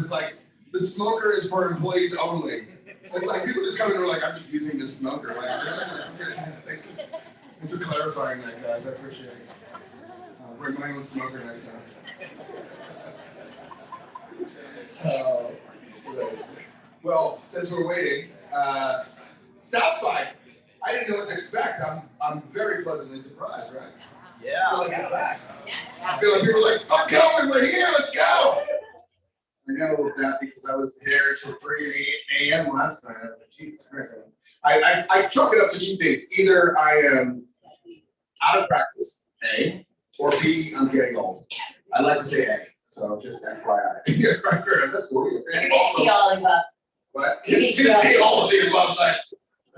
it's like the smoker is for employees only. It's like people just come in and are like, I'm just using this smoker. Like, really? Thanks for clarifying that, guys. I appreciate it. Bring my own smoker next time. Well, since we're waiting, South by, I didn't know what to expect. I'm very pleasantly surprised, right? Yeah. I feel like I'm back. I feel like people are like, oh, Kelvin, we're here, let's go. I know that because I was there till 3 a.m. last night. I was like, Jesus Christ. I chalk it up to two things. Either I am out of practice, A, or B, I'm getting old. I like to say A, so just FYI. That's cool. You can see all of us. What? You can see all of the above, like,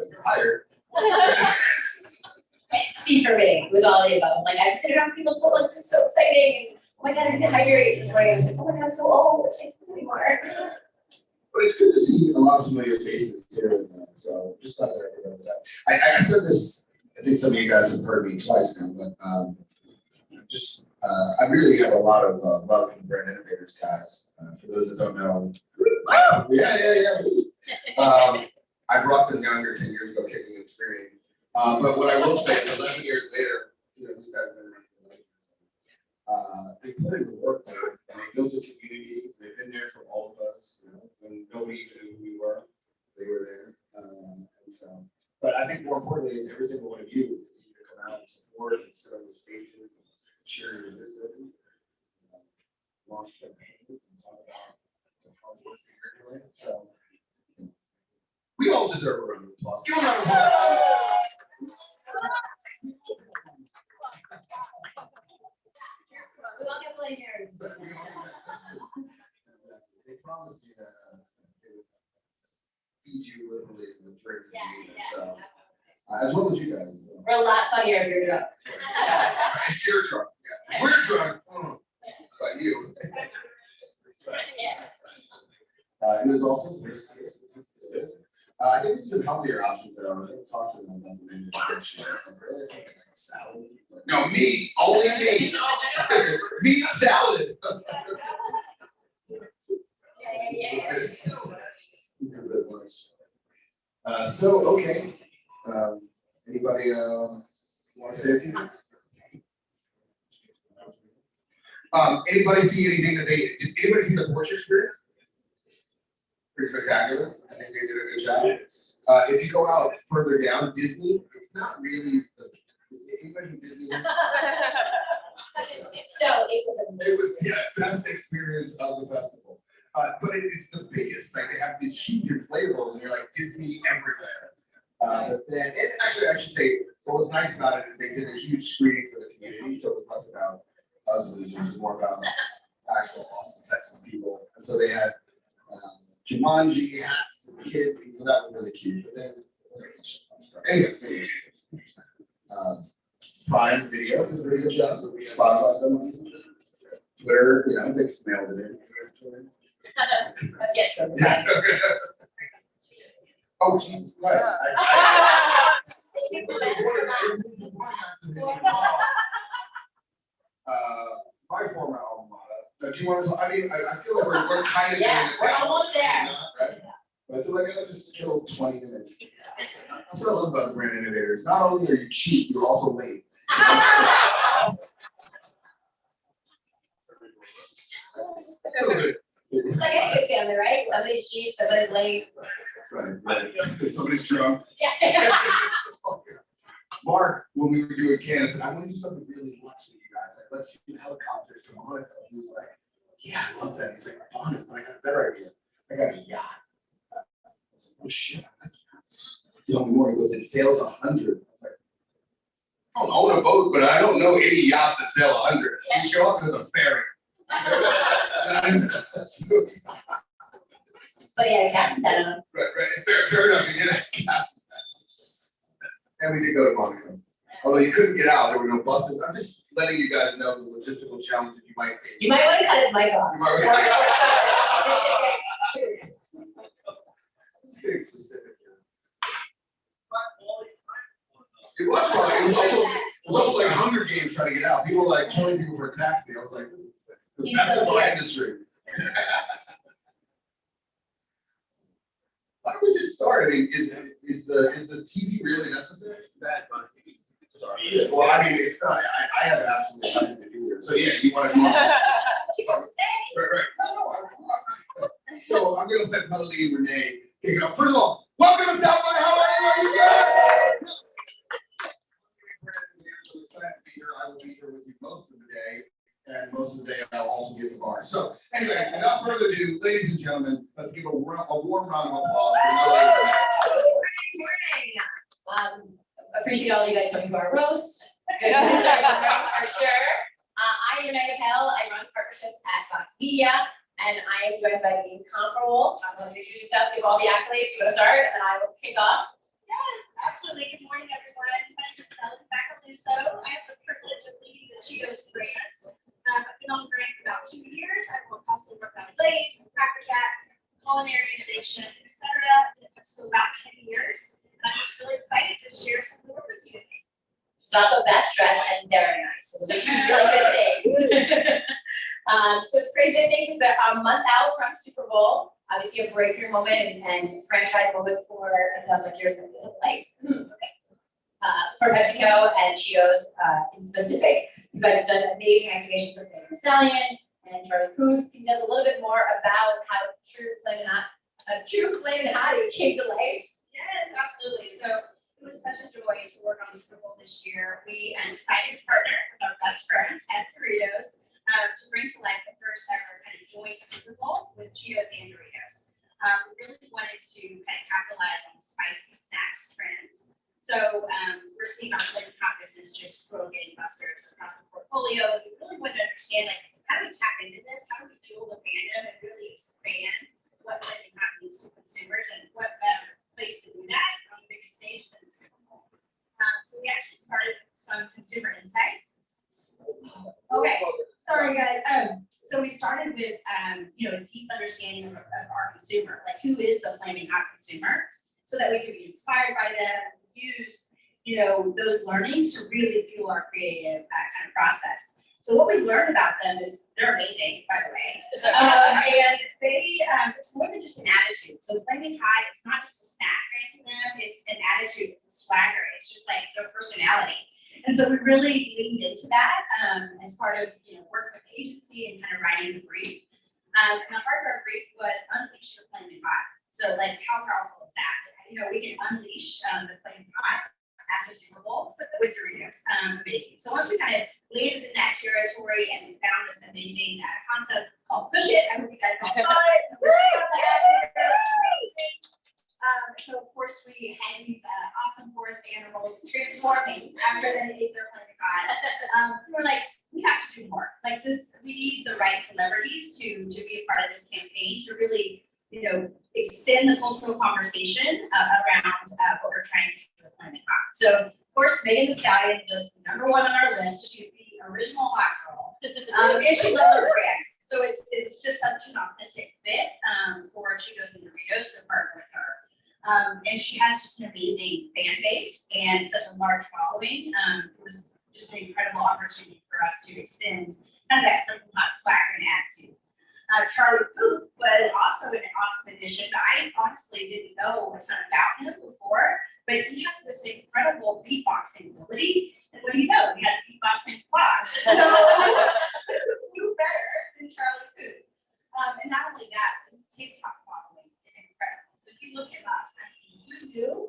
you're hired. See for me, it was all the above. Like, I've been around people so long, this is so exciting. Oh my God, I can hydrate. This morning I was like, oh my God, I'm so old. I can't do this anymore. But it's good to see a lot of familiar faces here. So just glad that everyone was out. I said this, I think some of you guys have heard me twice now, but I really have a lot of love for the Brand Innovators guys. For those that don't know, I brought them younger 10 years ago, kicking and screaming. But what I will say is 11 years later, you know, these guys have been around for 11 years. They put in the work there, and they built a community. They've been there for all of us. You know, when nobody even knew who we were, they were there. And so, but I think more importantly is every single one of you continue to come out and support and sit on the stages and share your wisdom, launch campaigns, and talk about the hard work that you're doing. So we all deserve a round of applause. Give them a round of applause. We all get plenty hairs. They promised you that they would feed you literally with drinks and meat. So, as well as you guys. We're a lot funnier if you're drunk. If you're drunk, yeah. We're drunk, but you. It was also risky. I think there's some healthier options there. I'm going to talk to them about the menu description. Really, I think it's like salad. No, meat, only meat. Meat salad. So, okay. Anybody want to say a few things? Anybody see anything that did anybody see the Porsche experience? Pretty spectacular. I think they did a good job. If you go out further down, Disney, it's not really anybody from Disney? So it was best experience of the festival. But it's the biggest. Like they have these huge inflatables, and you're like Disney everywhere. But then, and actually, I should say, what was nice about it is they did a huge screening for the community, so it was less about us losers, it was more about actual awesome Texan people. And so they had Jumanji hats and kids, so that was really cute. But then, anyway, Prime Video did a very good job. Spotify, Twitter, you know, they just nailed it in. yes. Yeah. Oh, Jesus Christ. My former alma mater. Do you want to? I mean, I feel like we're kind of doing it. We're almost there. Right? But I feel like I just killed 20 minutes. That's what I love about the Brand Innovators. Not only are you cheap, you're also late. It's like a good family, right? Somebody's cheap, somebody's late. Right. Somebody's drunk. Yeah. Mark, when we were doing Canada, said, I want to do something really nuts with you guys. Like, let's do helicopters to Monaco. He was like, yeah, I love that. He's like, I want it, but I got a better idea. I got a yacht. I was like, oh shit, I got yachts. Tell me more. He goes, it sails 100. I was like, I don't own a boat, but I don't know any yachts that sail 100. You show up as a ferry. But he had a captain's hat on. Right. Fair enough. He did have a captain's hat. And we did go to Monaco. Although you couldn't get out, there were no buses. I'm just letting you guys know the logistical challenges you might face. You might want to cut his mic off. I'm just getting specific here. It was fun. It was also like Hunger Games trying to get out. People were like killing people for a taxi. I was like, this is the best of our industry. start, I mean, is the TV really necessary? Bad, but you can start. Yeah, well, I mean, it's not, I have absolutely nothing to do here, so yeah, you wanna come on? You can stay. Right. No, so I'm gonna let Melody and Renee kick it off. First of all, welcome to South by. How are you? Are you good? I'm excited to be here. I will be here with you most of the day, and most of the day I'll also be at the bar. So anyway, without further ado, ladies and gentlemen, let's give a warm round of applause for Melody. Good morning. Appreciate all you guys coming to our roast. Good to start the roast for sure. I am Renee Hell. I run partnerships at Fox Media, and I am joined by the incomparable. I'm going to introduce yourself, give all the accolades. You're going to start, and I will kick off. Yes, absolutely. Good morning, everyone. My name is Melody Bacaluso. I have the privilege of leading the Cheetos brand. I've been on the brand for about 2 years. I've also worked on Blaze, Cracker Jack, culinary innovation, etc. I've spent about 10 years. And I'm just really excited to share some more with you today. She's also best dressed and very nice. So those are two really good things. So it's crazy to think that a month out from Super Bowl, obviously a breakthrough moment and franchise moment for, it sounds like yours, like, for PepsiCo and Cheetos in specific. You guys have done amazing activations with Megan Thee Stallion and Charlie Puth. Can you tell us a little bit more about how True Flamin' Hottie came to life? Yes, absolutely. So it was such a joy to work on Super Bowl this year. We decided to partner with our best friends at Doritos to bring to life the first ever kind of joint Super Bowl with Cheetos and Doritos. We really wanted to kind of capitalize on the spicy snacks trends. So we're seeing our flavor hot business just grow gangbusters across the portfolio. We really wanted to understand, like, how do we tap into this? How do we fuel the fandom and really expand what flavor hot means to consumers, and what better place to do that on the biggest stage than the Super Bowl? So we actually started with some consumer insights. Okay, sorry guys. So we started with a deep understanding of our consumer, like who is the flaming hot consumer, so that we could be inspired by them, use those learnings to really fuel our creative kind of process. So what we learned about them is they're amazing, by the way, and they it's more than just an attitude. So flaming hot, it's not just a snack right to them; it's an attitude, it's a swagger, it's just like their personality. And so we really leaned into that as part of working with the agency and kind of writing the brief. And the heart of our brief was unleash your flaming hot. So like, how powerful is that? We can unleash the flaming hot at the Super Bowl with Doritos. Amazing. So once we kind of landed in that territory and found this amazing concept called Push It, I hope you guys all saw it. So of course we had these awesome forest animals transforming after they ate their flaming hot. We were like, we have to do more. Like this, we need the right celebrities to be a part of this campaign to really, extend the cultural conversation around what we're trying to do with flaming hot. So of course, Megan Thee Stallion was #1 on our list. She's the original hot girl, and she loves her brand. So it's just such an authentic fit for Cheetos and Doritos to partner with her. And she has just an amazing fan base and such a large following. It was just an incredible opportunity for us to extend kind of that flaming hot swagger and attitude. Charlie Puth was also an awesome addition. I honestly didn't know a ton about him before, but he has this incredible beatboxing ability. And what do you know? We had a beatboxing box. So who better than Charlie Puth? And not only that, his TikTok following is incredible. So if you look him up, who knew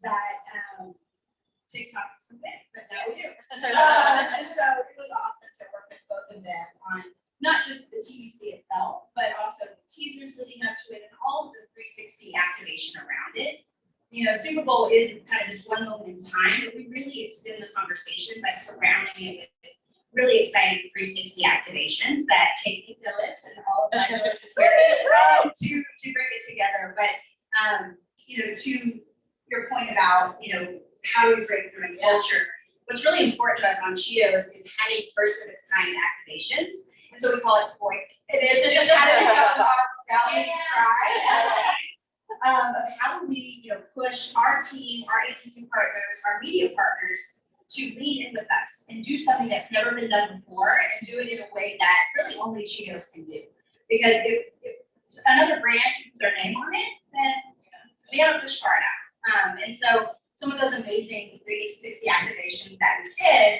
that TikTok was so big, but now we do. And so it was awesome to work with both of them on not just the TVC itself, but also the teasers leading up to it and all of the 360 activation around it. Super Bowl is kind of this one moment in time, but we really extend the conversation by surrounding it with really exciting 360 activations that take a village and all of that villages to bring it together. But to your point about how do we break through in culture, what's really important to us on Cheetos is having first of its kind activations. And so we call it FOIC. And it's just kind of our rallying cry of how do we push our team, our agency partners, our media partners to lean in with us and do something that's never been done before and do it in a way that really only Cheetos can do. Because if another brand can put their name on it, then We gotta push hard out. And so some of those amazing 360 activations that we did,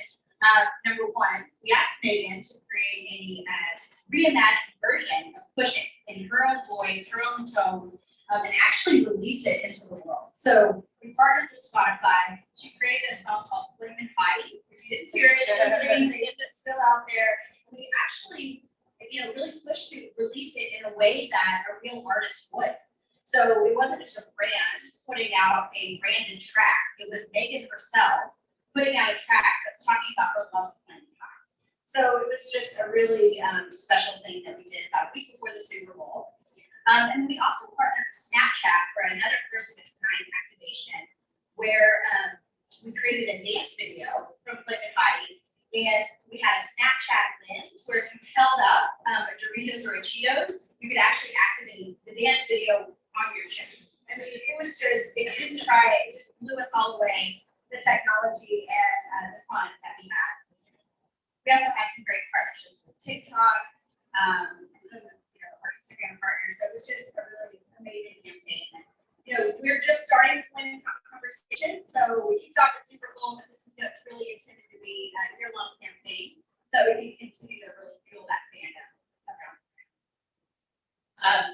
number one, we asked Megan to create a reimagined version of Push It in her own voice, her own tone, and actually release it into the world. So we partnered with Spotify. She created a song called Flame and Body. If you didn't hear it, it's amazing. It's still out there. We actually, really pushed to release it in a way that a real artist would. So it wasn't just a brand putting out a branded track. It was Megan herself putting out a track that's talking about her love of Flame and Body. So it was just a really special thing that we did about a week before the Super Bowl. And we also partnered with Snapchat for another first of its kind activation where we created a dance video from Flip and Body. And we had a Snapchat lens where if you held up a Doritos or a Cheetos, you could actually activate the dance video on your chip. I mean, it was just, if you didn't try it, it just blew us all away, the technology and the fun that we had. We also had some great partnerships with TikTok and some our Instagram partners. So it was just a really amazing campaign. And, we're just starting the planning conversation. So we kicked off at Super Bowl, but this is really intended to be a year-long campaign. So we can continue to really fuel that fandom around.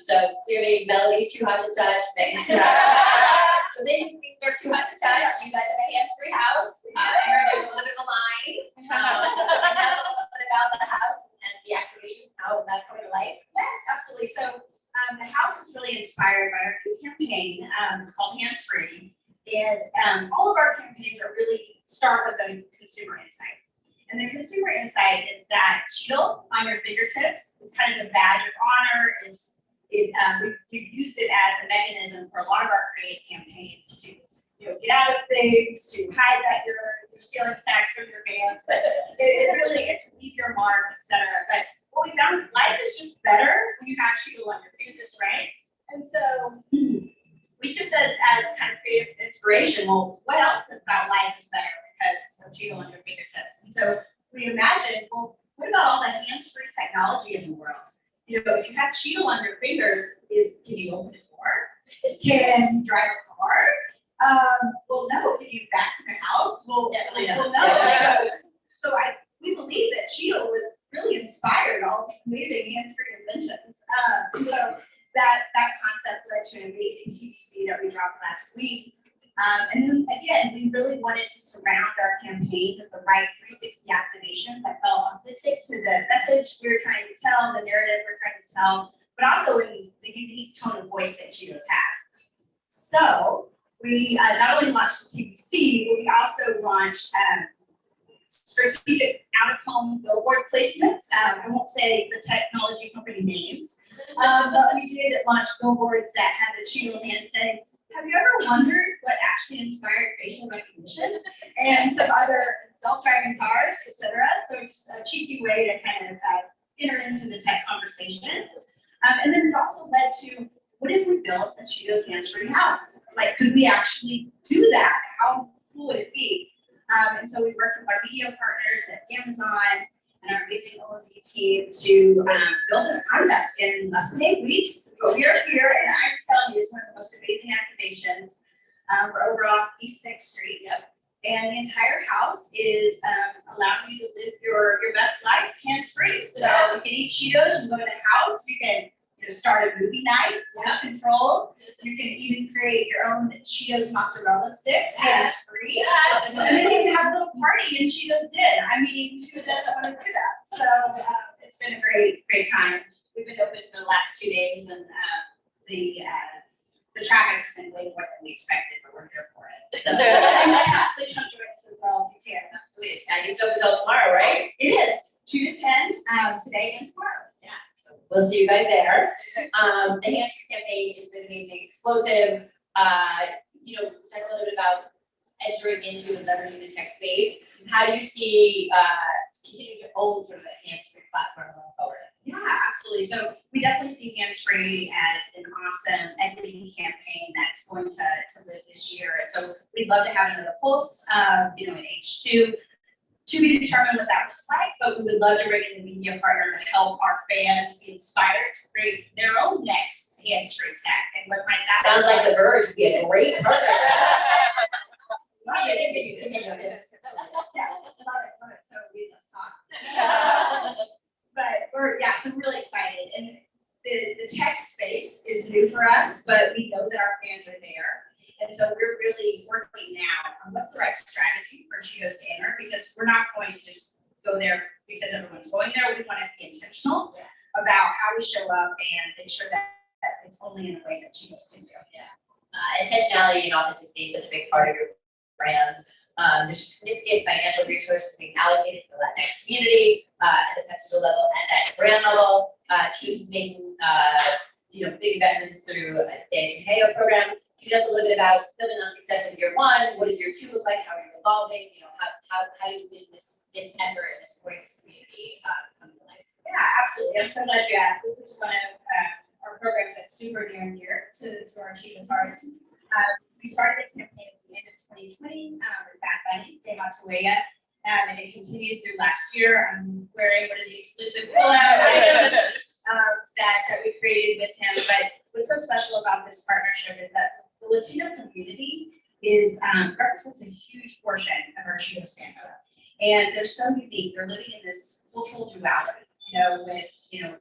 So clearly Melody's too hot to touch, Megan's too hot to touch. So they think they're too hot to touch. You guys have a hands-free house. There's a little bit of a line. So tell us a little bit about the house and the activation, how that's coming to life. Yes, absolutely. So the house was really inspired by our new campaign. It's called Hands Free. And all of our campaigns are really start with a consumer insight. And the consumer insight is that Cheetle on your fingertips is kind of a badge of honor. We've used it as a mechanism for a lot of our creative campaigns to get out of things, to hide that you're stealing snacks from your fans, but it really to leave your mark, etc. But what we found is life is just better when you have Cheetle on your fingers, right? And so we took that as kind of creative inspiration. Well, what else about life is better because of Cheetle on your fingertips? And so we imagined, well, what about all the hands-free technology in the world? If you have Cheetle on your fingers, can you open a door? Can you drive a car? Well, no. Can you vacuum your house? Well, Definitely well, not. no. So we believe that Cheetle was really inspired all these amazing hands-free inventions. So that concept led to an amazing TVC that we dropped last week. And then again, we really wanted to surround our campaign with the right 360 activation that felt authentic to the message we were trying to tell, the narrative we're trying to tell, but also in the unique tone of voice that Cheetos has. So we not only launched the TVC, but we also launched strategic out-of-home billboard placements. I won't say the technology company names, but we did launch billboards that had the Cheeto hand saying, "Have you ever wondered what actually inspired facial recognition?" And some other self-driving cars, etc. So just a cheeky way to kind of enter into the tech conversation. And then it also led to, what if we built a Cheetos hands-free house? Like, could we actually do that? How cool would it be? And so we worked with our media partners at Amazon and our amazing O&D team to build this concept in less than 8 weeks. We are here, and I'm telling you, it's one of the most amazing activations. We're over off East 6th Street. Yep. And the entire house is allowing you to live your best life hands-free. So you can eat Cheetos, you can go to the house, you can start a movie night, launch control. You can even create your own Cheetos mozzarella sticks, hands-free. And then you can have a little party and Cheetos did. I mean, who doesn't want to do that? So it's been a great time. We've been open for the last 2 days, and the traffic's been way more than we expected, but we're here for it. So please come join us as well if you can. Absolutely. And it's open until tomorrow, right? It is 2 to 10 today and tomorrow. Yeah. So we'll see you guys there. The Hands Free campaign has been amazing, explosive. Talk a little bit about entering into and leveraging the tech space. How do you see continuing to own sort of the Hands Free platform going forward? Yeah, absolutely. So we definitely see Hands Free as an awesome equity campaign that's going to live this year. And so we'd love to have another pulse, in H2. To be determined what that looks like, but we would love to bring in a media partner to help our fans be inspired to create their own next hands-free tech. what might that? Sounds like the Verge would be a great partner. Love it. Continue on this. Yes, love it, so let's talk. But so we're really excited, and the tech space is new for us, but we know that our fans are there. And so we're really working now on what's the right strategy for Cheetos to enter, because we're not going to just go there because everyone's going there. We want to be intentional about how we show up and make sure that it's only in a way that Cheetos can do. Intentionality and authenticity is such a big part of your brand. There's significant financial resources being allocated for that next community at the festival level and at the brand level. Cheetos is making big investments through a Danny Tejeo program. Can you tell us a little bit about building on success of year one? What does year two look like? How are you evolving? How do you envision this effort and supporting this community coming to life? Yeah, absolutely. I'm so glad you asked. This is one of our programs that's super near and dear to our Cheetos hearts. We started the campaign at the end of 2020 with Bad Bunny, De Matuella, and it continued through last year. I'm wearing one of the exclusive pull-out items that we created with him. But what's so special about this partnership is that the Latino community represents a huge portion of our Cheetos stand-up. And they're so unique. They're living in this cultural duality, with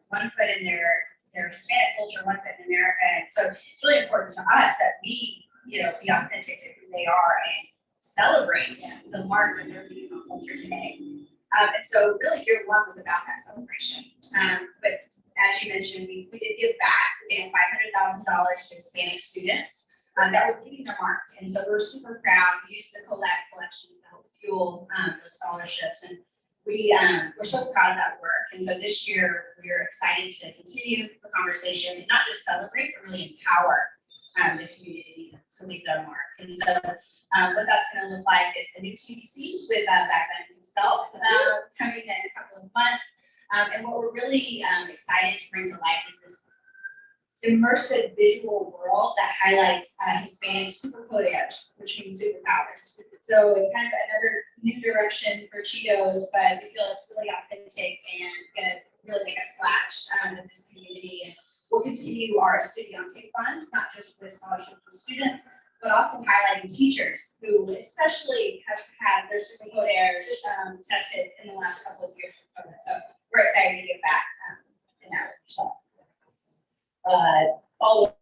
one foot in their Hispanic culture, one foot in America. And so it's really important to us that we, be authentic to who they are and celebrate the mark that they're leaving on culture today. And so really year one was about that celebration. But as you mentioned, we did give back. We gave $500,000 to Hispanic students that were leaving their mark. And so we're super proud. We used the collect collections to help fuel those scholarships. And we're so proud of that work. And so this year we're excited to continue the conversation and not just celebrate, but really empower the community to leave their mark. And so what that's going to look like is a new TVC with Bad Bunny himself coming in a couple of months. And what we're really excited to bring to life is this immersive visual world that highlights Hispanic superpoderes, which means superpowers. So it's kind of another new direction for Cheetos, but we feel it's really authentic and gonna really make a splash in this community. And we'll continue our Estudiante Fund, not just with scholarships for students, but also highlighting teachers who especially have had their superpoderes tested in the last couple of years from COVID. So we're excited to get back in that as well. All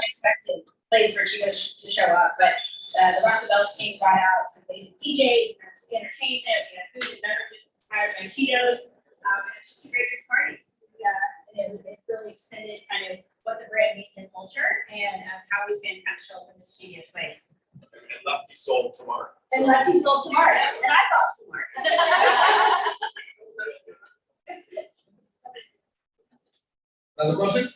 unexpected place for Chico's to show up, but the Rock the Bells team brought out some amazing DJs, and there was entertainment, we had food and beverages inspired by Cheetos. It's just a great big party. And it really extended kind of what the brand means in culture and how we can kind of show up in mischievous ways. And Lefty sold tomorrow. And Lefty sold tomorrow, and I bought some more. Another question?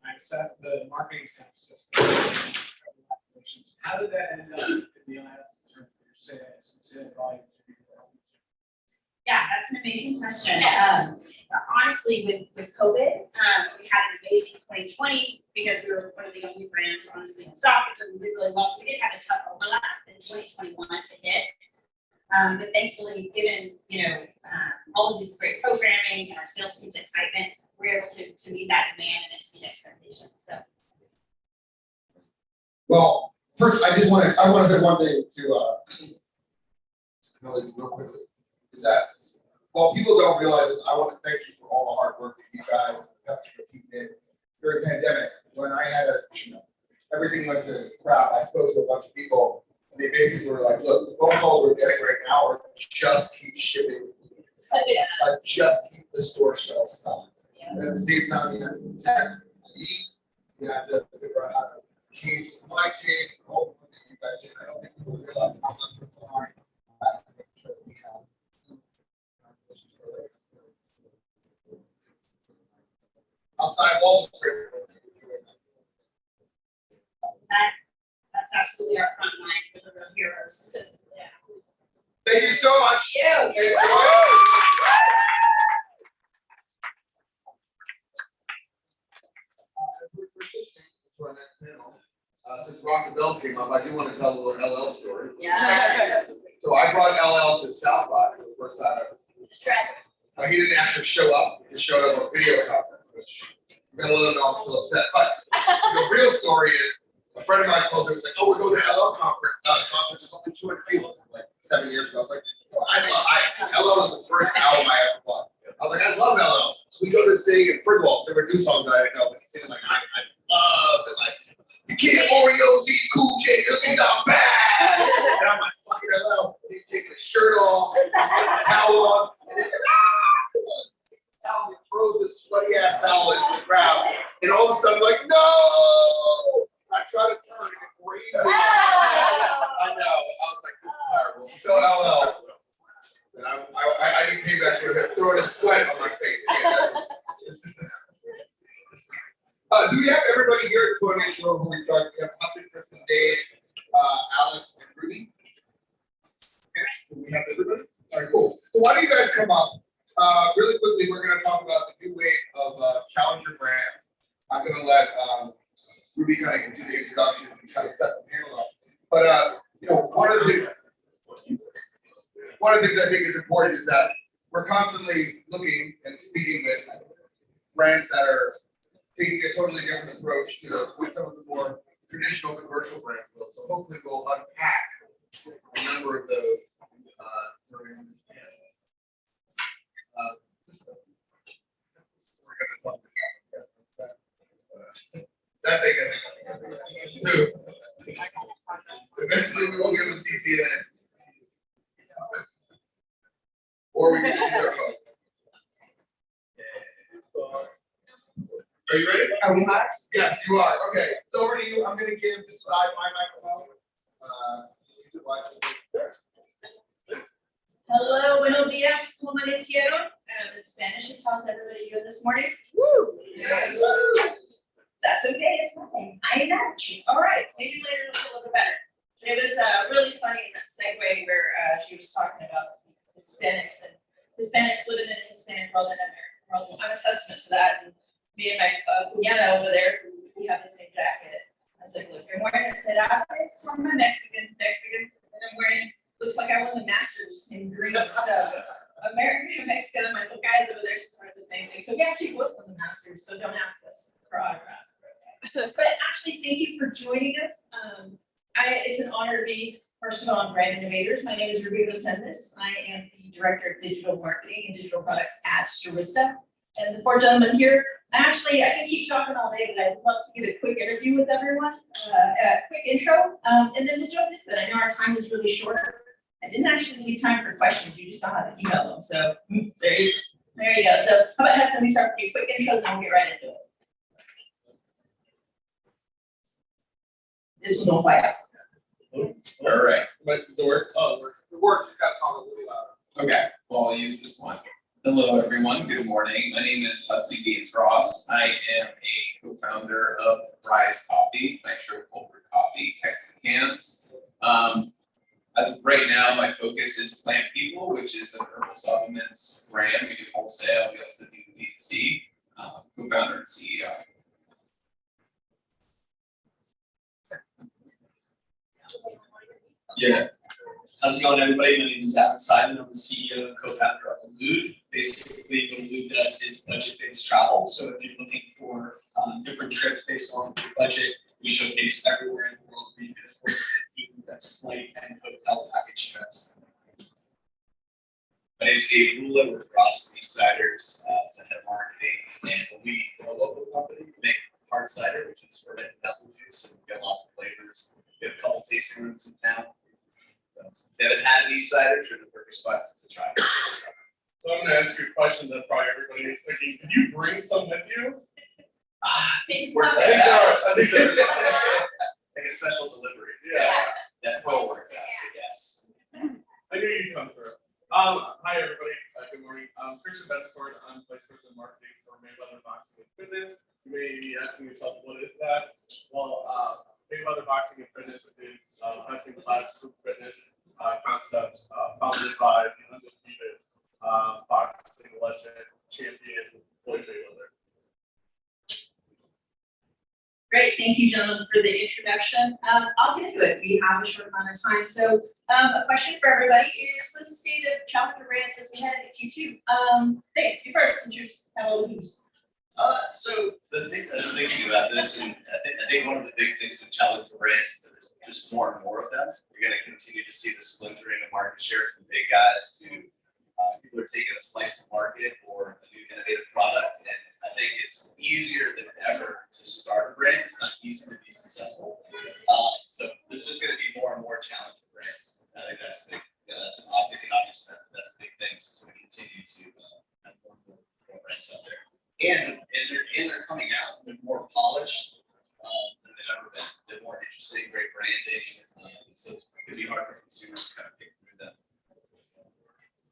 I set the marketing sense just. How did that end up in the IS in terms of your sales and sales volumes? Yeah, that's an amazing question. Honestly, with COVID, we had an amazing 2020 because we were one of the only brands honestly in stock, and so we did really well. So we did have a tough overlap in 2021 to hit. But thankfully, given all of this great programming and our sales team's excitement, we're able to meet that demand and exceed expectations. So. Well, first, I want to say one thing to Millie real quickly, is that while people don't realize this, I want to thank you for all the hard work that you guys and the team did during the pandemic. When I had everything went to crap, I spoke to a bunch of people, and they basically were like, look, the phone calls we're getting right now are just keep shipping. Yeah. Just keep the store shelves stocked. Yeah. And at the same time, you have to protect, you have to figure out how to change supply chain, all the things you guys did. I don't think people realize how much we're hard to make sure we have. Outside of all the great work that you're doing. That's absolutely our front line for the real heroes. Yeah. Thank you so much. Thank you. As we're transitioning to our next panel, since Rock the Bells came up, I do want to tell a little LL story. Yes. So I brought LL to South by for the first time ever. Trend. He didn't actually show up, he just showed up on video conference, which got a little upset. But the real story is, a friend of mine called me, was like, oh, we're going to LL conference, it's only 200 people, like 7 years ago. I was like, well, LL was the first album I ever bought. I was like, I love LL. So we go to sing, and first of all, there were new songs that I didn't know, but he's singing like, I love it, like, you can't Oreos eat Cool J cookies are bad. And I'm like, fucking LL. And he's taking his shirt off, and a towel on, and then, towel, he throws this sweaty ass towel into the crowd, and all of a sudden, like, no! I try to turn and it raises. I know. I was like, this is terrible. So LL. And I didn't pay back to him throwing a sweat on my face. Do we have everybody here? Just want to make sure who we talk. We have Hudson, Kristen, Dave, Alex, and Ruby. Okay. Do we have everybody? All right, cool. So why don't you guys come up? Really quickly, we're going to talk about the new wave of challenger brands. I'm going to let Ruby kind of do the introduction and kind of set the panel up. But one of the things I think is important is that we're constantly looking and speaking with brands that are taking a totally different approach to with some of the more traditional commercial brands. So hopefully we'll unpack a number of those during this panel. We're going to talk about that thing. Eventually we won't be able to see CNN. Or we can use our phone. Are you ready? Are we hot? Yes, you are. Okay, so over to you. I'm going to give this guy my microphone. Hello, buenos días, ¿cómo amanecieron? In Spanish is how's everybody doing this morning? Woo! That's okay, it's nothing. I imagine. All right, maybe later it'll be a little bit better. It was really funny in that segue where she was talking about Hispanics and Hispanics living in a Hispanic world and American world. I'm a testament to that. And me and my cuñada over there, we have the same jacket. I was like, look, you're wearing a set outfit from a Mexican, and I'm wearing, looks like I won the Masters in green. So American, Mexican, my little guys over there, she's wearing the same thing. So we actually both won the Masters, so don't ask us for autographs. But actually, thank you for joining us. It's an honor to be First of all, I'm brand innovators. My name is Ruby Sendes. I am the Director of Digital Marketing and Digital Products at Starista. And the four gentlemen here, actually, I can keep talking all day, but I'd love to get a quick interview with everyone, a quick intro, and then we'll jump into it. I know our time is really short. I didn't actually leave time for questions. You just know how to email them. So there you go. So how about have somebody start with a quick intros and we'll get right into it. This one don't fly out. All right. Does it work? Oh, it works. It works, you gotta talk a little louder. Okay, well, I'll use this one. Hello, everyone. Good morning. My name is Hudson Gates Ross. I am a co-founder of Rise Coffee, Nitro Cold Brew Coffee, kegs and cans. As of right now, my focus is Plant People, which is an herbal supplements brand. We do wholesale. We also do D2C. Co-founder and CEO. Yeah. How's it going, everybody? My name is Adam Simon. I'm the CEO and co-founder of Elude. Basically, what Elude does is budget-based travel. So if you're looking for different trips based on your budget, we showcase everywhere in the world where you can afford to that's flight and hotel package trips. My name is Dave Rula, we're Frost Ciders, as a head of marketing, and we're a local company, we make hard cider, which is fermented apple juice, and we get lots of flavors. We have a couple tasting rooms in town. So if you haven't had any ciders, you're in the perfect spot to try. So I'm gonna ask you a question that probably everybody is thinking, can you bring some with you? Big We're- puppet. I think there is. Like a special delivery. Yeah, That will work out, yes. I knew you'd come through. Hi, everybody. Good morning. Christian Bedford. I'm Vice President of Marketing for Mayweather Boxing and Fitness. You may be asking yourself, what is that? Well, Mayweather Boxing and Fitness is best-in-class group fitness concept founded by the undefeated boxing legend, champion, Floyd Mayweather. Great, thank you, gentlemen, for the introduction. I'll get into it. We have a short amount of time. So a question for everybody is, what's the state of challenger brands as we head into Q2? Dave, you first, since you just have all the news. So the thing that's thinking about this, and I think one of the big things with challenger brands, that there's just more and more of them. You're gonna continue to see the splintering of market share from big guys to people are taking a slice of market or a new innovative product. And I think it's easier than ever to start a brand. It's not easy to be successful. So there's just gonna be more and more challenger brands. I think that's big. That's an obvious that's a big thing. So we continue to have more and more brands out there. And they're coming out, they're more polished than they've ever been. They're more interesting, great branding. So it's gonna be hard for consumers to kind of pick through them.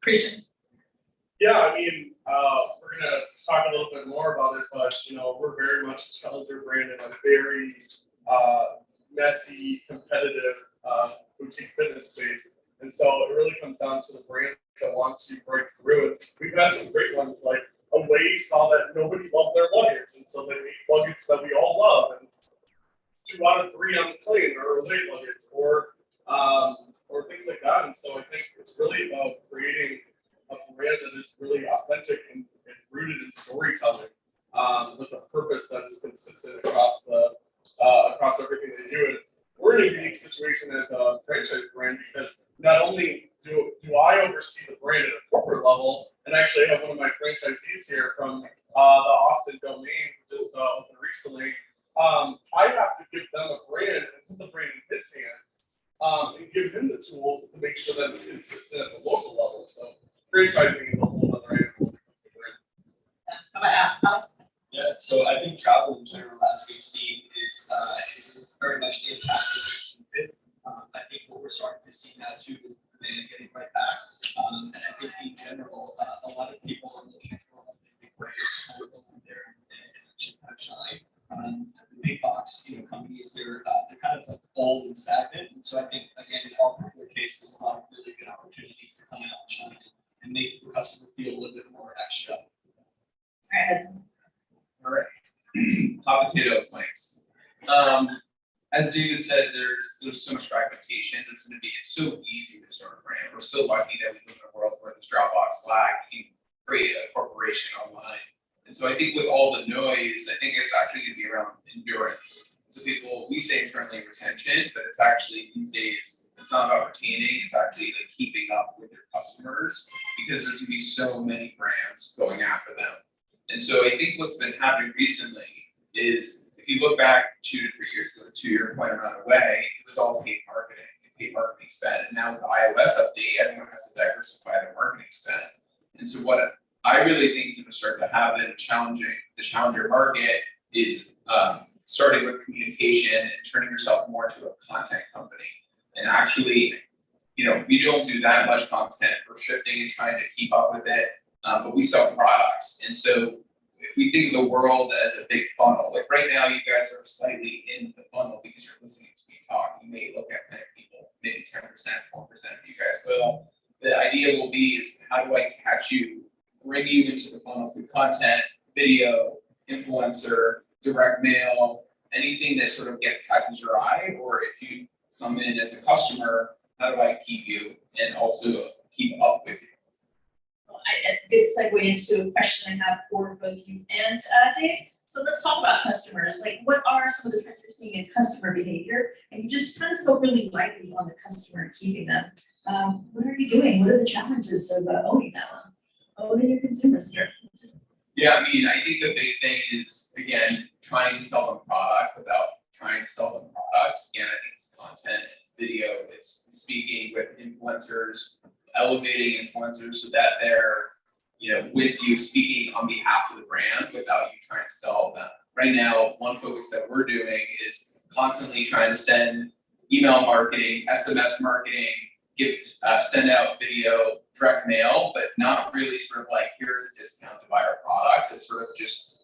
Christian. Yeah, I mean, we're gonna talk a little bit more about it, but we're very much a challenger brand in a very messy, competitive boutique fitness space. And so it really comes down to the brands that want to break through. And we've had some great ones like Away saw that nobody loved their luggage, and so they made luggage that we all love. And 2 out of 3 on the plane are Away luggage, or things like that. And so I think it's really about creating a brand that is really authentic and rooted in storytelling, with a purpose that is consistent across everything they do. And we're in a unique situation as a franchise brand because not only do I oversee the brand at a corporate level, and actually have one of my franchisees here from the Austin domain who just opened recently. I have to give them a brand and put the brand in his hands, and give him the tools to make sure that it's consistent at the local level. So franchising is a whole other animal. How about Alex? Yeah, so I think travel in general, as we've seen, is very much the impact of COVID. I think what we're starting to see now too is the demand getting right back. And I think in general, a lot of people are looking for big ways to go in there and shine. The big box, companies, they're kind of like old and stagnant. And so I think again, in our particular case, there's a lot of really good opportunities to come out and shine and make the customer feel a little bit more extra. All right. Hot potato planks. As David said, there's so much fragmentation. It's so easy to start a brand. We're so lucky that we live in a world where there's Dropbox, Slack, you can create a corporation online. And so I think with all the noise, I think it's actually going to be around endurance. So people, we say internally retention, but it's actually these days, it's not about retaining, it's actually like keeping up with your customers, because there's gonna be so many brands going after them. And so I think what's been happening recently is, if you look back 2 to 3 years ago, to your point around the way, it was all paid marketing spend. And now with the iOS update, everyone has to diversify their marketing spend. And so what I really think is going to start to happen in the challenger market is starting with communication and turning yourself more into a content company. And actually, we don't do that much content. We're shifting and trying to keep up with it, but we sell products. And so if we think of the world as a big funnel, like right now, you guys are slightly in the funnel because you're listening to me talk. You may look at 10 people, maybe 10%, 4% of you guys will. The idea will be is, how do I catch you, bring you into the funnel through content, video, influencer, direct mail, anything that sort of catches your eye, or if you come in as a customer, how do I keep you and also keep up with you? Well, a good segue into a question I have for both you and Dave. So let's talk about customers. Like, what are some of the trends you're seeing in customer behavior? And you just kind of spoke really lightly on the customer and keeping them. What are you doing? What are the challenges of owning that one? Owning your consumers here. Yeah, I mean, I think the big thing is, again, trying to sell them product without trying to sell them product. Again, I think it's content, it's video, it's speaking with influencers, elevating influencers so that they're, with you, speaking on behalf of the brand without you trying to sell them. Right now, one focus that we're doing is constantly trying to send email marketing, SMS marketing, send out video, direct mail, but not really sort of like, here's a discount to buy our products. It's sort of just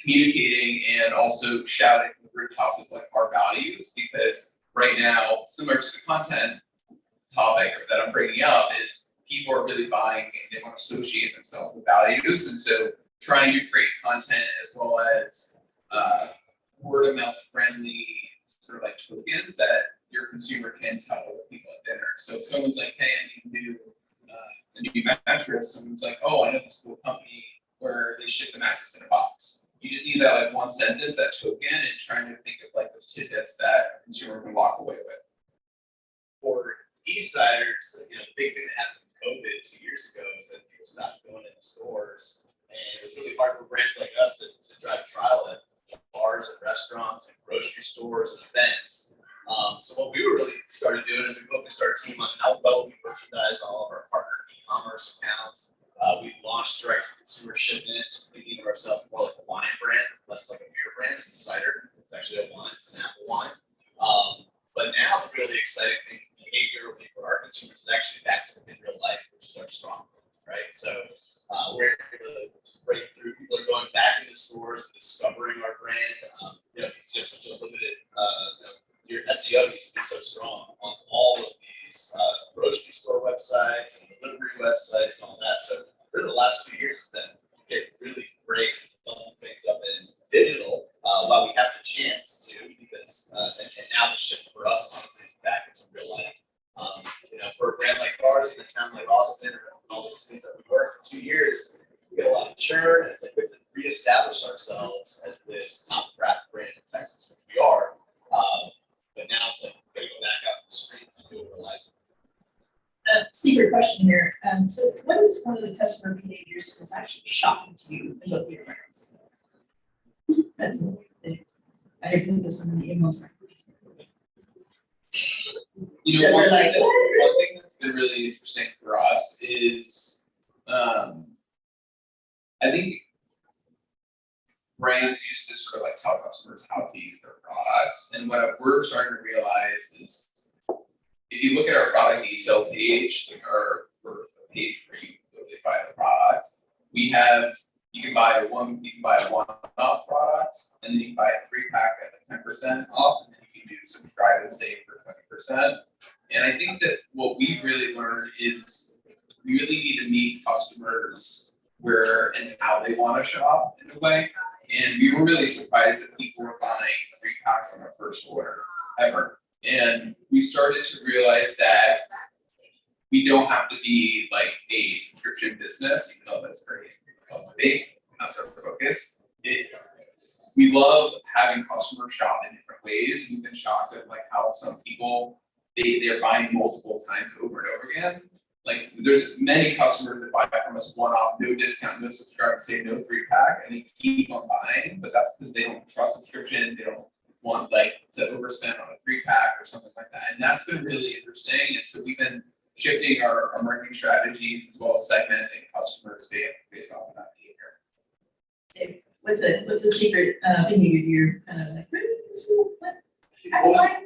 communicating and also shouting from the rooftops of like our values, because right now, similar to the content topic that I'm bringing up, is people are really buying and they want to associate themselves with values. And so trying to create content as well as word of mouth friendly sort of like tokens that your consumer can tell other people at dinner. So if someone's like, hey, I need a new mattress, someone's like, oh, I know this cool company where they ship the mattress in a box. You just need that like one sentence, that token, and trying to think of like those tidbits that a consumer can walk away with. For Eastsiders, the big thing that happened with COVID 2 years ago is that people stopped going into stores, and it was really hard for brands like us to drive trial at bars and restaurants and grocery stores and events. So what we really started doing is we focused our team on how well we merchandise all of our partner e-commerce accounts. We launched direct-to-consumer shipments, thinking of ourselves more like a wine brand, less like a beer brand. It's a cider. It's actually a wine. It's an apple wine. But now the really exciting thing behaviorally for our consumers is actually back to within real life, which is our strong point, right? So we're able to break through. People are going back into stores and discovering our brand. Because you have such a limited, your SEO needs to be so strong on all of these grocery store websites and delivery websites and all that. So really the last few years has been really great things up in digital while we have the chance to, because and now the shift for us honestly is back into real life. For a brand like ours in a town like Austin or all the cities that we work for 2 years, we get a lot of churn, and it's like we have to reestablish ourselves as this top craft brand in Texas, which we are. But now it's like we gotta go back out in the streets and do it real life. Secret question here. So what is one of the customer behaviors that's actually shocking to you in both of your brands? That's it. I didn't put this one in the emails. One thing that's been really interesting for us is, I think brands used to sort of like tell customers how to use their products. And what we're starting to realize is, if you look at our product detail page, like our page where you literally buy the product, you can buy a one-off product, and then you can buy a 3-pack at 10% off, and then you can do subscribe and save for 20%. And I think that what we really learned is we really need to meet customers where and how they want to shop in a way. And we were really surprised that people were buying 3 packs on their first order ever. And we started to realize that we don't have to be like a subscription business, even though that's very big. That's our focus. We love having customers shop in buying multiple times over and over again. Like, there's many customers that buy from us one-off, no discount, no subscribe, say no 3-pack, and they keep on buying, but that's because they don't trust subscription, they don't want like to overspend on a 3-pack or something like that. And that's been really interesting. And so we've been shifting our marketing strategies as well as segmenting customers based off of that behavior. What's a secret behavior you're kind of like, really, this will, what?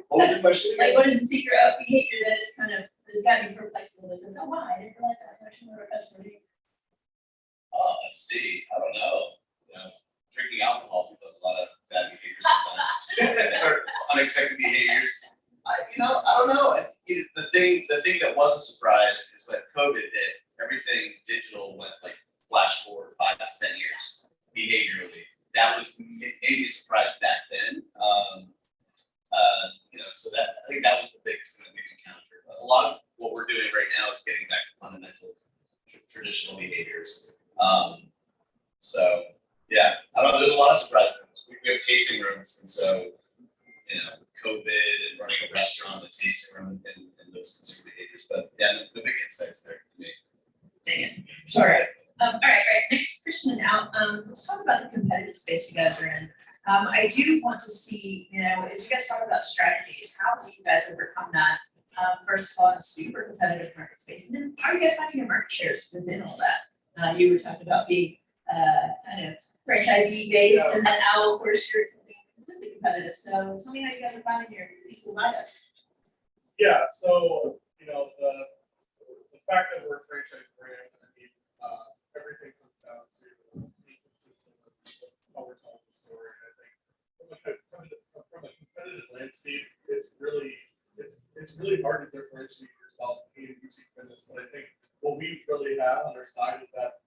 What was the question? Like, what is the secret of behavior that is kind of, has got you perplexed a little bit, says, oh, wow, I didn't realize that was actually more of a customer behavior. Oh, let's see, I don't know, you know, drinking alcohol with a lot of bad behaviors sometimes, or unexpected behaviors. I don't know, the thing that was a surprise is when COVID hit, everything digital went like flash forward 5 to 10 years behaviorally. That was maybe a surprise back then. So that, I think that was the biggest thing that we've encountered. A lot of what we're doing right now is getting back to fundamental traditional behaviors. So yeah, I don't know, there's a lot of surprises. We have tasting rooms, and so, COVID and running a restaurant, a tasting room, and those consumer behaviors. But yeah, the big insights there for me. Dang it. Sorry. All right. Next question now. Let's talk about the competitive space you guys are in. I do want to see, as you guys talk about strategies, how do you guys overcome that? First of all, in a super competitive market space, and then how are you guys finding your market shares within all that? You were talking about being kind of franchisee based, and then now, of course, you're something completely competitive. So tell me how you guys are finding your piece of lineup. Yeah, so, the fact that we're a franchise brand, I mean, everything comes down to being consistent with how we're telling the story. And I think from a competitive landscape, it's really hard to differentiate yourself in boutique fitness. But I think what we really have on our side is that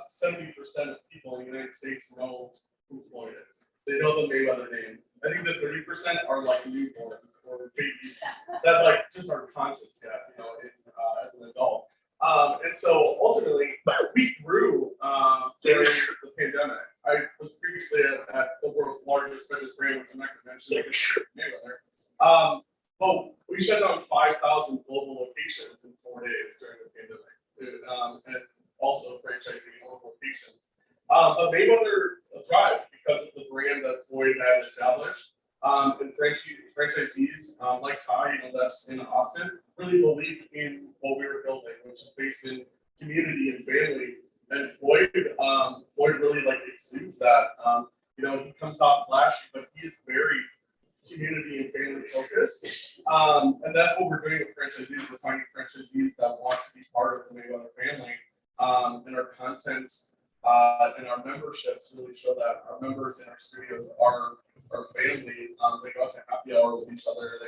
70% of people in the United States know who Floyd is. They know the Mayweather name. I think that 30% are like newborns or babies that like just aren't conscious yet, as an adult. And so ultimately, we grew during the pandemic. I was previously at the world's largest fitness brand, which I'm not going to mention because Mayweather. But we shut down 5,000 global locations in 4 days during the pandemic, and also franchising owned locations. But Mayweather thrived because of the brand that Floyd had established. And franchisees like Ty, that's in Austin, really believed in what we were building, which is based in community and family. And Floyd really like exudes that. He comes off flashy, but he is very community and family focused. And that's what we're doing with franchisees. We're finding franchisees that want to be part of the Mayweather family. And our content and our memberships really show that. Our members in our studios are family. They go out to happy hour with each other.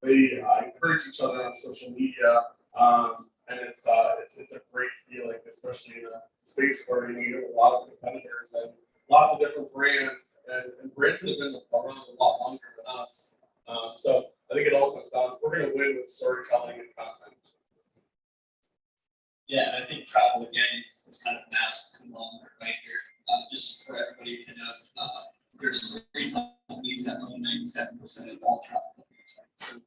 They encourage each other on social media. And it's a great feeling, especially in a space where you have a lot of competitors and lots of different brands and brands that have been around a lot longer than us. So I think it all comes down. We're going to win with storytelling and content. Yeah, and I think travel again is kind of mass conglomerate right here. Just for everybody to know, there's 3 companies that own 97% of all travel companies, right? So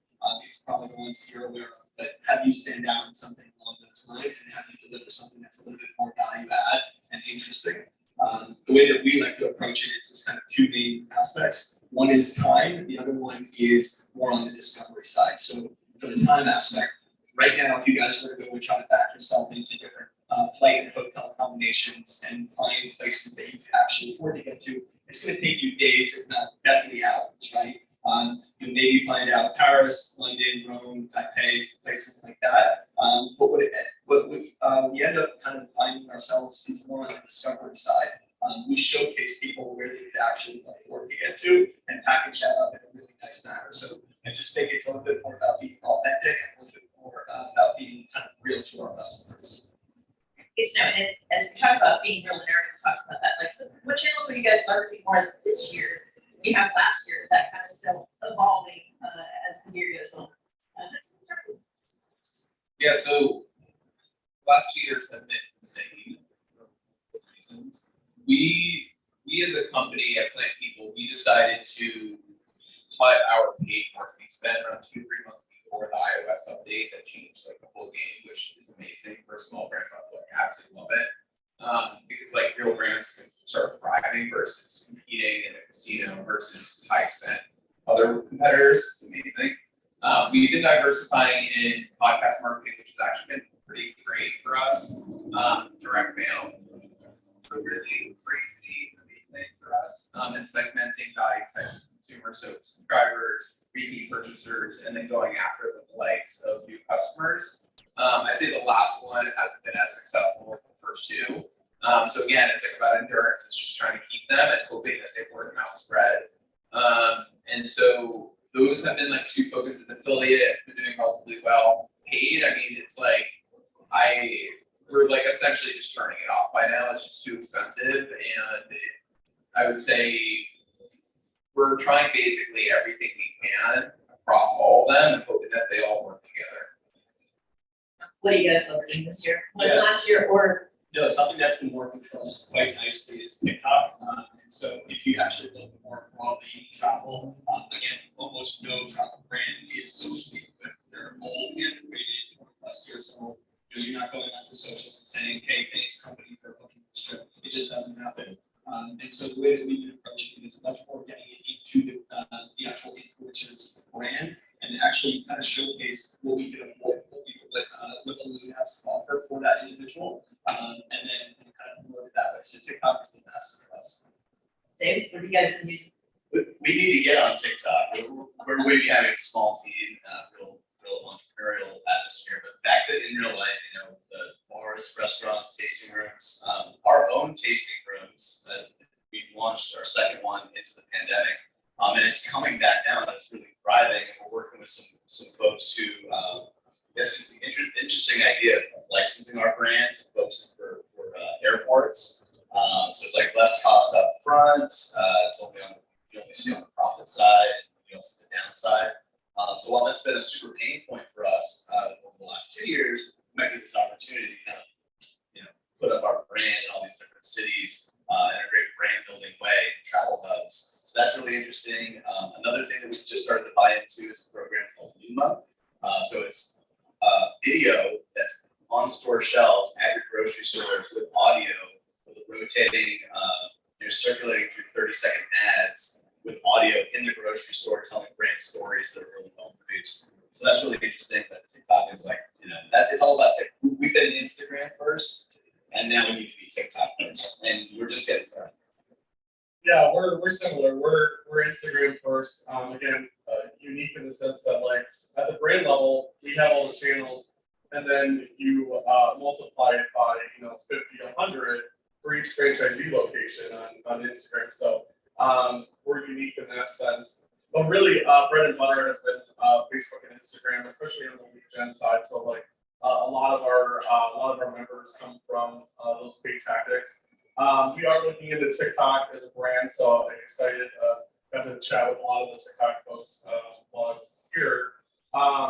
it's probably the ones you're aware of, but have you stand out in something along those lines and have you deliver something that's a little bit more value add and interesting? The way that we like to approach it is there's kind of 2 main aspects. One is time, the other one is more on the discovery side. So for the time aspect, right now, if you guys were to go and try to back yourself into different flight and hotel combinations and find places that you can actually afford to get to, it's going to take you days, if not definitely hours, right? You'll maybe find out Paris, London, Rome, Taipei, places like that. But we end up kind of finding ourselves is more on the discovery side. We showcase people where they could actually afford to get to and package that up in a really nice manner. So I just think it's a little bit more about being authentic and a little bit more about being kind of real to our customers. It's as we talk about being real, and Eric talks about that. Like, so what channels are you guys leveraging more this year than we have last year? Is that kind of still evolving as the year goes on? That's certainly. Yeah, so last 2 years have been insane for reasons. We as a company at Plant People, we decided to cut our paid marketing spend around 2 to 3 months before the iOS update that changed like the whole game, which is amazing for a small brand. I absolutely love it. Because like real brands can start thriving versus competing in a casino versus high spend other competitors. It's amazing. We've been diversifying in podcast marketing, which has actually been pretty great for us. Direct mail, so really crazy amazing for us. And segmenting value types of consumers, so subscribers, repeat purchasers, and then going after the likes of new customers. I'd say the last one hasn't been as successful as the first two. So again, it's like about endurance. It's just trying to keep them and hoping that they word of mouth spread. And so those have been like two focuses. Affiliate, it's been doing relatively well. Paid, I mean, it's like we're like essentially just turning it off by now. It's just too expensive, and I would say we're trying basically everything we can across all of them and hoping that they all work together. What are you guys leveraging this year? Like Yeah. last year or? No, something that's been working for us quite nicely is TikTok. And so if you actually look more broadly in travel, again, almost no travel brand is socially equipped. They're old, antiquated, 20+ years old. You know, you're not going out to socials and saying, hey, thanks company for booking this trip. It just doesn't happen. And so the way that we've been approaching it is much more getting it into the actual influencers brand and actually kind of showcase what we can afford, what the Loon has to offer for that individual. And then kind of promote it that way. So TikTok is the best for us. Dave, what have you guys been using? We need to get on TikTok. We're maybe having a small team, real entrepreneurial atmosphere. But back to in real life, you know, the bars, restaurants, tasting rooms, our own tasting rooms. We launched our second one into the pandemic, and it's coming back now. And it's really thriving. And we're working with some folks who. Yes, interesting idea of licensing our brand to folks for airports. So it's like less cost up front. It's only you only see on the profit side, you don't see the downside. So while that's been a super pain point for us over the last 2 years, we might get this opportunity to kind of put up our brand in all these different cities in a great brand building way, travel hubs. So that's really interesting. Another thing that we just started to buy into is a program called Luma. So it's video that's on store shelves at your grocery stores with audio, with rotating, circulating through 30-second ads with audio in the grocery store telling brand stories that are really well produced. So that's really interesting. But TikTok is like, that it's all about TikTok. We've been Instagram first, and now we need to be TikTok first, and we're just getting started. Yeah, we're similar. We're Instagram first. Again, unique in the sense that like at the brand level, we have all the channels, and then you multiply it by 50, 100 for each franchisee location on Instagram. So we're unique in that sense. But really, bread and butter has been Facebook and Instagram, especially on the lead gen side. So like a lot of our members come from those paid tactics. We are looking into TikTok as a brand, so I'm excited. Got to chat with a lot of the TikTok folks while I was here.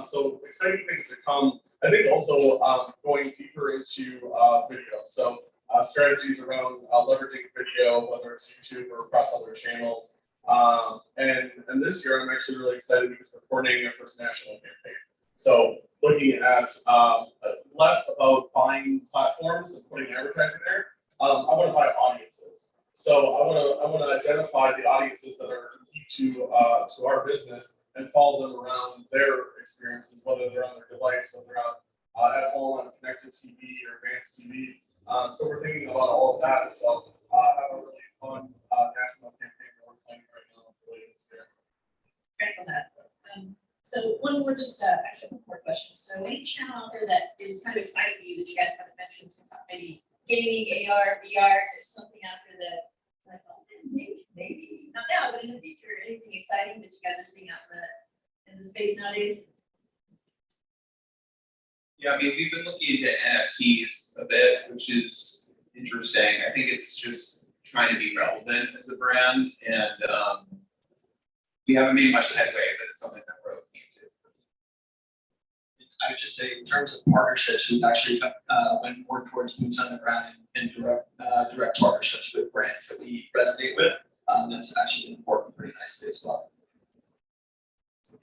So exciting things to come. I think also going deeper into video. So strategies around leveraging video, whether it's YouTube or across other channels. And this year I'm actually really excited because we're coordinating our first national campaign. So looking at less about buying platforms and putting advertising there. I want to buy audiences. So I want to identify the audiences that are key to our business and follow them around their experiences, whether they're on their device, whether they're at home on connected TV or advanced TV. So we're thinking about all of that. And so have a really fun national campaign that we're planning right now related this year. Thanks on that. So one more, just actually a couple more questions. So any channel out there that is kind of exciting you that you guys haven't mentioned, maybe gaming, AR, VR, is there something out there that like, maybe not now, but in the future, anything exciting that you guys are seeing out in the space nowadays? Yeah, I mean, we've been looking into NFTs a bit, which is interesting. I think it's just trying to be relevant as a brand, and we haven't made much headway, but it's something that we're looking into. I would just say in terms of partnerships, we've actually went more towards boots on the ground and direct partnerships with brands that we resonate with. That's actually been working pretty nicely as well.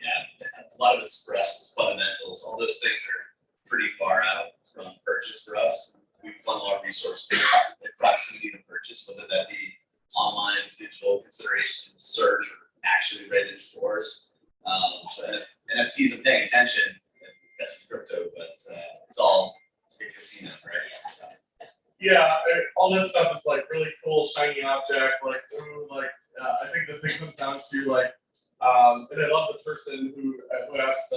Yeah, a lot of it's for us is fundamentals. All those things are pretty far out from purchase for us. We funnel our resources in proximity to purchase, whether that be online, digital considerations, search, or actually right in stores. So NFTs are paying attention. That's crypto, but it's a casino, right? So. Yeah, all that stuff is like really cool, shiny object, like, ooh, like, I think the thing comes down to like, and I love the person who asked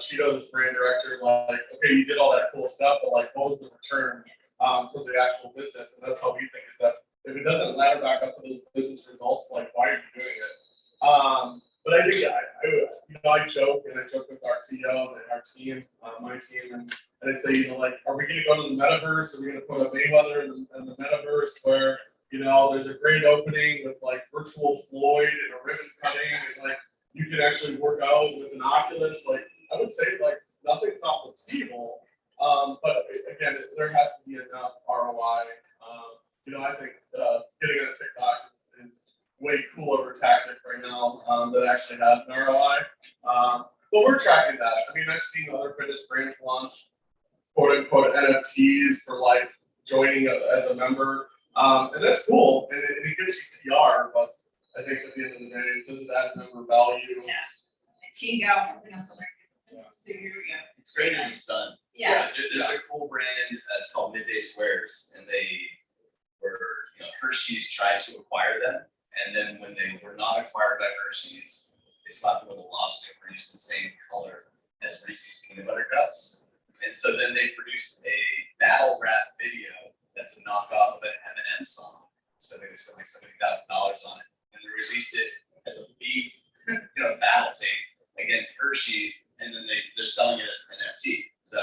Cheeto's brand director, like, okay, you did all that cool stuff, but like, what was the return for the actual business? And that's how we think is that if it doesn't ladder back up to those business results, like, why are you doing it? But I think I joke with our CEO and our team, my team, and I say, like, are we going to go to the metaverse? Are we going to put a Mayweather in the metaverse where, there's a great opening with like virtual Floyd and a ribbon cutting, and like you can actually work out with an Oculus? Like, I would say like nothing's off the table, but again, there has to be enough ROI. I think getting on TikTok is way cooler tactic right now that actually has an ROI. But we're tracking that. I mean, I've seen other fitness brands launch quote unquote NFTs for like joining as a member. And that's cool. And it gets you PR, but I think at the end of the day, does it add member value? Yeah. King out something else to learn. Yeah. So here we go. It's great as it's done. Yeah. There's a cool brand that's called Midday Squares, and they were, Hershey's tried to acquire them, and then when they were not acquired by Hershey's, they slapped them with a lawsuit for using the same color as Reese's peanut butter cups. And so then they produced a battle rap video that's a knockoff of an Eminem song. So they spent like $70,000 on it, and they released it as a beef, battle tape against Hershey's, and then they're selling it as an NFT. So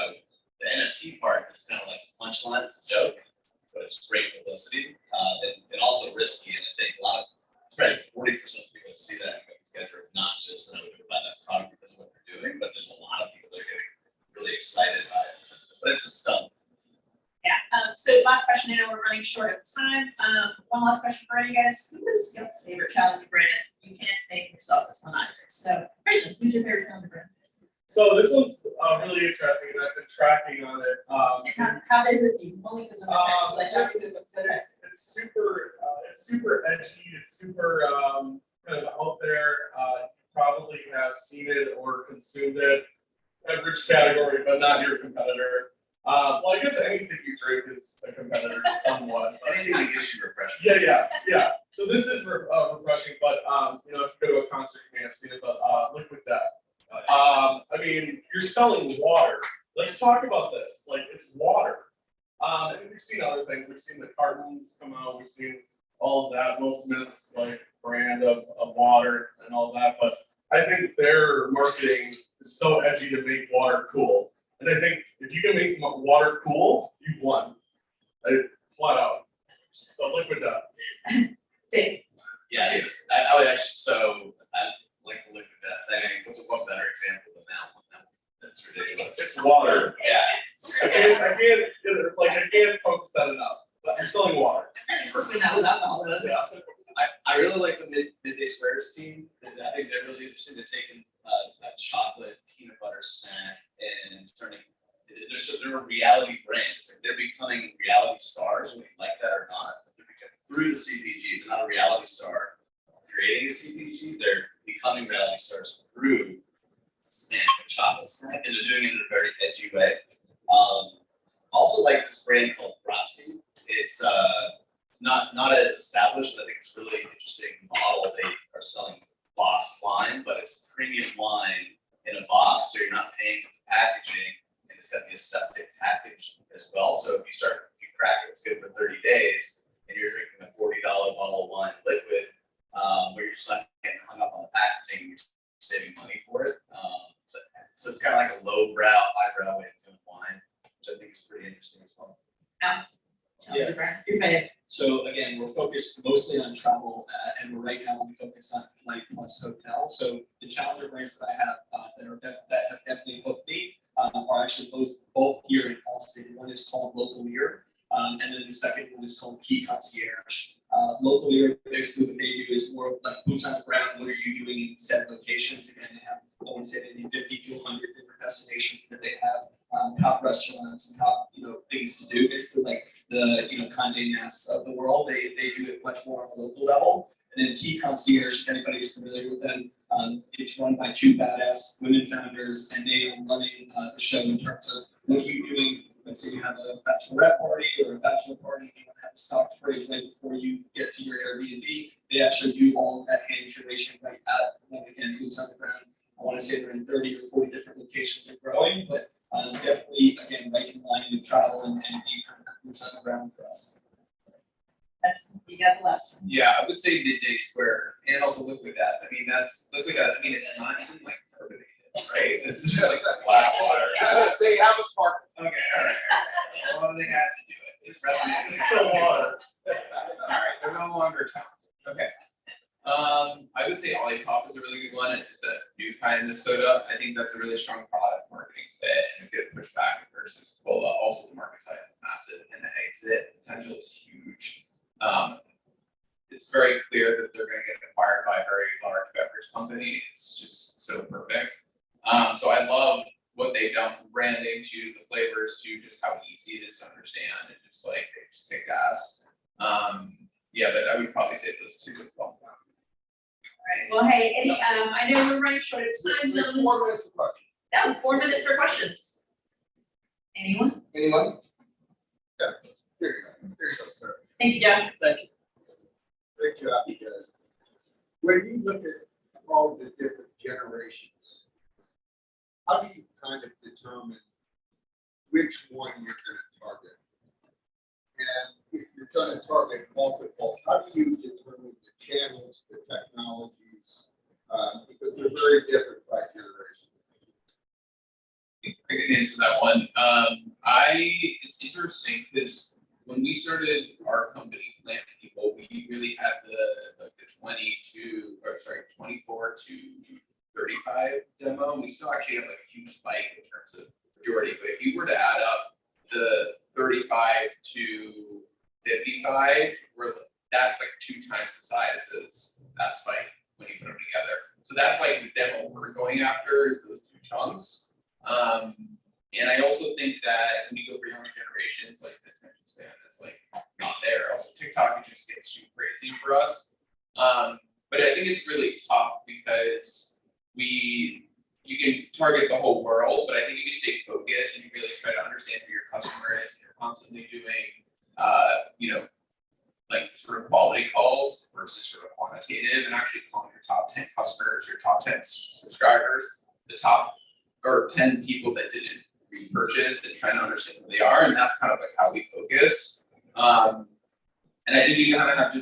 the NFT part is kind of like punchline, it's a joke, but it's great publicity, and also risky. And I think it's probably 40% of people that see that these guys are obnoxious and are going to buy that product because of what they're doing. But there's a lot of people that are getting really excited by it. But it's a stunt. Yeah. So last question. I know we're running short of time. One last question for you guys. Who is your favorite challenger brand? You can't make yourself this one either. So, Christian, who's your favorite challenger brand? So this one's really interesting, and I've been tracking on it. And how they review? Only because of the text. It's super edgy. It's super kind of out there. You probably have seen it or consumed it. Beverage category, but not your competitor. Well, I guess anything you drink is a competitor somewhat. Anything that gives you refreshment. Yeah. So this is refreshing, but if you go to a concert, you may have seen it, but Liquid Death. I mean, you're selling water. Let's talk about this. Like, it's water. And we've seen other things. We've seen the cartons come out. We've seen all of that. Will Smith's like brand of water and all that. But I think their marketing is so edgy to make water cool. And I think if you can make water cool, you've won. Flat out. So Liquid Death. Dave. Yeah, I would actually. So I like the Liquid Death. I mean, what's one better example than that one? That's ridiculous. It's water. Yeah. I can't focus that enough. But you're selling water. Quickly, that was alcohol. Yeah. I really like the Midday Squares team. I think they're really interested in taking a chocolate peanut butter snack and turning. They're reality brands. They're becoming reality stars, whether you like that or not. Through the CPG, they're not a reality star creating a CPG. They're becoming reality stars through a chocolate snack, and they're doing it in a very edgy way. Also, like this brand called Brazzi. It's not as established, but I think it's a really interesting model. They are selling boxed wine, but it's premium wine in a box, so you're not paying for packaging, and it's got the aseptic package as well. So if you crack it, it's good for 30 days, and you're drinking a $40 bottle of wine liquid, where you're just not getting hung up on the packaging, you're saving money for it. So it's kind of like a lowbrow, highbrow way of doing wine, which I think is pretty interesting as well. Challenger brand. Your favorite. So again, we're focused mostly on travel, and we're right now we focus on flight plus hotel. So the challenger brands that I have that have definitely hooked me are actually both here in Allstate. One is called Local Ear, and then the second one is called Key Concierge. Local Ear, basically what they do is more like boots on the ground. What are you doing in said locations? Again, they have I want to say maybe 50 to 100 different destinations that they have, top restaurants and top, things to do. Basically like the, Condé Nast of the world, they do it much more on a local level. And then Key Concierge, if anybody's familiar with them, it's run by two badass women founders, and they are running the show in terms of what are you doing. Let's say you have a bachelorette party or a bachelor party, and you want to have a stocked fridge right before you get to your Airbnb. They actually do all of that hand curation right at, again, boots on the ground. I want to say they're in 30 or 40 different locations and growing, but definitely, again, right in line with travel and being kind of boots on the ground for us. You got the last one. Yeah, I would say Midday Square and also Liquid Death. I mean, Liquid Death, I mean, it's not even like carbonated, right? It's just like flat water. Yes, they have a spark. Okay, all right. Well, they had to do it. It's still water. All right, they're no longer town. Okay. I would say Olipop is a really good one. It's a new kind of soda. I think that's a really strong product marketing fit and a good pushback versus cola. Also, the market size is massive and the exit potential is huge. It's very clear that they're going to get acquired by a very large beverage company. It's just so perfect. So I love what they've done from branding to the flavors to just how easy it is to understand and just like they just kick ass. Yeah, but I would probably say those two as well. Right, well, hey, I know we're running short of time, gentlemen. 4 minutes for questions. No, 4 minutes for questions. Anyone? Anyone? Yeah, there you go. There you go, sir. Thank you, John. Thank you. Great job, you guys. When you look at all the different generations, how do you kind of determine which one you're going to target? And if you're going to target multiple, how do you determine the channels, the technologies? Because they're very different by generation. I can answer that one. It's interesting because when we started our company, Plant People, we really had the 24 to 35 demo. We still actually have like a huge spike in terms of majority. But if you were to add up the 35 to 55, that's like 2 times the size as that spike when you put them together. So that's like the demo we're going after is those 2 chunks. And I also think that when you go for younger generations, like the attention span is like not there. Also, TikTok just gets too crazy for us. But I think it's really tough because you can target the whole world, but I think if you stay focused and you really try to understand who your customer is, and you're constantly doing, like sort of quality calls versus sort of quantitative, and actually calling your top 10 customers, your top 10 subscribers, the top or 10 people that didn't repurchase, and trying to understand who they are, and that's kind of like how we focus. And I think you kind of have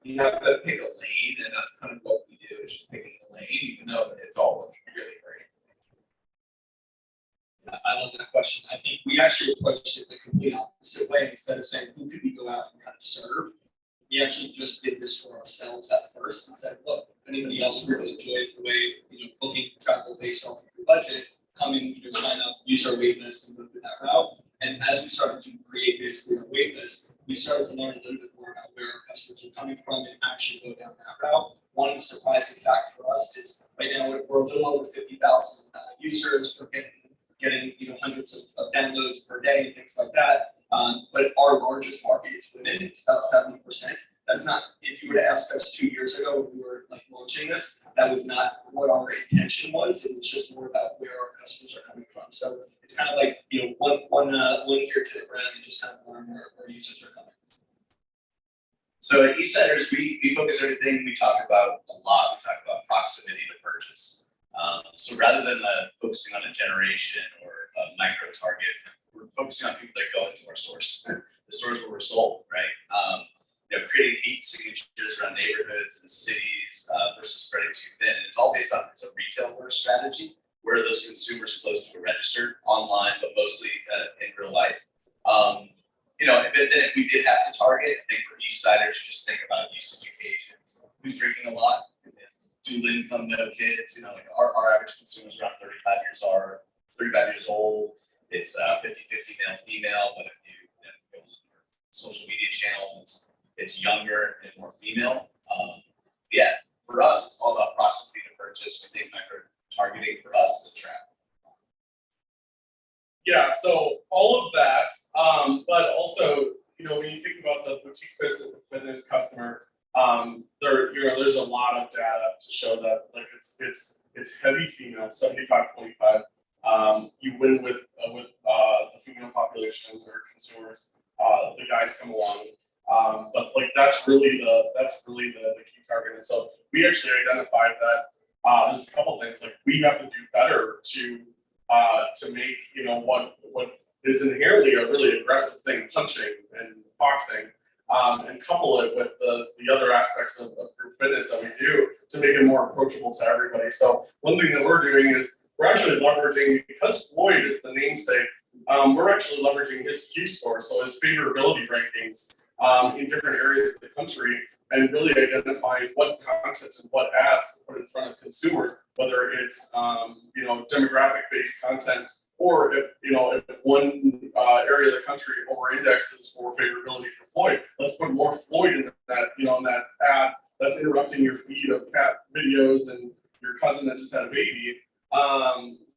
you have to pick a lane, and that's kind of what we do, is just picking a lane, even though it's all really great. I love that question. I think we actually approached it the complete opposite way. Instead of saying, who could we go out and kind of serve? We actually just did this for ourselves at first and said, look, if anybody else really enjoys the way, booking travel based on your budget, come and sign up, use our wait list and go through that route. And as we started to create basically our wait list, we started to learn a little bit more about where our customers are coming from and actually go down that route. One surprising fact for us is right now we're a little over 50,000 users. We're getting hundreds of downloads per day and things like that. But our largest market is women. It's about 70%. That's not, if you were to ask us 2 years ago when we were like launching this, that was not what our intention was. It was just more about where our customers are coming from. So it's kind of like, one ear to the ground and just kind of learn where users are coming. So at EastSiders, we focus everything we talk about a lot. We talk about proximity to purchase. So rather than focusing on a generation or a micro target, we're focusing on people that go into our stores, the stores where we're sold, right? Creating heat signatures around neighborhoods and cities versus spreading too thin. And it's all based on it's a retail first strategy. Where are those consumers close to a register online, but mostly in real life? But then if we did have to target, I think for EastSiders, just think about usage occasions. Who's drinking a lot? Dual income, no kids. Like our average consumer is around 35 years old. It's 50-50 male female. But if you go on social media channels, it's younger and more female. For us, it's all about proximity to purchase. We think micro targeting for us as a trap? Yeah, so all of that, but also, you know, when you think about the boutique fitness customer, there's a lot of data to show that, like, it's heavy female, 75-25. You win with the female population or consumers. The guys come along, but like that's really the key target. And so we actually identified that there's a couple things like we have to do better to make, you know, what is inherently a really aggressive thing, punching and boxing, and couple it with the other aspects of group fitness that we do to make it more approachable to everybody. So one thing that we're doing is we're actually leveraging, because Floyd is the namesake, we're actually leveraging his Q score, so his favorability rankings in different areas of the country, and really identifying what content and what ads to put in front of consumers, whether it's you know, demographic based content, or if one area of the country over indexes for favorability for Floyd, let's put more Floyd in that, you know, in that ad that's interrupting your feed of cat videos and your cousin that just had a baby,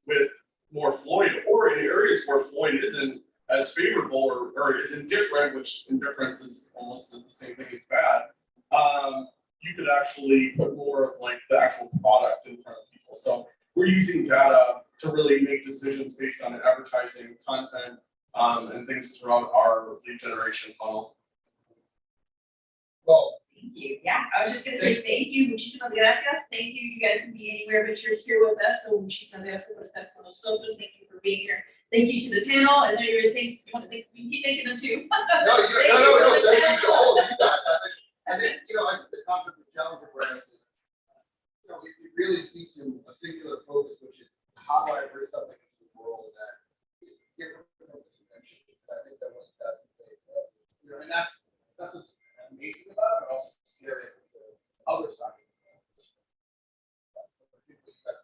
with more Floyd, or in areas where Floyd isn't as favorable or is indifferent, which indifference is almost the same thing as bad. You could actually put more of like the actual product in front of people. So we're using data to really make decisions based on advertising, content, and things throughout our lead generation funnel. Well, Thank you. Yeah, I was just gonna say thank you, muchísimas gracias. Thank you. You guys can be anywhere, but you're here with us. So muchísimas gracias por estar con nosotros. Thank you for being here. Thank you to the panel, and then you want to thank, you keep thanking them too. no, thank you to all of you guys. I think, you know, I think the concept of challenger brands is, you know, it really speaks to a singular focus, which is how do I bring something into the world that is different from the convention. I think that what you guys do, you know, and that's what's amazing about it, but also scary for the other side. That's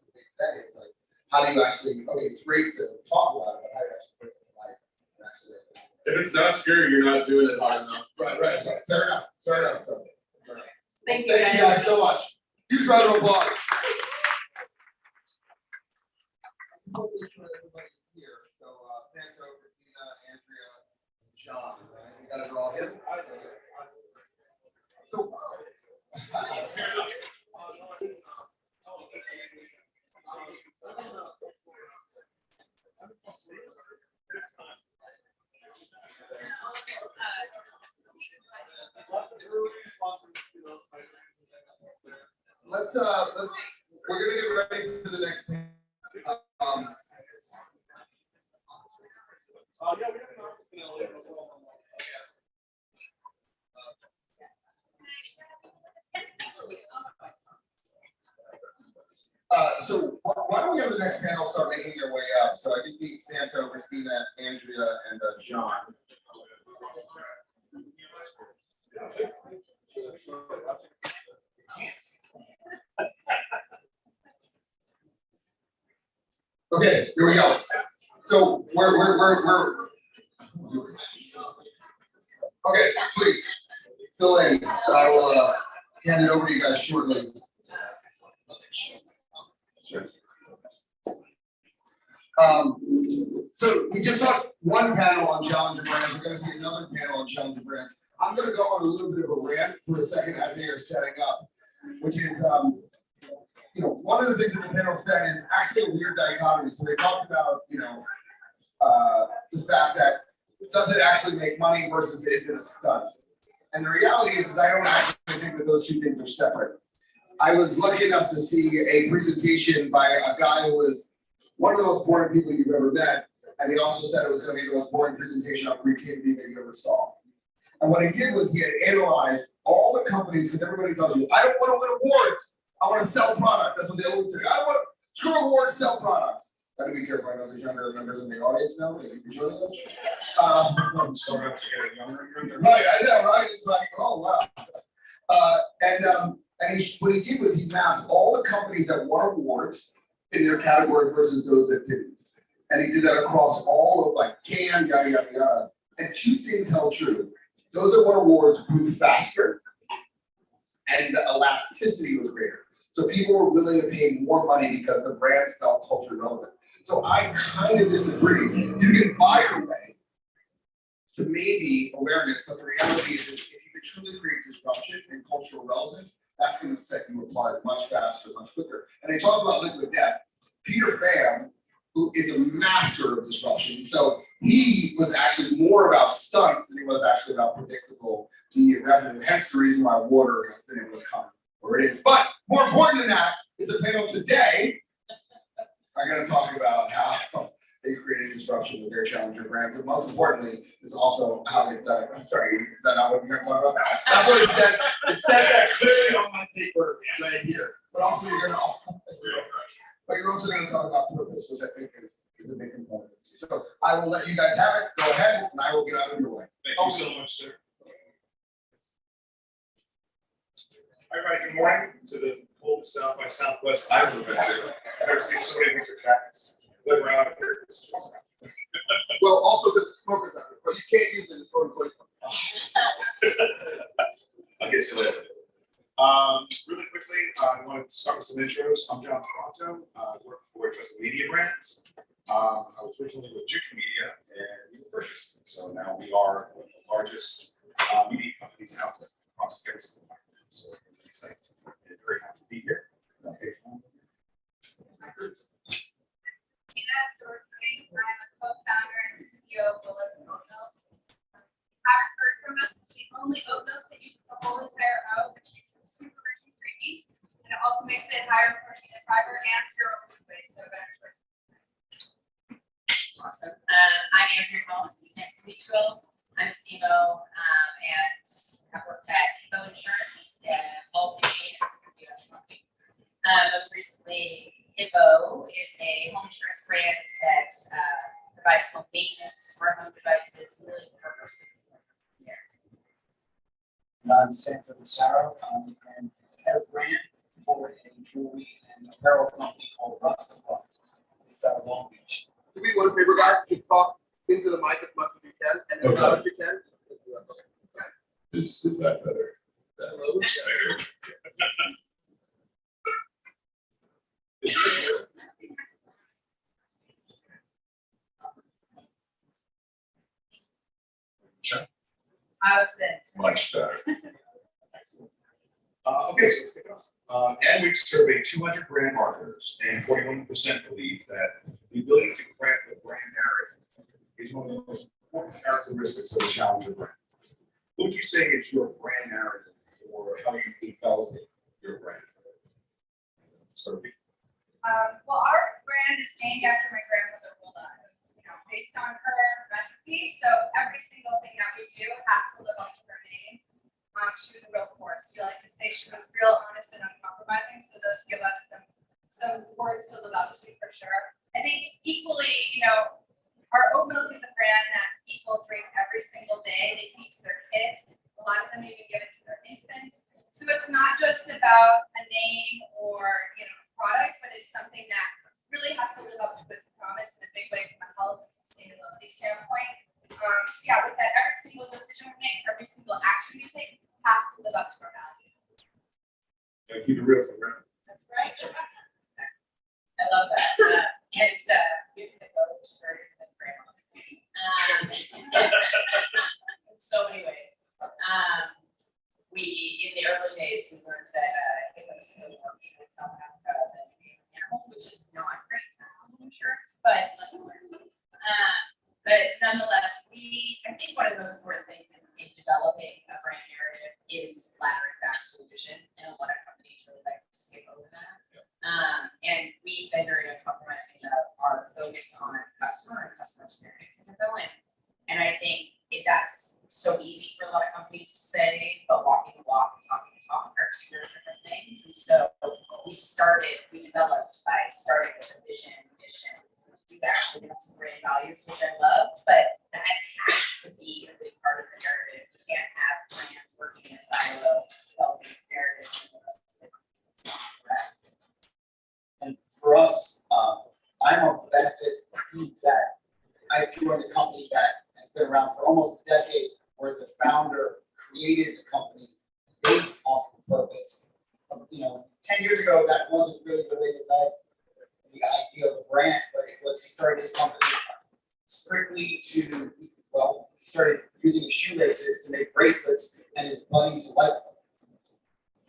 the big thing is like, how do you actually, okay, it's great to talk about it, but how do you actually put it to life? And actually, If it's not scary, you're not doing it hard enough. right, fair enough. Thank you, Thank you guys so much. Huge round of applause. Hopefully sure everybody's here. So, Santo, Christina, Andrea, John, right? You guys are all here? So, let's we're gonna get ready for the next panel. So why don't we have the next panel start making their way up? So I just need Santo, Christina, Andrea, and John. Okay, here we go. So we're okay, please fill in. I will hand it over to you guys shortly. So we just saw one panel on challenger brands. We're going to see another panel on challenger brands. I'm going to go on a little bit of a rant for a second as they are setting up, which is, you know, one of the things that the panel said is actually a weird dichotomy. So they talked about, you know, the fact that does it actually make money versus is it a stunt? And the reality is I don't actually think that those two things are separate. I was lucky enough to see a presentation by a guy who was one of the most boring people you've ever met, and he also said it was going to be the most boring presentation on creativity that you ever saw. And what he did was he had analyzed all the companies, because everybody tells you, I don't want to win awards, I want to sell product. That's what they always say. I don't want to screw awards, sell products. Gotta be careful. I know there's younger members in the audience now. Maybe you can join us. Right, I know, right? It's like, oh wow. What he did was he mapped all the companies that won awards in their category versus those that didn't. And he did that across all of like Cannes, yada, yada, yada. And two things held true. Those that won awards grew faster and the elasticity was greater. So people were willing to pay more money because the brand felt culture relevant. So I kind of disagree. You can buy your way to maybe awareness, but the reality is if you can truly create disruption and cultural relevance, that's going to set you apart much faster, much quicker. And I talk about liquid death. Peter Pham, who is a master of disruption, so he was actually more about stunts than he was actually about predictable immediate revenue. Hence the reason why water has been able to come where it is. But more important than that is the panel today. I'm going to talk about how they created disruption with their challenger brands, and most importantly, is also how they've done it. I'm sorry, is that not what you're going to talk about? That's what it says. It says that clearly on my paper right here. But also you're going to, but you're also going to talk about purpose, which I think is a big component. So I will let you guys have it. Go ahead, and I will get out of your way. Thank you so much, sir. All right, good morning to the coldest South by Southwest I've ever been to. I've never seen so many winter jackets. Live around here. Well, also because the smokers out there, but you can't use it in sort of place. I'll get you later. Really quickly, I wanted to start with some intros. I'm John Toronto, work for Trusted Media Brands. I was originally with Duke Media and we were purchased. So now we are one of the largest media companies out there across every single market. So I'm excited and very happy to be here. Okay. I'm a co-founder and CEO of Willis Oat Milk. Haven't heard from us, the only oat milk that uses the whole entire oat, which makes it super rich and creamy. And it also makes it higher protein and fiber and zero food waste, so better for. Awesome. I'm Andrew Holmes. Nice to meet you all. I'm a CMO and have worked at Hippo Insurance and Policy Games. Most recently, Hippo is a home insurance brand that provides home maintenance, smart home devices, really purpose. I'm Santa Massaro. I'm head of brand for a jewelry and apparel company called Rustafly. It's out of Long Beach. Do me one favor, guys, just talk into the mic as much as you can, and as loud as you can. Is that better? How's this? Much better. Okay, so let's kick it off. And we surveyed 200 brand marketers, and 41% believe that the ability to craft a brand narrative is one of the most important characteristics of a challenger brand. What would you say is your brand narrative, or how you develop your brand? Sophie? Well, our brand is named after my grandmother Wilda. It was, based on her recipe. So every single thing that we do has to live up to her name. She was a real force. We like to say she was real, honest, and uncompromising. So those give us some words to live up to for sure. I think equally, our oat milk is a brand that people drink every single day. They feed to their kids. A lot of them even give it to their infants. So it's not just about a name or product, but it's something that really has to live up to its promise in a big way from a health and sustainability standpoint. So yeah, with that, every single decision we make, every single action we take has to live up to our values. Gotta keep it real for them. That's right. I love that. And you can go to very good grandma. In so many ways. In the early days, we learned that it was no more people in South Africa than animals, which is not great insurance, but lesson learned. But nonetheless, I think one of the most important things in developing a brand narrative is laddering back to a vision, and a lot of companies really like to skip over that. And we've been very uncompromising about our focus on customer and customer experience in the villain. And I think that's so easy for a lot of companies to say, but walking the walk and talking the talk are two very different things. And so we developed by starting with a vision, mission. We've actually got some brand values, which I love, but that has to be a big part of the narrative. You can't have brands working in a silo, developing this narrative. And for us, I'm a benefit that I joined a company that has been around for almost a decade, where the founder created the company based off the purpose of, 10 years ago, that wasn't really the way that the idea of the brand, but it was, he started his company strictly to, well, he started using his shoelaces to make bracelets, and his buddies liked them.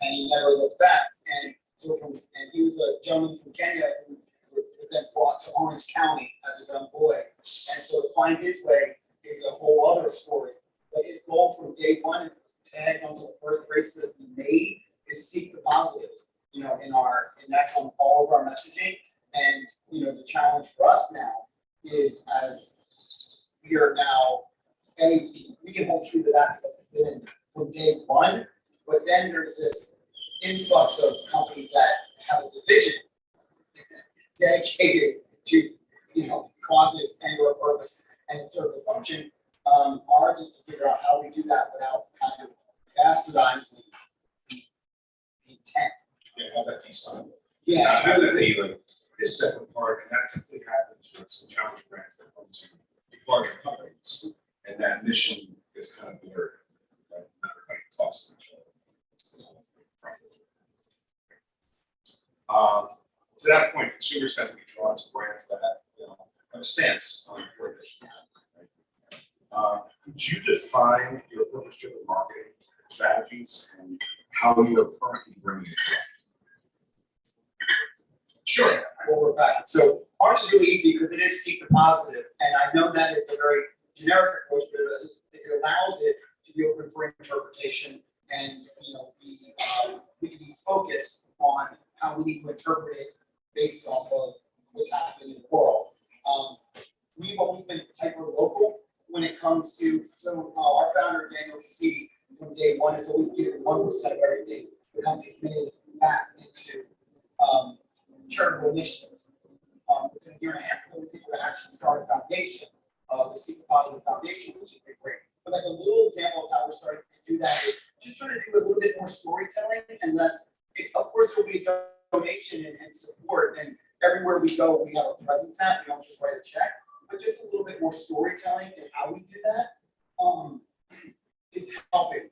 And he never looked back, and so and he was a gentleman from Kenya who was then brought to Orange County as a young boy, and so to find his way is a whole other story. But his goal from day one, it was tagged onto the first bracelet we made, is seek the positive, you know, and that's on all of our messaging. And, you know, the challenge for us now is, as we are now, we can hold true to that from day one, but then there's this influx of companies that have a division dedicated to, you know, causes and or purpose and serve the function. Ours is to figure out how we do that without kind of bastardizing the intent. Yeah, have that design. Yeah, Not it's have that really be like this separate part, and that typically happens with some challenge brands that come to larger companies, and that mission is kind of blurred, right? Not everybody talks to each other. To that point, consumers tend to be drawn to brands that, you know, have a stance on your mission. Right? Could you define your purpose-driven marketing strategies and how you are currently bringing it to life? Sure, we'll work back. So ours is really easy because it is seek the positive, and I know that is a very generic approach, but it allows it to be open for interpretation, and you know, we can be focused on how we need to interpret it based off of what's happening in the world. We've always been hyper local when it comes to, so our founder Daniel Cassidy from day one has always given 1% of everything the company's made back into charitable initiatives. Within a year and a half, we were able to actually start a foundation, the Seek Positive Foundation, which has been great. But like a little example of how we're starting to do that is just trying to do a little bit more storytelling and less. Of course, there'll be a donation and support, and everywhere we go, we have a presence at. We don't just write a check, but just a little bit more storytelling and how we do that is helping.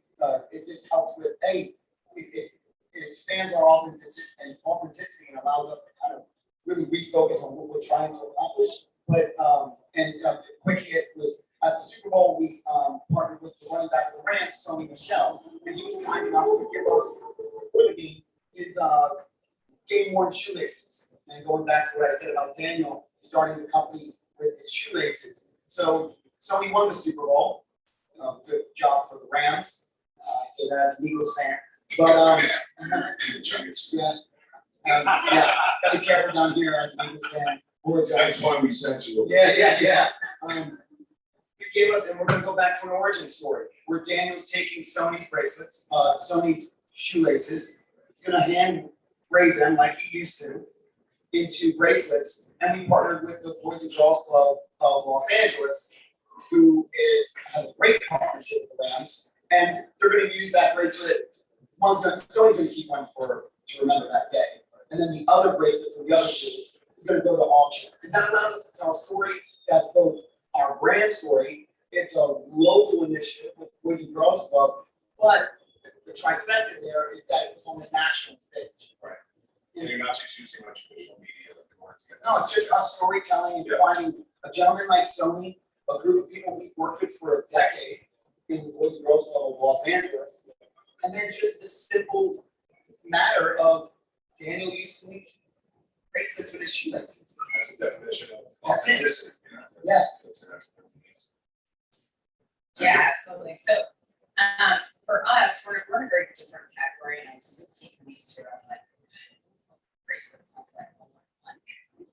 It just helps with it expands our authenticity and allows us to kind of really refocus on what we're trying to accomplish. But quick hit was at the Super Bowl, we partnered with the running back of the Rams, Sony Michel, and he was kind enough to give us for the game his game worn shoelaces. And going back to what I said about Daniel starting the company with his shoelaces. So Sony won the Super Bowl. Good job for the Rams. I say that as an Eagles fan. But yeah, gotta be careful down here as an Eagles fan. That's why we sent you. Yeah. He gave us, and we're gonna go back to an origin story where Daniel's taking Sony's bracelets, Sony's shoelaces. He's gonna hand braid them like he used to into bracelets, and we partnered with the Boys and Girls Club of Los Angeles, who has a great partnership with the Rams, and they're gonna use that bracelet. Sony's gonna keep one to remember that day, and then the other bracelet from the other two is gonna go to auction. And that allows us to tell a story that's both our brand story, it's a local initiative with Boys and Girls Club, but the trifecta there is that it was on the national stage. Right. And you're not just using much traditional media like the words. No, it's just us storytelling and finding a gentleman like Sony, a group of people we've worked with for a decade in the Boys and Girls Club of Los Angeles, and then just the simple matter of Daniel used to make bracelets with his shoelaces. That's the definition of That's it. authenticity. Yeah. Yeah, absolutely. So, for us, we're in a very different category, and I was teasing these two. I was like, bracelets sounds like one.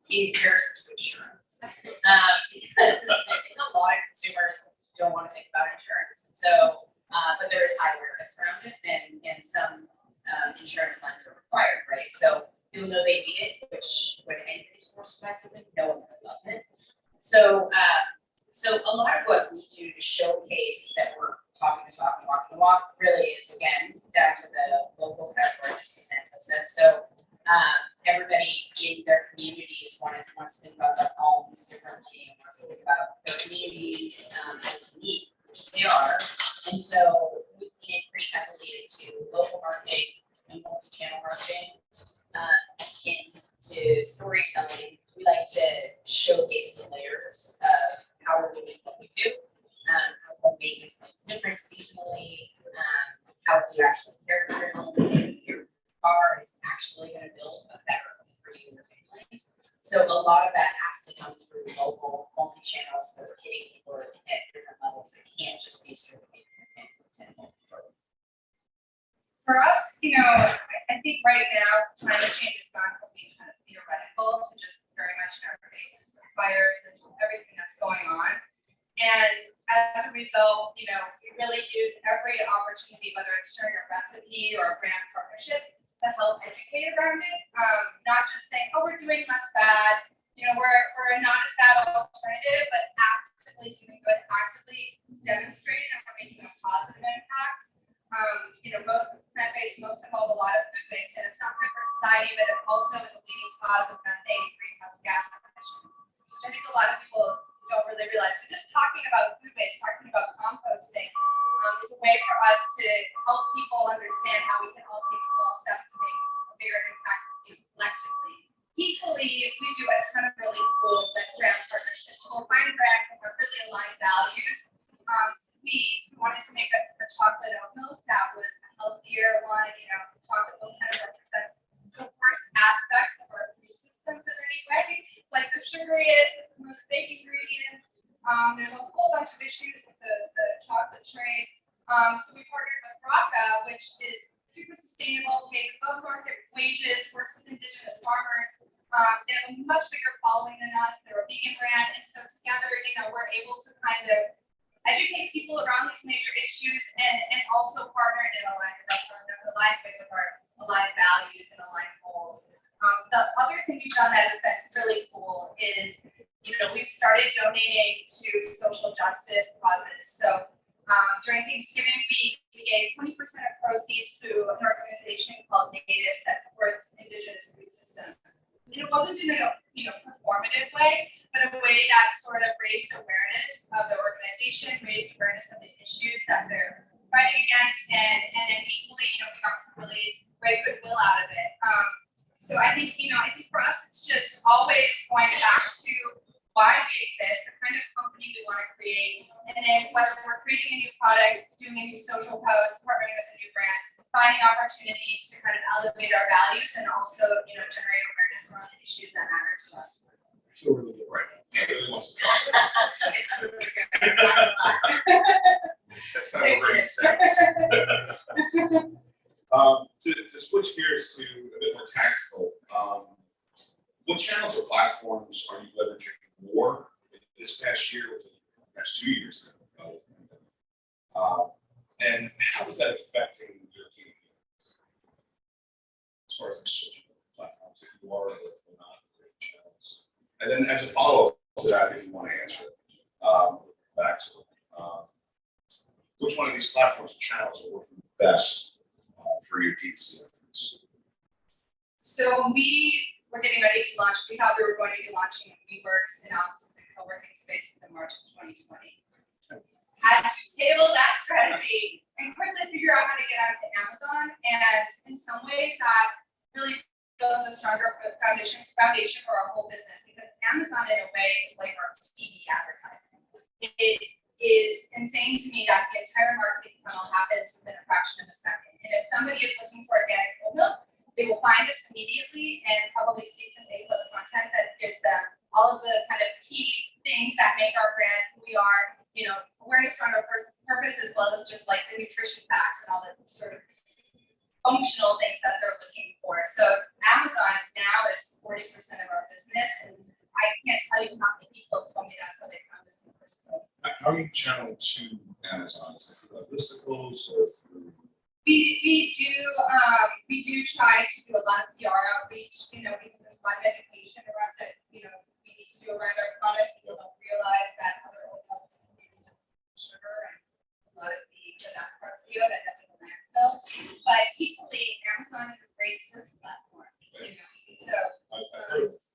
In comparison to insurance, because I think a lot of consumers don't want to think about insurance. So, but there is high awareness around it, and some insurance lines are required, right? So, even though they need it, which when anybody's forced to buy something, no one really loves it. So, so a lot of what we do to showcase that we're talking the talk and walking the walk really is, again, down to the local category, just as Santo said. So everybody in their communities wants to think about their homes differently, and wants to think about their communities as unique, which they are. And so we lean pretty heavily into local marketing and multi-channel marketing. akin to storytelling. We like to showcase the layers of how we're doing what we do, how home maintenance looks different seasonally, how if you actually care for your home, your car is actually going to build a better home for you and your family. So a lot of that has to come through local multi-channels that are hitting people at different levels. It can't just be sort of For us, I think right now, climate change has gone from being kind of theoretical to just very much in our faces with fires and just everything that's going on. And as a result, we really use every opportunity, whether it's sharing a recipe or a brand partnership, to help educate around it. Not just saying, oh, we're doing less bad, we're not as bad alternative, but actively doing good, actively demonstrating that we're making a positive impact. Most plant-based smokes involve a lot of food waste, and it's not good for society, but it also is a leading cause of methane and greenhouse gas emissions, which I think a lot of people don't really realize. So just talking about food waste, talking about composting, is a way for us to help people understand how we can all take small steps to make a bigger impact collectively. Equally, we do a ton of really cool brand partnerships. We'll find brands that have really aligned values. We wanted to make a chocolate oat milk that was a healthier one. Chocolate milk kind of represents the worst aspects of our food systems in any way. It's like the sugariest, it's the most fake ingredients. There's a whole bunch of issues with the chocolate trade. So we partnered with Rocca, which is super sustainable, pays above market wages, works with indigenous farmers. They have a much bigger following than us. They're a vegan brand, and so together, we're able to kind of educate people around these major issues and also partner in alignment with our aligned values and aligned goals. The other thing we've done that has been really cool is, we've started donating to social justice causes. So during Thanksgiving week, we gave 20% of proceeds to an organization called Natives that supports indigenous food systems. And it wasn't in a performative way, but a way that sort of raised awareness of the organization, raised awareness of the issues that they're fighting against, and then equally, we got some really great goodwill out of it. So I think for us, it's just always going back to why we exist, the kind of company we want to create, and then whether we're creating a new product, doing a new social post, partnering with a new brand, finding opportunities to kind of elevate our values and also, generate awareness around the issues that matter to us. I feel really good right now. I really want to talk. It's really good. Next time we're bringing samples. To switch gears to a bit more tactical, what channels or platforms are you leveraging more this past year, or the past 2 years now? And how is that affecting your campaigns? As far as the social platforms, if you are or not, different channels. And then as a follow-up to that, if you want to answer it, back to which one of these platforms and channels are working best for your D2C efforts? So we're getting ready to launch. We thought we were going to be launching WeWorks in offices and co-working spaces in March of 2020. Had to table that strategy and quickly figure out how to get onto Amazon. And in some ways that really builds a stronger foundation for our whole business, because Amazon in a way is like our TV advertising. It is insane to me that the entire marketing funnel happens within a fraction of a second. And if somebody is looking for organic whole milk, they will find us immediately and probably see some A+ content that gives them all of the kind of key things that make our brand who we are, awareness around our purpose, as well as just like the nutrition facts and all the sort of functional things that they're looking for. So Amazon now is 40% of our business, and I can't tell you how many people told me that's how they found us in the first place. how are you channeled to Amazon? Is it through the listicles or through? We do try to do a lot of PR outreach, because there's a lot of education around that, we need to do around our product. People don't realize that other oil helps use sugar and a lot of the last parts of the oil that have to go landfill. But equally, Amazon is a great search platform, So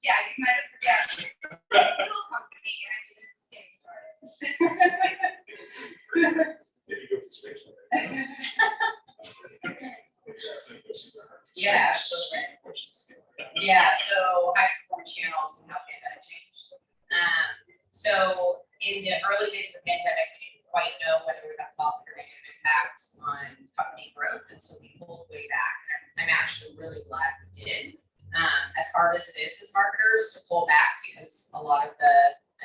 yeah, you might have forgotten. Little company, and I'm just getting started. Maybe go to space. Yeah, absolutely. Questions. Yeah, so high performing channels and how pandemic changed. So in the early days of the pandemic, we didn't quite know whether we would have positive or negative impact on company growth, and so we pulled way back. And I'm actually really glad we did. As hard as it is as marketers to pull back, because a lot of the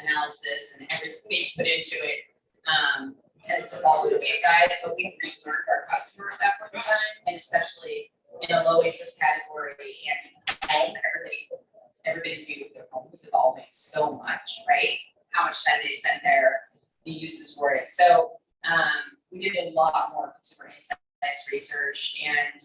analysis and everything we put into it tends to fall to the wayside, but we relearned our customer at that point in time, and especially in a low interest category and home, everybody's view of their home is evolving so much, right? How much time they spend there, the uses for it. So we did a lot more consumer insights research, and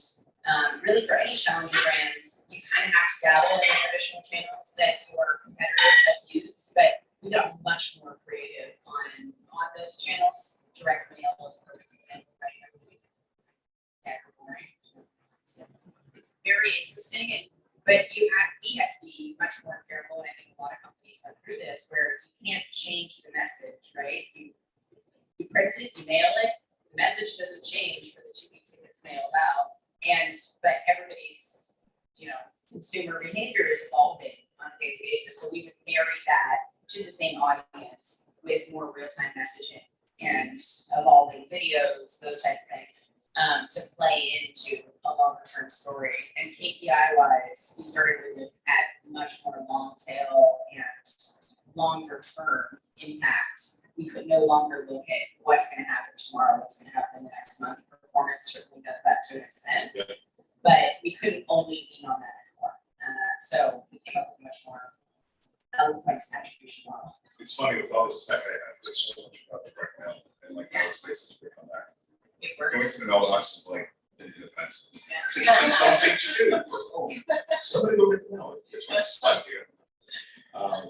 really for any challenger brands, you kind of have to dabble in the traditional channels that your competitors have used, but we got much more creative on those channels. Direct mail was a perfect example, right? It's very interesting, but we have to be much more careful, and I think a lot of companies have through this where you can't change the message, right? You print it, you mail it, the message doesn't change for the 2 weeks it gets mailed out, but everybody's consumer behavior is evolving on a daily basis, so we would marry that to the same audience with more real-time messaging and evolving videos, those types of things. To play into a longer term story. And KPI wise, we started to look at much more long tail and longer term impact. We could no longer look at what's going to happen tomorrow, what's going to happen in the next month. Performance certainly does that to an extent, but we couldn't only lean on that anymore. So we came up with a much more eloquent attribution model. It's funny with all this tech, I feel so much about it right now, and like how it's places to come back. It Going works. to the mailbox is like an offense. It's something to do. Oh, somebody go get the mail. It's like slap you. I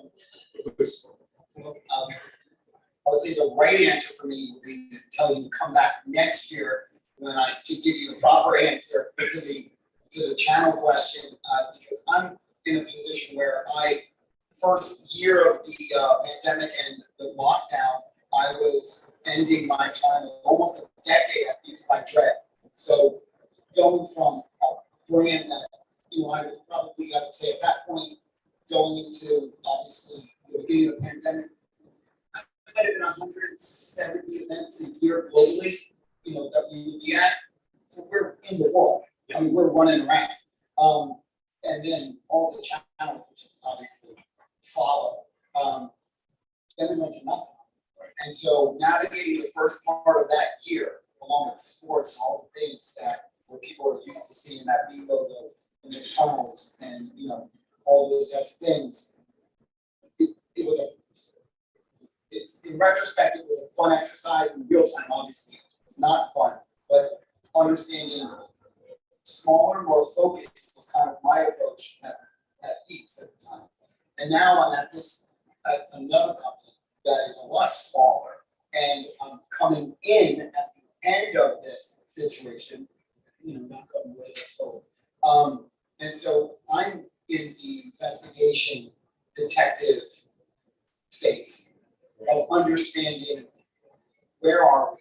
would say the right answer for me would be to tell you to come back next year when I can give you the proper answer to the channel question, because I'm in a position where first year of the pandemic and the lockdown, I was ending my time of almost a decade at Beats by Dread. So going from a brand that, I was probably, I would say at that point, going into obviously the beginning of the pandemic, I might have been 170 events a year globally, that we would be at. So we're in the world. I mean, we're running around. And then all the channels just obviously follow. Then we went to nothing. And so navigating the first part of that year, along with sports and all the things that where people are used to seeing that B logo and the tunnels and all those types of things, it's in retrospect it was a fun exercise. In real time, obviously, it's not fun, but understanding smaller, more focused was kind of my approach at Beats at the time. And now I'm at another company that is a lot smaller, and I'm coming in at the end of this situation, not going away, let's hope. And so I'm in the investigation detective phase of understanding where are we,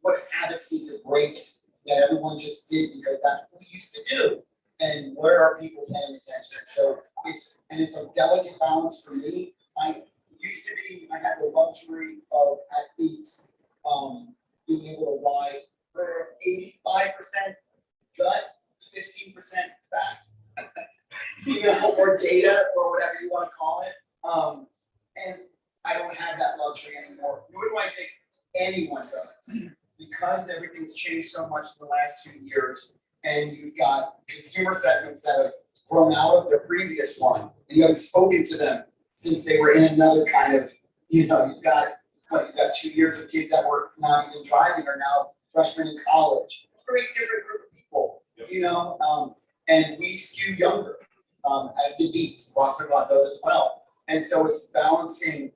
what habits need to break that everyone just did because that's what we used to do, and where are people paying attention. So it's a delicate balance for me. I had the luxury of at Beats being able to ride for 85% gut, 15% fact, or data, or whatever you want to call it. And I don't have that luxury anymore. Nor do I think anyone does, because everything's changed so much in the last 2 years, and you've got consumer segments that have grown out of the previous one, and you haven't spoken to them since they were in another kind of, you've got 2 years of kids that were not even driving are now freshmen in college. Very different group of people, and we skew younger, as the Beats, Boston Lot does as well. And so it's balancing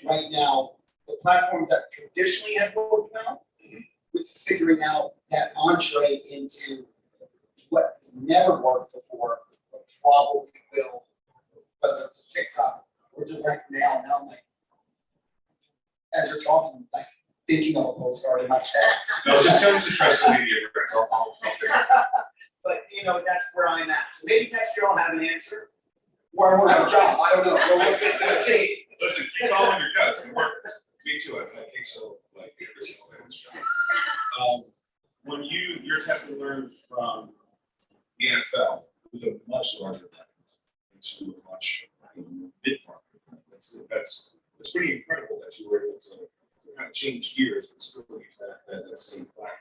right now the platforms that traditionally have worked well with figuring out that entree into what has never worked before, but probably will, whether it's TikTok or direct mail. Now I'm like, as you're talking, I'm like thinking of a postcard in my head. No, just tell me to trust the media, I'll take it. but that's where I'm at. So maybe next year I'll have an answer, or I won't have a job, I don't know. We'll see. Listen, keep following your guts, it worked. Me too, I think so, like, every single day. When your test and learn from the NFL with a much larger market into a much mid-market, that's pretty incredible that you were able to kind of change gears and still use that same platform.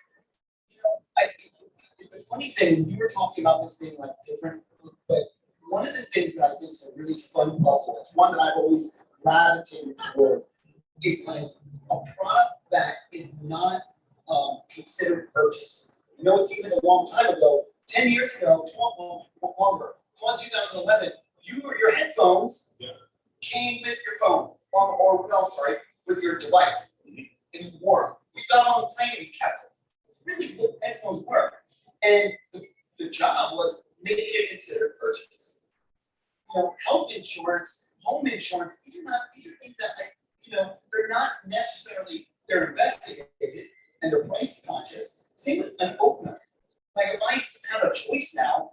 The funny thing, you were talking about this being like different, but one of the things that I think is a really fun puzzle, it's one that I've always gravitated toward, is like a product that is not considered purchase. It seems like a long time ago, 10 years ago, 12 longer, 2011, your headphones came with your phone, or no, sorry, with your device, and you wore them. We got on the plane and we kept them. It's really what headphones were. And the job was making it considered purchase. Health insurance, home insurance, these are things that they're not necessarily, they're investigated and they're price conscious. Same with an opener. Like if I have a choice now,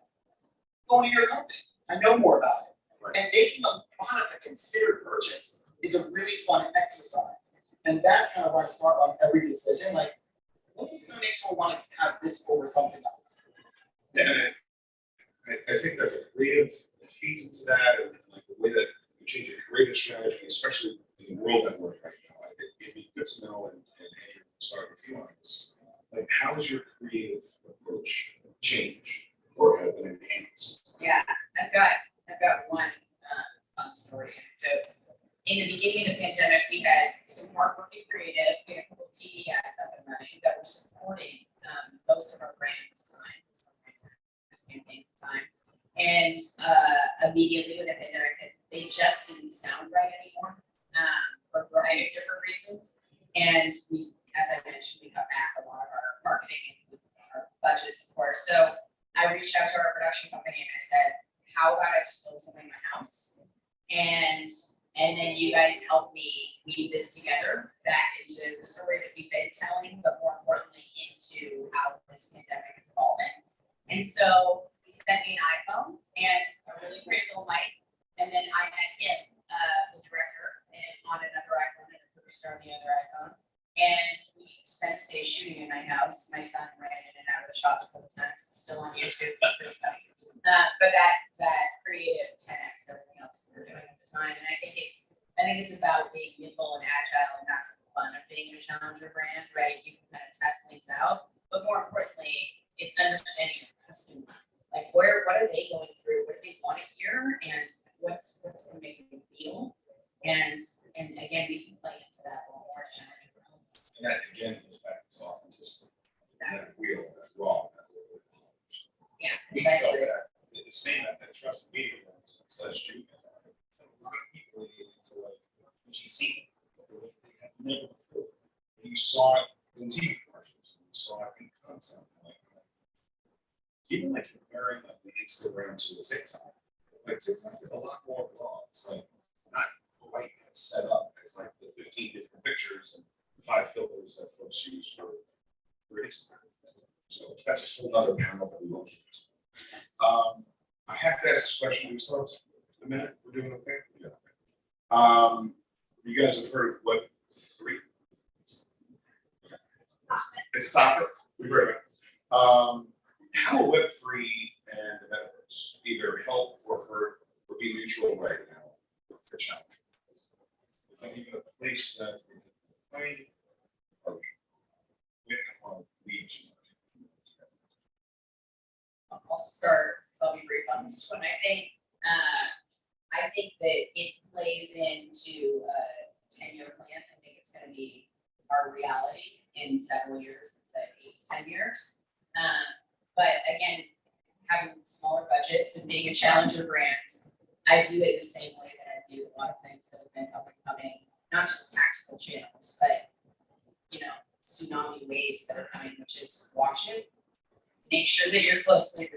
go to your company. I know more about it. Right. And making a product a considered purchase is a really fun exercise. And that's kind of where I start on every decision. Like, what is going to make someone want to have this over something else? And I think that the creative feeds into that, and like the way that you change your creative strategy, especially in the world that we're in right now. I think it'd be good to know, and Andrew, start with you on this. Like, how has your creative approach changed or have been enhanced? Yeah, I've got one fun story. So in the beginning of the pandemic, we had some hardworking creative, we had a couple of TV ads up and running that were supporting most of our brand design, campaigns at the time. And immediately when the pandemic hit, they just didn't sound right anymore for a variety of different reasons. And we, as I mentioned, we cut back a lot of our marketing and our budgets, of course. So I reached out to our production company and I said, how about I just build something in my house? And then you guys help me weave this together back into the story that we've been telling, but more importantly into how this pandemic is evolving. And so he sent me an iPhone and a really great little mic. And then I met him, the director, and on another iPhone and a producer on the other iPhone. And we spent a day shooting in my house. My son ran in and out of the shots a couple times. It's still on YouTube. It's pretty funny. But that creative 10x everything else we were doing at the time. And I think it's about being nimble and agile, and that's the fun of being a challenger brand, right? You can kind of test things out, but more importantly, it's understanding your customer. Like what are they going through? What do they want to hear? And what's going to make them feel? And again, we can play into that a little more challenger brands. And that again goes back to authenticity. That real, that raw, that yeah, we felt that the same at that trust media slash June. A lot of people get into like GC, they had never before. You saw it in TV commercials, you saw it in content. Even like comparing like the Instagram to a TikTok. Like TikTok is a lot more raw. It's like not quite as set up as like the 15 different pictures and 5 filters that folks use for Instagram. So that's a whole other panel that we won't get into. I have to ask this question to yourselves a minute. We're doing okay? Yeah. You guys have heard of Web3? It's a topic. We've heard of it. How will Web3 and the metaverse either help or hurt or be neutral right now for challenge? Is that even a place that we can play? Or we don't want to leave too much? I'll start, so I'll be brief on this one. I think that it plays into a 10-year plan. I think it's going to be our reality in several years instead of 8 to 10 years. But again, having smaller budgets and being a challenger brand, I view it the same way that I view a lot of things that have been up and coming, not just tactical channels, but tsunami waves that are coming, which is watch it. Make sure that you're closely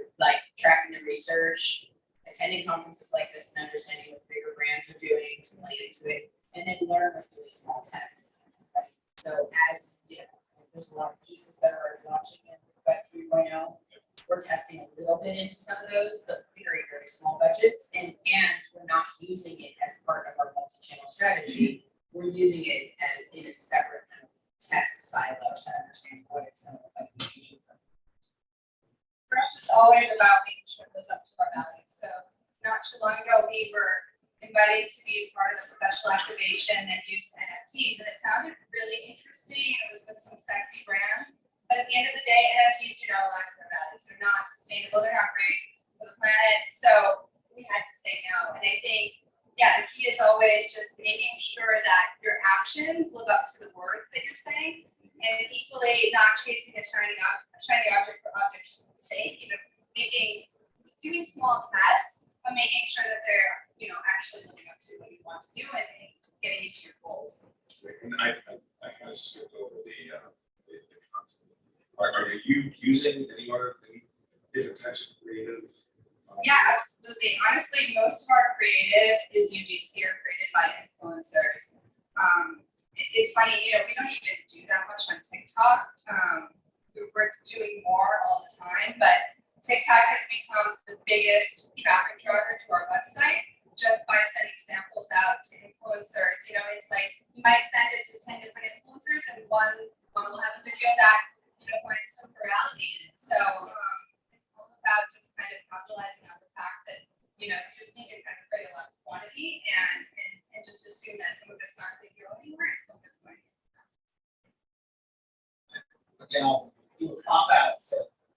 tracking the research, attending conferences like this and understanding what bigger brands are doing to play into it, and then learn with really small tests. Right? So as there's a lot of pieces that are launching in Web 3.0. we're testing a little bit into some of those, but very, very small budgets, and we're not using it as part of our multi-channel strategy. We're using it as in a separate kind of test silo to understand what it's gonna look like in the future. For us, it's always about making sure it lives up to our values. So not too long ago, we were invited to be part of a special activation that used NFTs, and it sounded really interesting. It was with some sexy brands, but at the end of the day, NFTs do not align with our values. They're not sustainable. They're not great for the planet. So we had to say no. And I think, yeah, the key is always just making sure that your actions live up to the words that you're saying, and equally not chasing a shiny object for object's sake. You know, doing small tests, but making sure that they're, you know, actually living up to what you want to do and getting you to your goals. And I kind of skipped over the concept. Are you using any different types of creative? Yeah, absolutely. Honestly, most of our creative is UGC or created by influencers. It's funny, you know, we don't even do that much on TikTok. We're doing more all the time, but TikTok has become the biggest traffic driver to our website just by sending samples out to influencers. You know, it's like you might send it to 10 different influencers and one will have a video that, you know, finds some virality in it. So it's all about just kind of capitalizing on the fact that, you know, you just need to kind of create a lot of quantity and just assume that some of it's not going to go anywhere and some of it's going to. Again, I'll do a pop out, so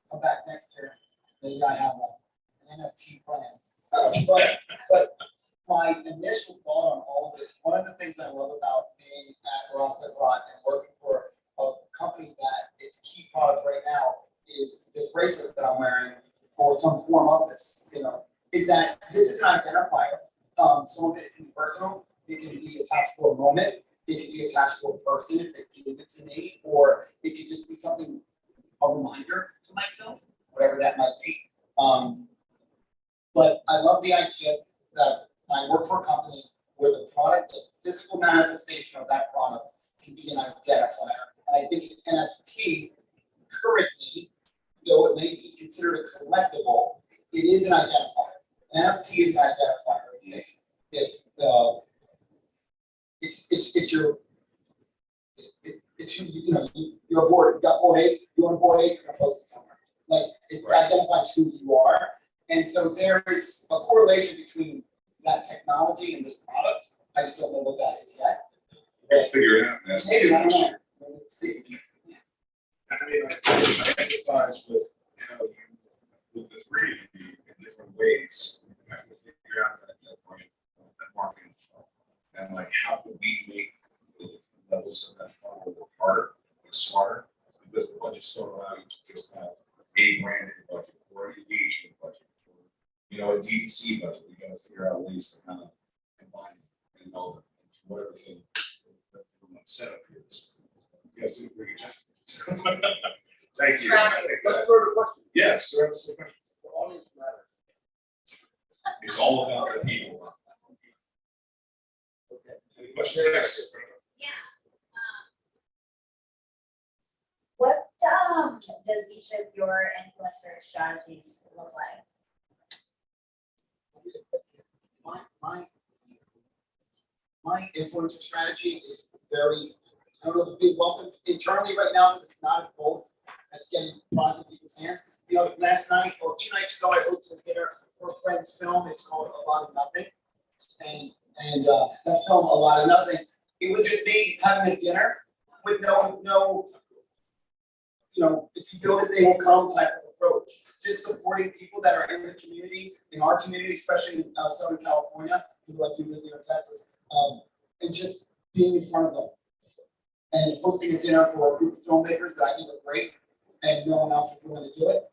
come back next year. Maybe I have an NFT plan. But my initial thought on all of it, one of the things I love about being at Ross McLeod and working for a company that its key product right now is this bracelet that I'm wearing, or some form of this, you know, is that this is an identifier. Some of it can be personal, it can be attached to a moment, it can be attached to a person if they gave it to me, or it could just be something, a reminder to myself, whatever that might be. But I love the idea that I work for a company where the product, the physical manifestation of that product can be an identifier. And I think an NFT currently, though it may be considered a collectible, it is an identifier. An NFT is an identifier. If it's your, it's who you know, you're bored, you got bored 8, you want board 8, you're gonna post it somewhere. Like it identifies who you are. And so there is a correlation between that technology and this product. I just don't know what that is yet. We'll figure it out. That's Maybe, I don't know. Let's see. I mean, I empathize with how you, with the three of you in different ways, you have to figure out that brand, that marketing funnel. And like, how can we make the different levels of that funnel work harder and smarter? Because the budget's still allow you to just have a branded budget or an engagement budget, or, you know, a DTC budget. We gotta figure out ways to kind of combine it and know that for whatever thing that everyone set up here. You guys did a pretty good job. Thank you. I think Let's that- go to the question. Yes, so that's the question. The audience matters. It's all about the people. Okay. Any questions? Yes. Yeah. What does each of your influencer strategies look like? My influencer strategy is very, I don't know if it's being welcomed internally right now, because it's not as bold as getting product in people's hands. The other, last night or 2 nights ago, I hosted a dinner for a friend's film. It's called A Lot of Nothing. And that film, A Lot of Nothing, it was just me having a dinner with no, you know, if you build it, they will come type of approach. Just supporting people that are in the community, in our community, especially in Southern California, who I do live here in Texas, and just being in front of them. And hosting a dinner for a group of filmmakers that I think are great, and no one else is willing to do it.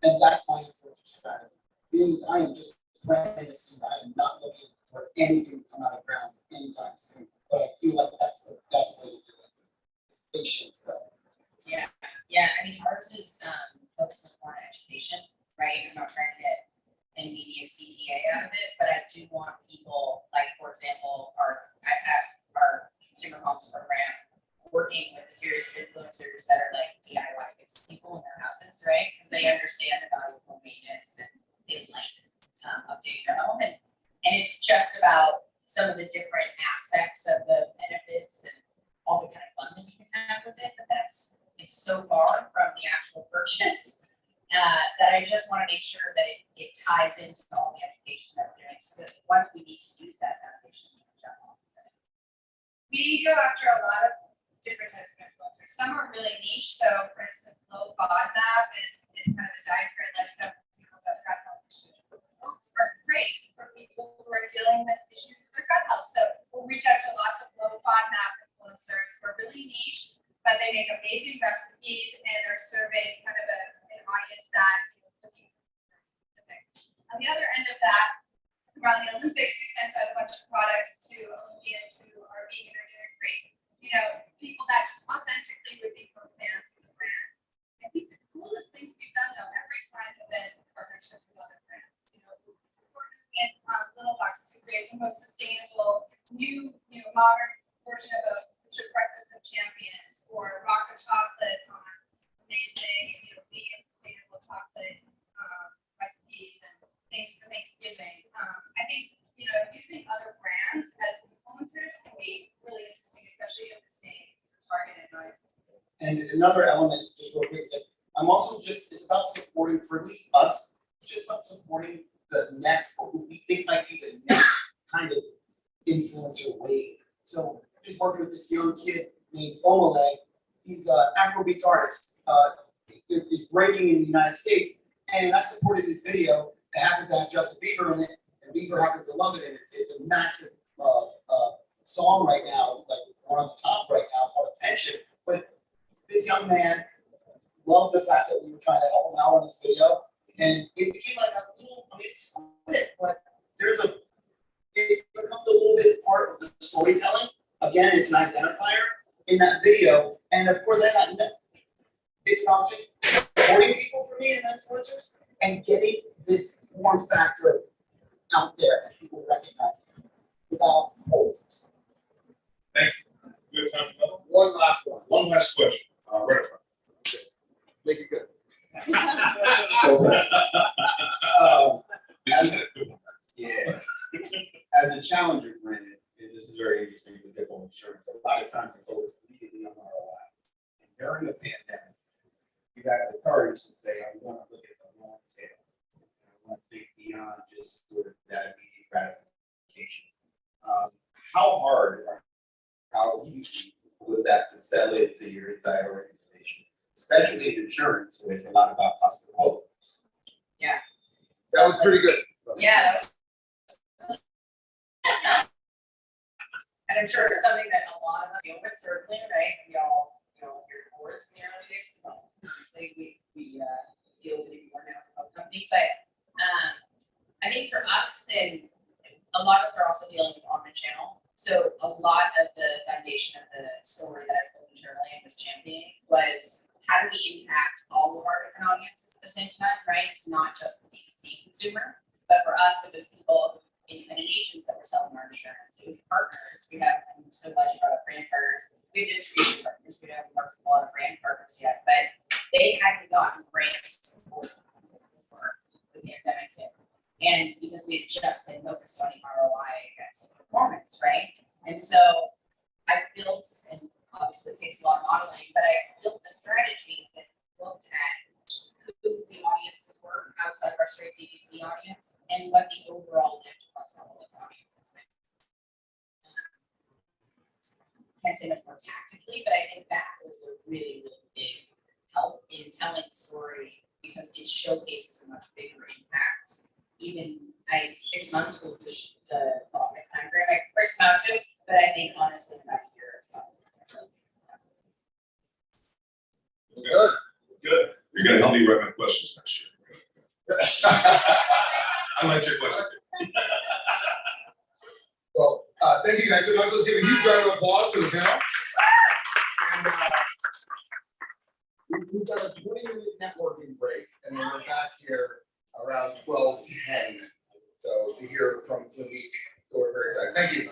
And that's my influencer strategy. Being as I am just planting a seed, I am not looking for anything to come out of the ground anytime soon. But I feel like that's the best way to do it. It's patience, though. Yeah, I mean, ours is focused on more education, right? I'm not trying to get an immediate CTA out of it, but I do want people, like, for example, I've had our consumer homes program working with a series of influencers that are like DIY fix people in their process, right? Because they understand about home maintenance and they like updating their home, and it's just about some of the different aspects of the benefits and all the kind of fun that you can have with it, but it's so far from the actual purchase that I just want to make sure that it ties into all the education that we're doing, so that once we need to use that foundation, we can jump off of it. We go after a lot of different types of influencers. Some are really niche. So for instance, low FODMAP is kind of a dietary lifestyle for people that have gut health issues. It's great for people who are dealing with issues with their gut health. So we'll reach out to lots of low FODMAP influencers who are really niche, but they make amazing recipes and they're serving kind of an audience that is looking for specific. On the other end of that, around the Olympics, we sent out a bunch of products to Olympians who are vegan or dairy-free. You know, people that just authentically would be from fans of the brand. I think the coolest things we've done though every time have been partnerships with other brands. You know, we're doing it Little Box to create the most sustainable, new, modern version of a breakfast of champions, or Rocket Chocolate on amazing, vegan sustainable chocolate recipes and things for Thanksgiving. I think using other brands as influencers can be really interesting, especially if the same targeted audience. And another element, just real quick, is that I'm also it's about supporting, for at least us, it's just about supporting the next, or who we think might be the next kind of influencer wave. So just working with this young kid named Omale. He's an Afrobeats artist. He's breaking in the United States, and I supported his video. It happens to have Justin Bieber in it, and Bieber happens to love it, and it's a massive song right now, like one on the top right now, called Attention. But this young man loved the fact that we were trying to help him out on this video, and it became like a little, it's split, but it becomes a little bit part of the storytelling. Again, it's an identifier in that video, and of course, it's about just supporting people for me and influencers, and getting this form factor out there and people recognize it without posts. Thank you. We have time for another? One last one. One last question. Right up front. Make it good. Yeah. As a challenger brand, and this is very interesting with Dipple Insurance, a lot of times the focus immediately on ROI. And during the pandemic, you got the courage to say, I want to look at the long tail. I want to think beyond just sort of that immediate gratification. How hard or how easy was that to sell it to your entire organization, especially in insurance, where it's a lot about cost of quote? Yeah. That was pretty good. Yeah, that was. And I'm sure it's something that a lot of us deal with, certainly, right? We all, your boards in the early days, obviously we deal with it more now as a public company, but I think for us, and a lot of us are also dealing with omnichannel. So a lot of the foundation of the story that I told internally and was championing was, how do we impact all of our different audiences at the same time, right? It's not just the D2C consumer, but for us, it was people, independent agents that were selling our insurance. It was partners. I'm so glad you brought up brand partners. We have distribution partners. We haven't worked with a lot of brand partners yet, but they hadn't gotten brand support before the pandemic hit. And because we had just been focused on the ROI against performance, right? And so I built, and obviously it takes a lot of modeling, but I built a strategy that looked at who the audiences were outside of our straight DVC audience and what the overall lift across all of those audiences been. Can't say much more tactically, but I think that was a really, really big help in telling the story, because it showcases a much bigger impact. Even 6 months was the longest time frame I first found it, but I think honestly about a year is probably Good. Good. You're gonna help me write my questions next year. I liked your question. Well, thank you guys so much. Let's give a huge round of applause to the panel. And we've got a 20-minute networking break, and then we're back here around 12:10. So to hear from Clinique, so we're very excited. Thank you.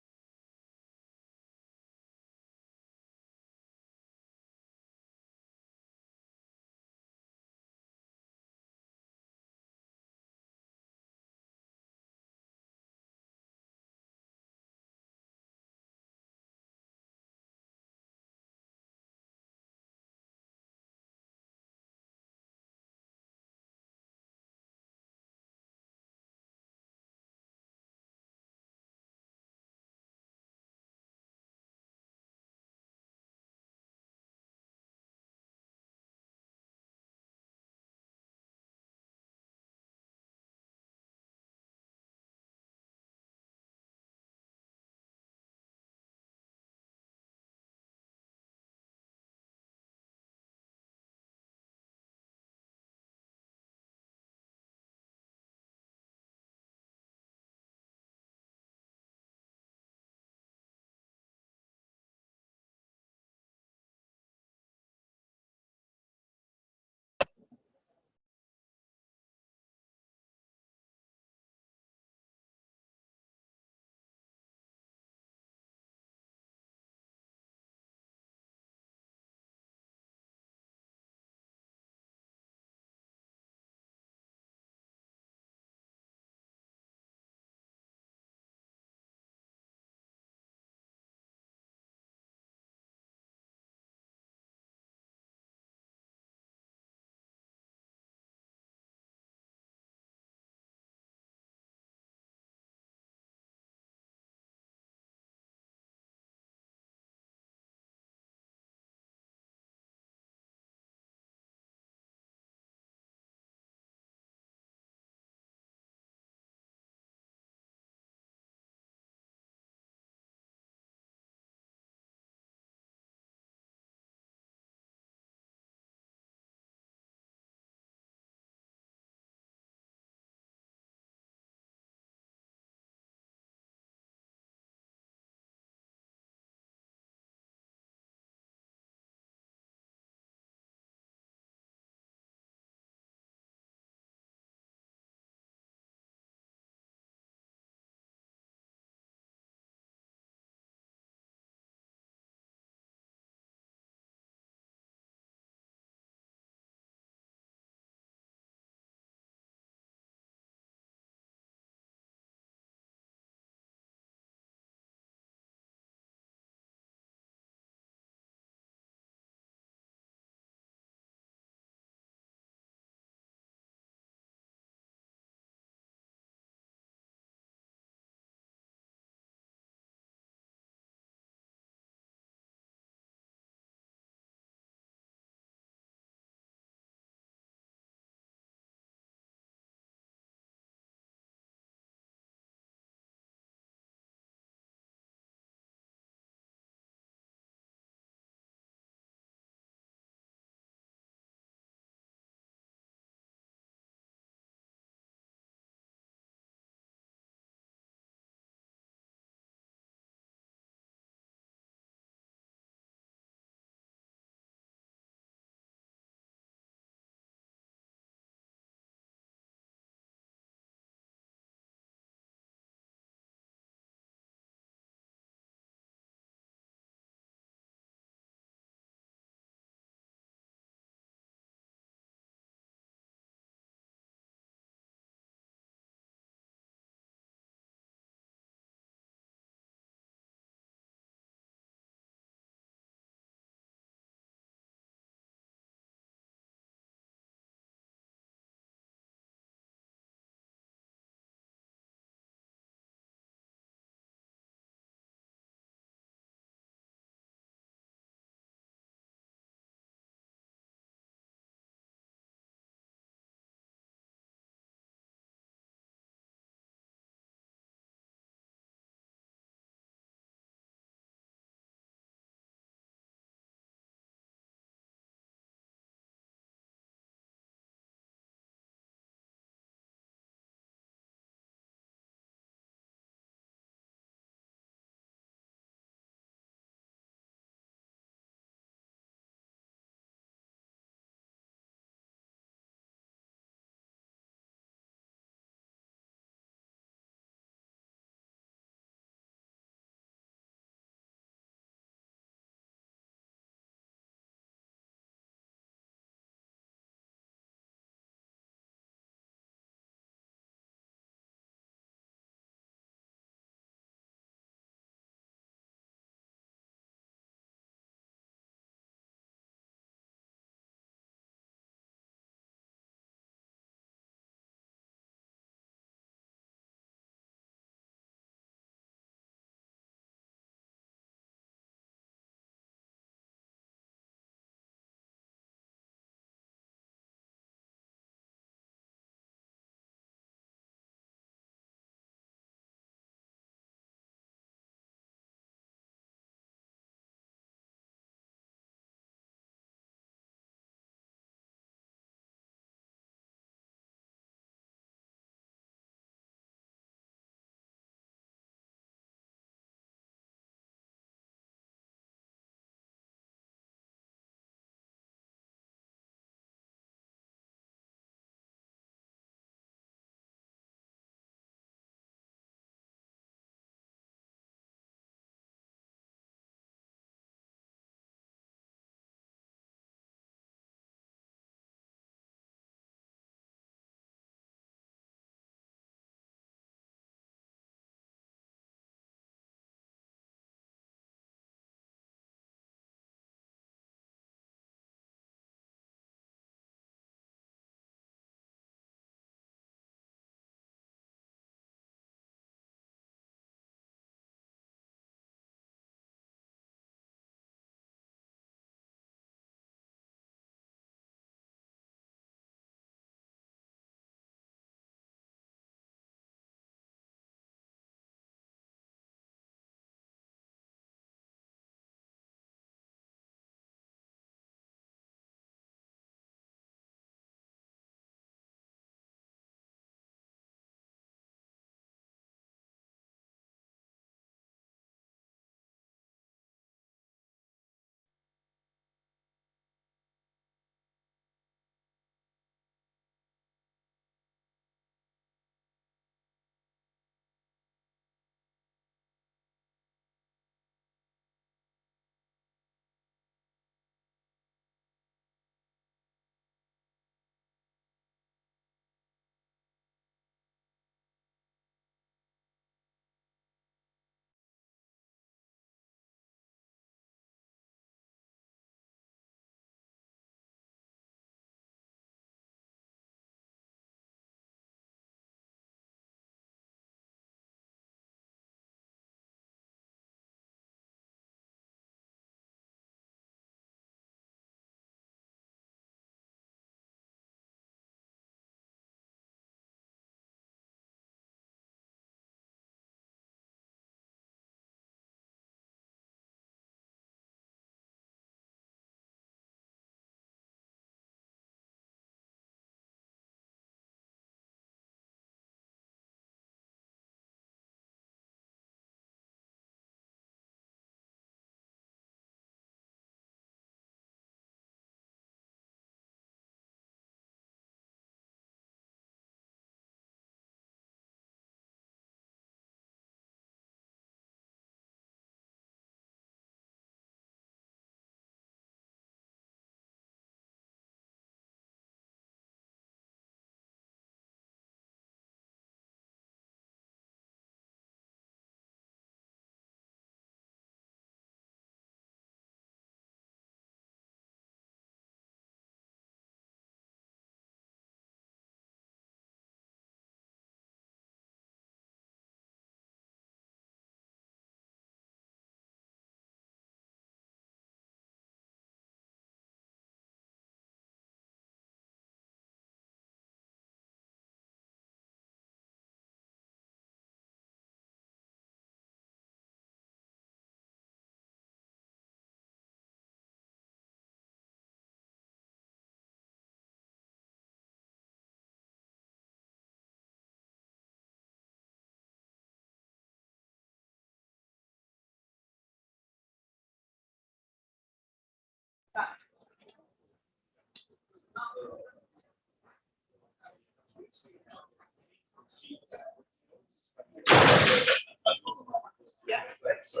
Yeah. So,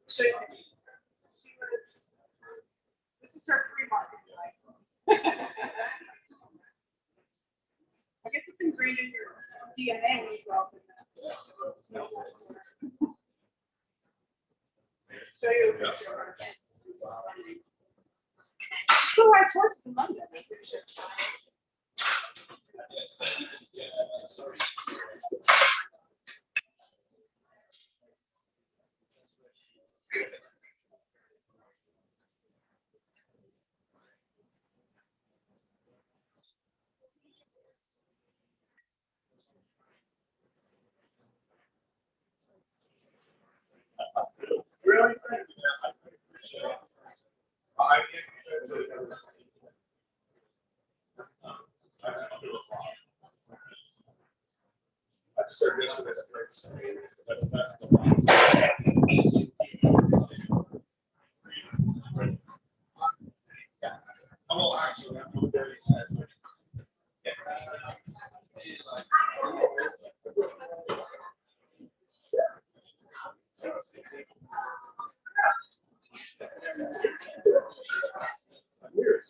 see what it's, this is her free market, like. I guess it's ingrained in your DNA when you grow up in that. Show you a picture. So I torched the Monday. Really? I just heard this, that's the. Oh, actually, I'm very excited. Weird.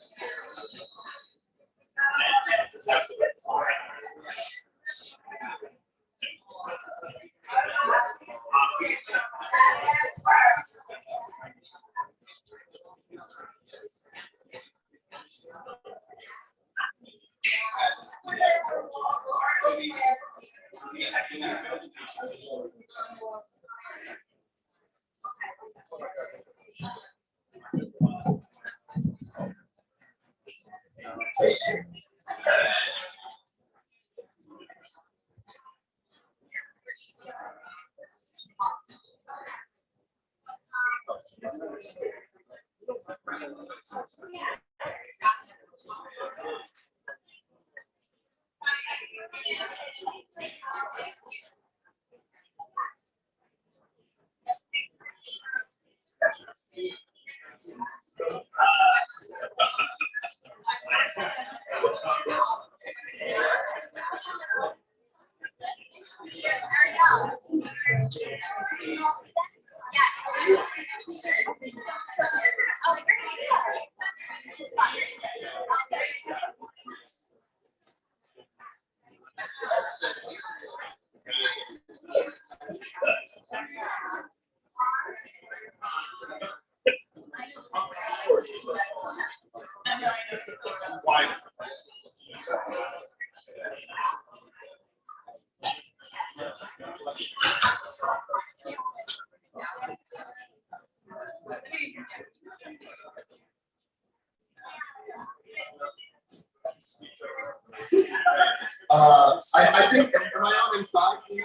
I think, am I on inside here?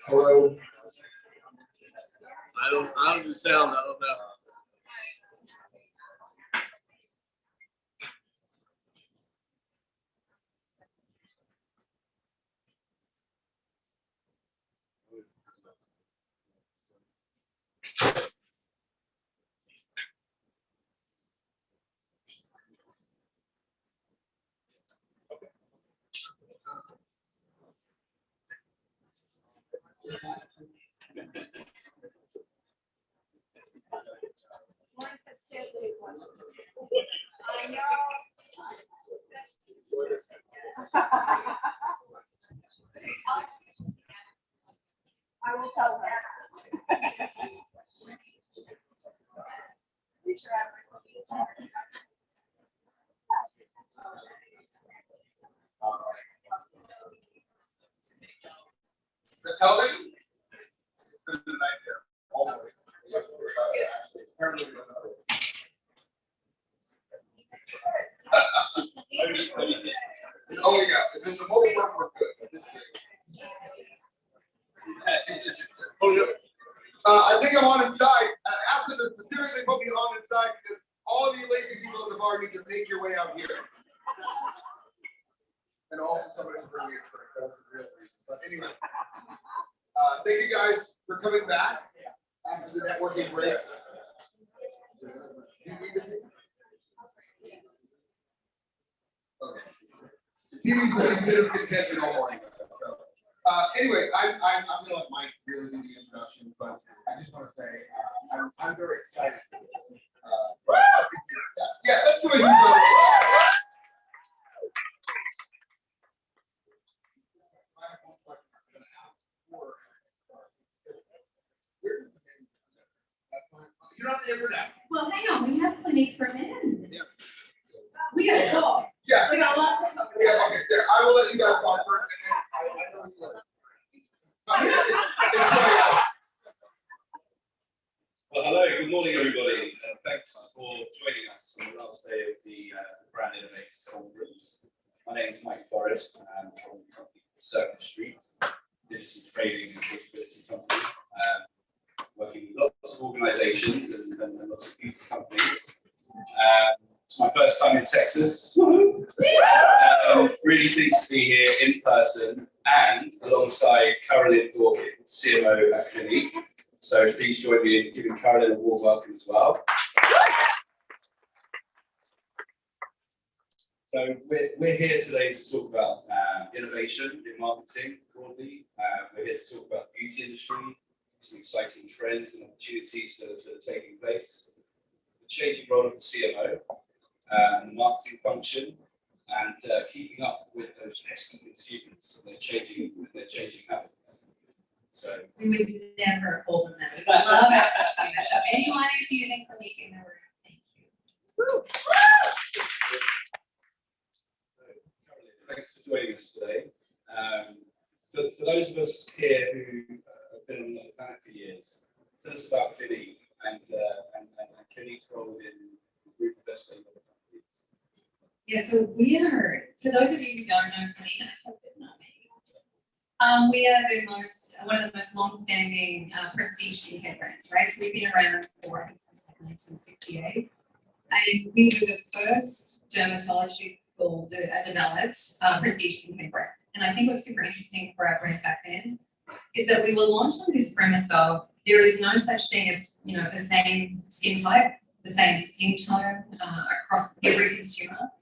Hello? I don't do sound, I don't know. I know. I will tell her. The television? Good night there. Always. Oh, yeah, if it's the mobile phone, we're good. I think I'm on inside. I asked them to specifically put me on inside because all of you lazy people at the bar need to make your way out here. And also somebody to bring me a drink. That was the real reason. But anyway, thank you guys for coming back after the networking break. Do you need the ticket? Okay. TV's been a bit of contention all morning. So, anyway, I'm gonna let Mike really do the introduction, but I just want to say, I'm very excited. Yeah, that's the way you go. You're not there for now. Well, hang on, we have Clinique for men. Yeah. We gotta talk. Yeah. We got a lot to talk about. Yeah, okay, there, I will let you guys talk first, and then Well, hello, good morning, everybody, and thanks for joining us on the last day of the Brand Innovators Conference. My name is Mike Forrest, and I'm from the company Circle Street, digital trading and capability company, working with lots of organizations and lots of beauty companies. It's my first time in Texas. Really pleased to be here in person and alongside Carolyn Dawkins, CMO at Clinique. So please join me in giving Carolyn a warm welcome as well. So we're here today to talk about innovation in marketing broadly. We're here to talk about the beauty industry, some exciting trends and opportunities that are taking place, the changing role of the CMO, and the marketing function, and keeping up with those pesky consumers and their changing habits. So We would never call them that. We love our customers. So anyone who's using Clinique in the room, thank you. So, Caroline, thanks for joining us today. For those of us here who have been on the planet for years, tell us about Clinique and Clinique's role in the group of best stakeholder companies. Yeah, so we are, for those of you who don't know Clinique, and I hope there's not many, we are one of the most long-standing prestige skincare brands, right? So we've been around for, I think, since 1968. And we were the first dermatological developed prestige skincare brand. And I think what's super interesting for our brand back then is that we were launched on this premise of there is no such thing as, the same skin type, the same skin tone across every consumer.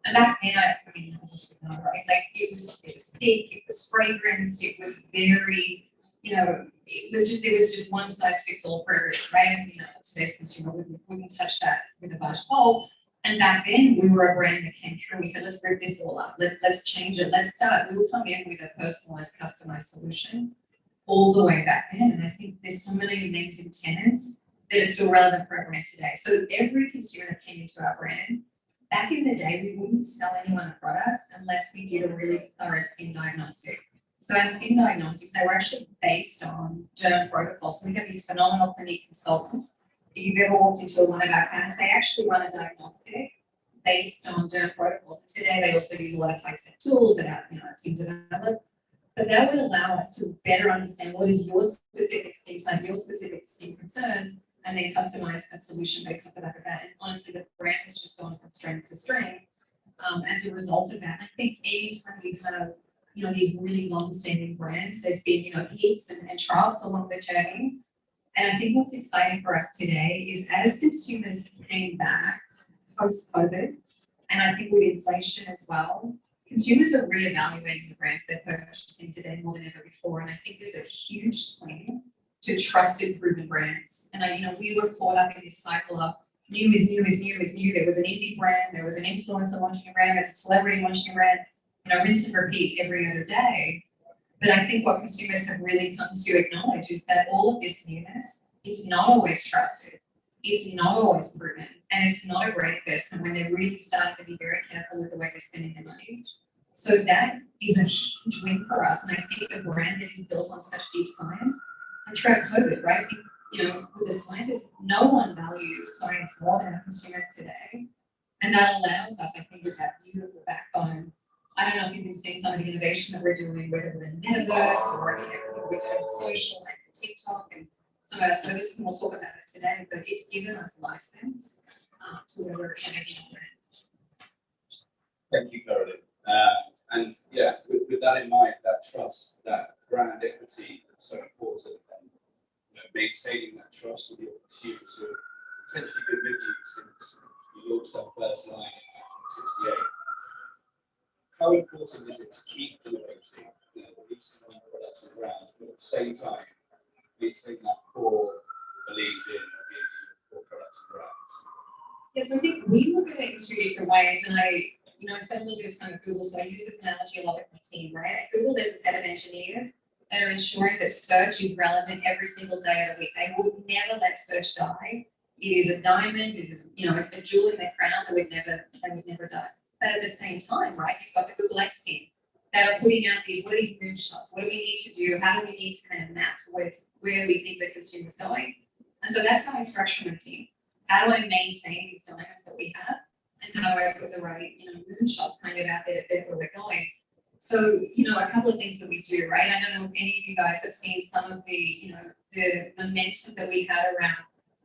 And back then, I mean, I just would know, right? Like it was thick, it was fragranced, it was very, there was just one size fits all for everyone, right? And today's consumer wouldn't touch that with a barge pole. And back then, we were a brand that came through. We said, let's rip this all up. Let's change it. Let's start. We will come in with a personalized, customized solution all the way back then. And I think there's so many amazing tenets that are still relevant for our brand today. So every consumer that came into our brand, back in the day, we wouldn't sell anyone a product unless we did a really thorough skin diagnostic. So our skin diagnostics, they were actually based on derm protocols. So we have these phenomenal Clinique consultants. If you've ever walked into one of our clinics, they actually run a diagnostic based on derm protocols. Today, they also use a lot of high-tech tools that our team develop. But that would allow us to better understand what is your specific skin type, your specific skin concern, and then customize a solution based off the back of that. And honestly, the brand has just gone from strength to strength as a result of that. I think anytime you have, these really long-standing brands, there's been, peaks and troughs along the journey. And I think what's exciting for us today is as consumers came back post-COVID, and I think with inflation as well, consumers are reevaluating the brands they're purchasing today more than ever before. And I think there's a huge swing to trusted, proven brands. And we were caught up in this cycle of new is new is new is new. There was an indie brand, there was an influencer launching a brand, there's a celebrity launching a brand, rinse and repeat every other day. But I think what consumers have really come to acknowledge is that all of this newness, it's not always trusted, it's not always proven, and it's not a great investment when they're really starting to be very careful with the way they're spending their money. So that is a huge win for us. And I think a brand that is built on such deep science, and throughout COVID, right? I think, with the scientists, no one values science more than our consumers today. And that allows us, I think, with that beautiful backbone. I don't know if you've been seeing some of the innovation that we're doing, whether we're in metaverse or, we're doing social like TikTok and some of our services, and we'll talk about it today, but it's given us license to where we're innovating on brand. Thank you, Caroline. And yeah, with that in mind, that trust, that brand equity is so important. And maintaining that trust with your consumers who have essentially been with you since you launched that first line in 1968. how important is it to keep innovating, these products around, but at the same time, maintaining that core belief in core products and brands? Yeah, so I think we look at it in two different ways, and I spend a little bit of time at Google, so I use this analogy a lot with my team, right? At Google, there's a set of engineers that are ensuring that search is relevant every single day of the week. They would never let search die. It is a diamond, it is, a jewel in their crown that they would never die. But at the same time, right, you've got the Google X team that are putting out what are these moonshots? What do we need to do? How do we need to kind of map towards where we think the consumer's going? And so that's how I structure my team. How do I maintain these diamonds that we have? And how do I put the right, moonshots kind of out there to fit where we're going? So, a couple of things that we do, right? I don't know if any of you guys have seen some of the, the momentum that we had around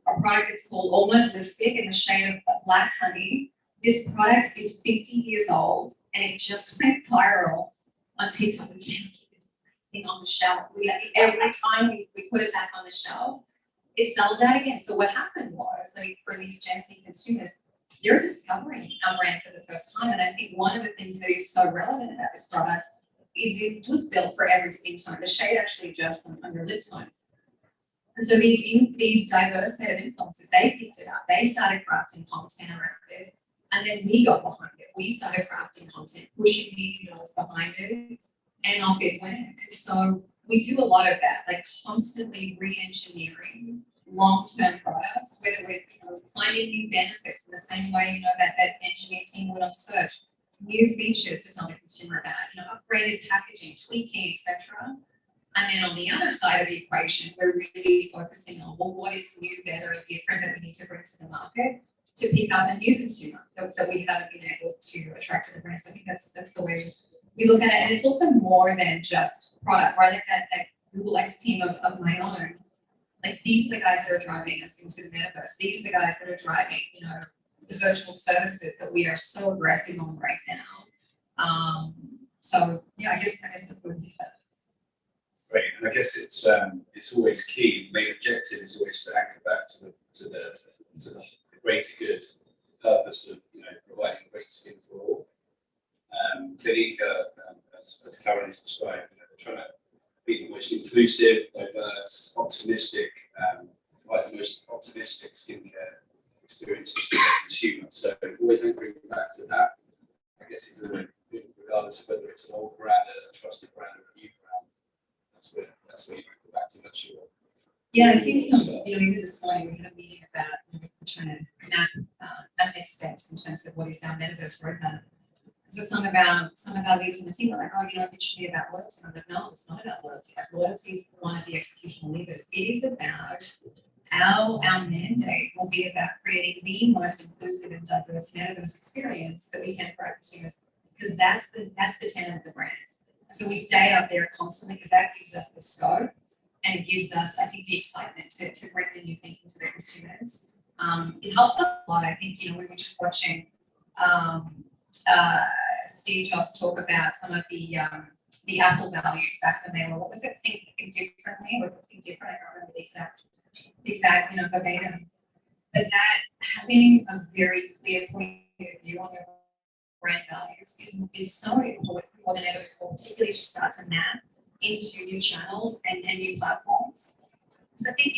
our product. It's called Almost Lipstick in the shade of Black Honey. This product is 50 years old and it just went viral on TikTok. We can't keep this thing on the shelf. Every time we put it back on the shelf, it sells out again. So what happened was, like, for these Gen Z consumers, they're discovering our brand for the first time. And I think one of the things that is so relevant about this product is it was built for every skin tone. The shade actually adjusts on your lip tones. And so these diverse set of influencers, they picked it up. They started crafting content around it. And then we got behind it. We started crafting content, pushing media dollars behind it, and off it went. And so we do a lot of that, like constantly re-engineering long-term products, whether we're finding new benefits in the same way that engineer team would on search, new features to tell the consumer about, upgraded packaging, tweaking, etc. And then on the other side of the equation, we're really focusing on what is new, better, and different that we need to bring to the market to pick up a new consumer that we haven't been able to attract to the brand. So I think that's the way we look at it. And it's also more than just product, right? Like that Google X team of my own. Like, these are the guys that are driving us into the metaverse. These are the guys that are driving, the virtual services that we are so aggressive on right now. So yeah, I guess that's what we do. Great, and I guess it's always key. The main objective is always to anchor back to the greater good purpose of providing great skin for all. Clinica, as Karen has described, they're trying to be the most inclusive, diverse, optimistic, provide the most optimistic skincare experiences for the consumer. So always anchoring back to that, I guess, is really good, regardless of whether it's an old brand, a trusted brand, or a new brand. That's where you anchor back to that your. Yeah, I think even this morning we had a meeting about trying to map our next steps in terms of what is our metaverse roadmap. So some of our leaders in the team are like, it should be about loyalty. I'm like, no, it's not about loyalty. Like, loyalty is one of the executional levers. It is about our mandate will be about creating the most inclusive and diverse metaverse experience that we can for our consumers, because that's the tenet of the brand. So we stay up there constantly because that gives us the scope and it gives us, I think, the excitement to bring the new thinking to the consumers. It helps us a lot. I think, we were just watching Steve Jobs talk about some of the Apple values back when they were, what was it, think differently, or think different, I can't remember the exact verbatim. But that having a very clear point of view on your brand values is so important more than ever before, particularly as you start to map into new channels and new platforms. So I think,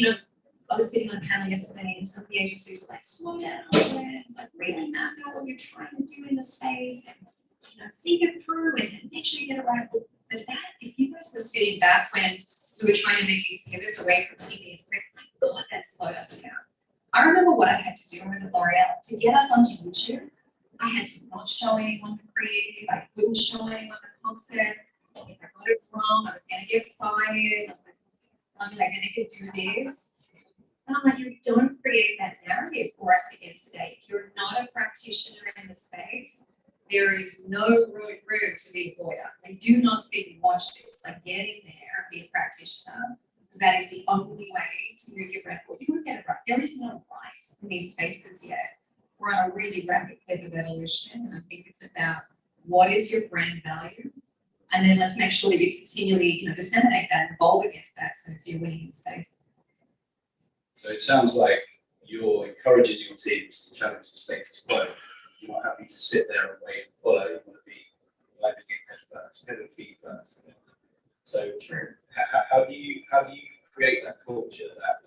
I was sitting on a panel yesterday and some of the agencies were like, slow down, it's like really map out what you're trying to do in the space and think it through and make sure you get it right. But that, if you guys were sitting back when we were trying to make these pivots away from TV and print, my God, that slowed us down. I remember what I had to do when I was at L'Oreal to get us onto YouTube. I had to not show anyone the creative, I couldn't show anyone the concept. If I got it wrong, I was gonna get fired. I was like, I'm gonna get do this. And I'm like, you don't create that narrative for us again today. If you're not a practitioner in the space, there is no room to be a lawyer. Like, do not sit and watch this. Like, get in there and be a practitioner, because that is the only way to move your brand forward. You want to get it right. There is no right in these spaces yet. We're on a really rapid clip of evolution, and I think it's about what is your brand value, and then let's make sure that you continually, disseminate that and evolve against that, so it's you're winning the space. So it sounds like you're encouraging your teams to challenge the status quo. You're not happy to sit there and wait and follow. You want to be diving in head first, head and feet first. So how do you create that culture, that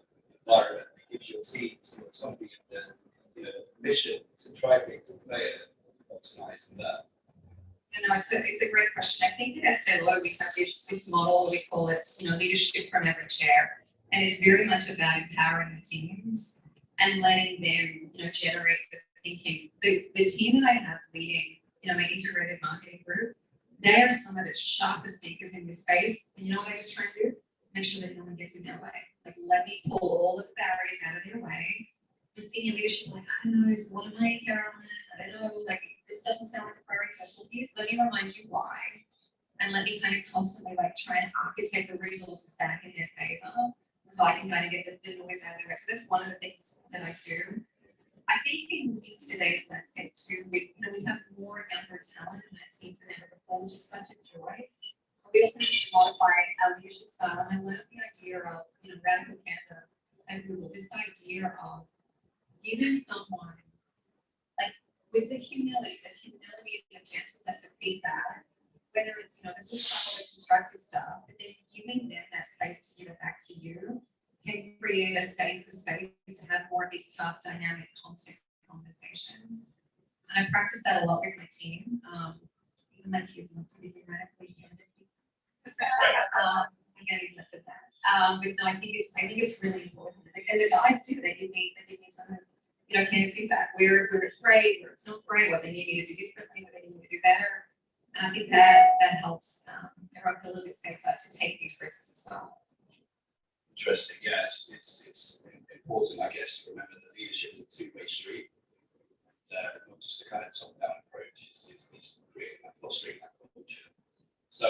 environment that gives your teams the autonomy and the mission to try things and fail and optimize and learn? It's a great question. I think at Estee Lauder we have this model, we call it, leadership from every chair. And it's very much about empowering the teams and letting them, generate the thinking. The team that I have leading, my integrated marketing group, they are some of the sharpest thinkers in this space. And you know what I just try to do? Make sure that no one gets in their way. Like, let me pull all the barriers out of their way. And senior leadership, like, I don't know, this, what am I, Caroline? I don't know, like, this doesn't sound like a priority test. Well, let me remind you why. And let me kind of constantly try and architect the resources back in their favor. So I can kind of get the noise out of the rest. So that's one of the things that I do. I think in today's landscape too, we have more younger talent in our teams than ever before, which is such a joy. We also need to modify our leadership style. And I love the idea of, radical candor and Google, this idea of giving someone, with the humility and the gentleness of feedback, whether it's, the good stuff or the constructive stuff, but then giving them that space to give it back to you can create a safer space to have more of these tough, dynamic, constant conversations. And I practice that a lot with my team. Even my kids love to be radically candid. I get even less of that. But no, I think it's really important. And the guys do, they give me some of, candid feedback, where it's great, where it's not great, what they need me to do differently, what they need me to do better. And I think that helps everyone feel a little bit safer to take these risks as well. Interesting. Yeah, it's important, I guess, to remember that leadership is a two-way street. Not just a kind of top-down approach, it's creating that, fostering that culture. So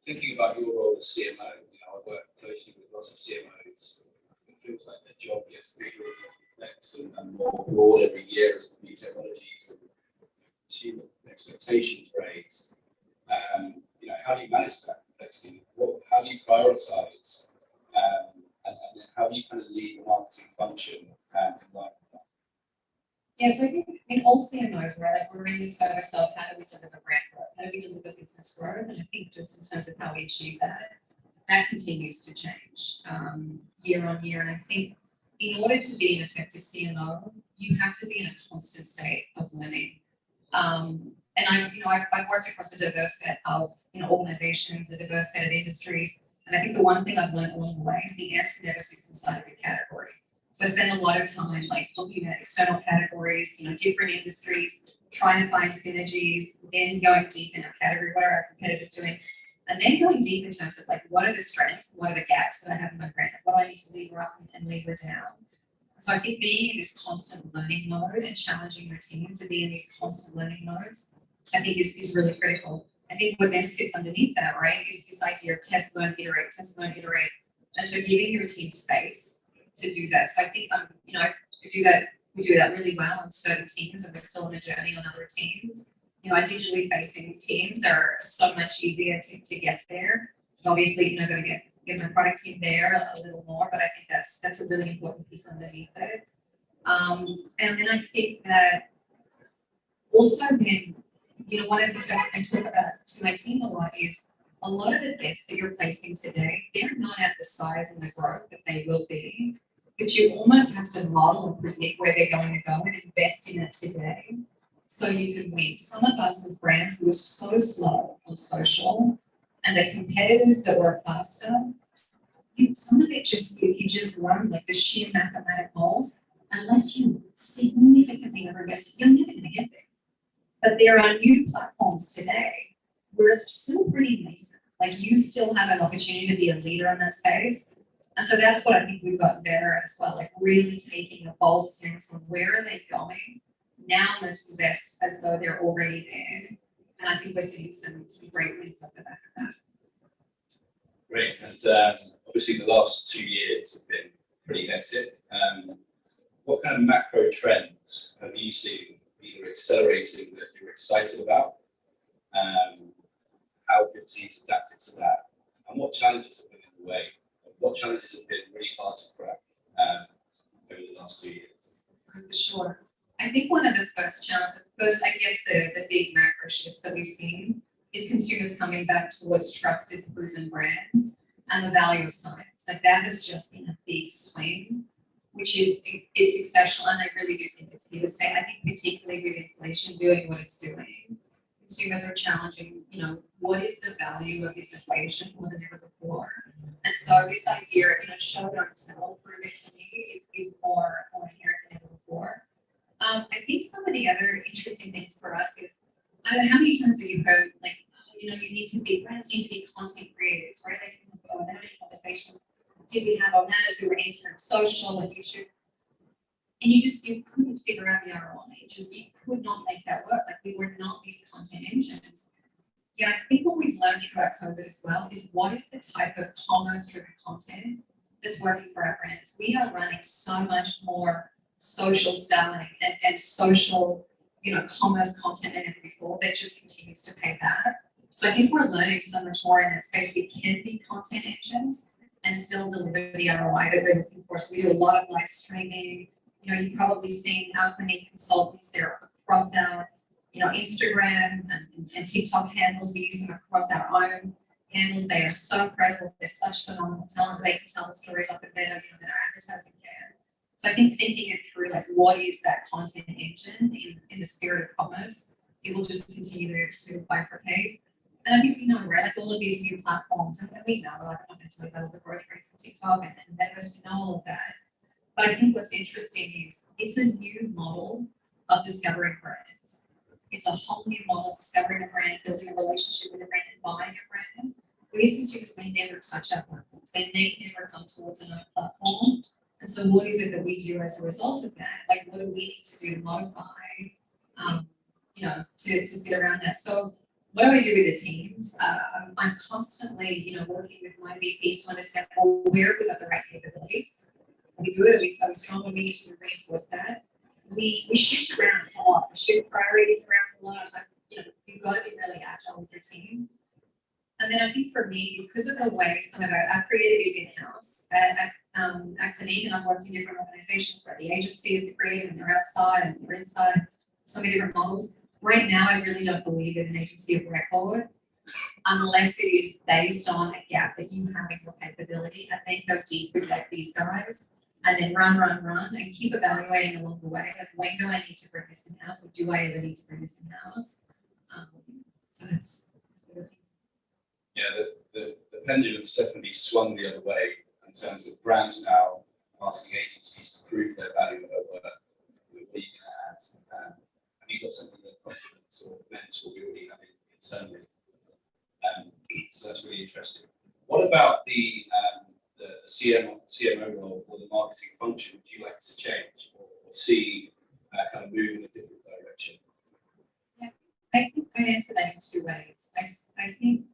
thinking about your role as CMO, I work closely with lots of CMOs. It feels like their job gets bigger and more complex and more broad every year as new technologies and consumer expectations raise. How do you manage that complexity? How do you prioritize? And then how do you kind of lead the marketing function in line with that? Yeah, so I think all CMOs, right? We're in this service of how do we deliver brand growth? How do we deliver business growth? And I think just in terms of how we achieve that continues to change year on year. And I think in order to be an effective CMO, you have to be in a constant state of learning. And I've worked across a diverse set of organizations, a diverse set of industries. And I think the one thing I've learned along the way is the answer never sits inside of a category. So I spend a lot of time looking at external categories, different industries, trying to find synergies, then going deep in our category, what are our competitors doing? And then going deep in terms of what are the strengths, what are the gaps that I have in my brand, what do I need to lever up and lever down? So I think being in this constant learning mode and challenging your team to be in these constant learning modes, I think is really critical. I think what then sits underneath that, right, is this idea of test, learn, iterate, test, learn, iterate. And so giving your team space to do that. So I think, we do that really well on certain teams, and we're still on a journey on other teams. Our digitally facing teams are so much easier to get there. Obviously, going to get my product team there a little more, but I think that's a really important piece underneath it. And then I think that also then, one of the things I talk about to my team a lot is a lot of the bets that you're placing today, they're not at the size and the growth that they will be, but you almost have to model and predict where they're going to go and invest in it today so you can win. Some of us as brands were so slow on social, and the competitors that were faster, some of it you just run like the sheer mathematicals, unless you significantly overinvest, you're never going to get there. But there are new platforms today where it's still pretty nascent. You still have an opportunity to be a leader in that space. And so that's what I think we've gotten better at as well, really taking a bold stance on where are they going. Now let's invest as though they're already there. And I think we're seeing some great wins off the back of that. Great. And obviously the last 2 years have been pretty hectic. What kind of macro trends have you seen either accelerating that you're excited about? How have your teams adapted to that? And what challenges have been in the way? What challenges have been really hard to crack over the last 2 years? For sure. I think one of the first, I guess, the big macro shifts that we've seen is consumers coming back towards trusted, proven brands and the value of science. Like that has just been a big swing, which is, it's exceptional, and I really do think it's here to stay. I think particularly with inflation doing what it's doing, consumers are challenging, you know, what is the value of this equation more than ever before? And so this idea of, you know, show don't tell, prove it to me is more inherent than ever before. I think some of the other interesting things for us is, I don't know how many times have you heard, like, you know, you need to be, brands need to be content creators, right? Like, oh, how many conversations did we have on that as we were entering social and YouTube? And you couldn't figure out the ROI, you could not make that work. Like, we were not these content engines. Yeah, I think what we've learned throughout COVID as well is what is the type of commerce-driven content that's working for our brands. We are running so much more social selling and social, you know, commerce content than ever before that just continues to pay back. So I think we're learning so much more in that space. We can be content engines and still deliver the ROI that we're looking for. So we do a lot of live streaming. You know, you've probably seen our clinic consultants there across our, you know, Instagram and TikTok handles. We use them across our own handles. They are so incredible. They're such phenomenal talent. They can tell the stories up and better, you know, than our advertising can. So I think thinking it through, like, what is that content engine in the spirit of commerce, it will just continue to bifurcate. And I think we know, right, like all of these new platforms, and we know, like, I'm not going to tell you about all the growth rates of TikTok and Metaverse, we know all of that. But I think what's interesting is it's a new model of discovering brands. It's a whole new model of discovering a brand, building a relationship with a brand, and buying a brand. These consumers may never touch our platforms. They may never come towards another platform. And so what is it that we do as a result of that? Like, what do we need to do to modify, you know, to sit around that? So what do we do with the teams? I'm constantly, you know, working with my VPs to understand, well, where we got the right capabilities. We do it, we so strong, but we need to reinforce that. We shift around a lot. We shift priorities around a lot. You know, you've got to be really agile with your team. And then I think for me, because of the way some of our creative is in-house at Clinique, and I've worked in different organizations where the agency is the creative and they're outside and they're inside, so many different models. Right now, I really don't believe in an agency of record unless it is based on a gap that you have in your capability, and then go deep with like these guys, and then run, and keep evaluating along the way. Like, when do I need to bring this in-house, or do I ever need to bring this in-house? So that's the thing. Yeah, the pendulum's definitely swung the other way in terms of brands now asking agencies to prove their value of their work with being ads. And you've got something that confidence or mentor we already have internally. So that's really interesting. What about the CMO role or the marketing function? Would you like to change or see kind of move in a different direction? Yeah, I think I'd answer that in two ways. I think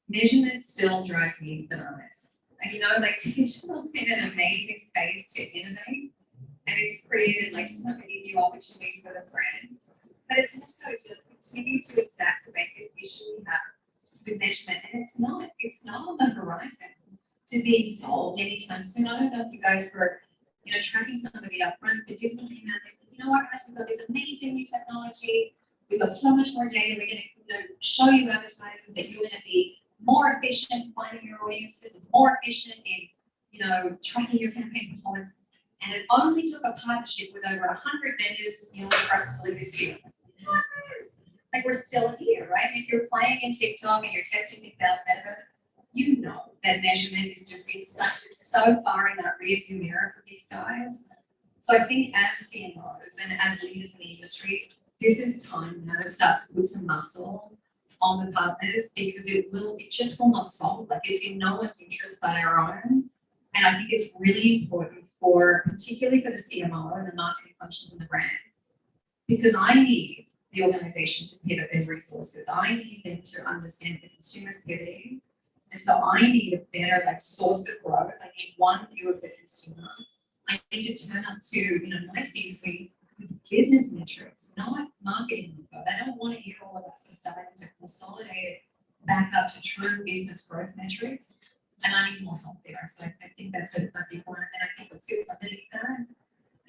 measurement still drives me bananas. And you know, like, digital's been an amazing space to innovate, and it's created like so many new opportunities for the brands. But it's also just continued to exacerbate this issue we have with measurement, and it's not on the horizon to being solved anytime soon. I don't know if you guys were, you know, tracking some of the upfronts, but Disney came out and said, you know what, guys, we've got this amazing new technology. We've got so much more data. We're going to, you know, show you advertisers that you're going to be more efficient finding your audiences, more efficient in, you know, tracking your campaign performance. And it only took a partnership with over 100 vendors, you know, for us to do this year. Like, we're still here, right? If you're playing in TikTok and you're testing things out in Metaverse, you know that measurement is just so far in that rearview mirror for these guys. So I think as CMOs and as leaders in the industry, this is time now to start to put some muscle on the partners, because it just will not solve. Like, it's in no one's interest but our own. And I think it's really important particularly for the CMO and the marketing functions in the brand, because I need the organization to pivot their resources. I need them to understand the consumer's pivoting. And so I need a better like source of growth. I need one view of the consumer. I need to turn up to, you know, my C-suite with business metrics, not marketing info. They don't want to hear all of that sort of stuff. I need to consolidate it back up to true business growth metrics. And I need more help there. So I think that's a big one. And then I think what sits underneath that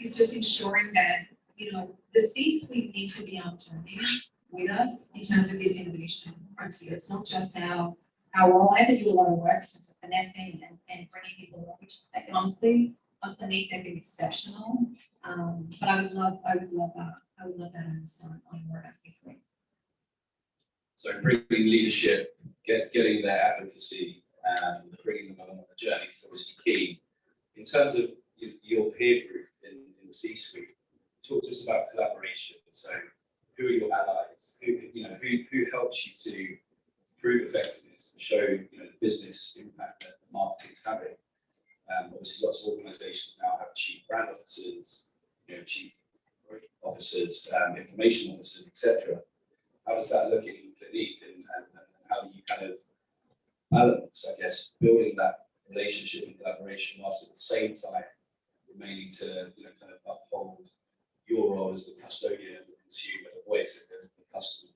is just ensuring that, you know, the C-suite need to be on journey with us in terms of this innovation. frontier. It's not just our role. I have to do a lot of work in terms of finessing and bringing people along, which honestly, on Clinique, they've been exceptional. But I would love that on more about C-suite. So bringing leadership, getting their advocacy, bringing them along the journey is obviously key. In terms of your peer group in the C-suite, talk to us about collaboration. So who are your allies? Who helps you to prove effectiveness and show the business impact that the marketing is having? Obviously, lots of organisations now have chief brand officers, chief officers, information officers, etc. How does that look in Clinique, and how do you kind of balance, I guess, building that relationship and collaboration whilst at the same time remaining to kind of uphold your role as the custodian of the consumer, the voice of the customer?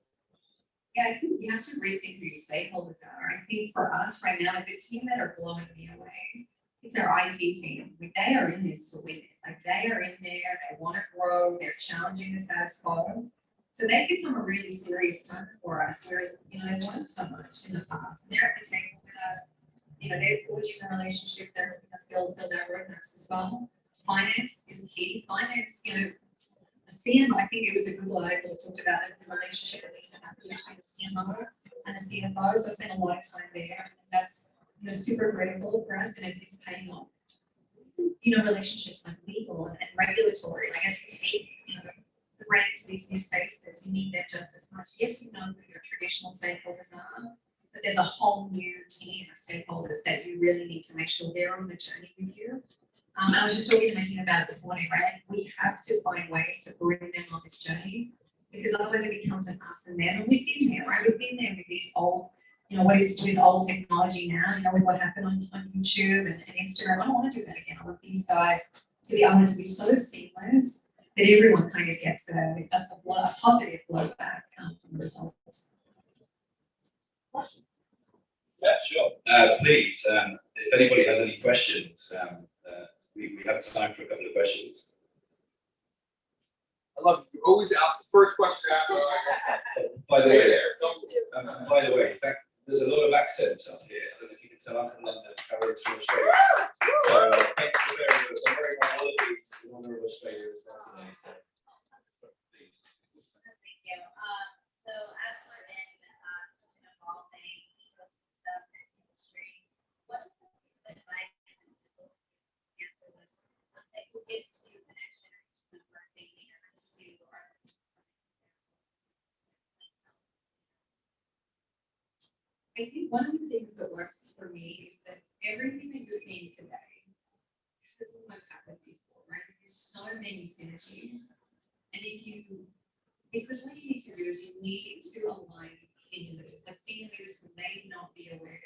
Yeah, I think you have to rethink who your stakeholders are. I think for us right now, the team that are blowing me away, it's our IT team. They are in this to win this. Like, they are in there, they want to grow, they're challenging the status quo. So they've become a really serious partner for us, whereas, they've learned so much in the past. And they're at the table with us. They're forging the relationships, they're helping us build our roadmaps as well. Finance is key. Finance, a CMO, I think it was a Google article that talked about the relationship that needs to happen between the CMO and the CFO. So I spent a lot of time there. And that's super critical for us, and it's paying off. Relationships like legal and regulatory. Like, as you take the brand to these new spaces, you need that just as much. Yes, you know who your traditional stakeholders are, but there's a whole new team of stakeholders that you really need to make sure they're on the journey with you. I was just talking to my team about it this morning, right? We have to find ways to bring them on this journey, because otherwise it becomes an us and them. And we've been there, right? We've been there with these old, what is this old technology now, with what happened on YouTube and Instagram. I don't want to do that again. I want these guys to be able to be so seamless that everyone kind of gets a positive flow back from the results. Yeah, sure. Please, if anybody has any questions, we have time for a couple of questions. I love you. Always out the first question after. By the way, in fact, there's a lot of accents up here. I don't know if you can tell, I'm from London, Carol's from Australia. So thanks for bearing with us. I'm wearing my holidays in honour of Australia as well today. So please. Thank you. So as we're in such an evolving ecosystem and industry, what is some piece of advice and answer this that you give to the next generation of marketing leaders who are I think one of the things that works for me is that everything that you're seeing today has almost happened before, right? There's so many synergies. And because what you need to do is you need to align senior leaders, like senior leaders who may not be aware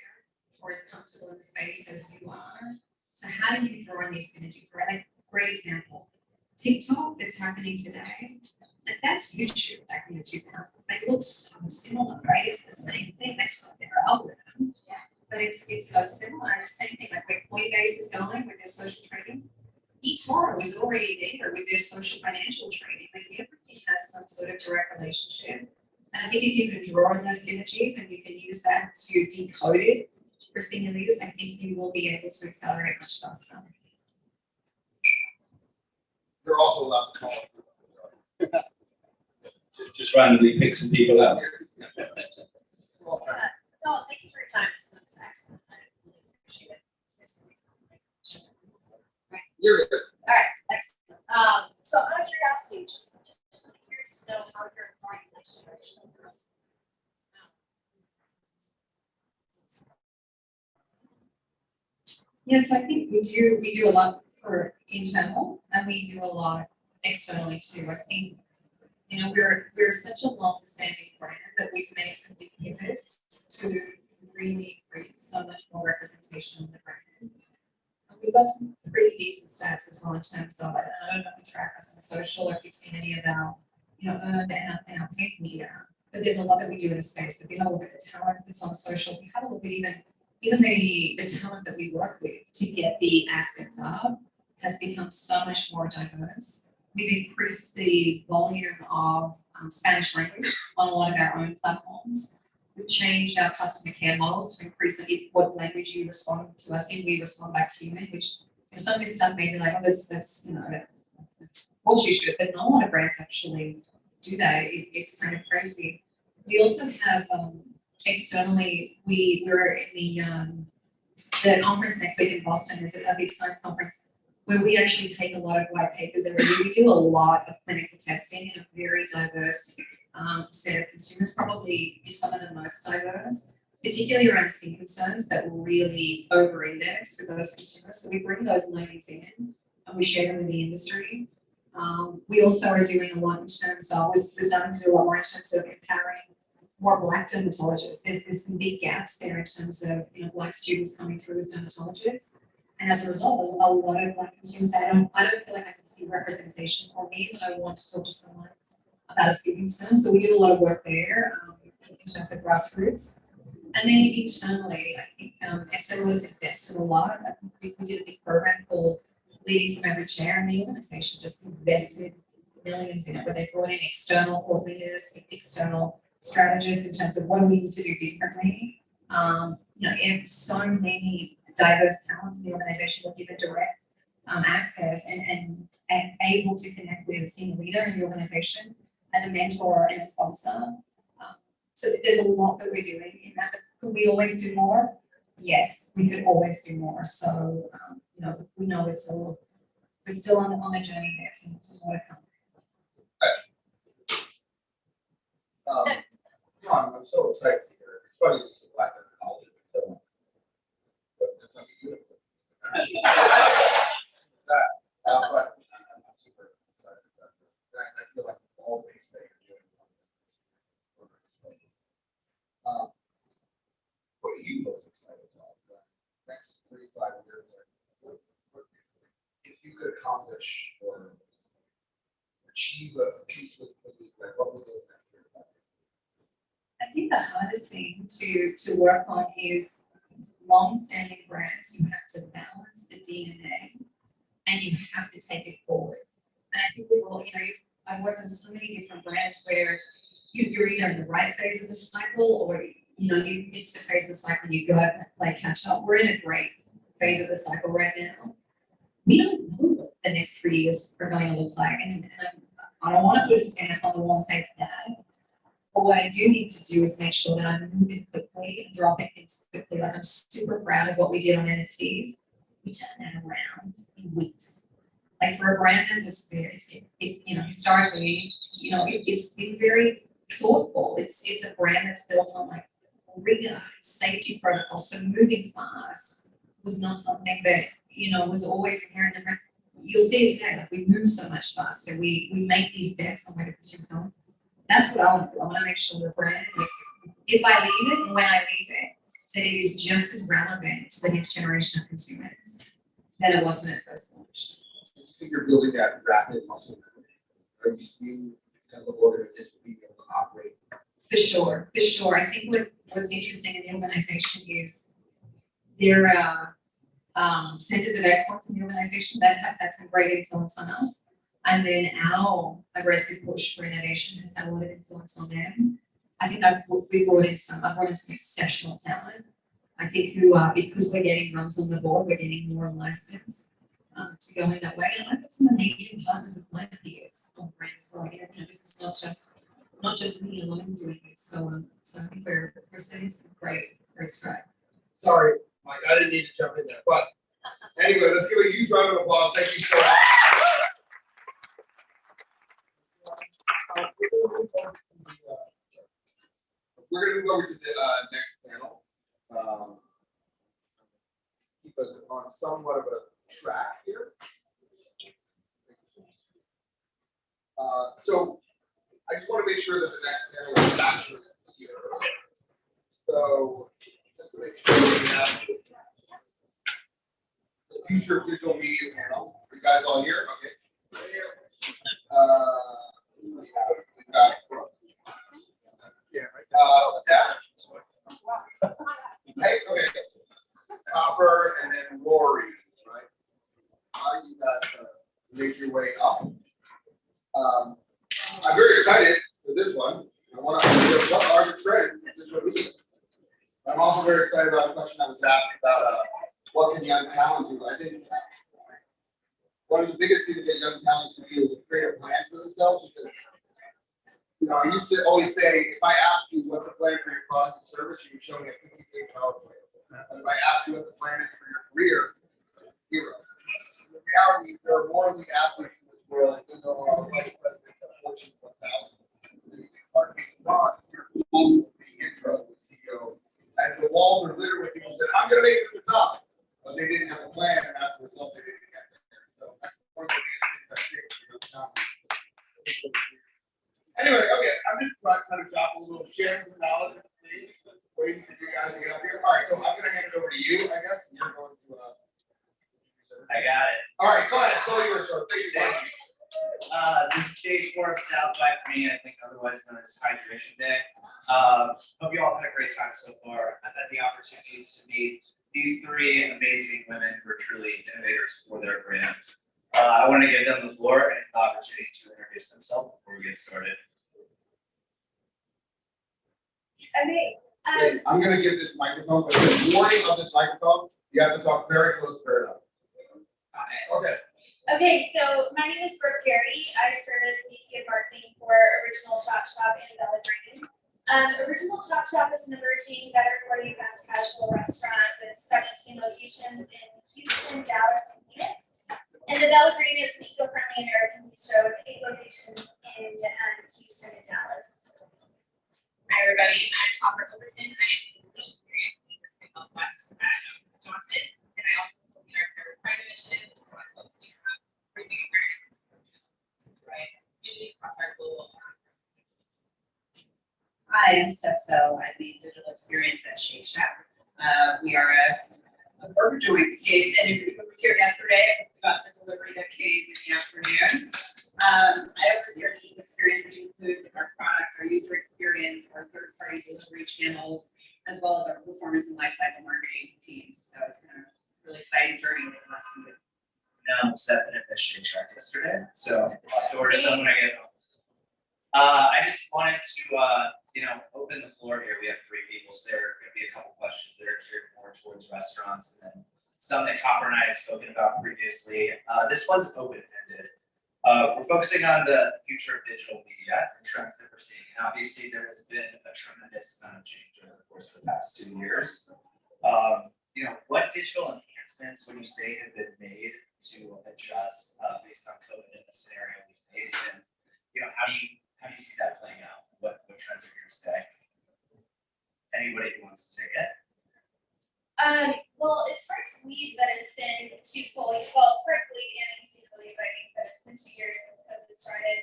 or as comfortable in the space as you are. So how do you draw on these synergies, right? Like, great example, TikTok that's happening today, and that's YouTube back in the 2000s. They look so similar, right? It's the same thing. That's not their algorithm. Yeah. But it's so similar. And the same thing, like where Coinbase is going with their social trading. eToro is already there with their social financial trading. Like, everything has some sort of direct relationship. And I think if you can draw on those synergies and you can use that to decode it for senior leaders, I think you will be able to accelerate much faster. You're also allowed to call. Just randomly pick some people out. no, thank you for your time. This was excellent. I really appreciate it. You're good. All right, excellent. So out of curiosity, just curious to know how you're employing the next generation of girls. Yes, I think we do a lot for internal, and we do a lot externally too. I think, we're such a long-standing brand that we've made some big pivots to really create so much more representation in the brand. And we've got some pretty decent stats as well in terms of, I don't know if you track us on social or if you've seen any of our, earned and our paid media, but there's a lot that we do in the space. If you have a look at the talent that's on social, we have a look at even the talent that we work with to get the assets up has become so much more diverse. We've increased the volume of Spanish language on a lot of our own platforms. we've changed our customer care models to increase what language you respond to us in, we respond back to you in, which, you know, some of this stuff may be like, oh, that's, you know, of course you should, but not a lot of brands actually do that. It's kind of crazy. We also have, externally, we're in the conference next week in Boston. There's a big science conference where we actually take a lot of white papers every year. We do a lot of clinical testing in a very diverse set of consumers, probably some of the most diverse, particularly around skin concerns that will really over-index for those consumers. So we bring those learnings in and we share them with the industry. We also are doing a lot in terms of, we're starting to do a lot more in terms of empowering more Black dermatologists. There's some big gaps there in terms of, you know, Black students coming through as dermatologists. And as a result, a lot of Black consumers say, I don't feel like I can see representation for me when I want to talk to someone about a skin concern. So we do a lot of work there in terms of grassroots. And then internally, I think Esther has invested a lot. We did a big program called Leading from Every Chair, and the organization just invested millions in it, where they brought in external thought leaders, external strategists in terms of what do we need to do differently. You know, if so many diverse talents in the organization were given direct access and able to connect with a senior leader in the organization as a mentor and a sponsor. So there's a lot that we're doing in that. Could we always do more? Yes, we could always do more. So you know, we know we're still on the journey there. So more to come. No, I'm so excited to hear it. It's funny that it's a Black dermatologist, so. But it's like a unicorn. But I'm super excited about it. I feel like all the things that you're doing. What are you most excited about the next 3 to 5 years? What if you could accomplish or achieve a piece with me, like what would those next 3 to 5 years? I think the hardest thing to work on is long-standing brands. You have to balance the DNA and you have to take it forward. And I think we've all, you know, I've worked on so many different brands where you're either in the right phase of the cycle or, you know, you missed a phase of the cycle and you go out and play catch up. We're in a great phase of the cycle right now. We don't know what the next 3 years are going to look like. And I don't want to put a stamp on the wall and say it's bad. But what I do need to do is make sure that I'm moving quickly and dropping things quickly. Like I'm super proud of what we did on NFTs. We turned that around in weeks. Like for a brand in this experience, you know, historically, you know, it's been very thoughtful. It's a brand that's built on like rigor, safety protocols. So moving fast was not something that, you know, was always inherent in the brand. You'll see it today, like we move so much faster. We make these bets on where the consumer's going. That's what I want to do. I want to make sure the brand, if I leave it and when I leave it, that it is just as relevant to the next generation of consumers than it was when it first launched. Do you think you're building that rapid muscle memory? Are you seeing that the organization being able to operate? For sure. I think what's interesting in the organization is there are centers of excellence in the organization that have had some great influence on us. And then our aggressive push for innovation has had a lot of influence on them. I think I've brought in some exceptional talent. I think because we're getting runs on the board, we're getting more license to go in that way. And I've got some amazing partners as my peers on brand as well. You know, this is not just me alone doing this. So I think we're setting some great strides. Sorry, Mike, I didn't need to jump in there. But anyway, let's give a huge round of applause. Thank you so much. We're going to move over to the next panel. Keep us on somewhat of a track here. So I just want to make sure that the next panel is actually here. So just to make sure we have the future digital media panel. Are you guys all here? Okay. We've got staff. Hey, okay. Copper and then Rory, right? How you guys make your way up? I'm very excited for this one. I want to know what are the trends in digital I'm also very excited about a question I was asked about, what can young talent do? I think one of the biggest things that young talents can do is create a plan for themselves, because, you know, I used to always say, if I ask you what the plan for your product and service, you can show me a 50-page PowerPoint. But if I ask you what the plan is for your career, zero. The reality is there are more elite athletes in this world than there are vice presidents of Fortune 1000. It's hard to be wrong if you're also being intro with CEO. And the walls are littered with people who said, I'm gonna make it to the top, but they didn't have a plan, and as a result, they didn't get there. So that's one of the biggest things I think for young talent. Anyway, okay, I'm just trying to drop a little sharing some knowledge, please, waiting for you guys to get up here. All right, so I'm gonna hand it over to you, I guess, and you're going to, I got it. all right, go ahead, tell yours, sir. Thank you, Mike. This is stage 4 of South by Green, I think otherwise known as Hydration Day. Hope you all had a great time so far. I've had the opportunity to meet these 3 amazing women who are truly innovators for their brand. I want to give them the floor and the opportunity to introduce themselves before we get started. Okay, Wait, I'm gonna give this microphone, but the warning of this microphone, you have to talk very close, very loud. Okay. Okay, so my name is Brooke Gary. I serve as VP of Marketing for Original Chop Shop in Bella Green. Original Chop Shop is an emerging, better for you fast casual restaurant with 17 locations in Houston, Dallas, and Phoenix. And the Bella Green is an eco-friendly American bistro with 8 locations in Houston and Dallas. Hi, everybody. I'm Topper Overton. I am the experience in the state of West at Johnson, and I also work in our Favorite Pride initiative, so I love to raising awareness right community across our global. Hi, I'm Steph So. I lead digital experience at Shake Shack. We are a burger joint case, and if you was here yesterday, we got the delivery that came in the afternoon. I oversee our digital experience, which includes our product, our user experience, our third-party delivery channels, as well as our performance and lifecycle marketing teams. So it's been a really exciting journey over the last few weeks. No, Seth didn't miss Shake Shack yesterday, so I'll have to order some when I get home. I just wanted to, open the floor here. We have 3 people, so there are going to be a couple questions that are geared more towards restaurants, and then some that Copper and I had spoken about previously. This one's open-ended. We're focusing on the future of digital media and trends that we're seeing. And obviously, there has been a tremendous amount of change over the course of the past 2 years. What digital enhancements would you say have been made to adjust based on COVID and the scenario we faced? And how do you see that playing out? What trends are here to stay? Anybody who wants to take it? Well, it's hard to believe that it's been it's hard to believe and easy to believe, I think, that it's been 2 years since COVID started.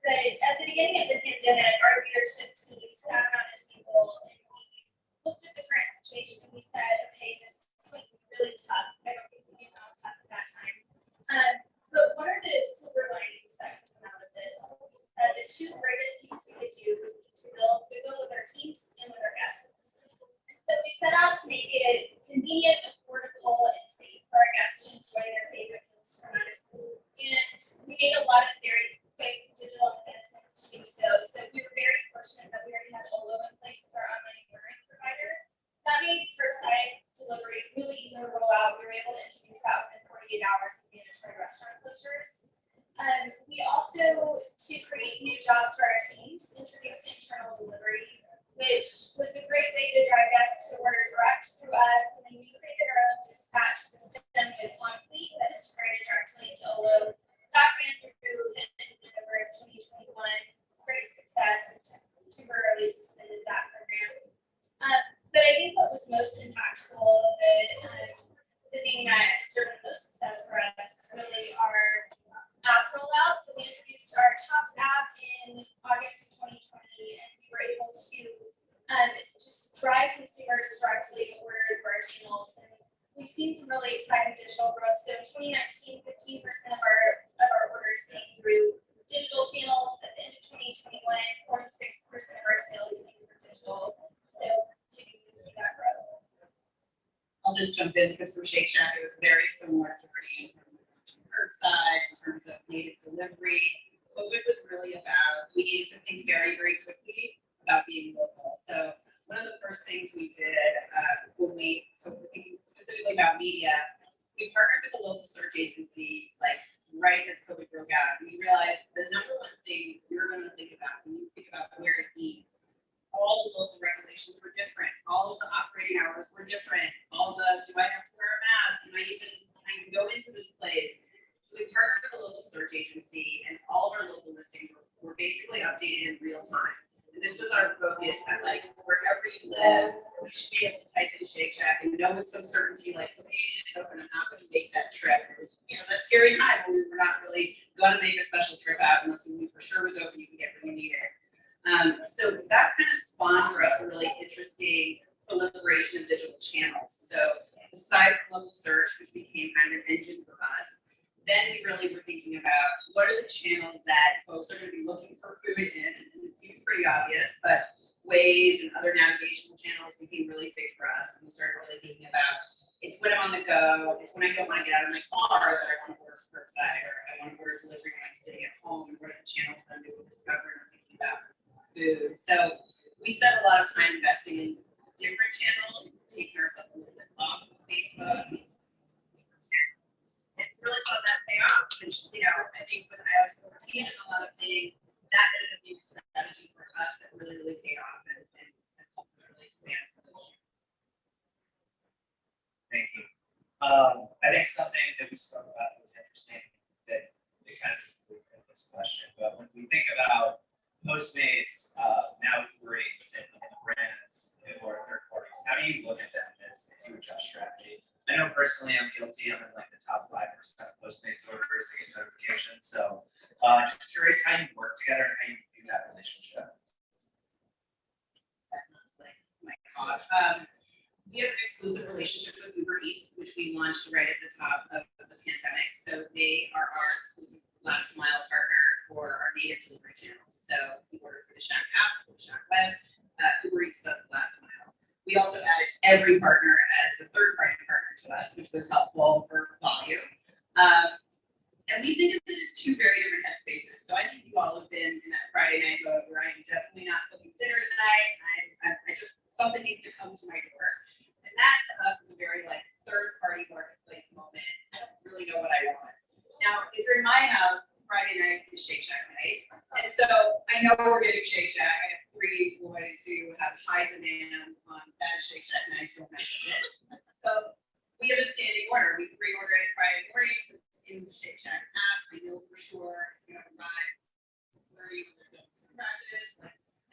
That at the beginning of the pandemic, our leadership team sat around as people and we looked at the current situation and we said, okay, this is like really tough. I don't think we knew how tough at that time. But what are the silver linings that come out of this? The 2 greatest things we could do would be to build goodwill with our teams and with our guests. So we set out to make it convenient, affordable, and safe for our guests to enjoy their favorite meals from us. And we made a lot of very quick digital enhancements to do so. So we were very fortunate that we already had Olo in place as our online ordering provider. That made curbside delivery really easy to roll out. We were able to introduce that within 48 hours of mandatory restaurant closures. We also, to create new jobs for our teams, introduced internal delivery, which was a great way to drive guests to order direct through us. And then we created our own dispatch system with OnFleet that integrated directly into Olo. That ran through November of 2021. Great success, and temporarily suspended that program. But I think what was most impactful, the thing that served the most success for us is really our app rollout. So we introduced our Tops app in August of 2020, and we were able to just drive consumers directly to order through our channels. And we've seen some really exciting digital growth. So in 2019, 15% of our orders came through digital channels. At the end of 2021, 46% of our sales came through digital. So continue to see that growth. I'll just jump in because for Shake Shack, it was very similar journey in terms of curbside, in terms of native delivery. COVID was really about, we needed to think very, very quickly about being local. So one of the first things we did so we're thinking specifically about media, we partnered with a local search agency, like right as COVID broke out. And we realized the number one thing you're going to think about when you think about where to eat, all the local regulations were different. All of the operating hours were different. All the, do I have to wear a mask? Can I go into this place? So we partnered with a local search agency, and all of our local listings were basically updated in real time. And this was our focus, that like wherever you live, you should be able to type in Shake Shack and know with some certainty, like, okay, it is open, I'm not going to make that trip. It was, that scary time when we were not really going to make a special trip out unless we knew for sure it was open, you can get what you needed. So that kind of spawned for us a really interesting proliferation of digital channels. So aside from local search, which became kind of an engine for us, then we really were thinking about what are the channels that folks are going to be looking for food in, and it seems pretty obvious, but Waze and other navigational channels became really big for us, and we started really thinking about it's when I'm on the go, it's when I don't want to get out of my car that I want to order curbside, or I want to order delivery when I'm sitting at home, and what are the channels that I'm doing discovering or thinking about food. So we spent a lot of time investing in different channels, taking ourselves a little bit off of Facebook, and really saw that pay off. And I think when I was 14 and a lot of things, that ended up being a strategy for us that really paid off and helped us really expand some of the. Thank you. I think something that we spoke about that was interesting that it kind of just leads into this question. But when we think about Postmates, now Uber Eats and brands or third parties, how do you look at them as you adjust strategy? I know personally I'm guilty. I'm in like the top 5% of Postmates orders. I get notifications. So just curious how you work together and how you do that relationship. My God. We have an exclusive relationship with Uber Eats, which we launched right at the top of the pandemic. So they are our exclusive last mile partner for our native delivery channels. So we order through the Shack app, the Shack web, Uber Eats does the last mile. We also added every partner as a third party partner to us, which was helpful for volume. And we think of it as two very different headspaces. So I think you all have been in that Friday night mode where I'm definitely not cooking dinner tonight. I just, something needs to come to my door. And that to us is a very like third party marketplace moment. I don't really know what I want. Now, if you're in my house, Friday night is Shake Shack night. And so I know we're getting Shake Shack. I have 3 boys who have high demands on that is Shake Shack night, don't mess with it. So we have a standing order. We pre-order it Friday morning. It's in the Shake Shack app. I know for sure it's gonna arrive at 6:30 when they're done with practice.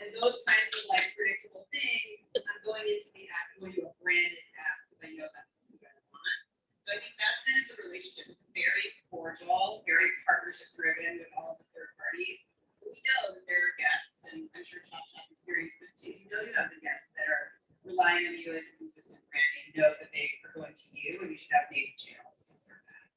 And those kinds of like predictable things, I'm going into the app, going to a branded app because I know that's what you guys want. So I think that's kind of the relationship. It's very cordial, very partnership driven with all of the third parties. We know that there are guests, and I'm sure Chop Shop experienced this too. You know you have the guests that are relying on you as a consistent brand. You know that they are going to you, and you should have native channels to serve that.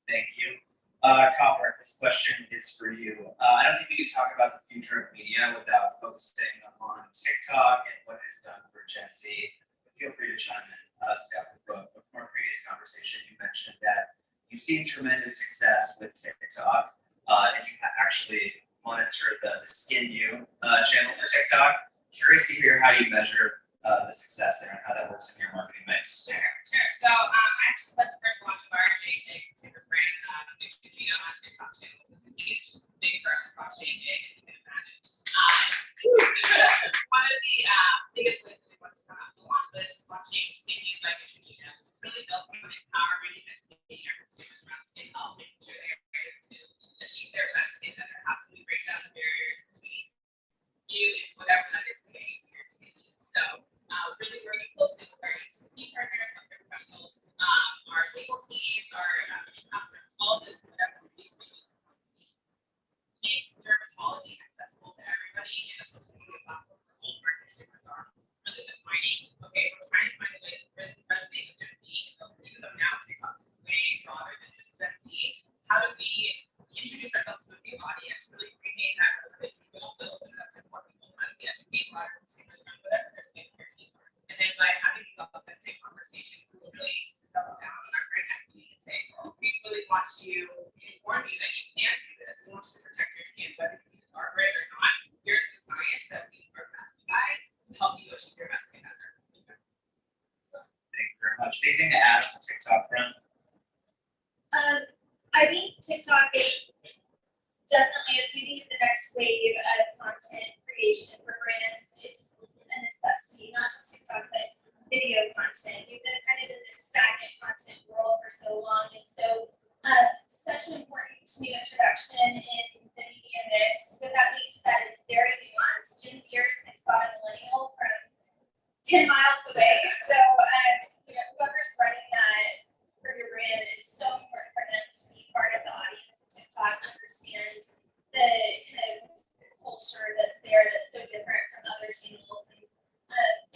Thank you. Copper, this question is for you. I don't think we can talk about the future of media without focusing on TikTok and what it has done for Gen Z. But feel free to chime in, Steph. From our previous conversation, you mentioned that you've seen tremendous success with TikTok, and you actually monitor the Skin You channel for TikTok. Curious to hear how you measure the success there and how that works in your marketing mix. Sure. So I actually led the first launch of our J&J consumer brand, Neutrogena on TikTok channel. It's a huge, big for us across J&J, as you can imagine. One of the biggest ways that we want to launch this, launching Skin You by Neutrogena, really built on empowerment and educating our consumers around skin health, making sure they're able to achieve their best skin better. How can we break down the barriers between you and whatever that is to getting to your skin needs? So really working closely with our HCP partners, healthcare professionals, our legal teams, our all of this, whatever disease we use, make dermatology accessible to everybody in a social media platform where all of our consumers are really defining, okay, we're trying to find a way to really resonate with Gen Z, and even though now TikTok's way broader than just Gen Z, how do we introduce ourselves to a new audience, really create that relevancy, but also open it up to more people? How do we educate a lot of consumers around whatever their skincare needs are? And then by having these authentic conversations, it's really to double down on our brand equity and say, we really want to inform you that you can do this. We want you to protect your skin, whether you use our brand or not. Here's the science that much. Anything to add on the TikTok front? I think TikTok is definitely a seeding the next wave of content creation for brands. It's a necessity, not just TikTok, but video content. We've been kind of in this stagnant content world for so long, and so such an important new introduction in the media mix. With that being said, it's very nuanced. Gen Zers can spot a millennial from 10 miles away. So, whoever's running that for your brand, it's so important for them to be part of the audience of TikTok, understand the kind of culture that's there that's so different from other channels. And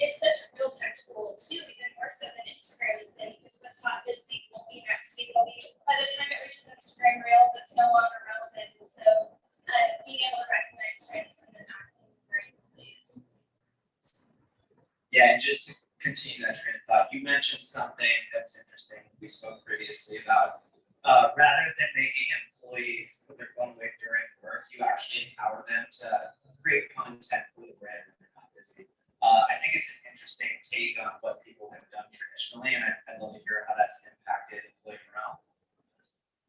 it's such a real time tool too, even more so than Instagram has been, because what's hot this week won't be next week. It'll be, by the time it reaches Instagram Reels, it's no longer relevant. And so being able to recognize trends and then acting very quickly is. Yeah, and just to continue that train of thought, you mentioned something that was interesting. We spoke previously about rather than making employees put their phone away during work, you actually empower them to create content for the brand when they're not busy. I think it's an interesting take on what people have done traditionally, and I'd love to hear how that's impacted employee morale.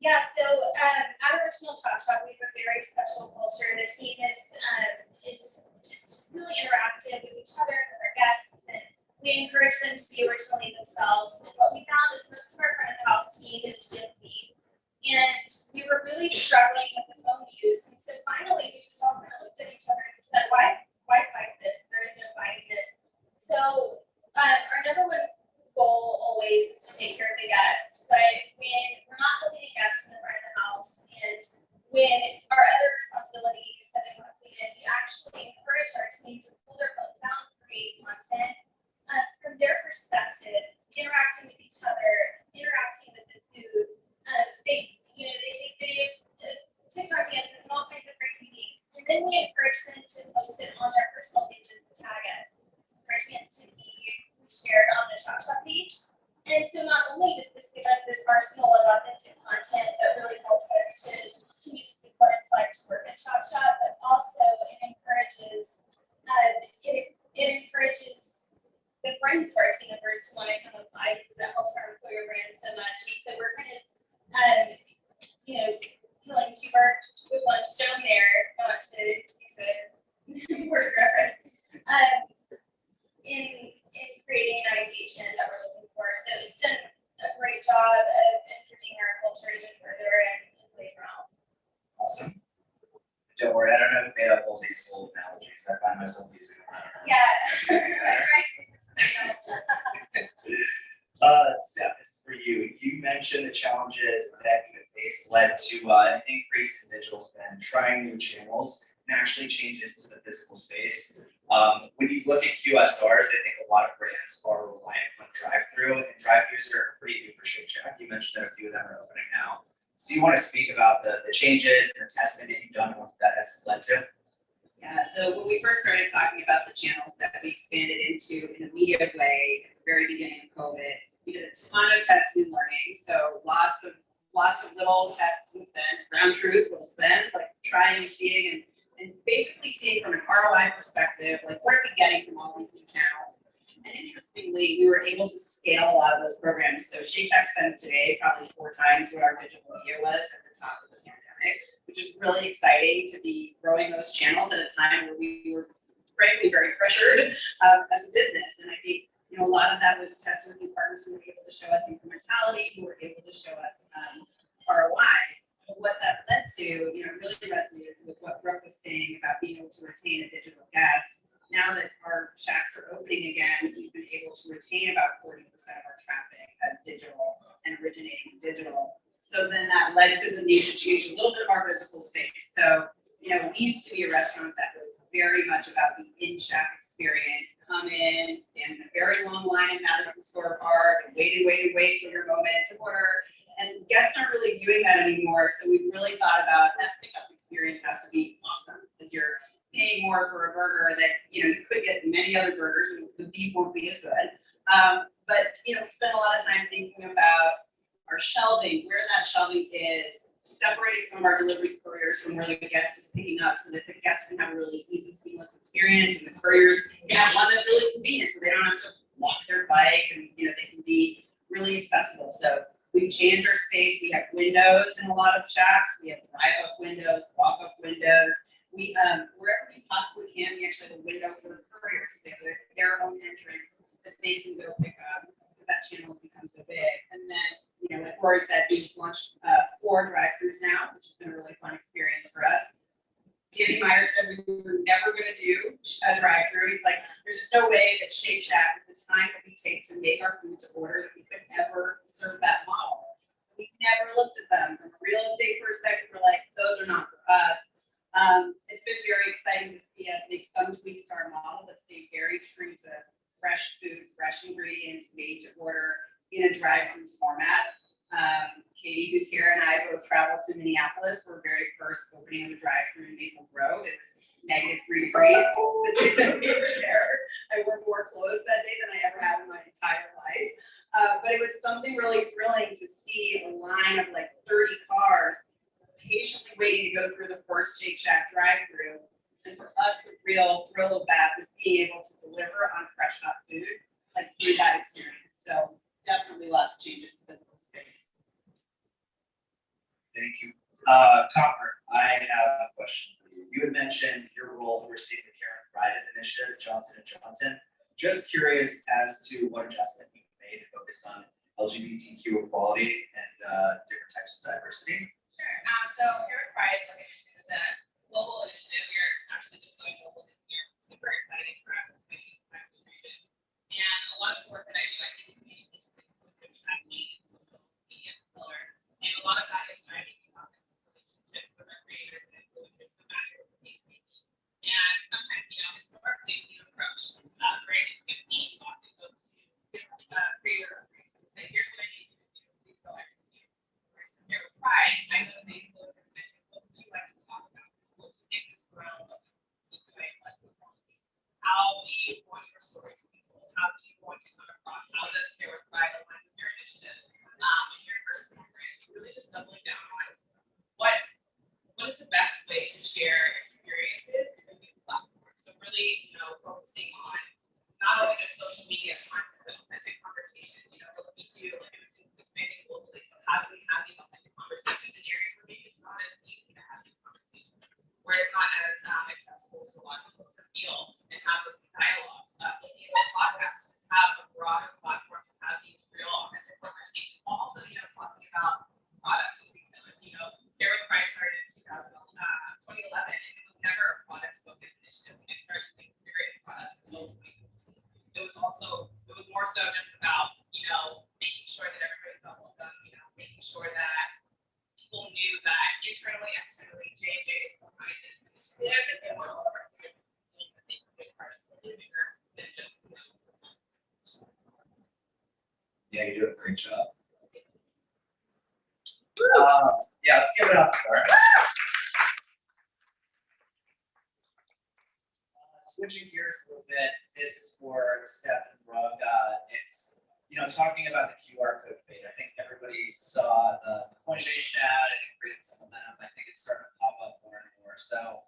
Yeah, so at Original Chop Shop, we have a very special culture. The team is just really interactive with each other, with our guests, and we encourage them to be originally themselves. And what we found is most of our front of house team is Gen Z, and we were really struggling with the phone use. And so finally, we just all kind of looked at each other and said, why fight this? There is no fighting this. So our number one goal always is to take care of the guest, but when we're not holding a guest in the front of the house, and when our other responsibilities have been completed, we actually encourage our team to pull their phones out and create content from their perspective, interacting with each other, interacting with the food. They take videos, TikTok dances, and all kinds of crazy things, and then we encourage them to post it on their personal pages and tag us for a chance to be shared on the Chop Shop page. And so not only does this give us this arsenal of authentic content that really helps us to communicate what it's like to work at Chop Shop, but also it encourages the friends of our team members to want to come apply, because it helps our employer brand so much. And so we're kind of killing two birds with one stone there, not to use a word reference. In creating that engagement that we're looking for. So it's done a great job of improving our culture even further and employee morale. Awesome. Don't worry, I don't know if I made up all these old analogies. I find myself using them. Yeah. I tried to think of something else. Steph, this is for you. You mentioned the challenges that you faced led to an increase in digital spend, trying new channels, and actually changes to the physical space. When you look at QSRs, I think a lot of brands are reliant on drive-through, and drive-thrus are pretty new for Shake Shack. You mentioned that a few of them are opening now. So you want to speak about the changes and the testing that you've done and what that has led to? Yeah, so when we first started talking about the channels that we expanded into in a media way at the very beginning of COVID, we did a ton of testing and learning. So lots of little tests and spend, ground truth, little spend, like trying and seeing and basically seeing from an ROI perspective, like what are we getting from all these new channels? And interestingly, we were able to scale a lot of those programs. So Shake Shack spends today probably 4 times what our digital media was at the top of the pandemic, which is really exciting to be growing those channels at a time where we were frankly very pressured as a business. And I think a lot of that was testing with new partners who were able to show us incrementality, who were able to show us ROI. What that led to, really resonated with what Brooke was saying about being able to retain a digital guest. Now that our Shacks are opening again, we've been able to retain about 40% of our traffic as digital and originating digital. So then that led to the need to change a little bit of our physical space. So, we used to be a restaurant that was very much about the in-Shack experience. Come in, stand in a very long line in Madison Square Park, and wait till your moment to order. And guests aren't really doing that anymore. So we've really thought about that pickup experience has to be awesome, because you're paying more for a burger that, you could get many other burgers and the beef won't be as good. But, we spent a lot of time thinking about our shelving, where that shelving is, separating some of our delivery couriers from where the guest is picking up so that the guest can have a really easy, seamless experience, and the couriers can have one that's really convenient so they don't have to walk their bike, and, they can be really accessible. So we've changed our space. We have windows in a lot of shacks. We have drive-up windows, walk-up windows. We, wherever we possibly can, we actually have a window for the couriers. They have their own entrance that they can go pick up, because that channel has become so big. And then, you know, like Corey said, we've launched 4 drive-throughs now, which has been a really fun experience for us. Danny Meyer said we were never gonna do a drive-through. He's like, there's just no way that Shake Shack, with the time that we take to make our food to order, that we could ever serve that model. So we never looked at them from a real estate perspective. We're like, those are not for us. It's been very exciting to see us make some tweaks to our model, but stay very true to fresh food, fresh ingredients, made to order in a drive-through format. Katie, who's here, and I both traveled to Minneapolis for our very first opening of a drive-through in Maple Grove. It was -3 degrees the day that we were there. I wore more clothes that day than I ever have in my entire life. But it was something really thrilling to see a line of like 30 cars patiently waiting to go through the first Shake Shack drive-through. And for us, the real thrill of that was being able to deliver on fresh hot food, like through that experience. So definitely lots of changes to physical space. Thank you. Copper, I have a question for you. You had mentioned your role overseeing the Care and Pride initiative, Johnson & Johnson. Just curious as to what adjustment you've made to focus on LGBTQ equality and different types of diversity. Sure. So Care and Pride, like I mentioned, is a global initiative. We are actually just going global this year. Super exciting for us as many regions. And a lot of the work that I do, I think, is communication with social equity and social media pillar. And a lot of that is driving these authentic relationships with our creators and influencers no matter what the case may be. And sometimes, you know, historically, we approach branding 15 often goes to creator and say, here's what I need you to do, please go execute. Whereas Here with Pride, I know the influencers mentioned, what would you like to talk about? What would you make this grow to create less equality? How do you want your story to be told? How do you want to come across? How does Care with Pride align with your initiatives and your personal brand? Really just doubling down on what is the best way to share experiences in a new platform. So really, you know, focusing on not only just social media content, but authentic conversations. You know, we're looking to like expanding globally. So how do we have these authentic conversations in areas where maybe it's not as easy to have these conversations, where it's not as accessible to a lot of people to feel and have those dialogues. Looking into podcasts, just have a broader platform to have these real authentic conversations. Also, you know, talking about products and retailers. You know, Care with Pride started in 2011, and it was never a product-focused initiative. We didn't start using curated products until 2014. It was more so just about, you know, making sure that everybody felt welcome, you know, making sure that people knew that internally, externally, J&J is behind this initiative, and they were all representing that they could be part of something bigger than just, you know. Yeah, you do a great job. Yeah, let's give it up for her. Switching gears a little bit, this is for Steph and Rug. It's, you know, talking about the QR code debate. I think everybody saw the Coinbase ad and it created some momentum. I think it's starting to pop up more and more. So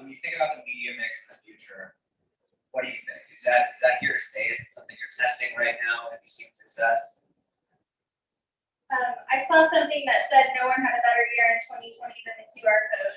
when you think about the media mix in the future, what do you think? Is that here to stay? Is it something you're testing right now? Have you seen success? I saw something that said no one had a better year in 2020 than the QR code.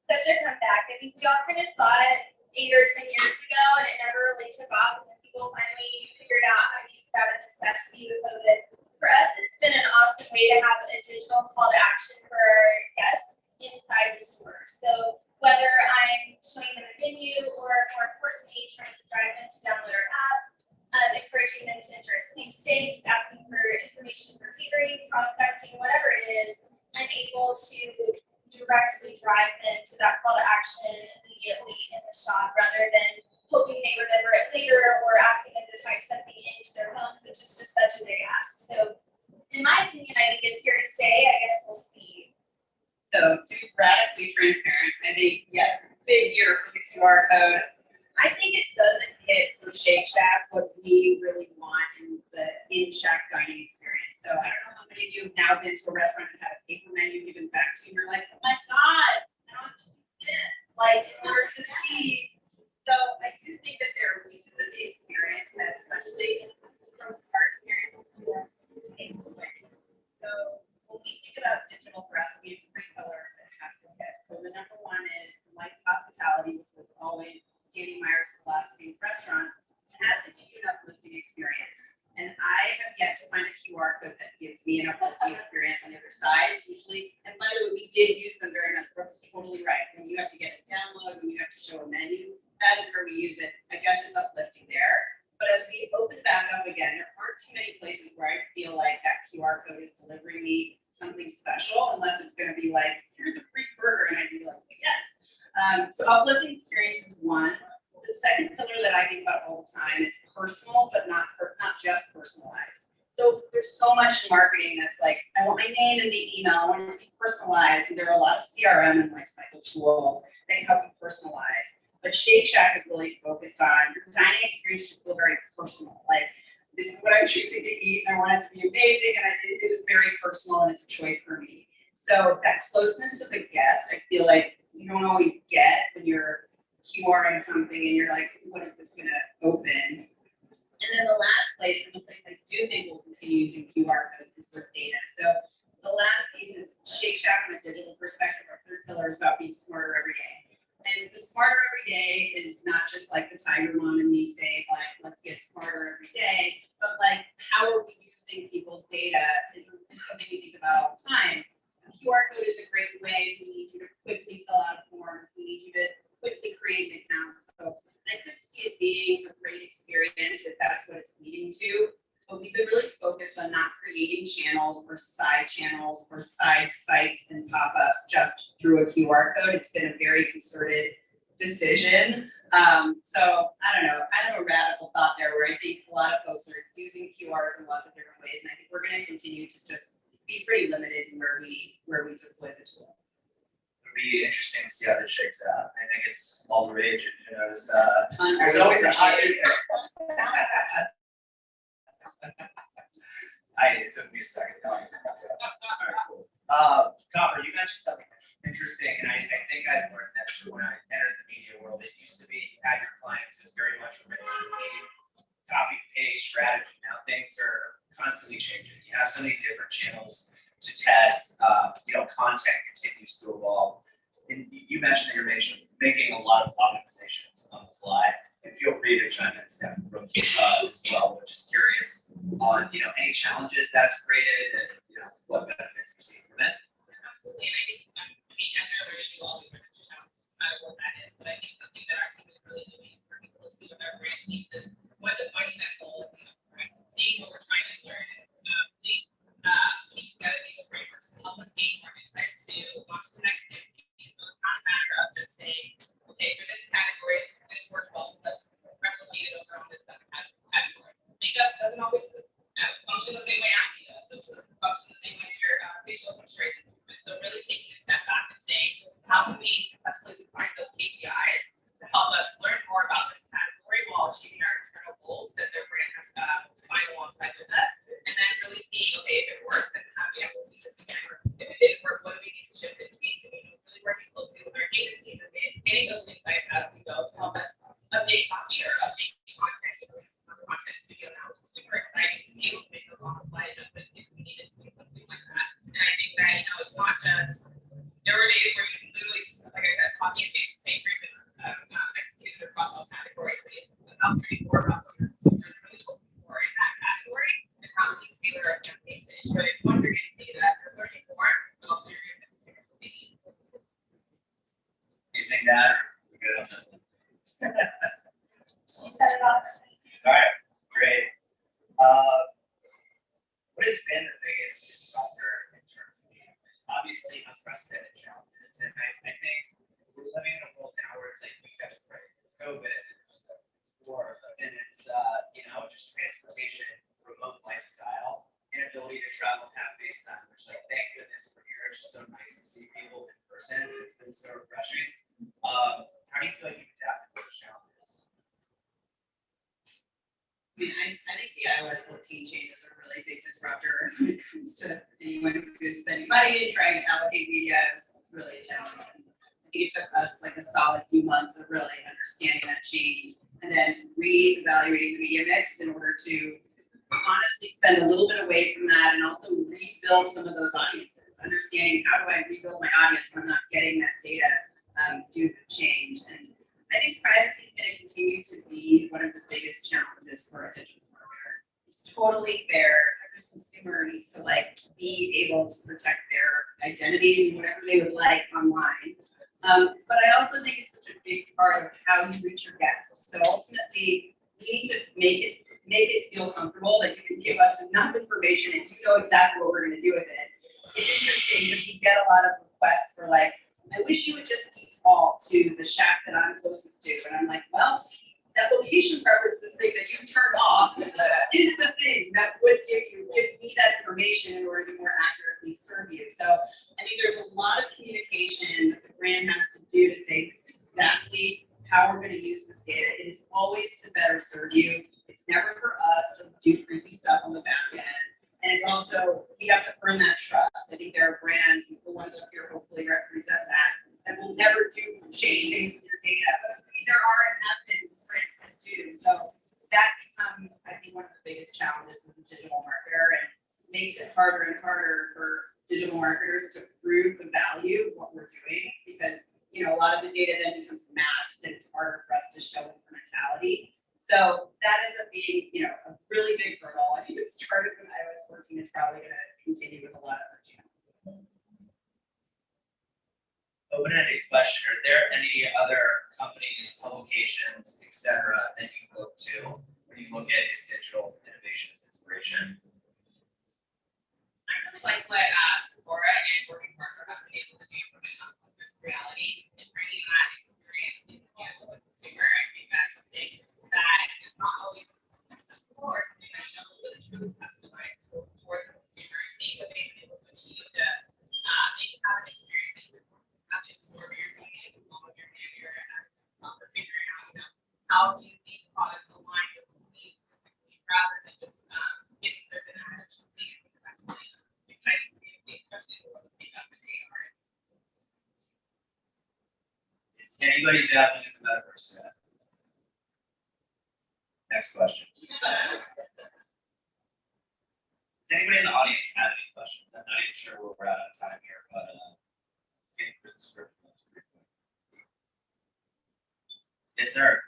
Such a comeback. I think we all kind of saw it 8 or 10 years ago, and it never really took off. And people finally figured out how to use that as a necessity with COVID. For us, it's been an awesome way to have a digital call to action for our guests inside the store. So whether I'm showing them a menu or, more importantly, trying to drive them to download our app, encouraging them to enter a sweepstakes, asking for information for catering, prospecting, whatever it is, I'm able to directly drive them to that call to action immediately in the shop rather than hoping they remember it later or asking them to type something into their phones, which is just such a big ask. So in my opinion, I think it's here to stay. I guess we'll see. So to be radically transparent, I think, yes, big year for the QR code. I think it doesn't hit for Shake Shack what we really want in the in-shack dining experience. So I don't know how many of you have now been to a restaurant and had a paper menu given back to you, and you're like, oh my God, I don't have to do this. Like, in order to see. So I do think that there are pieces of the experience that, especially from our critical for us. We have 3 pillars that it has to hit. So the number one is life hospitality, which was always Danny Meyer's philosophy of restaurant. It has to give you an uplifting experience. And I have yet to find a QR code that gives me an uplifting experience on the other side. It's usually, and by the way, we did use them very much. Brooke was totally right. When you have to get a download, when you have to show a menu, that is where we use it. I guess it's uplifting there. But as we open back up again, there aren't too many places where I feel like that QR code is delivering me something special, unless it's going to be like, here's a free burger, and I'd be like, yes. So uplifting experience is one. The second pillar that I think about all the time is personal, but not just personalized. So there's so much in marketing that's like, I want my name in the email, I want it to be personalized. And there are a lot of CRM and lifecycle tools that can help you personalize. But Shake Shack is really focused on your dining experience should feel very personal. Like, this is what I'm choosing to eat, and I want it to be amazing, and it is very personal, and it's a choice for me. So that closeness to the guest, I feel like you don't always get when you're QRing something and you're like, what is this gonna open? And then the last place, and the place I do think we'll continue using QR codes, is for data. So the last piece is Shake Shack from a digital perspective. Our third pillar is about being smarter every day. And the smarter every day is not just like the Tiger Mom and me say, like, let's get smarter every day, but like, how are we using people's data is something we think about all the time. The QR code is a great way. We need you to quickly fill out a form. We need you to quickly create an account. So I could see it being a great experience if that's what it's leading to. But we've been really focused on not creating channels or side sites and pop-ups just through a QR code. It's been a very concerted decision. So I don't know, kind of a radical thought there where I think a lot of folks are using QRs in lots of different ways. And I think we're going to continue to just be pretty limited in where we deploy the tool. It'll be interesting to see how this shakes out. I think it's all the rage, and who knows, there's always a hot. It took me a second. All right, cool. Copper, you mentioned something interesting, and I think I learned this when I entered the media world. It used to be you had your clients as very much a rinse repeat, copy paste strategy. Now things are constantly changing. You have so many different channels to test. Content continues to evolve. And you mentioned that you're making a lot of optimizations on the fly. And feel free to chime in, Steph, as well. But just curious on any challenges that's created and what benefits you see from it. Absolutely, and I think as you're learning, you always learn to shout no matter what that is. But I think something that our team is really doing, working closely with our brand teams, is defining that goal, right? Seeing what we're trying to learn, putting together these frameworks to help us gain more insights to launch the next campaign. So it's not a matter of just saying, okay, for this category, this works well, so let's replicate it over on this other category. Makeup doesn't always function the same way acne does. So it doesn't function the same way as your facial moisturizer treatment. So really taking a step back and saying, how can we successfully define those KPIs to help us learn more about this category while achieving our internal goals that their brand has defined alongside with us, and then really seeing, okay, if it works, then how do we execute this again? Or if it didn't work, what do we need to shift and tweak? And really working closely with our data team and getting those insights as we go to help us update copy or update content. Content studio now, which is super exciting to be able to make those on the fly adjustments if we needed to do something like that. And I think that it's not just, there were days where you can literally just, like I said, copy and paste the same treatment executed across all categories. But it's about learning more about what your consumers really looking for in that category and how we tailor our campaign to ensure that one, you're getting data, you're learning more, but also you're getting the consumers what they need. Anything that we good on that? She said it all. All right, great. What has been the biggest disruptor in terms of gameplays? Obviously, unprecedented challenges, and I think we're living in a world now where it's like we catch a break. It's COVID, it's war, and it's just transportation, remote lifestyle, inability to travel, have FaceTime, which like thank goodness for here. It's just so nice to see people in person. It's been so refreshing. How do you feel like you've adapted to those challenges? I think the iOS 14 changes are a really big disruptor when it comes to anyone who's spending money and trying to allocate media. It's really a challenge. I think it took us like a solid few months of really understanding that change and then re-evaluating the media mix in order to honestly spend a little bit away from that and also rebuild some of those audiences, understanding how do I rebuild my audience when I'm not getting that data due to change. And I think privacy is going to continue to be one of the biggest challenges for a digital marketer. It's totally fair. Every consumer needs to be able to protect their identities and whatever they would like online. But I also think it's such a big part of how you reach your guests. So ultimately, we need to make it feel comfortable that you can give us enough information and you know exactly what we're going to do with it. It's interesting because we get a lot of requests for I wish you would just default to the shack that I'm closest to. And I'm like, well, that location preferences thing that you turned off is the thing that would give me that information in order to more accurately serve you. So I think there's a lot of communication that the brand has to do to say this is exactly how we're going to use this data. It is always to better serve you. It's never for us to do creepy stuff on the back end. And it's also, we have to earn that trust. I think there are brands, the ones up here hopefully represent that will never do shady things with your data. But there are and have been brands that do. So that becomes, I think, one of the biggest challenges as a digital marketer and makes it harder and harder for digital marketers to prove the value of what we're doing because, a lot of the data then becomes masked and it's harder for us to show incrementality. So that ends up being, a really big hurdle. I think it started when iOS 14. It's probably going to continue with a lot of other channels. Open-ended question, are there any other companies, publications, et cetera, that you look to when you look at digital innovation as inspiration? I really like what Sephora and Working Marker have been able to do from a augmented reality and bringing that experience in the hands of the consumer. I think that's something that is not always accessible or something that really truly customized towards the consumer and seeing what they've been able to achieve to make it have an experience that you have in store where you're doing it with all of your hand, your stuff, or figuring out, how do these products align with the need rather than just getting certain ads. I think that's really exciting for me to see, especially the one that they got with AR. Is anybody dabbling in the metaverse yet? Next question. Does anybody in the audience have any questions? I'm not even sure where we're at on time here, but getting through the script. Yes, sir.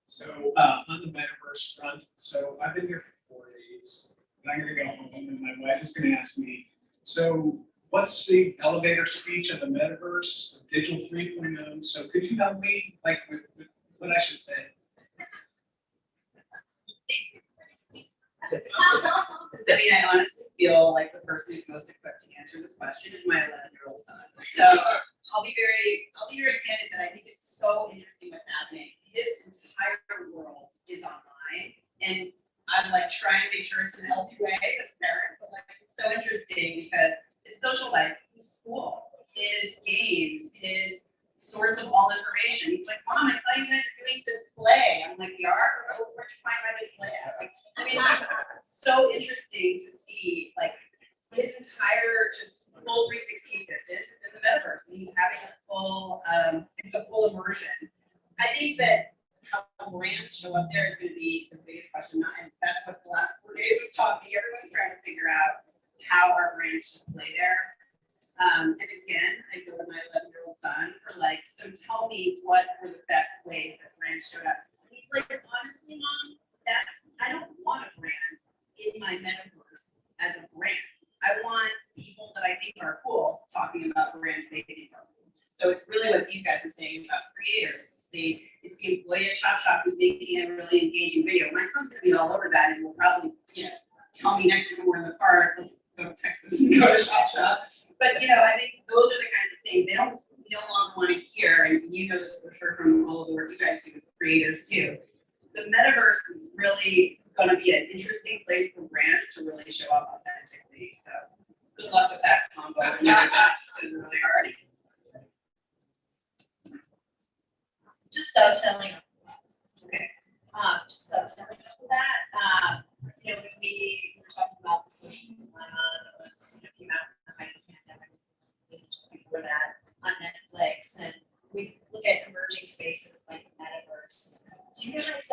So on the metaverse front, so I've been here for 4 days, and I'm gonna go home, and my wife is gonna ask me, so what's the elevator speech of the metaverse, digital 3.0? So could you help me, with what I should say? I mean, I honestly feel like the person who's most equipped to answer this question is my 11-year-old son. So I'll be very candid that I think it's so interesting what's happening. His entire world is online, and I'm trying to make sure it's in a healthy way as a parent, but it's so interesting because his social life, his school, his games, his source of all information. He's like, Mom, I saw you guys are doing display. I'm like, we are? Where'd you find my display at? I mean, it's so interesting to see his entire just full 360 existence in the metaverse, and he's having a full immersion. I think that how brands show up there is going to be the biggest question, and that's what the last 4 days has taught me. Everyone's trying to figure out how our brands should play there. And again, I go to my 11-year-old son for so tell me what were the best ways that brands showed up. He's like, honestly, Mom, I don't want a brand in my metaverse as a brand. I want people that I think are cool talking about brands they think are cool. So it's really what these guys are saying about creators. It's the employee at Chop Shop who's making a really engaging video. My son's gonna be all over that and will probably, tell me next week when we're in the park, let's go to Texas and go to Chop Shop. But I think those are the kinds of things they don't no longer want to hear, and this for sure from all of the work you guys do with creators too. The metaverse is really going to be an interesting place for brands to really show up authentically. So good luck with that combo. It's really hard. Just dovetailing. Okay. Just dovetailing after that. When we were talking about the social dilemma that was came out in the height of the pandemic, just before that on Netflix, and we look at emerging spaces like the metaverse. Do you guys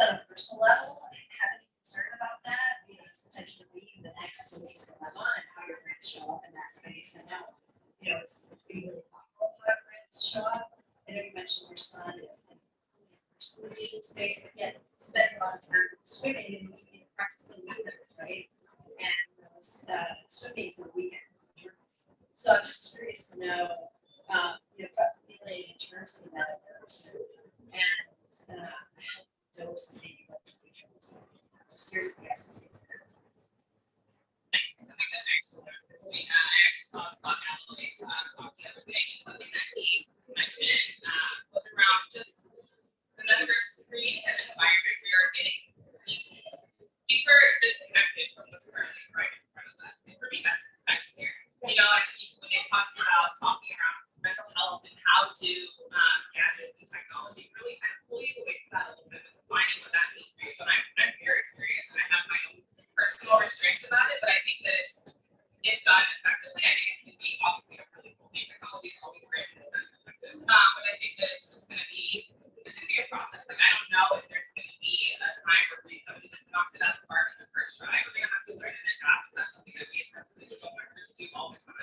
swimming and practicing movements, right? And those swimming's on the weekends. So I'm just curious to know, gut feeling in terms of the metaverse and how those maybe what the future is. I'm just curious if you guys can see that. Something that actually this week, I actually saw Scott Galloway talk the other day, and something that he mentioned was around just the metaverse is creating an environment we are getting deeper disconnected from what's currently right in front of us. And for me, that's scary. You know, like when they talked about talking around mental health and how do gadgets and technology really kind of pull you away from that a little bit, defining what that means for you. So I'm very curious, and I have my own personal restraints about it, but I think that if done effectively, I think it can be obviously a really cool thing. Technology is always great in this sense, effective. But I think that it's going to be a process. Like I don't know if there's going to be a time where somebody just knocks it out of the park in the first try. We're going to have to learn and adapt. That's something that we as digital marketers do all the time.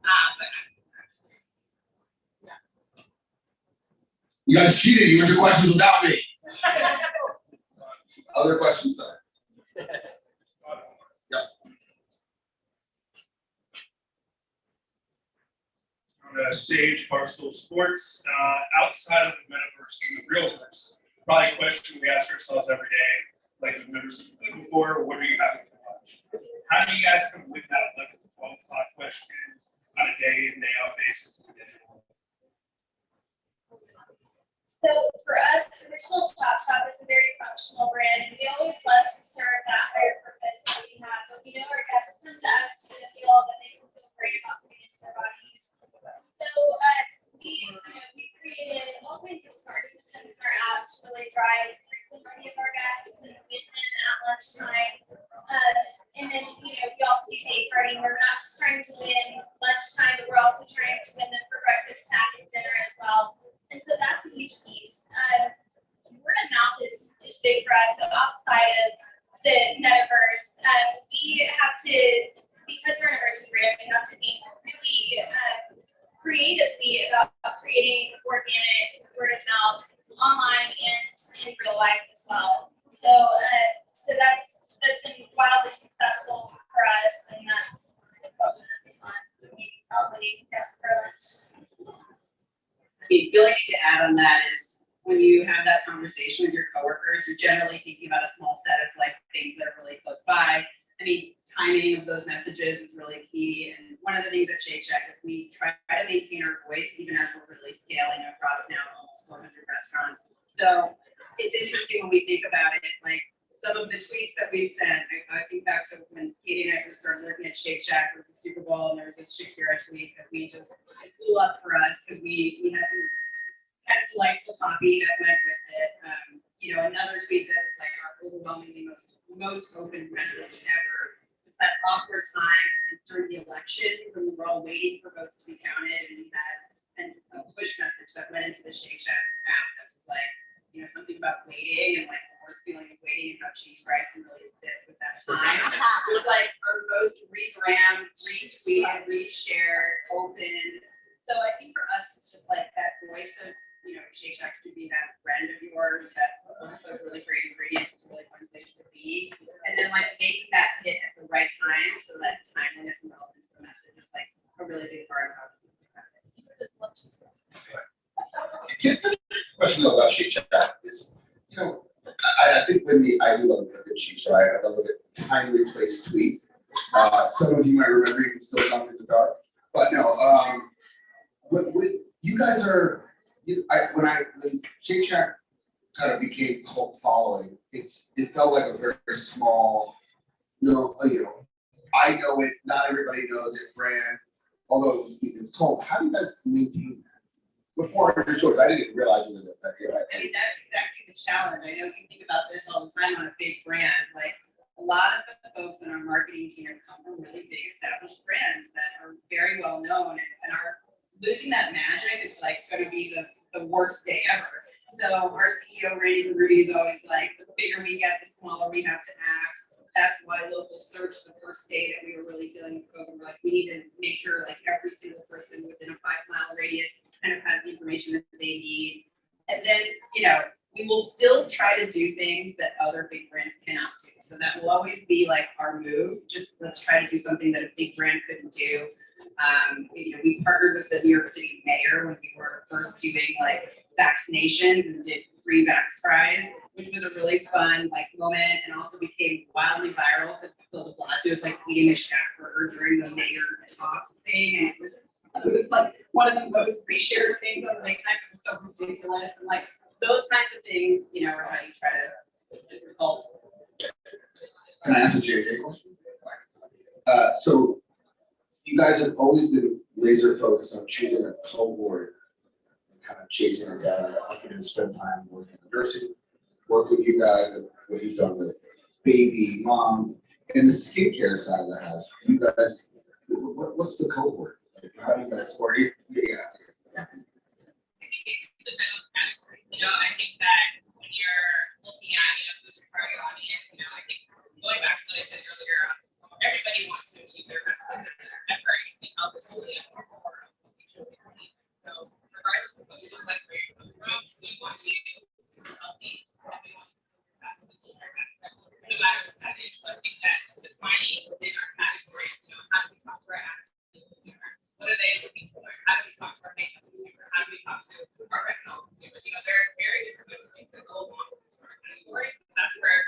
But I'm just curious. Yeah. You guys cheated. You went to questions without me. Other questions, sir? Yep. Sage Barstool Sports, outside of the metaverse and the real verse, probably a question we ask ourselves every day, like you've never seen food before, what are you having for lunch? How do you guys come with that 11 to 12 o'clock question on a day in, day out basis in the digital world? So for us, Original Shop is a very functional brand. We always love to serve that higher purpose that we have. But we know our guests come to us to feel that they can feel great about putting into their bodies. So we created all kinds of smart systems in our app to really drive the frequency of our guests and win them at lunchtime. And then, we also do day partying. We're not just trying to win lunchtime, but we're also trying to win them for breakfast, snack, and dinner as well. And so that's a huge piece. Word of mouth is big for us. So outside of the metaverse, we have to, because we're an emerging brand, we have to be really creatively about creating organic word of mouth online and in real life as well. So that's been wildly successful for us, and that's what we focus on. Probably best for lunch. The only thing to add on that is when you have that conversation with your coworkers, you're generally thinking about a small set of like things that are really close by. I mean, timing of those messages is really key. And one of the things at Shake Shack is we try to maintain our voice even as we're really scaling across now almost 400 restaurants. So it's interesting when we think about it, like some of the tweets that we've sent. I think back to when Katie and I first started working at Shake Shack, it was the Super Bowl, and there was this Shakira tweet that we just blew up for us because we had some kind of delightful copy that went with it. Another tweet that was like our overwhelmingly most open message ever. That awkward time during the election when we were all waiting for votes to be counted, and we had a push message that went into the Shake Shack app that was like, something about waiting and like the worst feeling of waiting and how cheese fries can really assist with that time. It was like our most rebrand, retweeted, reshared, open. So I think for us, it's just like that voice of, Shake Shack could be that friend of yours that also has really great ingredients. It's a really fun place to be. And then like making that hit at the right time so that timeliness and relevance of the message is like a really big part of how we think about it. Question though about Shake Shack is, I think I do love a good cheese fry. I love a timely placed tweet. Some of you might remember, you can still talk in the dark. But no, when you guys are, when Shake Shack kind of became cult following, it felt like a very, very small, I know it, not everybody knows it brand, although it was cult. How do you guys maintain that? Before I didn't even realize it was that good. I mean, that's exactly the challenge. I know you think about this all the time on a big brand. Like a lot of the folks in our marketing team come from really big established brands that are very well known, and are losing that magic is like going to be the worst day ever. So our CEO, Randy Rudy, is always like, the bigger we get, the smaller we have to act. That's why local search, the first day that we were really dealing with COVID, we're like, we need to make sure like every single person within a 5-mile radius kind of has the information that they need. And then, we will still try to do things that other big brands cannot do. So that will always be like our move. Just let's try to do something that a big brand couldn't do. We partnered with the New York City mayor when we were first doing like vaccinations and did free vax fries, which was a really fun moment, and also became wildly viral because Phil de Blasio was like eating a Shack burger during the mayor talks thing, and it was like one of the most reshared things on the late night. It was so ridiculous, and like those kinds of things, are how you try to get results. Can I ask a JJ question? So you guys have always been laser focused on choosing a cohort and kind of chasing it down. Like you spend time working in the nursing, work with you guys, and what you've done with baby, mom, and the skincare side of the house. You guys, what's the cohort? Like, how do you guys work? Yeah. I think that when you're looking at, who's your target audience, I think going back to what I said earlier, everybody wants to achieve their best efforts, obviously. So regardless of what you look like where you're coming from, we want you to be healthy, and we want you to pass this no matter what that is. So I think that defining within our categories, how do we talk to our active consumer? What are they looking for? How do we talk to our makeup consumer? How do we talk to our retinol consumers? There are very different messaging that go along with our categories. That's where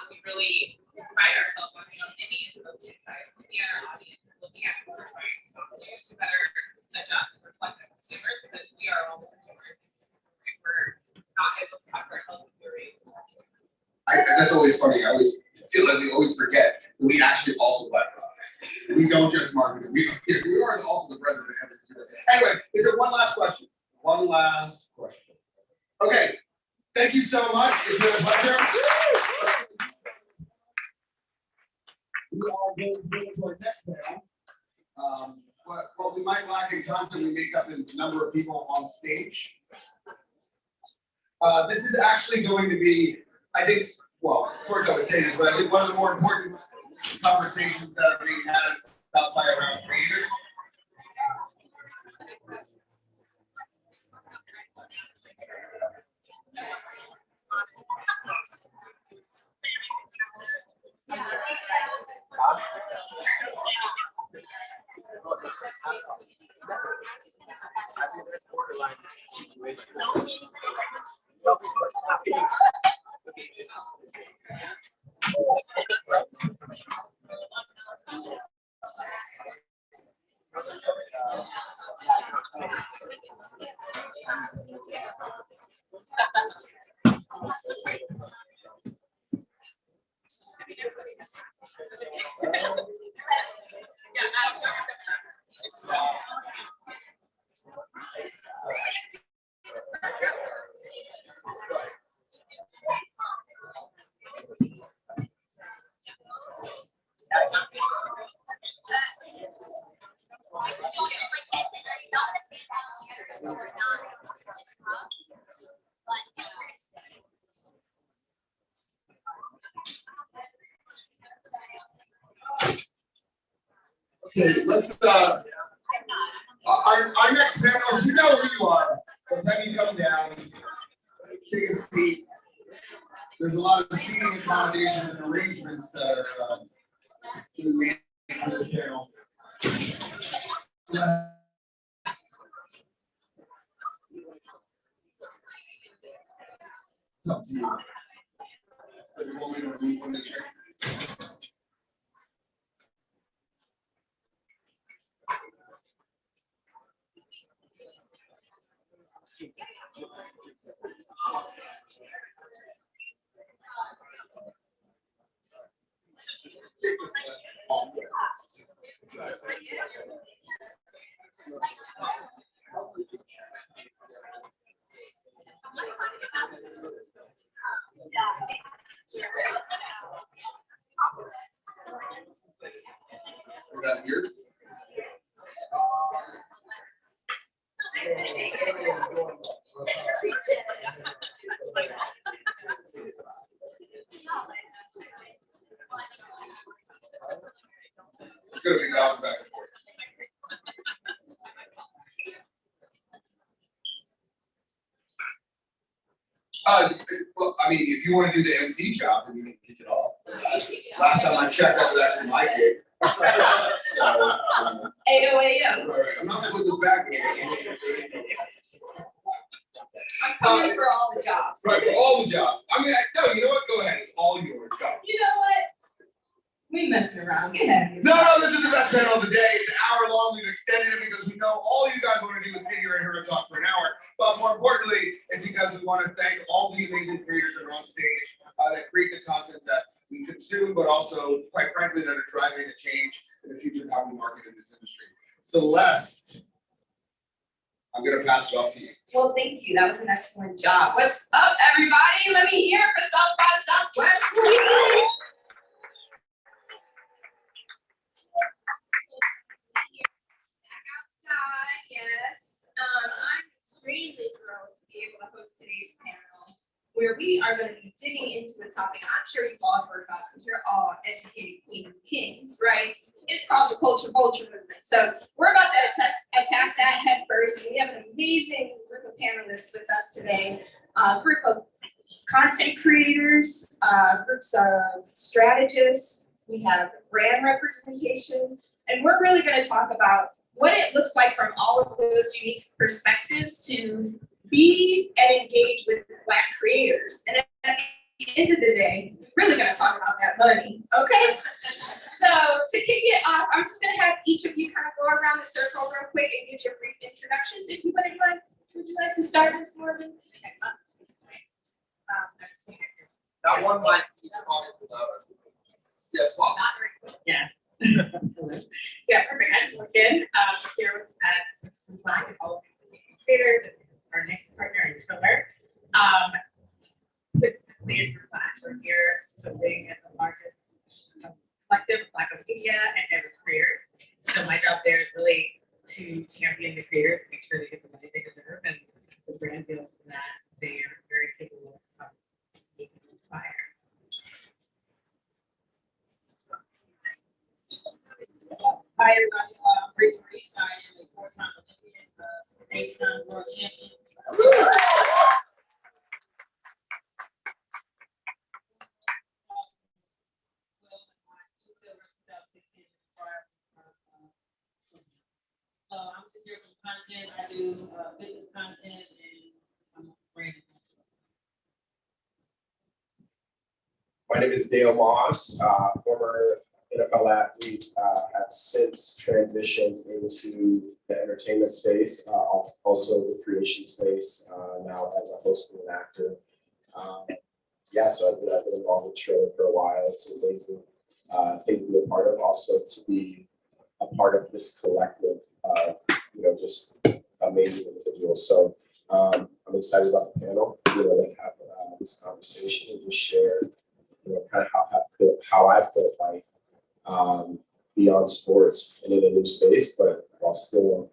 we really pride ourselves on digging into those insights, looking at our audience, and looking at who we're trying to talk to better adjust and reflect the consumers, because we are all consumers. If we're not able to talk to ourselves in theory. That's always funny. I always feel like we always forget that we actually also buy products. We don't just market it. We are also the president of everything. Anyway, is there one last question? One last question. Okay. Thank you so much. It's been a pleasure. We are going to go to our next panel. What we might lack in content, we make up in the number of people on stage. This is actually going to be, I think, well, of course I would say this, but I think one of the more important conversations that are being had at South by around creators. Okay, let's our next panelist, you know who you are. Let's have you come down, take a seat. There's a lot of seating accommodations and arrangements that are being made for this panel. It's up to you. So you want me to remove from the chair? Is that yours? It's gonna be bouncing back and forth. mean, if you wanna do the MC job, then you can kick it off. Last time I checked, that was actually my gig. So, AOAO. right, I'm not supposed to back. I'm coming for all the jobs. Right, for all the jobs. I mean, no, you know what? Go ahead, it's all yours, go. You know what? We messing around. Get ahead of No, yourself. this is the best panel of the day. It's an hour long. We've extended it because we know all you guys want to do is sit here and hear us talk for an hour. But more importantly, it's because we want to thank all the amazing creators that are on stage that create the content that we consume, but also, quite frankly, that are driving a change in the future comedy market in this industry. Celeste, I'm going to pass it off to you. Well, thank you. That was an excellent job. What's up, everybody? Let me hear it for South by Southwest. Yes, I'm extremely thrilled to be able to host today's panel, where we are going to be digging into a topic I'm sure you've all heard about because you're all educated queens and kings, right? It's called the culture vulture movement. So we're about to attack that head first, and we have an amazing group of panelists with us today. Group of content creators, groups of strategists. We have brand representation, and we're really going to talk about what it looks like from all of those unique perspectives to be and engage with Black creators. And at the end of the day, we're really gonna talk about that money, okay? So to kick it off, I'm just gonna have each of you kind of go around the circle real quick and get your brief introductions. If you would you like to start, Ms. Morgan? That one mic. Yes, well. Yeah. Yeah, perfect. I just looked in, here with Black and all creators, our next partner and pillar. With Concierge Black, we're here building as the largest collective Black media and diverse creators. So my job there is really to champion the creators, make sure they get the money they deserve, and the brand feels that they are very capable of making inspire. Hi, everybody. Rachel Reese. I am a four-time Olympian, eight-time world champion. I'm just here for content. I do business content and I'm a brand. My name is Dale Moss, former NFL athlete, have since transitioned into the entertainment space, also the creation space, now as a host and an actor. Yeah, so I've been involved with Trailer for a while. It's an amazing thing to be a part of, also to be a part of this collective of, just amazing individuals. So I'm excited about the panel, to have this conversation and just share, kind of how I feel like beyond sports and in a new space, but while still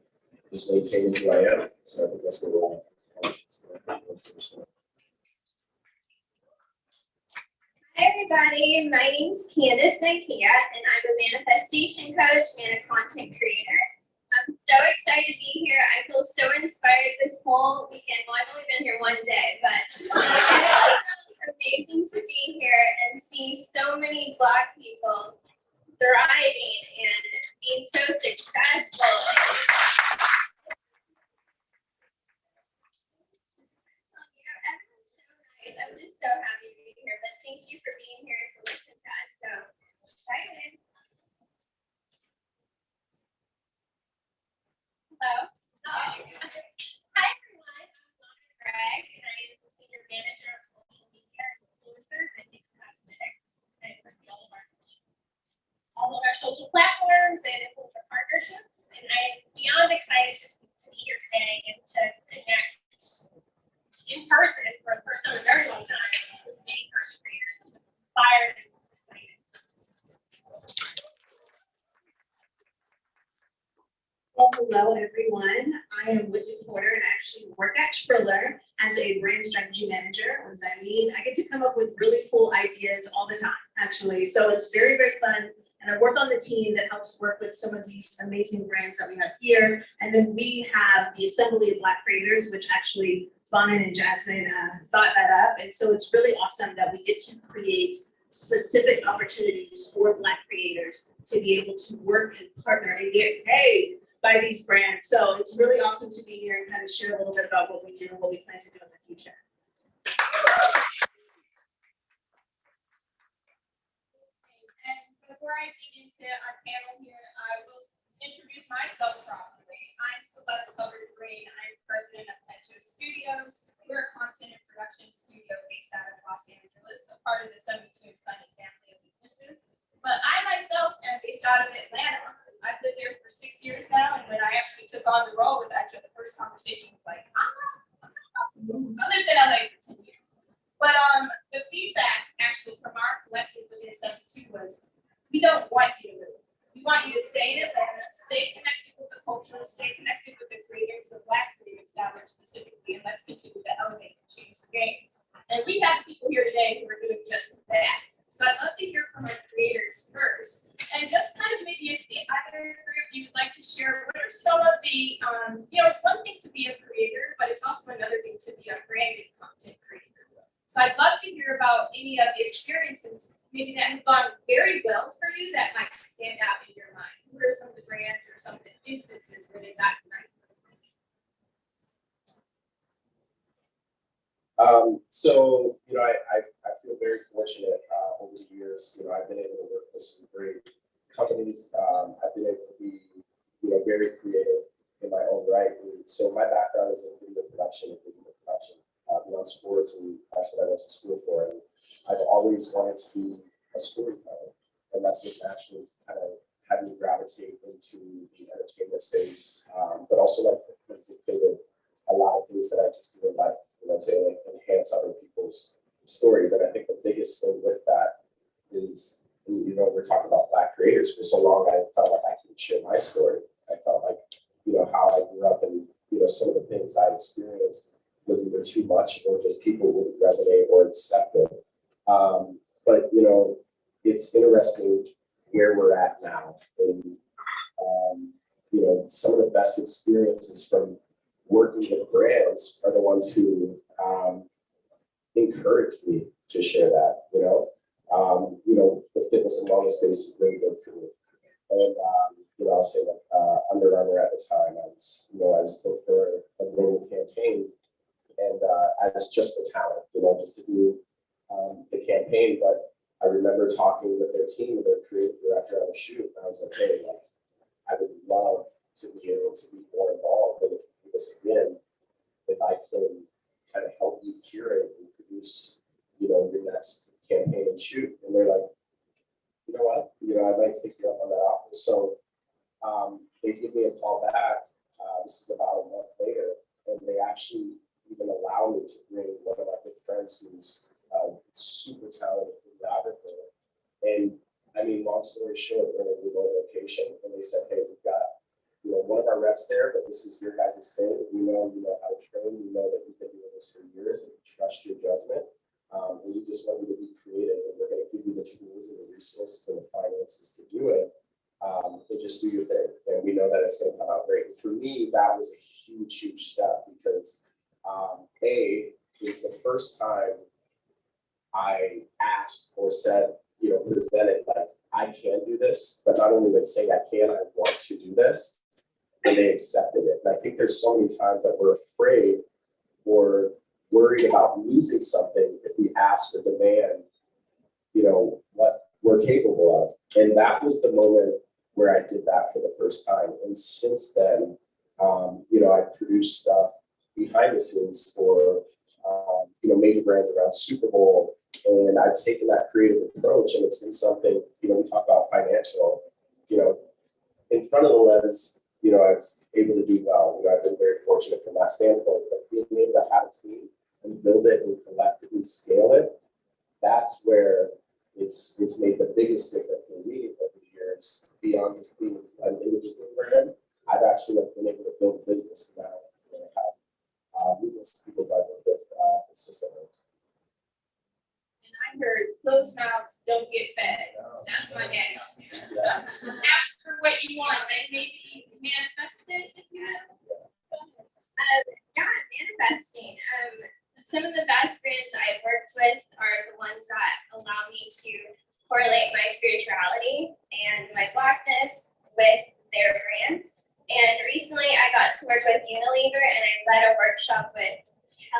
just maintaining who I am. So I think that's what we're all. Hi everybody, my name's Candace Ikea and I'm a manifestation coach and a content creator. I'm so excited to be here. I feel so inspired this whole weekend. Well, I've only been here one day, but it's amazing to be here and see so many Black people thriving and being so successful. I'm just so happy to be here, but thank you for being here to listen to us. So excited. Hello. Hi everyone. I'm Donna Gregg, and I am the senior manager of social media influencers at Mix Cosmetics. I oversee all of our social platforms and influencer partnerships, and I am beyond excited to be here today and to connect in person for the first time in a very long time with many content creators. I'm inspired and excited. Well, hello everyone. I am Whitney Porter and I actually work at Triller as a brand strategy manager. What does that mean? I get to come up with really cool ideas all the time, actually. So it's very, very fun And I work on the team that helps work with some of these amazing brands that we have here. And then we have the Assembly of Black Creators, which actually Bonin and Jasmine thought that up. And so it's really awesome that we get to create specific opportunities for Black creators to be able to work and partner and get paid by these brands. So it's really awesome to be here and kind of share a little bit about what we do and what we plan to do in the future. And before I dig into our panel here, I will introduce myself properly. I'm Celeste Hubbard Green. I'm president of Metro Studios. We're a content and production studio based out of Los Angeles, a part of the 72 and Sunny family of businesses. But I myself am based out of Atlanta. I've lived there for 6 years now, and when I actually took on the role with Metro, the first conversation was like, I'm not about to move. I lived in LA for 10 years. But the feedback actually from our collective within 72 was, we don't want you to move. We want you to stay in Atlanta, stay connected with the culture, stay connected with the creators, the Black creators down there specifically, and let's continue to elevate and change the game. And we have people here today who are doing just that. So I'd love to hear from our creators first, and just kind of maybe if either of you would like to share what are some of the, it's one thing to be a creator, but it's also another thing to be a branded content creator. So I'd love to hear about any of the experiences maybe that have gone very well for you that might stand out in your mind. Who are some of the brands or some of the instances where they got it right? So, I feel very fortunate over the years. I've been able to work with some great companies. I've been able to be, very creative in my own right. And so my background is in video production and video production, beyond sports, and that's what I went to school for. And I've always wanted to be a storyteller, and that's what naturally kind of had me gravitate into the entertainment space, but also dictated a lot of things that I just do in life, to enhance other people's stories. And I think the biggest thing with that is, we're talking about Black creators. For so long, I felt like I couldn't share my story. I felt like, how I grew up and, some of the things I experienced was either too much or just people wouldn't resonate or accept it. But, it's interesting where we're at now. And, some of the best experiences from working with brands are the ones who encouraged me to share that, the fitness and wellness space is really good for me. And, I'll say that Under Armour at the time, I was booked for a global campaign, and as just the talent, just to do the campaign. But I remember talking with their team, with their creative director on the shoot, and I was like, hey, I would love to be able to be more involved, and if you do this again, if I can kind of help you curate and produce, your next campaign and shoot. And they're like, you know what, I might take you up on that offer. So they give me a call back. This is about a month later, and they actually even allow me to bring one of my good friends who's a super talented videographer. And I mean, long story short, we're in a remote location, and they said, hey, we've got one of our reps there, but this is your guys' thing. We know you know how to train. We know that you've been doing this for years, and we trust your judgment. And we just want you to be creative, and we're going to give you the tools and the resources and the finances to do it. And just do your thing, and we know that it's going to come out great. And for me, that was a huge, huge step because it was the first time I asked or said, presented like I can do this, but not only would say I can, I want to do this, and they accepted it. And I think there's so many times that we're afraid or worried about losing something if we ask or demand, what we're capable of. And that was the moment where I did that for the first time. And since then, I produced stuff behind the scenes for, major brands around Super Bowl. And I've taken that creative approach, and it's been something, we talk about financial, in front of the lens, I was able to do well. I've been very fortunate from that standpoint, but being able to have a team and build it and collectively scale it, that's where it's made the biggest difference for me over the years. Beyond just being an individual brand, I've actually been able to build a business now and have numerous people that I work with consistently. And I heard closed mouths don't get fed. That's my daddy. ask for what you want and maybe manifest it if you will. Yeah, manifesting. Some of the best brands I've worked with are the ones that allow me to correlate my spirituality and my blackness with their brand. And recently I got to work with Unilever and I led a workshop with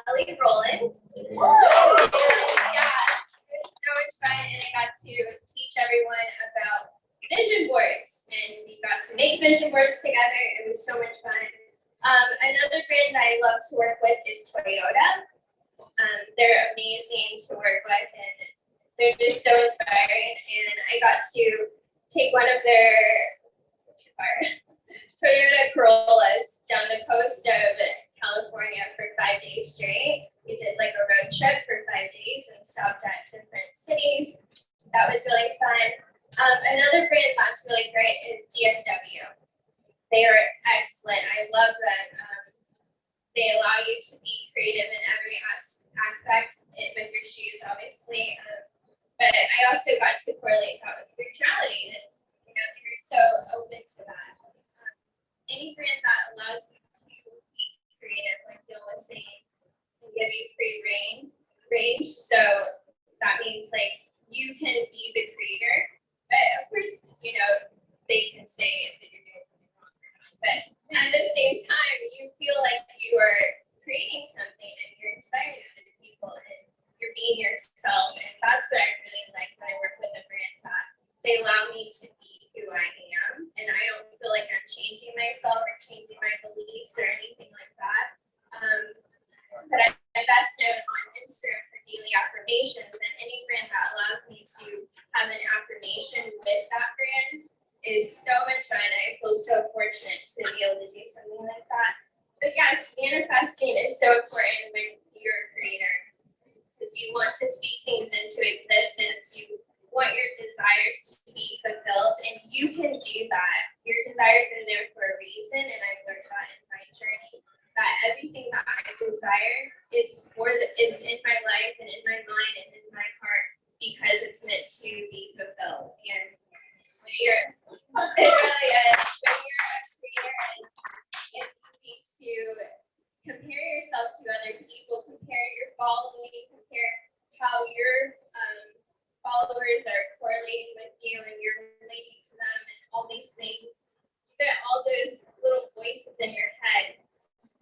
Kelly Rowland. Yeah, it was so much fun and I got to teach everyone about vision boards and we got to make vision boards together. It was so much fun. Another brand that I love to work with is Toyota. They're amazing to work with and they're just so inspiring. And I got to take one of their Toyota Corollas down the coast of California for 5 days straight. We did like a road trip for 5 days and stopped at different cities. That was really fun. Another brand that's really great is DSW. They are excellent. I love them. They allow you to be creative in every aspect with your shoes, obviously. But I also got to correlate that with spirituality, and you're so open to that. Any brand that allows you to be creative, like Jill was saying, can give you free range. So that means like you can be the creator, but of course, they can say if you're doing something wrong or not. But at the same time, you feel like you are creating something and you're inspiring other people and you're being yourself. And that's what I really like when I work with a brand, that they allow me to be who I am. And I don't feel like I'm changing myself or changing my beliefs or anything like that. But I best known on Instagram for daily affirmations, and any brand that allows me to have an affirmation with that brand is so much fun. I feel so fortunate to be able to do something like that. But yes, manifesting is so important when you're a creator, because you want to speak things into existence. You want your desires to be fulfilled, and you can do that. Your desires are there for a reason, and I've learned that in my journey, that everything that I desire is in my life and in my mind and in my heart because it's meant to be fulfilled. And it really is. When you're a creator, it's easy to compare yourself to other people, compare your following, compare how your followers are correlating with you and you're relating to them and all these things. You get all those little voices in your head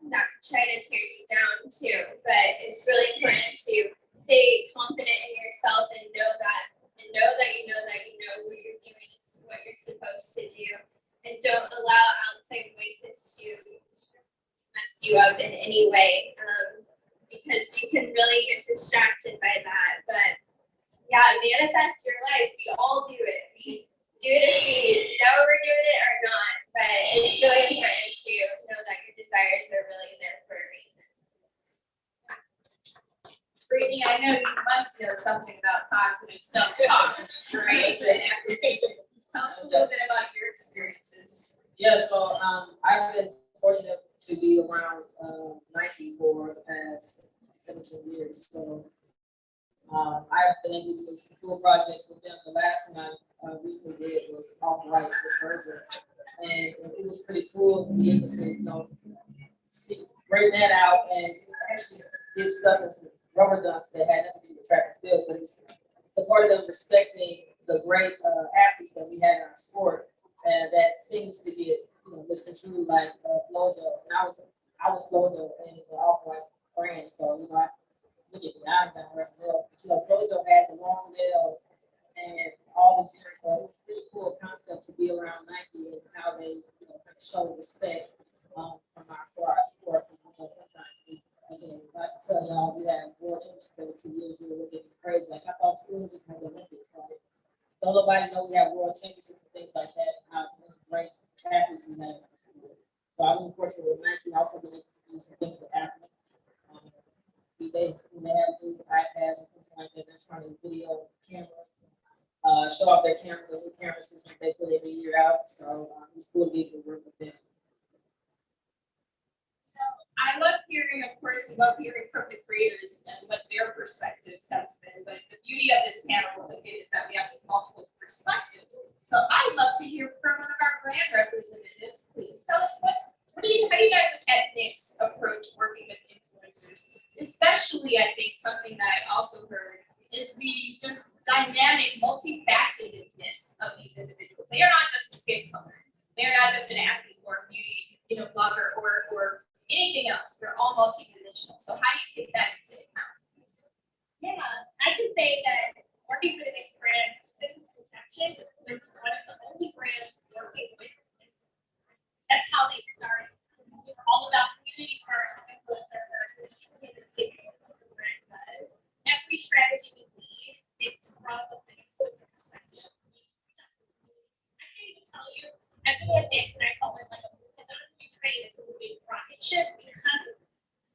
that try to tear you down too, but it's really important to stay confident in yourself and know that what you're doing is what you're supposed to do, and don't allow outside voices to mess you up in any way, because you can really get distracted by that. But yeah, manifest your life. We all do it. We do it if we know we're doing it or not, but it's really important to know that your desires are really there for a reason. Brittany, I know you must know something about positive self-talk, right? And affirmations. Tell us a little bit about your experiences. Yeah, so I've been fortunate to be around Nike for the past 17 years. So I've been able to do some cool projects with them. The last one I recently did was Off-White with Virgil. And it was pretty cool to be able to, bring that out and actually did stuff with some rubber dunks that had nothing to do with track and field, but it's the part of them respecting the great athletes that we have in our sport, and that seems to get misconstrued like Flojo. And I was Flojo in the Off-White brand, so I look at me, I'm not wearing nails, but Flojo had the long nails and all the gears, so it was a pretty cool concept to be around Nike and how they kind of show respect for our sport. Sometimes I can tell y'all we had world championships every 2 years. We were looking crazy. Like I thought we were just like the Olympics. Like don't nobody know we have world championships and things like that. How great athletes we have in our sport. So I've been fortunate with Nike. Also been able to do some things with athletes. They have new iPads or something like that. They're trying to video cameras, show off their camera, the new camera system they put every year out. So it's cool to be able to work with them. I I love hearing, of course, we love hearing from the creators and what their perspectives have been, but the beauty of this panel is that we have these multiple perspectives. So I'd love to hear from one of our brand representatives. Please tell us how do you guys look at Nick's approach working with influencers? Especially, I think, something that I also heard is the just dynamic, multifacetedness of these individuals. They are not just a skin color. They're not just an athlete or a beauty, blogger or anything else. They're all multidimensional. So how do you take that into account? Yeah, I can say that working for the Knicks brand since its inception was one of the only brands working with influencers. That's how they started. We were all about community first, influencer first, which is really the beginning of what the brand does. Every strategy we lead, it's from the influencer perspective. I can't even tell you, I've been with Knicks and I call it like a train is a moving rocket ship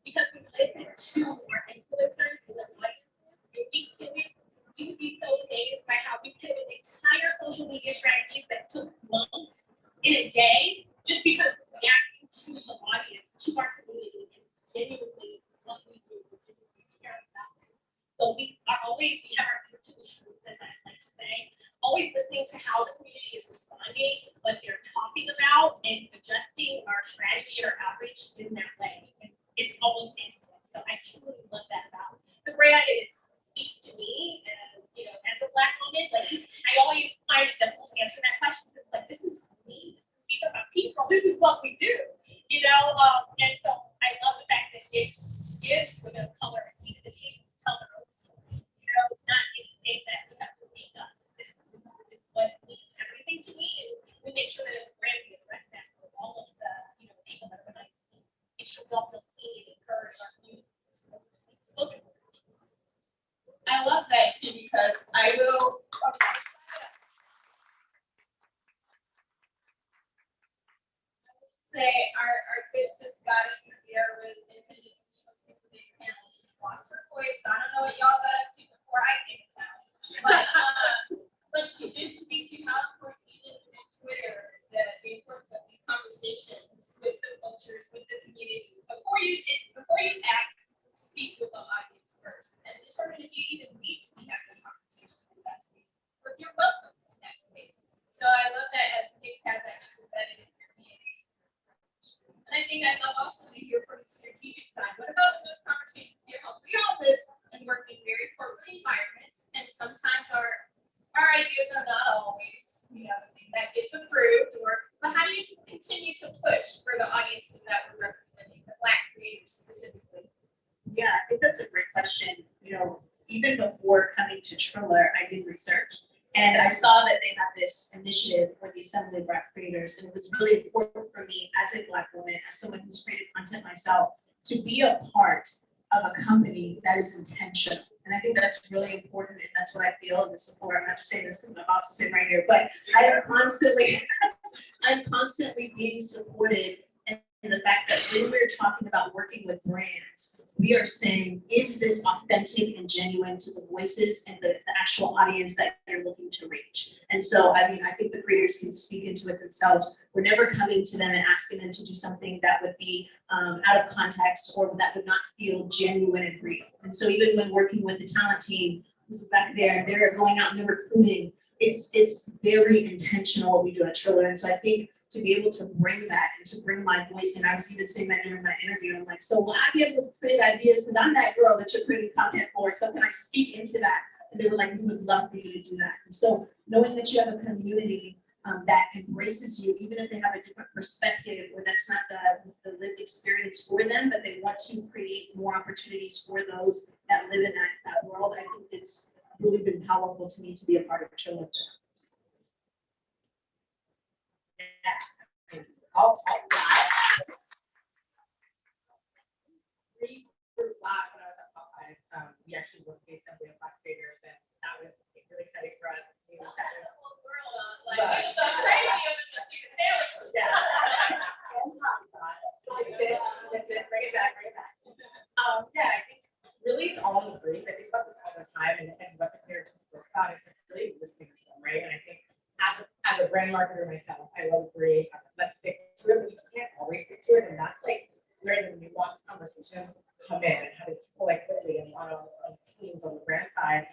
because we listen to our influencers and the audiences, and we would be so amazed by how we pivoted entire social media strategies that took months in a day just because we're reacting to the audience, to our community, and genuinely what we do and we care about. So we have our ear to the streets, as I like to say, always listening to how the community is responding, what they're talking about, and adjusting our strategy or outreach in that way. And it's almost instant. So I truly love that about the brand. It speaks to me, as a Black woman. Like I always find it difficult to answer that question. It's like this is me. These are my people. This is what we do. And so I love the fact that it gives women of color a seat at the table to tell their own story. It's not anything that we have to make up. It's what means everything to me, and we make sure that as a brand we address that for all of the people that are behind the scenes. Make sure we all feel seen and encourage our communities and spoken. I love that too because I will. Say our good sis Goddess Riviera was intended to be hosting today's panel. She's lost her voice. So I don't know what y'all got up to before I came to town, but she did speak to how important even in Twitter the importance of these conversations with the cultures, with the communities. Before you act, speak with the audience first and determine if you even need to be having a conversation in that space or if you're welcome in that space. So I love that as Knicks has that just embedded in your DNA. And I think I'd love also to hear from the strategic side. What about in those conversations here? We all live and work in very corporate environments, and sometimes our ideas are not always, the thing that gets approved. But how do you continue to push for the audiences that we're representing, the Black creators specifically? Yeah, I think that's a great question. Even before coming to Triller, I did research. And I saw that they have this initiative for the Assembly of Black Creators, and it was really important for me as a Black woman, as someone who's created content myself, to be a part of a company that is intentional. And I think that's really important, and that's what I feel in the support. I'm not just saying this because I'm about to sit right here, but I'm constantly being supported in the fact that when we're talking about working with brands, we are saying, is this authentic and genuine to the voices and the actual audience that you're looking to reach? And so, I think the creators can speak into it themselves. We're never coming to them and asking them to do something that would be out of context or that would not feel genuine and real. And so even when working with the talent team who's back there, and they're going out and they're recruiting, it's very intentional what we do at Triller. And so I think to be able to bring that and to bring my voice, and I was even saying that during my interview, I'm like, so will I be able to create ideas? Because I'm that girl that you're creating content for, so can I speak into that? And they were like, we would love for you to do that. And so knowing that you have a community that embraces you, even if they have a different perspective or that's not the lived experience for them, but they want to create more opportunities for those that live in that world, I think it's really been powerful to me to be a part of Triller. We actually worked with the Assembly of Black Creators, and that was really exciting for us. Bring it back. I think really it's all in the brief. I think about this all the time, and what the creators work about is really listening to them, right? And I think as a brand marketer myself, I love brief. Let's stick to it, but you can't always stick to it, and that's like where the nuance come in and having people like Whitley and on teams on the brand side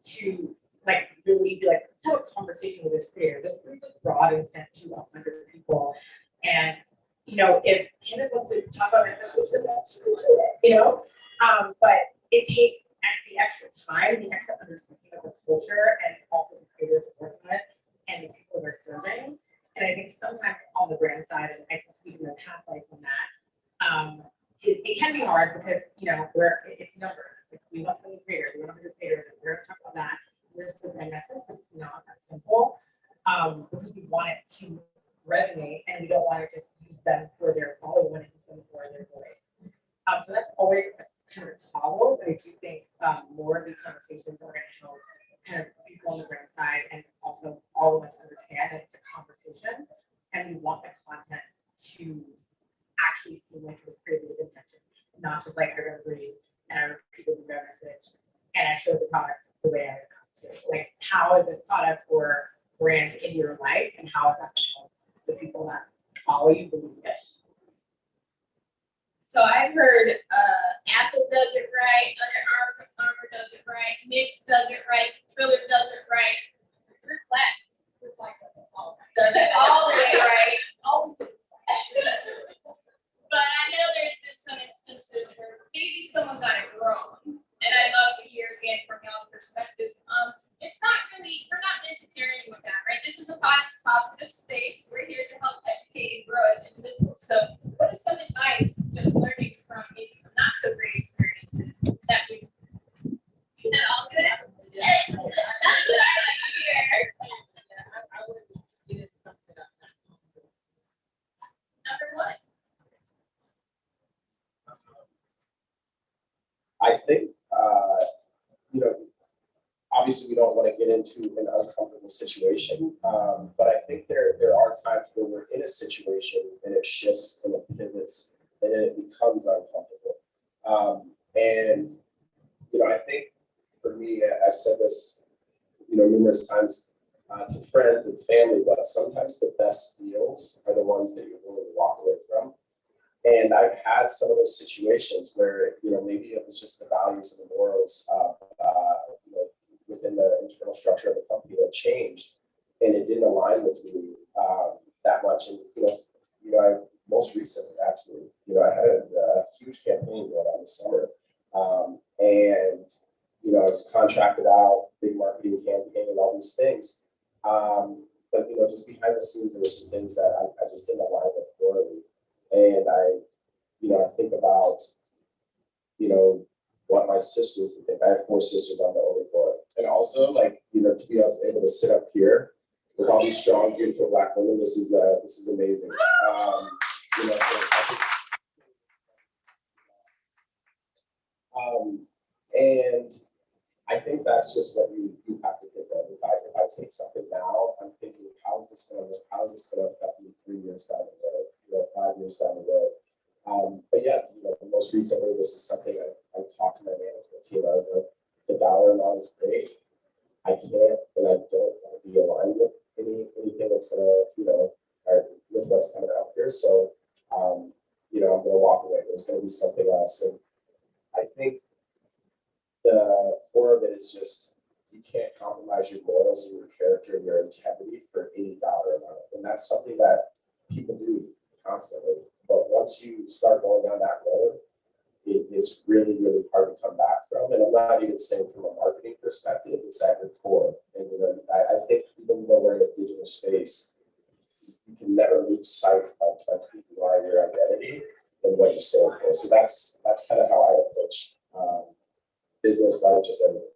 to like really be like, let's have a conversation with this creator. This group was brought and sent to 100 people. And, you know, if Candace wants to talk about it, you know, but it takes the extra time, the extra understanding of the culture and also the creators working with and the people they're serving. And I think sometimes on the brand side, and I can speak in the past life on that, it can be hard because, you know, it's numbers. It's like we want 20 creators, we want 100 creators, and we're going to talk about that. This is the brand message, but it's not that simple because we want it to resonate and we don't want to just use them for their follow, we want to use them for their voice. So that's always kind of a toggle, but I do think more of these conversations are going to help kind of people on the brand side and also all of us understand that it's a conversation and we want the content to actually seem like it was created with intention, not just like I read and I repeated the brand message and I showed the product the way I was to. Like, how is this product or brand in your life and how is that going to help the people that follow you believe it? So I've heard Apple does it right, Under Armour does it right, Mix does it right, Triller does it right. Group Black does it all the way right. But I know there's been some instances where maybe someone got it wrong. And I'd love to hear again from y'all's perspective. It's not really, we're not meant to tear anyone down, right? This is a positive space. We're here to help educate and grow as individuals. So what is some advice, just learnings from maybe some not so great experiences that we you know, all good? Yes. That's what I like to hear. I would get into something that I'm not comfortable with. Number one. I think, you know, obviously we don't want to get into an uncomfortable situation, but I think there are times where we're in a situation and it shifts and it pivots and then it becomes uncomfortable. And, you know, I think for me, I've said this, you know, numerous times to friends and family, but sometimes the best deals are the ones that you're willing to walk away from. And I've had some of those situations where, you know, maybe it was just the values and the morals you know, within the internal structure of the company that changed, and it didn't align with me that much. And I most recently actually, you know, I had a huge campaign going on this summer, and you know, I was contracted out, big marketing campaign, and all these things. But you know, just behind the scenes, there were some things that I just didn't align with morally. And I think about, you know, what my sisters would think. I have 4 sisters, I'm the only boy. And also, like, you know, to be able to sit up here with all these strong, beautiful Black women, this is amazing. You know, so and I think that's just what you have to think of. If I take something now, I'm thinking, how is this going to affect me 3 years down the road, you know, 5 years down the road? But yeah, you know, most recently, this is something I talked to my management team. I was like, the dollar amount is great. I can't and I don't want to be aligned with anything that's going to, you know, or with what's coming out here. So, you know, I'm going to walk away. There's going to be something else. And I think the core of it is just, you can't compromise your morals and your character and your integrity for any dollar amount. And that's something that people do constantly. But once you start going down that road, it's really, really hard to come back from. And I'm not even saying from a marketing perspective, it's at your core. And you know, I think even though we're in a digital space, you can never lose sight of who you are, your identity, and what you stand for. So that's kind of how I approach business, not just everything.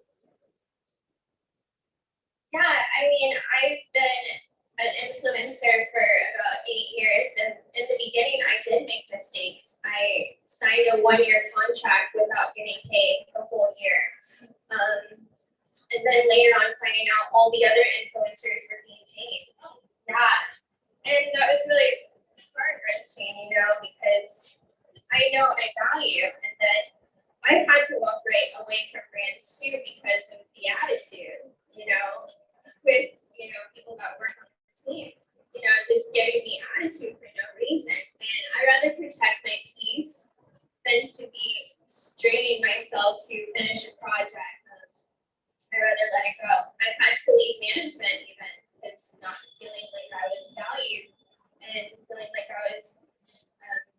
Yeah, I mean, I've been an influencer for about 8 years, and in the beginning, I did make mistakes. I signed a 1-year contract without getting paid the whole year, and then later on, finding out all the other influencers were being paid. Yeah, and that was really heart-wrenching, you know, because I know I value, and then I've had to walk right away from brands too because of the attitude, you know, with, you know, people that work on the team, you know, just giving me attitude for no reason. And I'd rather protect my peace than to be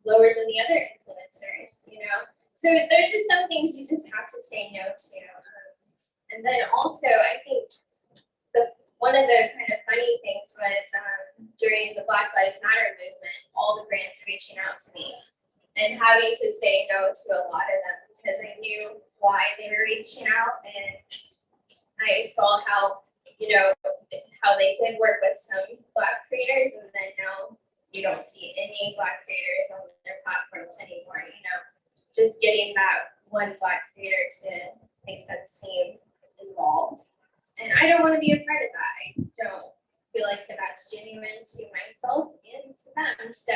lower than the other influencers, you know? So there's just some things you just have to say no to. And then also, I think one of the kind of funny things was during the Black Lives Matter movement, all the brands reaching out to me and having to say no to a lot of them because I knew why they were reaching out, and I saw how, you know, how they did work with some Black creators, and then now you don't see any Black creators on their platforms anymore, you know, just getting that one Black creator to make them seem involved. And I don't want to be a part of that. I don't feel like that's genuine to myself and to them. So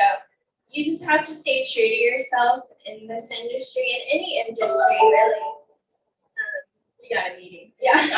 you just have to stay true to yourself in this industry, in any industry, really. We got a meeting. Yeah. You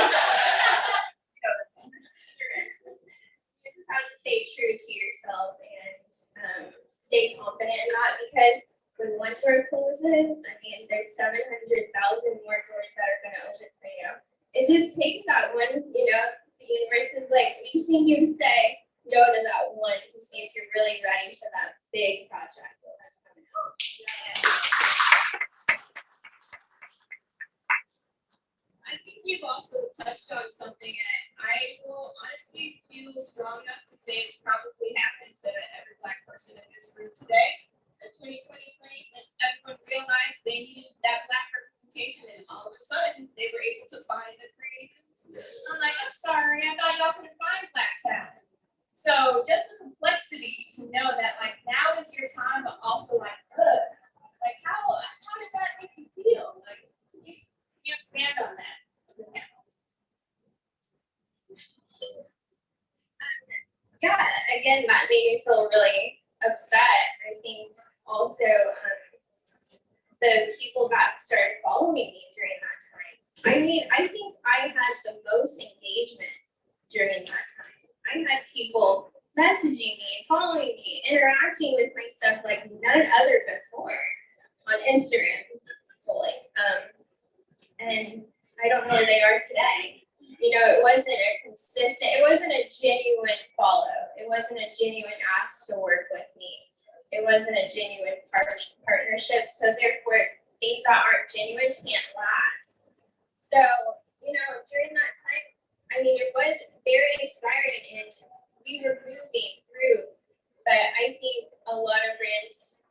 just have to stay true to yourself and stay confident in that, because when one door closes, I mean, there's 700,000 more doors that are going to open for you. It just takes that one, you know, the universe is like, we just need you to say no to that one to see if you're really ready for that big project that's coming out. I think you've also touched on something that I will honestly feel strong enough to say it's probably happened to every Black person in this room today. In 2020, when everyone realized they needed that Black representation, and all of a sudden they were able to find the creatives. I'm like, I'm sorry, I thought y'all couldn't find Black talent. So just the complexity to know that like now is your time, but also like, like how does that make you feel? Like, can you expand on that? Yeah, again, that made me feel really upset. I think also the people that started following me during that time. I mean, I think I had the most engagement during that time. I had people messaging me, following me, interacting with my stuff like none other before on Instagram solely. And I don't know where they are today. You know, it wasn't a genuine follow. It wasn't a genuine ask to work with me. It wasn't a genuine partnership. So therefore, things that aren't genuine can't last. So, you know, during that time, I mean, it was very inspiring and we were moving through, but I think a lot of brands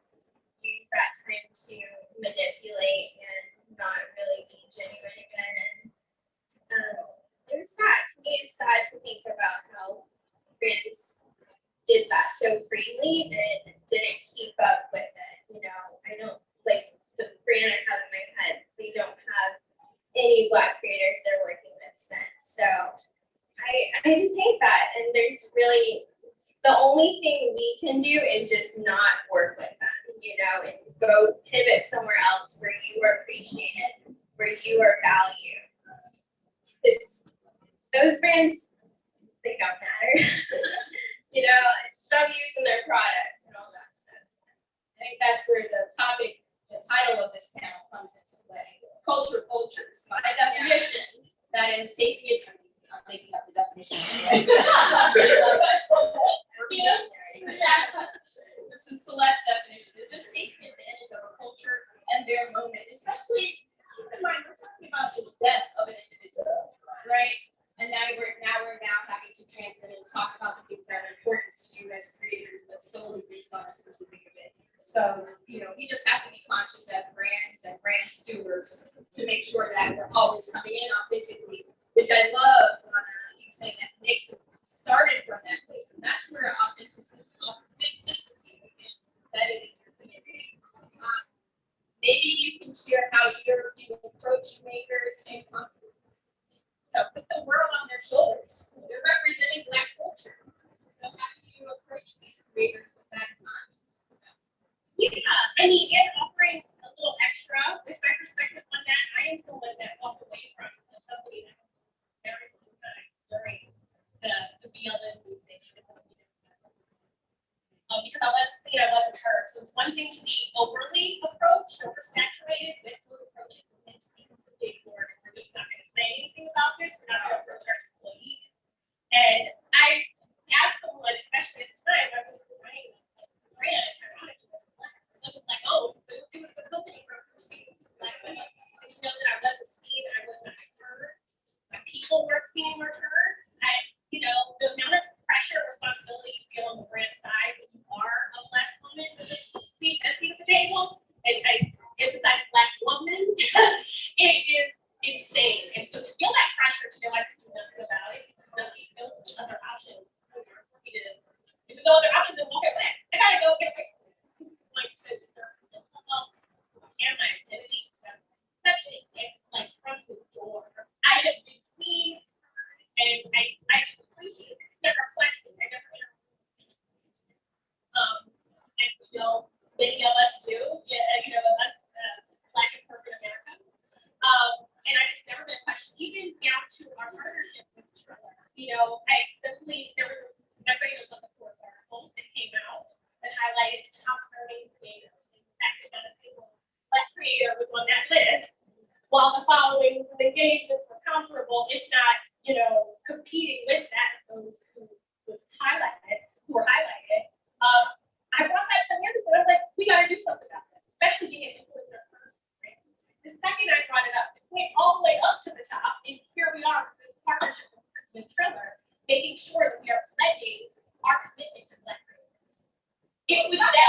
use that time to manipulate and not really be genuine again. And it was sad. To me, it's sad to think about how brands did that so freely and didn't keep up with it. You know, I don't like the brand I have in my head, they don't have any Black creators they're working with since. So I just hate that. And there's really, the only thing we can do is just not work with them, you know, and go pivot somewhere else where you are appreciated, where you are valued. Because those brands, they don't matter. You know, stop using their products and all that stuff. I think that's where the title of this panel comes into play. Culture vultures, by definition, that is taking it. I'm making up the definition. This is Celeste's definition. It's just taking advantage of a culture and their moment, especially keep in mind we're talking about the death of an individual, right? And now we're having to transcend and talk about the things that are important to you as creators, but solely based on a specific event. So, you know, we just have to be conscious as brands and brand stewards to make sure that we're always coming in authentically, which I love you saying that makes us started from that place. And that's where authenticity is embedded in your DNA. Maybe you can share how you approach makers and companies. Put the world on their shoulders. They're representing Black culture. So how do you approach these creators with that in mind? Yeah, I mean, and offering a little extra, with my perspective on that, I am someone that walked away from the company that very long time during the BLM movement. Because I wasn't seen, I wasn't heard. So it's one thing to be overly approached, oversaturated with those approaches, and to be completely ignored. We're just not going to say anything about this. We're not going to approach our employees. And I, as someone, especially at the time, I was running a brand, ironically, many of us do, us Black and corporate Americans. And it's never been questioned, even down to our partnership with Triller. Everybody knows what the fourth article that came out that highlighted top earning creators. And the fact that not a single Black creator was on that list, while the followings and engagements were comparable, if not, competing with that, those who were highlighted. I brought that to him and I was like, we gotta do something about this, especially being an influencer first. Right? The second I brought it up, it went all the way up to the top, and here we are with this partnership with Triller, making sure that we are pledging our commitment to Black creators. It was that. I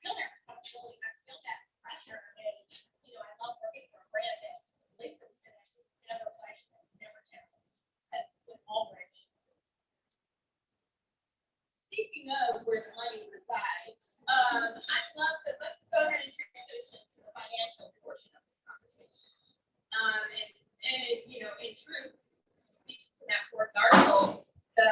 feel that responsibility, I feel that pressure, and I love working for a brand that listens to that, never question, never challenge. That's with all brands. Speaking of where the money resides, I'd love to, let's go ahead and transition to the financial portion of this conversation. In truth, speaking to that fourth article, the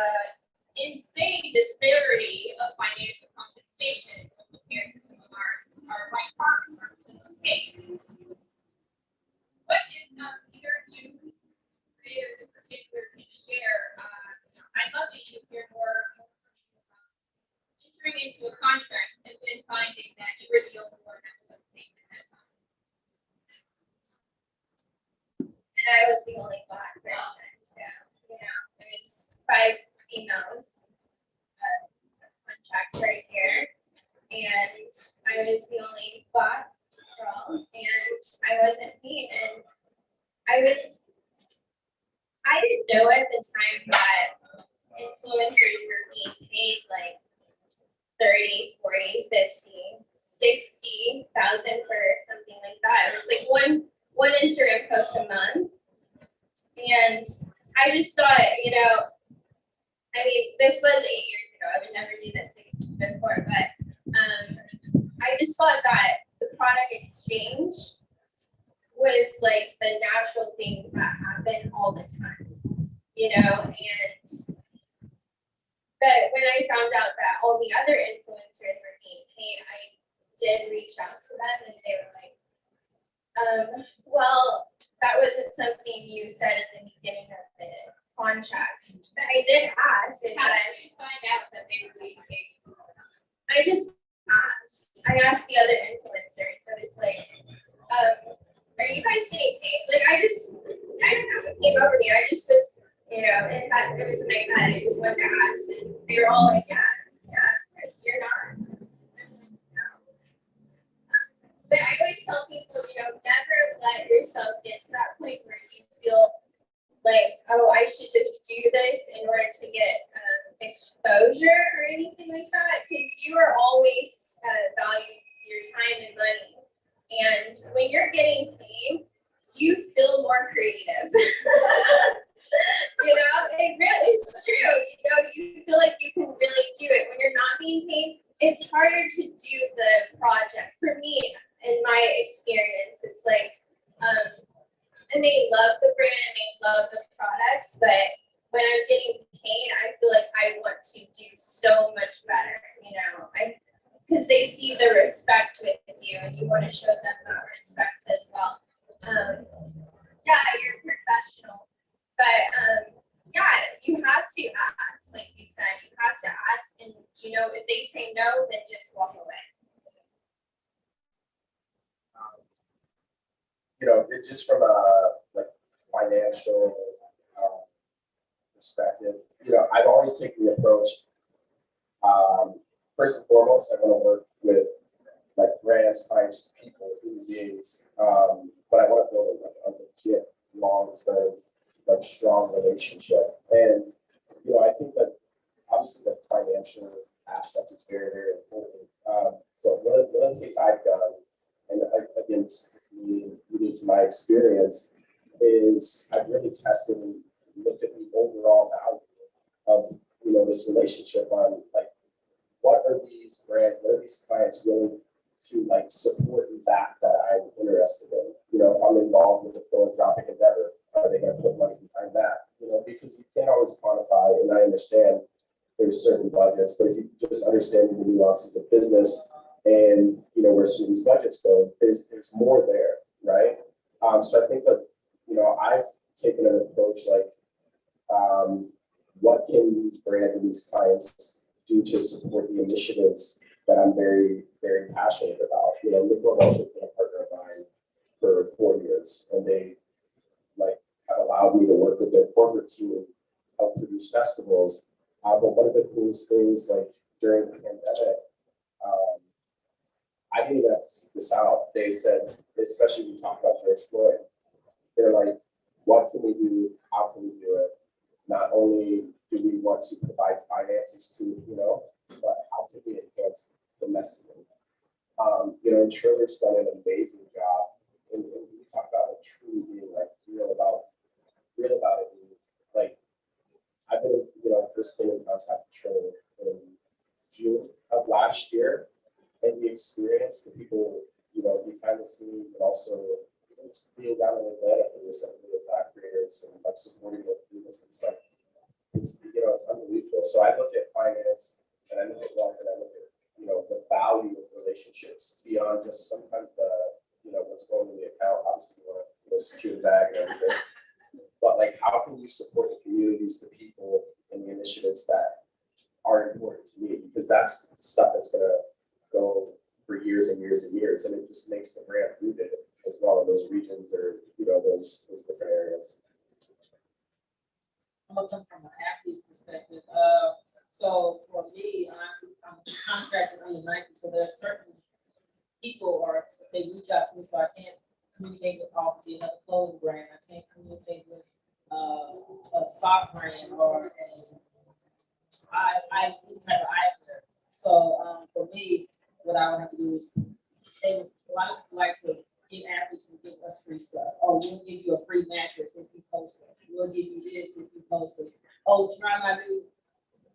insane disparity of financial compensation compared to some of our white partners in the space. What if either of you creators in particular can share? I'd love to hear more entering into a contract and then finding that you were the only one that was unpaid at that time. And I was the only Black person, so, it's 5 emails, contract right here. And I was the only Black girl, and I wasn't paid, and I didn't know at the time that influencers were being paid like 30, 40, 50, 60,000 for something like that. It was like one Instagram post a month. And I just thought, this was 8 years ago. I would never do this before, but I just thought that the product exchange was like the natural thing that happened all the time, but when I found out that all the other influencers were being paid, I did reach out to them, and they were like, well, that wasn't something you said at the beginning of the contract. But I did ask. How did you find out that they were being paid? I just asked. I asked the other influencers. So it's like, are you guys getting paid? Like, I don't know what came over me. I just was, in fact, it was my head. I just wanted to ask, and they were all like, yeah, you're not. But I always tell people, never let yourself get to that point where you feel like, oh, I should just do this in order to get exposure or anything like that, because you are always valued your time and money. And when you're getting paid, you feel more creative. It's true. You feel like you can really do it. When you're not being paid, it's harder to do the project. For me, in my experience, it's like, I may love the brand, I may love the products, but when I'm getting paid, I feel like I want to do so much better, because they see the respect with you, and you want to show them that respect as well. You're professional, but you have to ask, like you said, you have to ask, and if they say no, then just walk away. It just from a financial perspective, I've always taken the approach. First and foremost, I want to work with brands, clients, people, human beings, but I want to build a legit, long-term, strong relationship. And I think that obviously the financial aspect is very, very important. But one of the things I've done, and again, it's unique to my experience, is I've really tested and looked at the overall value of this relationship on what are these brands, what are these clients willing to support and back that I'm interested in. If I'm involved with a philanthropic endeavor, are they going to put money behind that? because you can't always quantify, and I understand there's certain budgets, but if you just understand the nuances of business and, where students' budgets go, there's more there, right? So I think that, I've taken an approach like, what can these brands and these clients do to support the initiatives that I'm very, very passionate about? Newport Walsh has been a partner of mine for 4 years, and they have allowed me to work with their corporate team, help produce festivals. But one of the coolest things, during the pandemic, I didn't even have to seek this out. They said, especially when we talk about George Floyd, they're like, what can we do? How can we do it? Not only do we want to provide finances to, but how can we enhance the messaging? And Triller's done an amazing job. And we talk about truly being real about it. And, I've been, first been in contact with Triller in June of last year, and the experience, the people, behind the scenes, but also just being down in Atlanta for the assembly of Black creators and supporting their business. It's unbelievable. So I look at finance and I look at wealth and I look at, the value of relationships beyond just sometimes the, what's going in the account. Obviously, you want to secure the bag and everything. But how can you support the communities, the people, and the initiatives that are important to me? Because that's stuff that's gonna go for years and years and years, and it just makes the brand rooted as well in those regions or those different areas. I'm gonna come from an athlete's perspective. So for me, I'm contracted under Nike, so there are certain people or they reach out to me, so I can't communicate with obviously another clothing brand. I can't communicate with a sock brand or any type of eyewear. So for me, what I would have to do is a lot of people like to get athletes and give us free stuff. Oh, we'll give you a free mattress if you post us. We'll give you this if you post us. Oh, try my new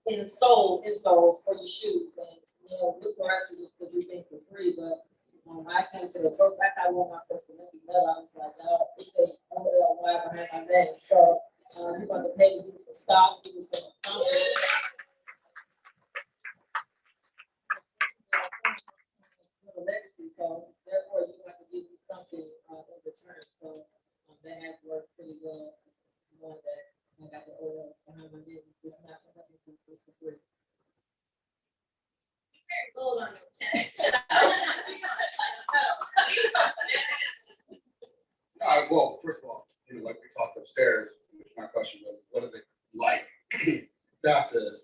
insoles for your shoes. And good for us to just to do things for free, but when I came to the book, like I won my first Olympic medal, I was like, oh, it says OLY behind my name. So you're going to pay me to some stock, give me some legacy. So therefore, you have to give me something in return. So that has worked pretty well. One that I got the oil behind my name. It's not something to this for free. Very bold on your chest. Well, first of all, like we talked upstairs, my question was, what is it like to have to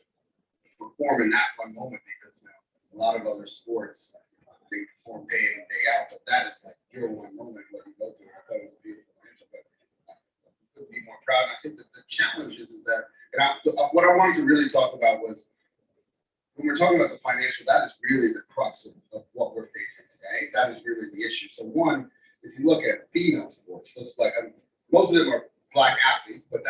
perform in that one moment? Because a lot of other sports, they perform day in and day out, but that is your one moment, what you go through. I thought it was a beautiful answer, but I couldn't be more proud. And I think that the challenge is that, what I wanted to really talk about was, when we're talking about the financial, that is really the crux of what we're facing today. That is really the issue. So one, if you look at female sports, looks like most of them are Black athletes, but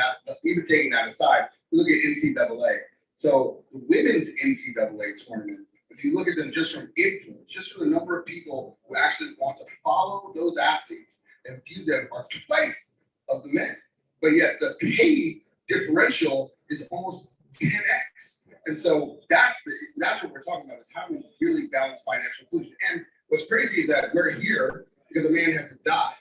even taking that aside, we look at NCAA. So the women's NCAA tournament, if you look at them just from influence, just from the number of people who actually want to follow those athletes and view them are twice of the men. But yet the pay differential is almost 10x. And so that's what we're talking about, is how we really balance financial inclusion. And what's crazy is that we're here because a man has to die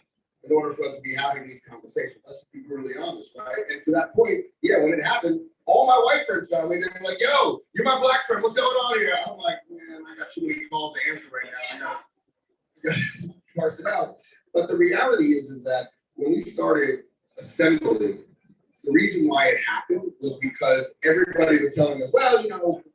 in order for us to be having these conversations. Let's be brutally honest, right? And to that point, when it happened, all my white friends found me. They were like, yo, you're my Black friend. What's going on here? I'm like, man, I got too many calls to answer right now. I got to parse it out. But the reality is that when we started assembling, the reason why it happened was because everybody was telling us, well,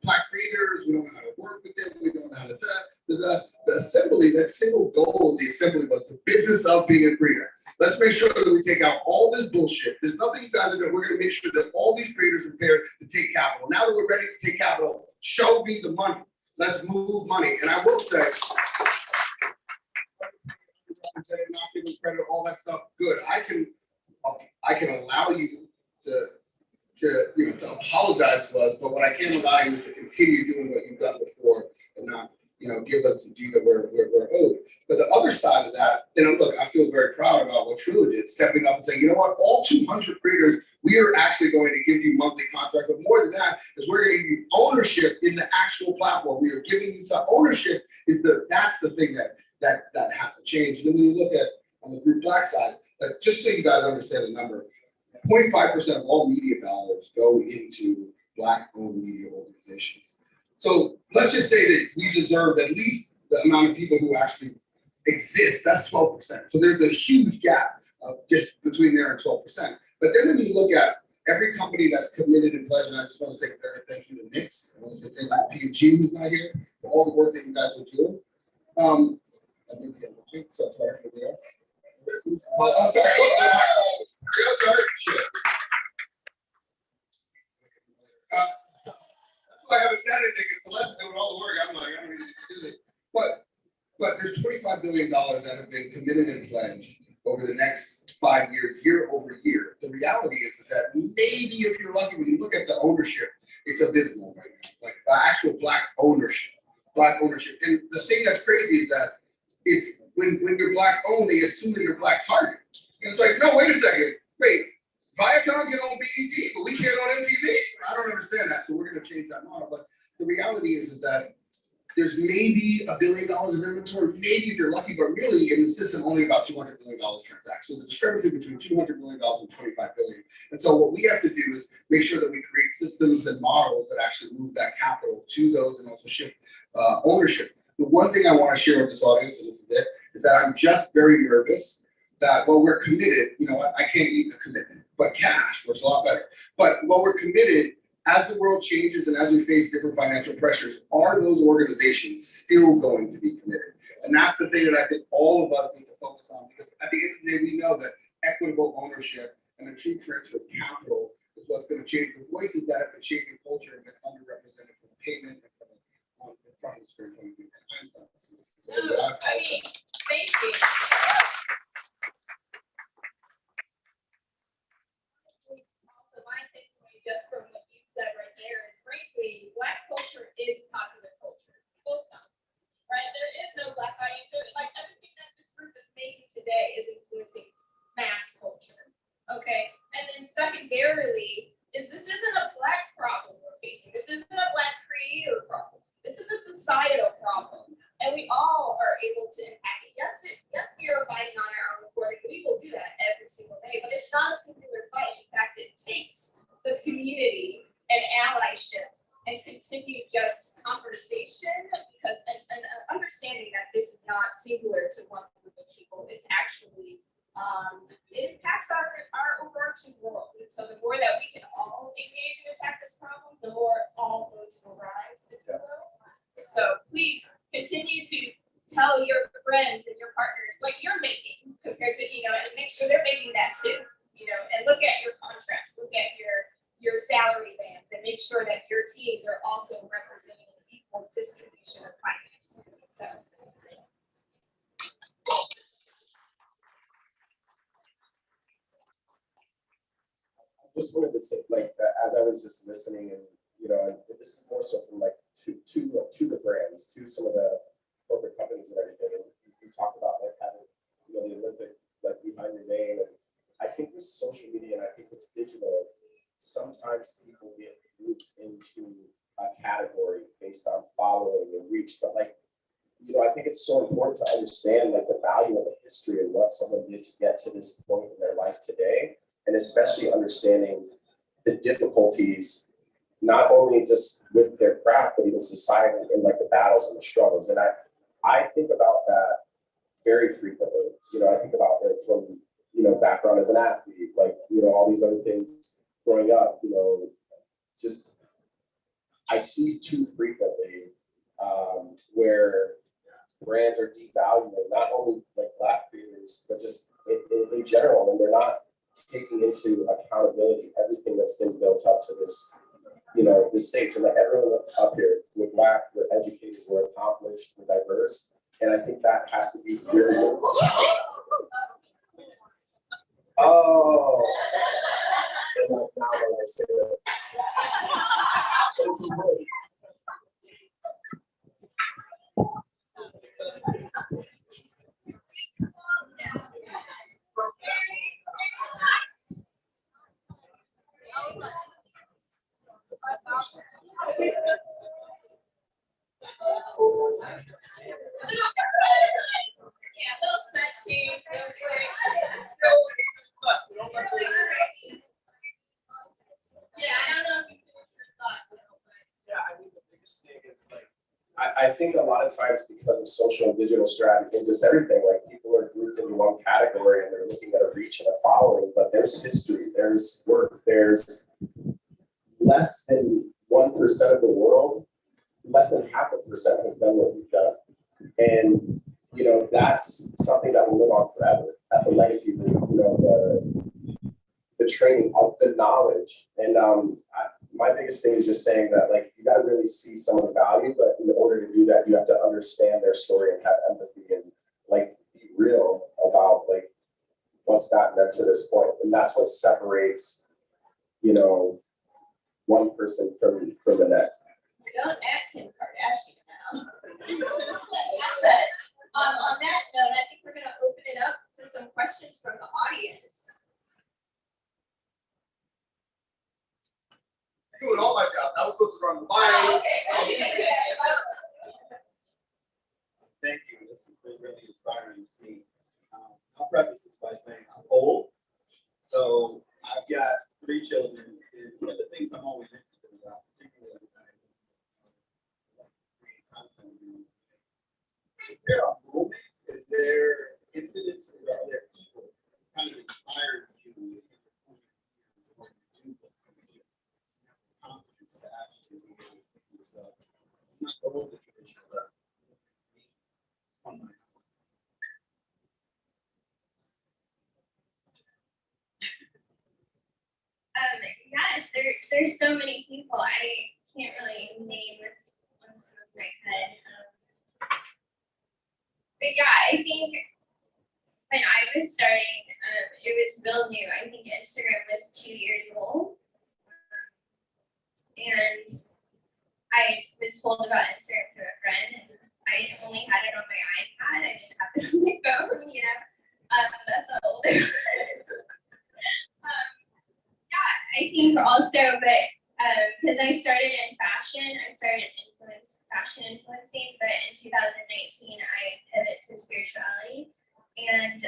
Black creators, we don't know how to work with them, we don't know how to the assembly, that single goal of the assembly was the business of being a creator. Let's make sure that we take out all this bullshit. There's nothing you guys are doing. We're going to make sure that all these creators are prepared to take capital. Now that we're ready to take capital, show me the money. Let's move money. And I will say, not giving credit, all that stuff, good. I can allow you to apologize to us, but what I can't allow you is to continue doing what you've done before and not give us the due that we're owed. But the other side of that, look, I feel very proud about what Trula did, stepping up and saying, you know what, all 200 creators, we are actually going to give you monthly contracts, but more than that, is we're going to give you ownership in the actual platform. We are giving you some ownership. That's the thing that has to change. And then when you look at on the group Black side, just so you guys understand the number, 0.5% of all media dollars go into Black-owned media organizations. So let's just say that we deserve at least the amount of people who actually exist. That's 12%. So there's a huge gap just between there and 12%. But then when you look at every company that's committed and pledged, and I just want to say a very thank you to Nix. I want to say thank you to P&G who's not here for all the work that you guys are doing. I think we have so sorry for there. I'm sorry. I'm sorry. Shit. I haven't said anything because Celeste doing all the work. I'm like, I don't need to do this. But there's $25 billion that have been committed and pledged over the next 5 years, year over year. The reality is that maybe if you're lucky, when you look at the ownership, it's abysmal right now. It's like actual Black ownership. And the thing that's crazy is that it's when you're Black owned, they assume that you're Black target. And it's like, no, wait a second. Wait, Viacom can own BET, but we can't own MTV. I don't understand that. So we're going to change that model. But the reality is that there's maybe $1 billion of inventory, maybe if you're lucky, but really in the system, only about $200 million transact. So the discrepancy between $200 million and $25 billion. And so what we have to do is make sure that we create systems and models that actually move that capital to those and also shift ownership. The one thing I want to share with this audience, and this is it, is that I'm just very nervous that while we're committed, I can't eat a commitment, but cash works a lot better. But while we're committed, as the world changes and as we face different financial pressures, are those organizations still going to be committed? And that's the thing that I think all of us need to focus on, because at the end of the day, we know that equitable ownership and a true transfer of capital is what's going to change the voices that have been shaping culture and been underrepresented from payment and from the screen point of view. Thank you. Just from what you said right there, is frankly, Black culture is popular culture. Full stop. Right? There is no Black audience. Like everything that this group is making today is influencing mass culture. Okay. And then secondarily, this isn't a Black problem we're facing. This isn't a Black creator problem. This is a societal problem. And we all are able to impact it. Yes, we are fighting on our own recording. We will do that every single day, but it's not a singular fight. In fact, it takes the community and allyship and continued just conversation, because and understanding that this is not singular to one group of people. It's actually it impacts our overarching world. And so the more that we can all engage and attack this problem, the more all votes will rise, if you will. So please continue to tell your friends and your partners what you're making compared to, and make sure they're making that too, and look at your contracts, look at your salary bands, and make sure that your teams are also representing an equal distribution of finance. So. Just wanted to say, as I was just listening, and and this is more so from to the brands, to some of the corporate companies and everything. And we talked about having the Olympic behind your name, and I think with social media and I think with digital, sometimes people get grouped into a category based on following and reach, but I think it's so important to understand the value of the history and what someone did to get to this point in their life today. And especially understanding the difficulties, not only just with their craft, but even society and the battles and the struggles. And I think about that very frequently. I think about it from, background as an athlete, all these other things growing up, just I see too frequently where brands are devaluing not only Black creators, but just in general, and they're not taking into accountability everything that's been built up to this, this stage. And everyone up here, we're Black, we're educated, we're accomplished, we're diverse. And I think that has to be really oh. And now when I say that, it's Yeah, they'll set change real quick. Yeah, I don't know if you finished your thought. Yeah, I mean, the biggest thing is like, I think a lot of times because of social and digital strategy and just everything, like people are grouped into one category and they're looking at a reach and a following, but there's history, there's work, there's less than 1% of the world, less than 0.5% has done what we've done. And, you know, that's something that will live on forever. That's a legacy, that, you know, the training of the knowledge. And my biggest thing is just saying that, like, you got to really see someone's value, but in order to do that, you have to understand their story and have empathy and, like, be real about, like, what's gotten them to this point. And that's what separates, you know, one person from the next. Don't act Kim Kardashian now. On that note, I think we're gonna open it up to some questions from the audience. Doing all my job. I was supposed to run the line. Thank you. This has been really inspiring to see. I'll preface this by saying I'm old, so I've got 3 children, and one of the things I'm always interested about, particularly when I create content, is there a moment, is there incidents, or are there people who kind of inspired you in your point of view or to do confidence to actually be able to think yourself, not go the traditional route. On my Yes, there's so many people. I can't really name on top of my head. But yeah, I think when I was starting, it was real new. I think Instagram was 2 years old. And I was told about Instagram through a friend, and I only had it on my iPad. I didn't have it on my phone, you know. That's how old it was. I think also, but because I started in fashion, I started fashion influencing, but in 2019 I pivoted to spirituality, and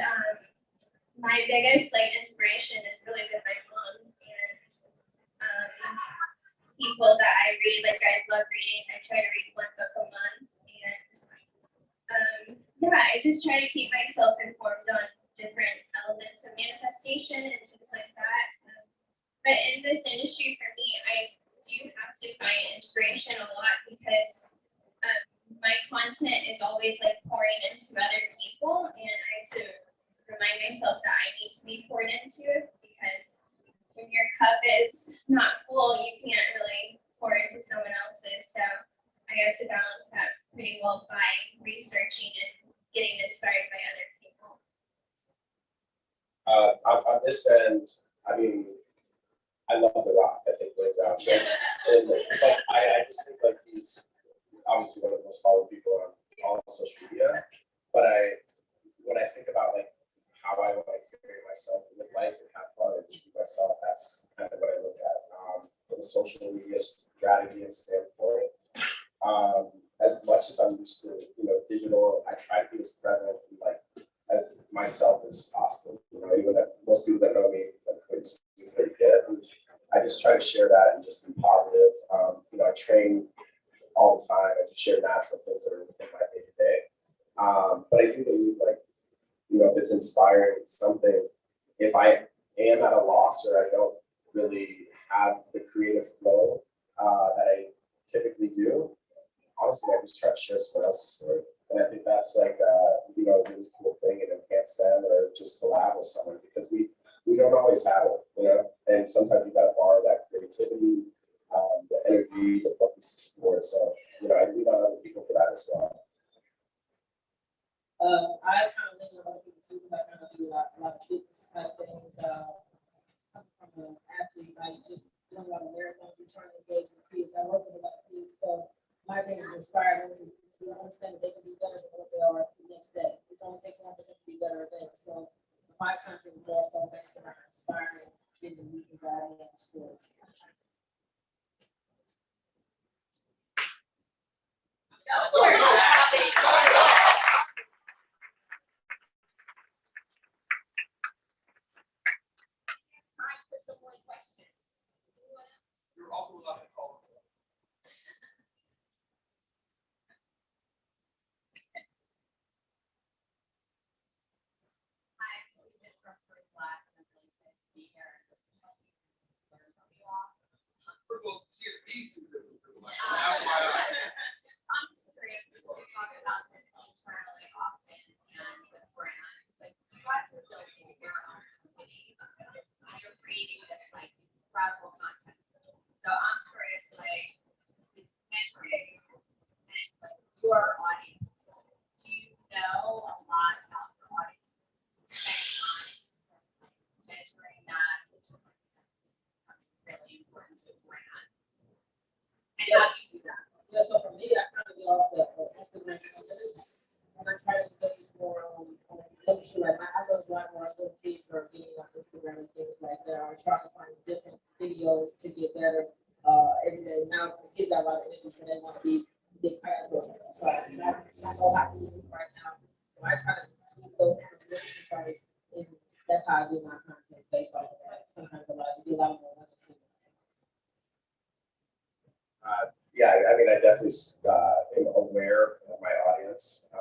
my biggest like inspiration has really been my mom and people that I read. Like I love reading. I try to read 1 book a month, and yeah, I just try to keep myself informed on different elements of manifestation and things like that. But in this industry, for me, I do have to find inspiration a lot because my content is always like pouring into other people, and I have to remind myself that I need to be poured into it, because when your cup is not full, you can't really pour into someone else's. So I have to balance that pretty well by researching and getting inspired by other people. On this end, I mean, I love The Rock. I think Wayne Johnson. And like, I just think like he's obviously one of the most followed people on all social media. But when I think about like how I want to carry myself in life and have fun and just be myself, that's kind of what I look at from a social media strategy and standpoint. As much as I'm used to, you know, digital, I try to be as present and like as myself as possible. You know, even that most people that know me, they get. I just try to share that and just be positive. You know, I train all the time. I just share natural things that are within my day to day. But I do believe, like, you know, if it's inspiring, it's something. If I am at a loss or I don't really have the creative flow that I typically do, honestly, I just try to share someone else's story. And I think that's like, you know, a really cool thing, and enhance them or just collab with someone, because we don't always have it, you know, and sometimes you got to borrow that creativity, the energy, the focus, support. So, you know, I lean on other people for that as well. I kind of lean on other people too, because I kind of do a lot of fitness type things. I'm from an athlete, I just doing a lot of marathons and trying to engage with kids. I work with a lot of kids, so my thing is inspire them to understand that they can be better than what they are the next day. It only takes 1% to be better a day. So my content is also based around inspiring, giving youth and guiding and sports. Time for some more questions. Anyone else? You're awful lucky to call. Hi, I'm Susan from First Black, and I'm really excited to be here and listen to you, learn from you all. First of all, she is the Susan. I'm just curious, people talk about this internally often and with brands, like you guys are building your own companies and you're creating this like incredible content. So I'm curious, like with mentoring and like your audience, do you know a lot about your audience and measuring that, which is something that's really important to brands? And how do you do that? Yeah, so for me, I kind of get off the Instagram comments, and I try to engage more on things like I know it's a lot more little kids are getting on Instagram and things like that. I'm trying to find different videos to get better every day. Now, because kids got a lot of energy, so they want to be big pastors. So I know how to do it right now. So I try to keep those information, and that's how I do my content based off of that. Sometimes a lot more women too. Yeah, I mean, I definitely am aware of my audience.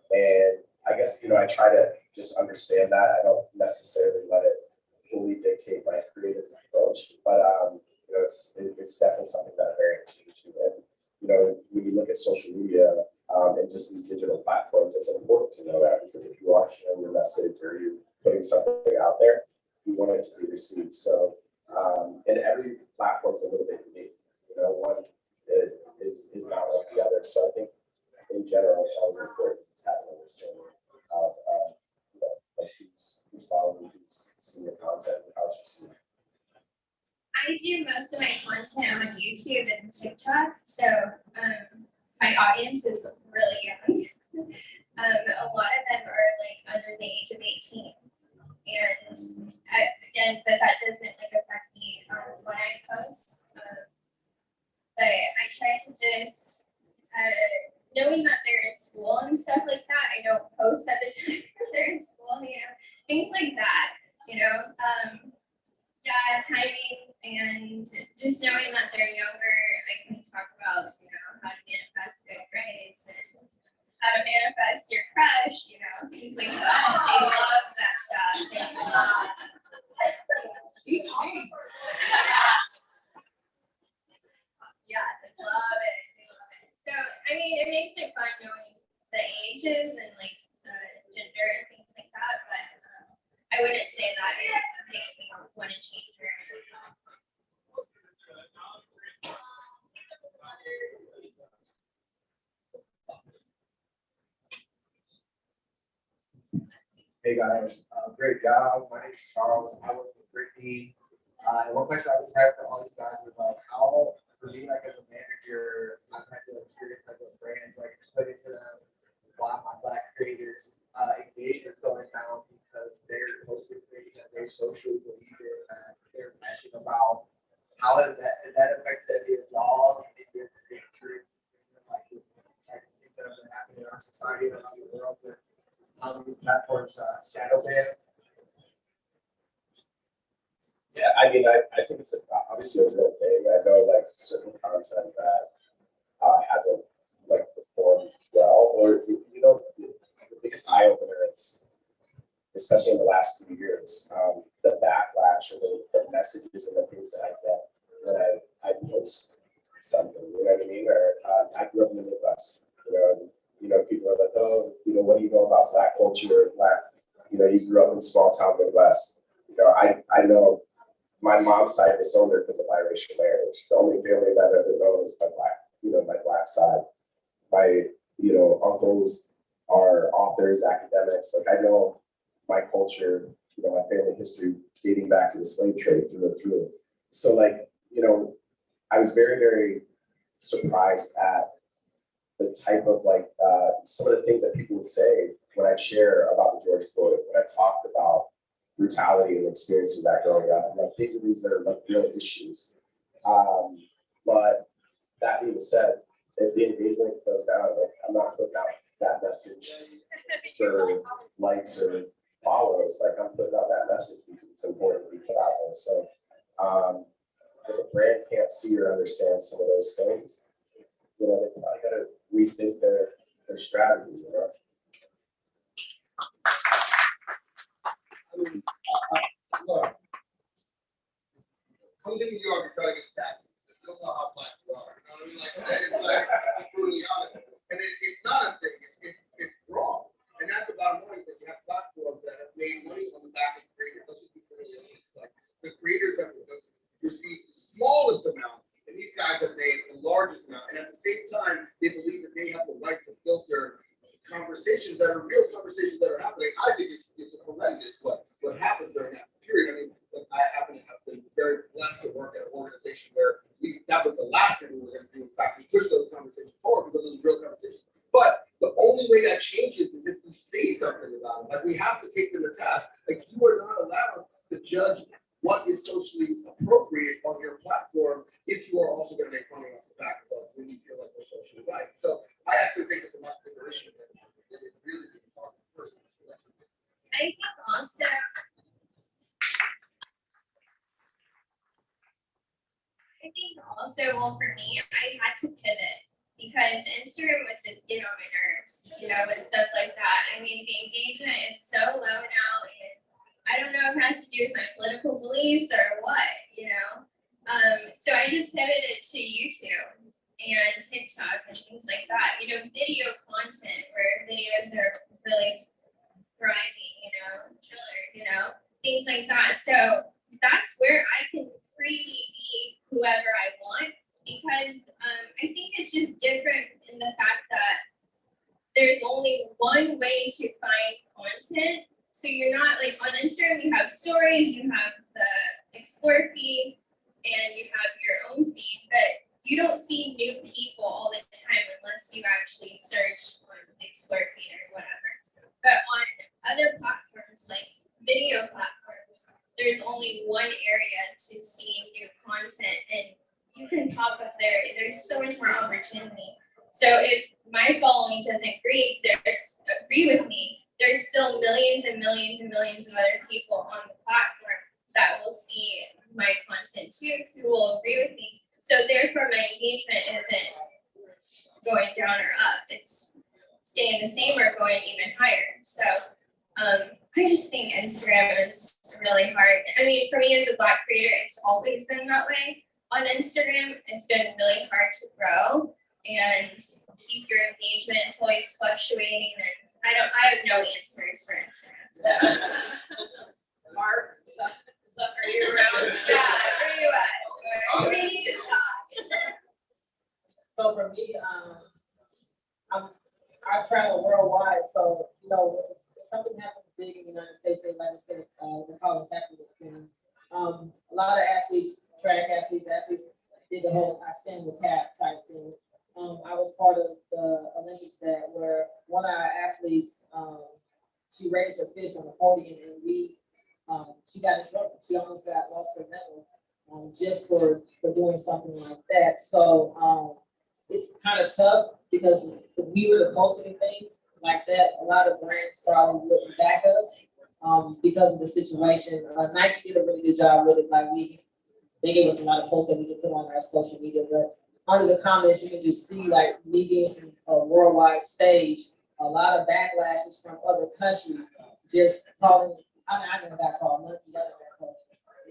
And I guess, I try to just understand that. I don't necessarily let it fully dictate my creative approach, but, it's definitely something that I'm very attuned to. And, when you look at social media and just these digital platforms, it's important to know that because if you are sharing your message or you're putting something out there, you want it to be received. So, and every platform's a little bit unique. One is not like the other. So I think in general, it's always important to have an understanding of like who's following, who's seeing your content, and how it's received. I do most of my content on YouTube and TikTok, so my audience is really young. A lot of them are like under the age of 18, and but that doesn't like affect me when I post. But I try to just, knowing that they're in school and stuff like that, I don't post at the time they're in school, things like that, timing and just knowing that they're younger, I can talk about, how to manifest good grades and how to manifest your crush, things like that. They love that stuff. Teach me. Yeah, they love it. So, I mean, it makes it fun knowing the ages and like the gender and things like that, but I wouldn't say that it makes me want to change or anything. Hey guys, great job. My name is Charles. I work with Brittany. And one question I just have for all you guys is about how, for me, like as a manager, I've had to experience like with brands, like explaining to them why my Black creators engagement's going down because they're posting things that they socially believe in and they're passionate about. How has that affected any of y'all in your career? Like things that have been happening in our society and around the world with how these platforms shadow ban? Yeah, I mean, I think it's obviously a real thing. I know like certain content that hasn't like performed well, or the biggest eye opener is, especially in the last few years, the backlash or the messages and the things that I get when I post something. You know what I mean? Or I grew up in the Midwest. People are like, oh, what do you know about Black culture? You grew up in small town Midwest. I know. My mom's side is older because of biracial marriage. The only family that ever known is my Black side. My, uncles are authors, academics. Like I know my culture, my family history dating back to the slave trade through and through. So I was very, very surprised at the type of some of the things that people would say when I share about the George Floyd, when I talked about brutality and experiencing that growing up. And these are real issues. But that being said, if the engagement goes down, like, I'm not putting out that message for likes or follows, like, I'm putting out that message because it's important to be put out there. So, if a brand can't see or understand some of those things, you know, they probably gotta rethink their strategy, you know? Look, come to New York and try to get taxes. You don't know how black you are. You know what I mean? Like, it's like, I'm brutally honest. And it's not a thing, it's wrong. And that's the bottom line, that you have platforms that have made money on the back of creators. Let's just be really honest. Like, the creators have received the smallest amount, and these guys have made the largest amount. And at the same time, they believe that they have the right to filter conversations that are real conversations that are happening. I think it's horrendous what happens during that period. I mean, look, I happen to have been very blessed to work at an organization where that was the last thing we were going to do. In fact, we pushed those conversations forward because it was a real conversation. But the only way that changes is if we say something about it. Like, we have to take them to task. Like, you are not allowed to judge what is socially appropriate on your platform if you are also going to make money off the back of it when you feel like we're socially right. So I actually think it's a much bigger issue than it really is talking to the person. I think also, well, for me, I had to pivot because Instagram was just getting on my nerves, you know, and stuff like that. I mean, the engagement is so low now, and I don't know if it has to do with my political beliefs or what, you know. So I just pivoted to YouTube and TikTok and things like that, you know, video content where videos are really thriving, you know, chiller, you know, things like that. So that's where I can freely be whoever I want, because I think it's just different in the fact that there's only one way to find content. So you're not like on Instagram, you have stories, you have the explore feed, and you have your own feed, but you don't see new people all the time unless you actually search on the explore feed or whatever. But on other platforms like video platforms, there's only one area to see new content, and you can pop up there. There's so much more opportunity. So if my following doesn't agree with me, there's still millions and millions and millions of other people on the platform that will see my content too, who will agree with me. So therefore my engagement isn't going down or up. It's staying the same or going even higher. So I just think Instagram is really hard. I mean, for me as a Black creator, it's always been that way. On Instagram, it's been really hard to grow and keep your engagement. It's always fluctuating, and I have no answers for Instagram. So Mark, are you around? yeah, where you at? We need to talk. So for me, I travel worldwide, so you know, if something happens big in the United States, they like to say they call it capitalism. A lot of athletes, track athletes did the whole I stand with cap type thing. I was part of the Olympics that where one of our athletes, she raised her fist on the podium and she got in trouble. She almost lost her medal just for doing something like that. So it's kind of tough because if we were to post anything like that, a lot of brands probably wouldn't back us because of the situation. Nike did a really good job with it. Like they gave us a lot of posts that we could put on our social media, but under the comments, you can just see like me being a worldwide stage, a lot of backlashes from other countries, just calling, I never got called monkey, I never got called,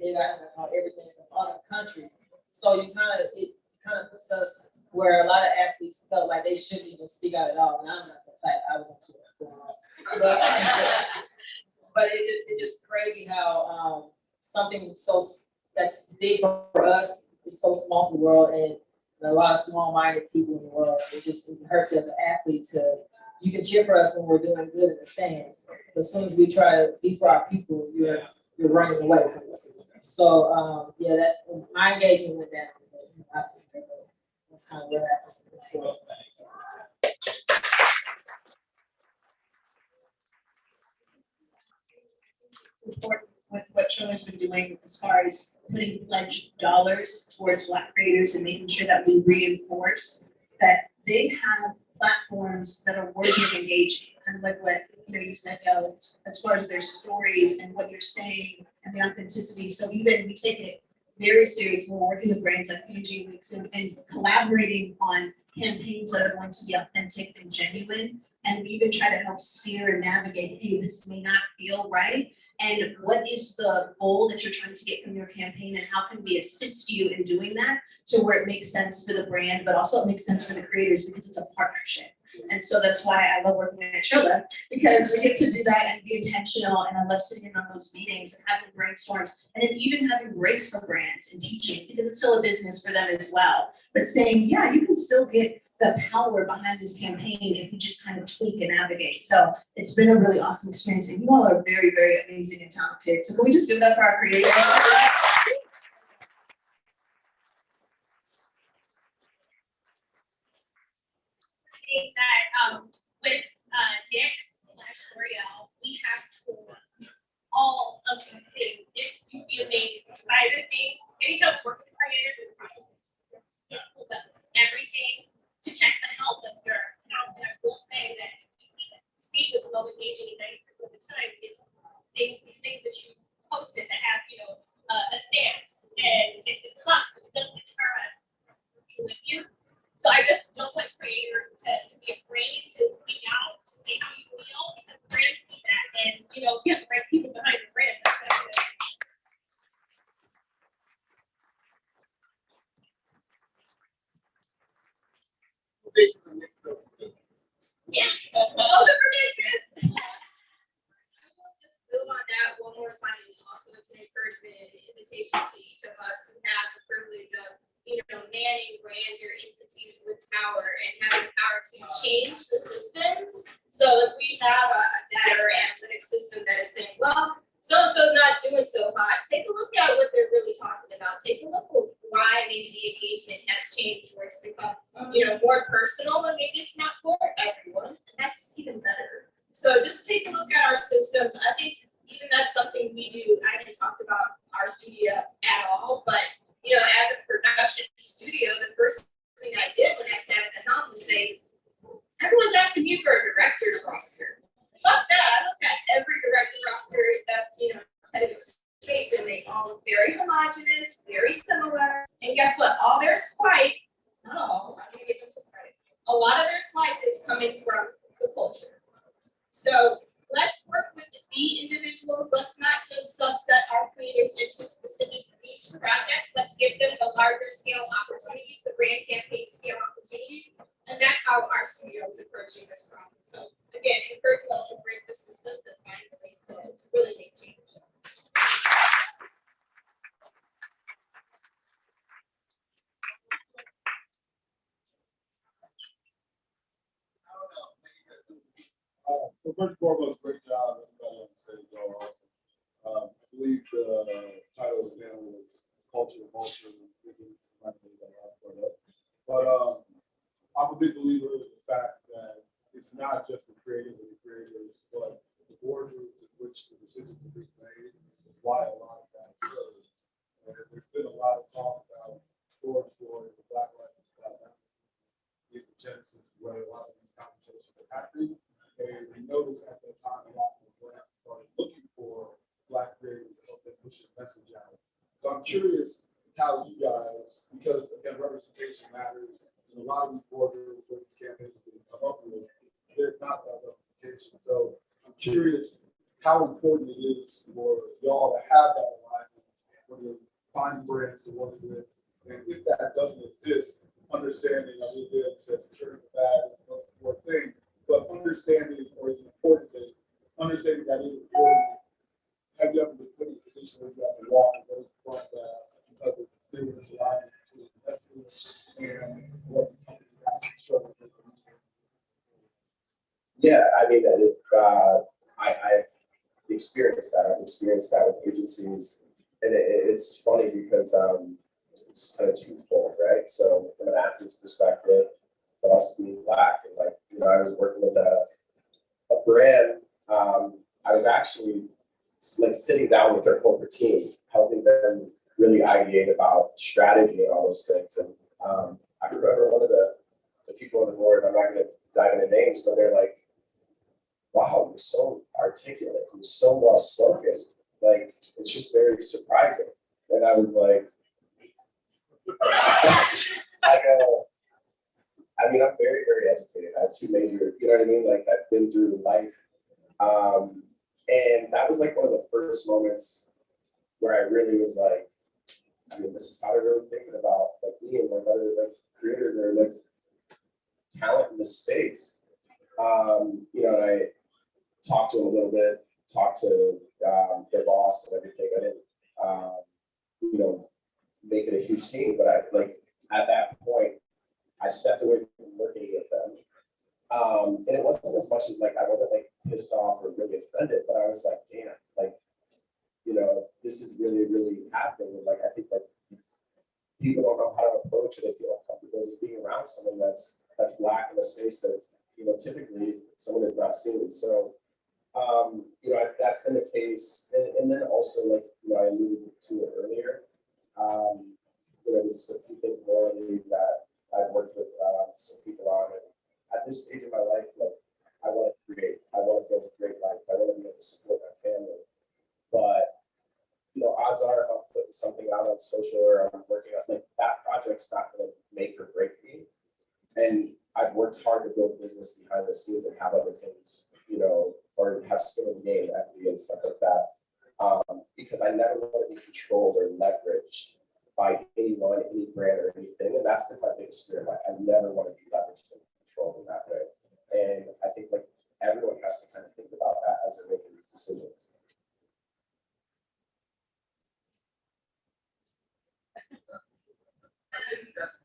they got called everything from other countries. So it kind of puts us where a lot of athletes felt like they shouldn't even speak out at all. And I'm not the type, I was on Twitter. But it's just crazy how something that's big for us is so small to the world, and a lot of small-minded people in the world. It hurts as an athlete you can cheer for us when we're doing good in the stands. But as soon as we try to be for our people, you're running away from us. So that's my engagement with that. I think that's kind of what happens in this world. Important with what Shirley's been doing as far as putting pledged dollars towards Black creators and making sure that we reinforce that they have platforms that are worthy of engaging, kind of like what, you said, as far as their stories and what you're saying and the authenticity. So even we take it very serious when we're working with brands like PG Weeks and collaborating on campaigns that are going to be authentic and genuine. And we even try to help steer and navigate, hey, this may not feel right. And what is the goal that you're trying to get from your campaign, and how can we assist you in doing that to where it makes sense for the brand, but also it makes sense for the creators because it's a partnership. And so that's why I love working at Trilla, because we get to do that and be intentional. And I love sitting in on those meetings and having brainstorms, and then even having grace for brands and teaching, because it's still a business for them as well. But saying, yeah, you can still get the power behind this campaign if you just kind of tweak and navigate. So it's been a really awesome experience, and you all are very, very amazing and talented. So can we just give it up for our creators? That with Nick/L'Oreal, we have tools, all of these things. You'd be amazed by the things. Anytime we work with creators, there's a process. It pulls up everything to check the health of your account. And I will say that Steve is low engaging 90% of the time. It's these things that you posted that have, a stance. And it sucks, but it doesn't deter us from working with you. So I just don't want creators to be afraid to speak out, to say how you feel, because brands see that, and you have the right people behind the brand. Yes. Open for business. I will just build on that one more time, and also it's an encouragement and an invitation to each of us who have the privilege of manning brands or entities with power and having power to change the systems. So if we have a data or analytics system that is saying, well, so-and-so's not doing so hot, take a look at what they're really talking about. Take a look at why maybe the engagement has changed, where it's become, more personal, and maybe it's not for everyone, and that's even better. So just take a look at our systems. I think even that's something we do. I haven't talked about our studio at all, but as a production studio, the first thing I did when I sat at the helm was say, everyone's asking me for a director's roster. Fuck that. I looked at every director roster that's, kind of space, and they all look very homogenous, very similar. And guess what? All their swipe, I'm gonna give them some credit. A lot of their swipe is coming from the culture. So let's work with the individuals. Let's not just subset our creators into specific niche projects. Let's give them the larger scale opportunities, the brand campaign scale opportunities. And that's how our studio is approaching this problem. So again, encourage you all to break the systems and find ways to really make change. So first and foremost, great job, everybody on the stage, y'all are awesome. I believe the title of the panel was Culture of Culture. But I'm a big believer in the fact that it's not just the creative and the creators, but the boardrooms in which the decisions are being made, is why a lot of that occurs. And there's been a lot of talk about George Floyd, the Black Lives Matter, the genesis where a lot of these conversations are happening. And we noticed at that time a lot more brands started looking for Black creators to help them push the message out. So I'm curious how you guys, because again, representation matters, and a lot of these boardrooms where these campaigns are being come up with, there's not that representation. So I'm curious how important it is for y'all to have that alignment when you're finding brands to work with. And if that doesn't exist, understanding, I mean, Dale said securing the bag is the most important thing, but understanding, or is an important thing, understanding that is important. Have you ever been put in a position where you have to walk and go front because of the misalignment between investments and what the company actually showing? Yeah, I mean, I've experienced that. I've experienced that with agencies, and it's funny because it's kind of twofold, right? So from an athlete's perspective, but also being Black, and I was working with a brand. I was actually sitting down with their corporate team, helping them really ideate about strategy and all those things. And I remember one of the people on the board, I'm not gonna dive into names, but they're like, wow, you're so articulate, you're so well spoken. Like, it's just very surprising. And I was like, I mean, I'm very, very educated. I have 2 major, you know what I mean? Like, I've been through life. And that was like one of the first moments where I really was like, I mean, this is how they're really thinking about like me and like other like creators or like talent in the space. You know, and I talked to him a little bit, talked to their boss and everything. I didn't, you know, make it a huge scene, but I like at that point, I stepped away from working with them. And it wasn't as much as like I wasn't like pissed off or really offended, but I was like, damn, like, you know, this is really, really happening. And like I think like people don't know how to approach it. They feel uncomfortable just being around someone that's Black in a space that's, you know, typically someone is not seen. So you know, that's been the case. And then also like, you know, I alluded to it earlier. You know, just a few things more that I've worked with some people on. And at this stage of my life, like I want to create, I want to build a great life. I want to be able to support my family. But you know, odds are if I'm putting something out on social or I'm working on like that project's not going to make or break me. And I've worked hard to build business behind the scenes and have other things, you know, or have skin in the game, equity and stuff like that. Because I never want to be controlled or leveraged by anyone, any brand or anything. And that's been my biggest fear. Like I never want to be leveraged and controlled in that way. And I think like everyone has to kind of think about that as they're making these decisions. I think that's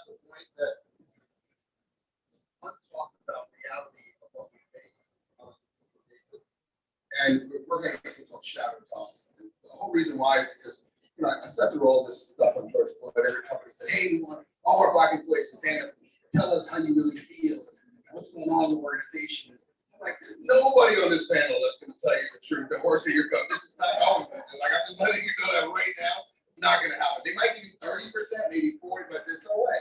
the point that I'm talking about reality of what we face on a daily basis. And we're going to get called shadow talks. And the whole reason why is because, you know, I sat through all this stuff on George Floyd. Every company said, hey, we want all our Black employees to stand up and tell us how you really feel and what's going on in the organization. I'm like, there's nobody on this panel that's going to tell you the truth. The horse in your gut. They're just not going to. Like, I'm just letting you know that right now. Not going to happen. They might give you 30%, maybe 40%, but there's no way.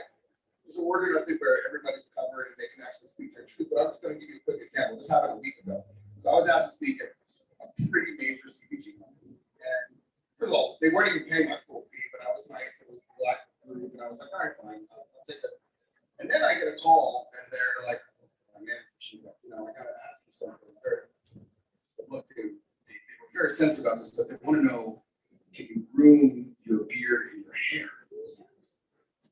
So we're going to think where everybody's covered and they can actually speak their truth. But I'm just going to give you a quick example. This happened a week ago. So I was asked to speak at a pretty major CPG company. And for low, they weren't even paying my full fee, but I was nice. It was a Black group. And I was like, all right, fine. I'll take it. And then I get a call and they're like, oh, man, you know, I got to ask you something. Look, they were very sensitive about this, but they want to know, can you groom your beard and your hair?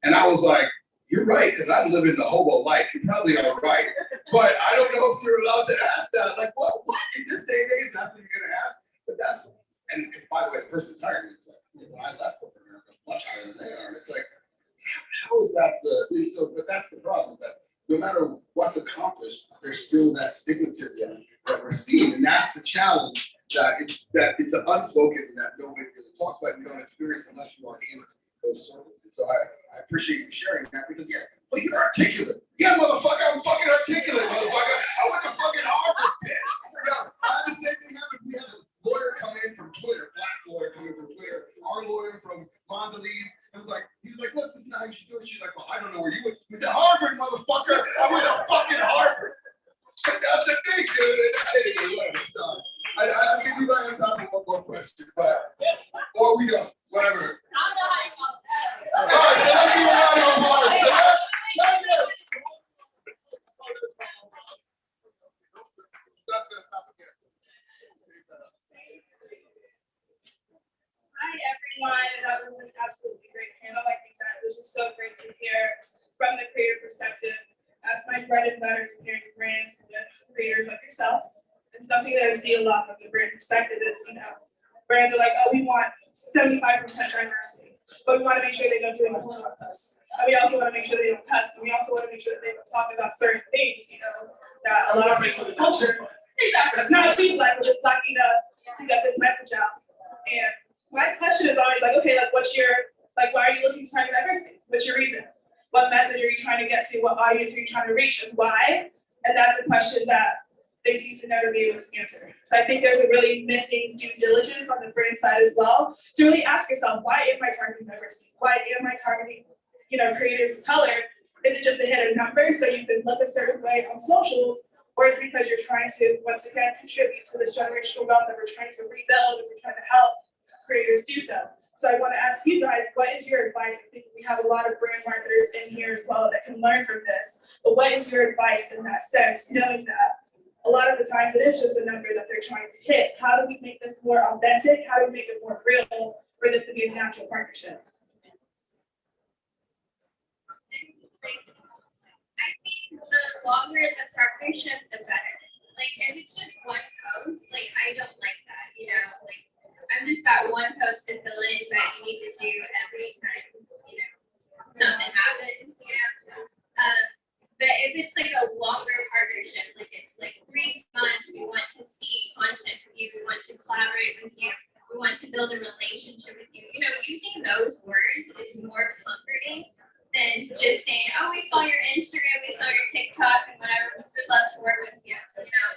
And I was like, you're right, because I'm living the hobo life. You probably are right. But I don't know if you're allowed to ask that. Like, what in this day and age, that's what you're going to ask? But that's, and by the way, the person's hired me. It's like, when I left corporate America, much higher than they are. And it's like, how is that so, but that's the problem, is that no matter what's accomplished, there's still that stigmatism that we're seeing. And that's the challenge. That it's the unspoken that nobody really talks about and you don't experience unless you are in those circles. And so I appreciate you sharing that because well, you're articulate. Yeah, motherfucker, I'm fucking articulate, motherfucker. I went to fucking Harvard, bitch. I had the same thing happen. We had a lawyer come in from Twitter, Black lawyer coming from Twitter, our lawyer from Mondelez. It was like, he was like, look, this is how you should do it. She's like, well, I don't know where you went. We said, Harvard, motherfucker. I went to fucking Harvard. That's the thing, dude. Anyway, whatever, sorry. I think we might have time for one more question, but or we don't, whatever. I don't know how you call that. All right, so let's give a round of applause. So that's it. Hi, everyone. That was an absolutely great panel. I think that this is so great to hear from the creator perspective. That's my bread and butter, to hearing brands and creators like yourself. And something that I see a lot from the brand perspective is, you know, brands are like, oh, we want 75% diversity, but we want to make sure they don't do any political cuss. And we also want to make sure they don't cuss. And we also want to make sure that they don't talk about certain things, you know, that a lot of people in the culture, not too Black, but just Black enough to get this message out. And my question is always like, okay, like, what's your, like, why are you looking to target diversity? What's your reason? What message are you trying to get to? What audience are you trying to reach, and why? And that's a question that they seem to never be able to answer. So I think there's a really missing due diligence on the brand side as well, to really ask yourself, why am I targeting diversity? Why am I targeting, you know, creators of color? Is it just a hidden number so you can look a certain way on socials? Or is it because you're trying to, once again, contribute to this generational wealth that we're trying to rebuild and we're trying to help creators do so? So I want to ask you guys, what is your advice? I think we have a lot of brand marketers in here as well that can learn from this. But what is your advice in that sense, knowing that a lot of the times it is just a number that they're trying to hit? How do we make this more authentic? How do we make it more real for this to be a natural partnership? I think the longer the partnership, the better. Like if it's just one post, like I don't like that, you know, like I'm just that one post to fill in that you need to do every time, you know, something happens, you know. But if it's like a longer partnership, like it's like 3 months, we want to see content from you, we want to collaborate with you, we want to build a relationship with you, you know, using those words is more comforting than just saying, oh, we saw your Instagram, we saw your TikTok, and whatever, we would love to work with you, you know.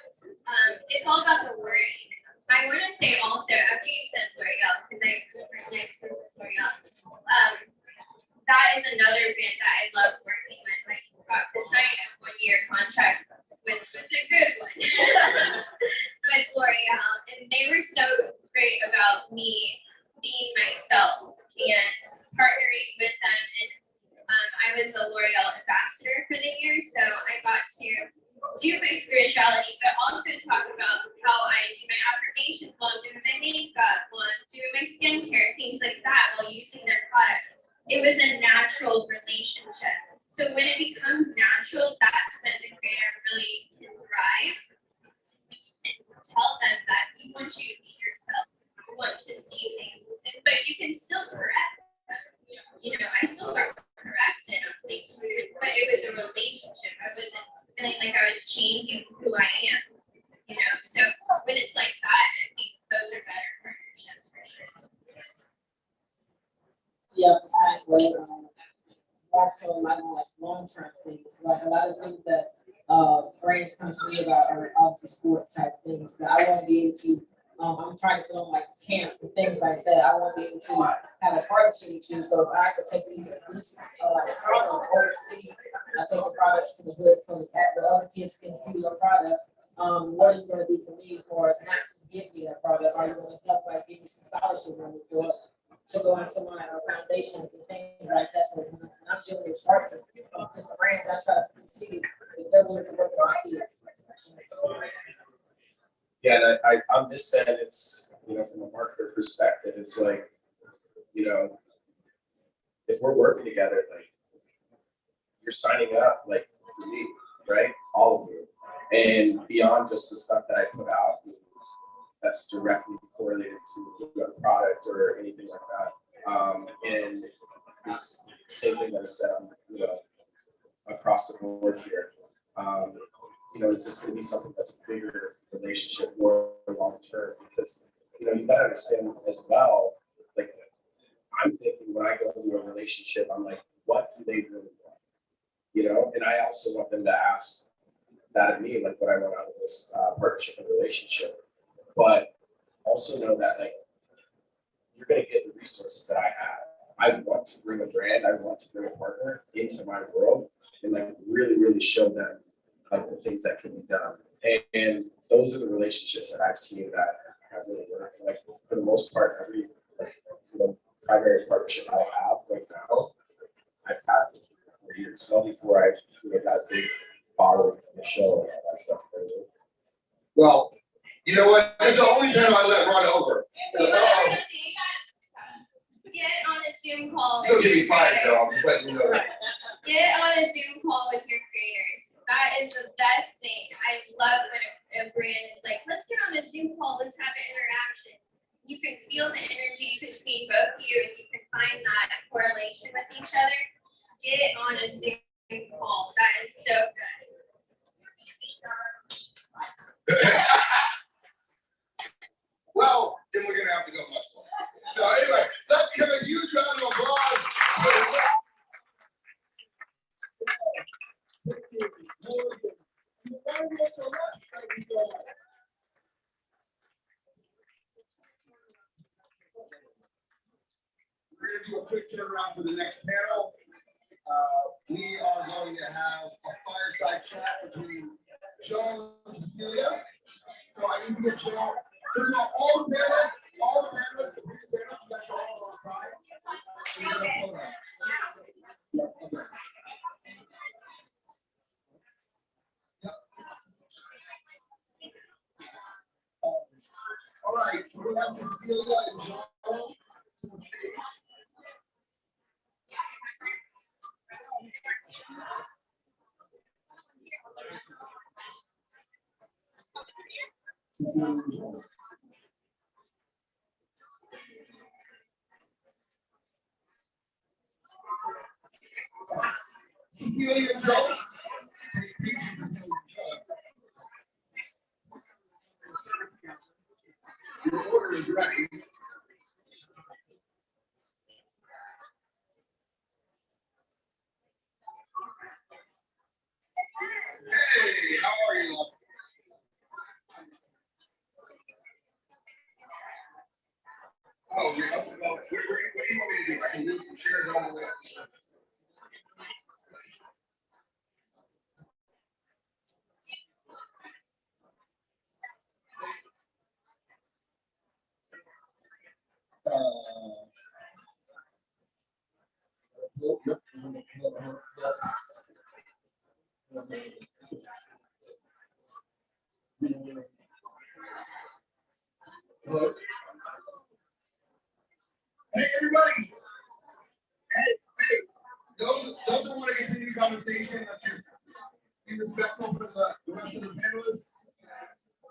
It's all about the wording. I want to say also, after you said L'Oreal, because I super next to L'Oreal, that is another brand that I love working with. I got to sign a 1-year contract with a good one with L'Oreal, and they were so great about me being myself and partnering with them. And I was a L'Oreal ambassador for the year, so I got to do my spirituality, but also talk about how I do my affirmations while I'm doing my makeup, while I'm doing my skincare, things like that, while using their products. It was a natural relationship. So when it becomes natural, that's when the creator really can thrive. And tell them that we want you to be yourself. We want to see things, but you can still correct them. You know, I still got corrected on things, but it was a relationship. I wasn't feeling like I was changing who I am. You know, so when it's like that, I think those are better partnerships for sure. Yeah, the same way. Also, a lot of like long-term things, like a lot of things that brands come to me about are obviously sport type things that I won't be able to. I'm trying to put on like camps and things like that. I won't be able to have a partnership to. So if I could take these products overseas, I take the products to the hood so the other kids can see your products. What are you going to do for me for us? Not just give me that product. Are you going to help like give me some scholarship money for us to go into my foundations and things like that? So when I'm dealing with partners, different brands, I try to see if they're willing to work with my kids. Yeah, and I on this end, it's, you know, from a marketer perspective, it's like, you know, if we're working together, like you're signing up like for me, right? All of you. And beyond just the stuff that I put out that's directly correlated to a product or anything like that. And this same thing that is said, you know, across the board here. You know, it's just going to be something that's a bigger relationship, more long term, because, you know, you got to understand as well, like, I'm thinking when I go into a relationship, I'm like, what do they really want? You know, and I also want them to ask that of me, like what I want out of this partnership and relationship, but also know that, like, you're going to get the resources that I have. I want to bring a brand, I want to bring a partner into my world and like really, really show them like the things that can be done. And those are the relationships that I've seen that have really worked. Like for the most part, every like, you know, primary partnership I have right now, I've had for years, well before I, you know, got a big following from the show and all that stuff. Well, you know what? This is the only time I let run over. Get on a Zoom call. You'll get me fired, though. I'm just letting you know that. Get on a Zoom call with your creators. That is the best thing. I love when a brand is like, let's get on a Zoom call, let's have an interaction. You can feel the energy between both of you and you can find that correlation with each other. Get on a Zoom call. That is so good. Well, then we're gonna have to go much more. So anyway, let's give a huge round of applause. We're gonna do a quick turnaround for the next panel. We are going going to have a fireside chat between Joe and Cecilia. So I need to get Joe, all the panelists, the previous panelists, you got you all on the side. So you're gonna photo. Yeah, okay. Yep. All right, we have Cecilia and Joe to the stage. Cecilia and Joe. Your order is ready. Hey, how are you? Oh, you're up to go. What do you want me to do? I can move some chairs all the way up. Hello. Hey, everybody. Hey, those who want to continue the conversation, let's just be respectful for the rest of the panelists.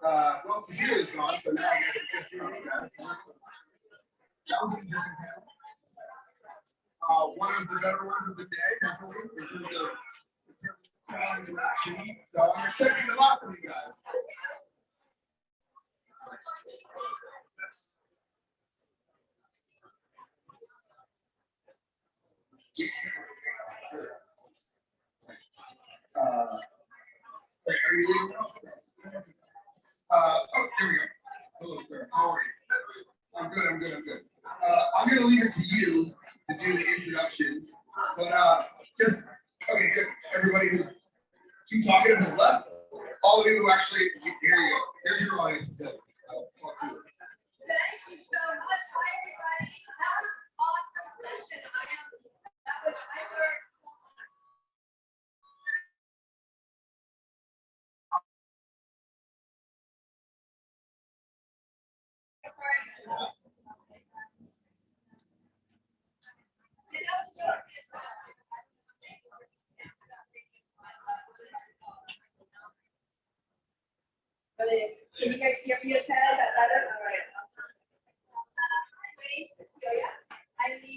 Well, Cecilia's gone, so now I guess it's just you and me guys. That was an interesting panel. One of the better ones of the day, definitely, in terms of interaction. So I'm expecting a lot from you guys. Wait, are you leaving? Oh, here we go. Hello, sir. How are you? I'm good. I'm gonna leave it to you to do the introduction, but just okay, good. Everybody who's too talkative to the left, all of you who actually here you go. Here's your audience. Talk to you. Thank you so much. Hi, everybody. That was an awesome session. I learned. Can you guys hear me okay? Is that better? All right. My name's Cecilia. I'm the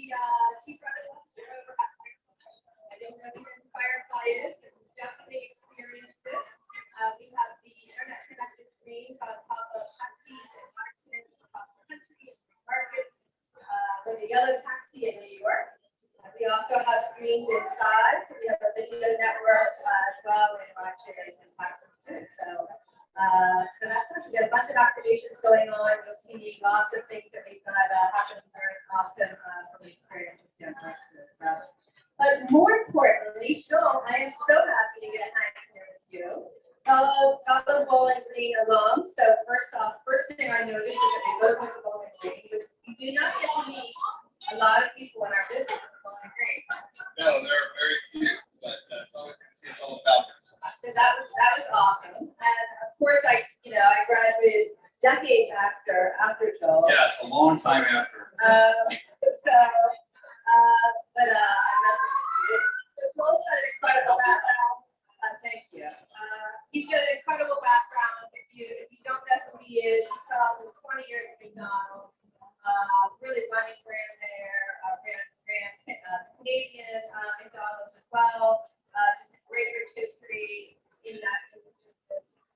chief revenue officer over at Concierge. I don't know who Firefly is, but we've definitely experienced it. We have the internet connected screens on top of taxis and markets across the country and markets. We're the yellow taxi in New York. We also have screens inside, so we have a video network as well with ride shares and taxis too. So that's actually a bunch of activations going on. You'll see lots of things that we've got happening here in Austin from an experience standpoint too. But more importantly, Joel, I am so happy to get hang here with you. Fellow Bowling Green alum. So first thing I noticed is that we both went to Bowling Green, which we do not get to meet a lot of people in our business at Bowling Green. No, there are very few, but it's always good to see a fellow Falcons. So that was awesome, and of course I graduated decades after Joel. Yeah, it's a long time after. I must admit, so Joel's got an incredible background. Thank you. He's got an incredible background. If you don't know who he is, he spent almost 20 years at McDonald's, really running brand there, ran Canadian McDonald's as well. Just a great rich history in that industry.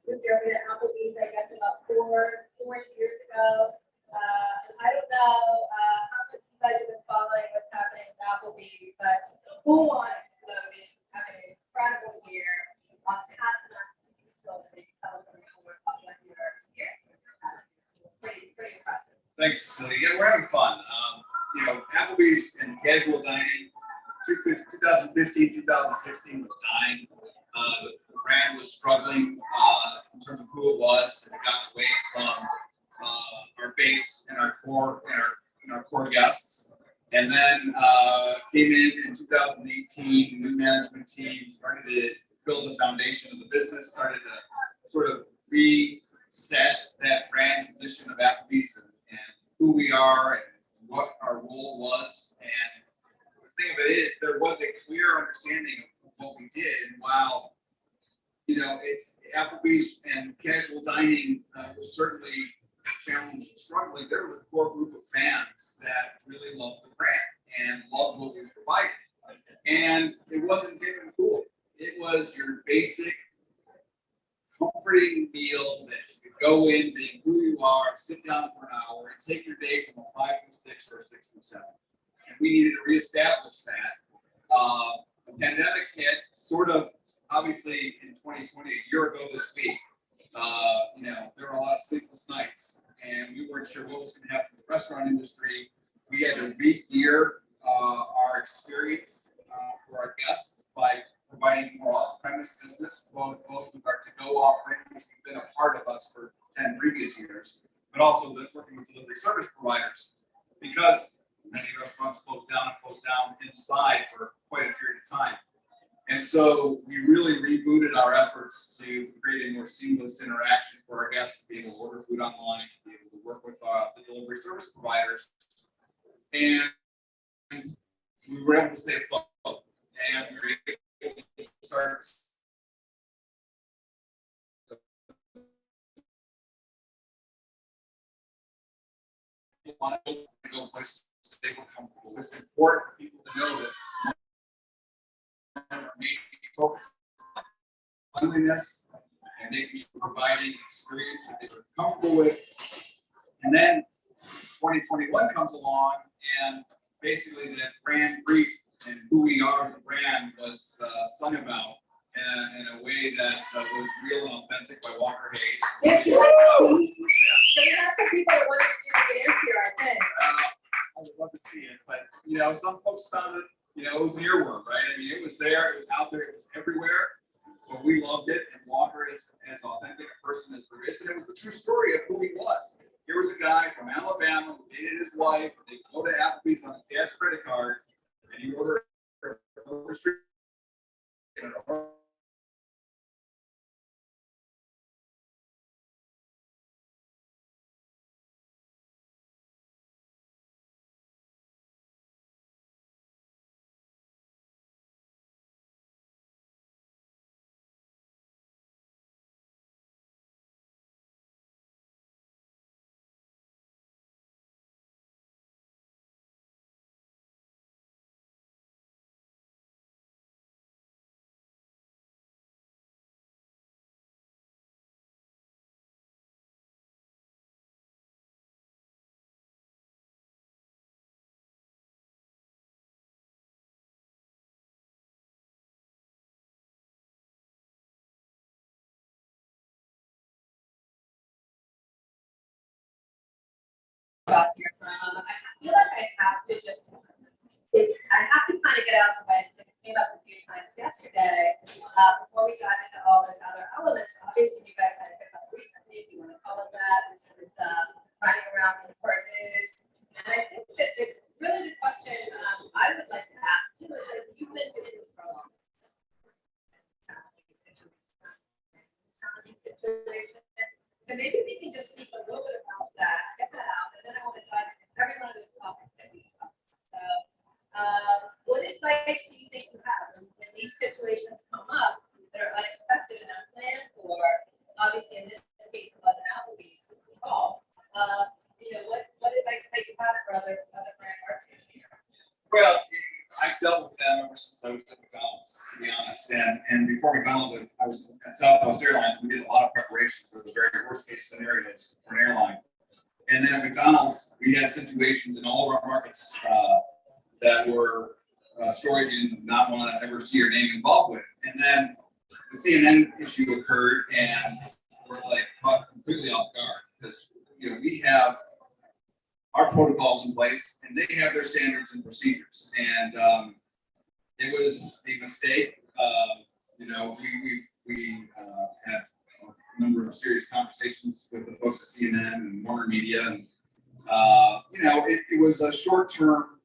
Moved over to Applebee's, I guess, about four years ago. I don't know how much you guys have been following what's happening with Applebee's, but full on exploding, having an incredible year. Passing on to you, so you can tell us a little more about what your experience is. It's pretty impressive. Thanks, Cecilia. Yeah, we're having fun. Applebee's and casual dining, 2015, 2016 was dying. The brand was struggling in terms of who it was, and it got away from our base and our core guests. And then came in 2018, new management team, started to build the foundation of the business, started to sort of reset that brand position of Applebee's and who we are and what our role was. And the thing of it is, there was a clear understanding of what we did. And while, it's Applebee's and casual dining was certainly challenged and struggling, there was a core group of fans that really loved the brand and loved what we provided. And it wasn't hip and cool. It was your basic comforting meal that you could go in, being who you are, sit down for an hour, and take your day from a 5 to 6 or a 6 to 7. And we needed to reestablish that. The pandemic hit, sort of, obviously, in 2020, a year ago this week. There were a lot of sleepless nights, and we weren't sure what was going to happen with the restaurant industry. We had to re-gear our experience for our guests by providing more off-premise business, both with our to-go offering, which has been a part of us for 10 previous years, but also working with delivery service providers, because many restaurants closed down inside for quite a period of time. And so we really rebooted our efforts to create a more seamless interaction for our guests to be able to order food online, to be able to work with the delivery service providers. And we were able to stay afloat, and we were able to start to go places they were comfortable. It's important for people to know that focus on cleanliness and making sure we're providing an experience that they were comfortable with. And then 2021 comes along, and basically the brand brief and who we are as a brand was sung about in a way that was real and authentic by Walker Hayes. It's like, so we have some people that want to do the dance here, I think. I would love to see it, but some folks found it. It was an earworm, right? I mean, it was there, it was out there, it was everywhere. But we loved it, and Walker is as authentic a person as there is, and it was the true story of who he was. Here was a guy from Alabama who dated his wife. They go to Applebee's on his dad's credit card, and he ordered a street. About here. I feel like I have to kind of get out of the way, because it came up a few times yesterday. Before we dive into all those other elements, obviously you guys had a pick up recently, if you want to call it that, is with running around some court news. And I think that really the question I would like to ask you is that you've been doing this for a long time. So maybe we can just speak a little bit about that, get that out, and then I want to dive into every one of those topics that we talked about. So, what advice do you think you have when these situations come up that are unexpected and unplanned for? Obviously, in this case, it wasn't Applebee's fault. What advice might you have for other brand marketers here? Well, I've dealt with them ever since I was at McDonald's, to be honest. And before McDonald's, I was at Southwest Airlines. We did a lot of preparation for the very worst case scenarios for an airline. And then at McDonald's, we had situations in all of our markets that were stories you did not want to ever see your name involved with. And then the CNN issue occurred, and we're like caught completely off guard, because we have our protocols in place, and they have their standards and procedures. And it was a mistake. You know, we had a number of serious conversations with the folks at CNN and Warner Media, and you know, it was a short-term,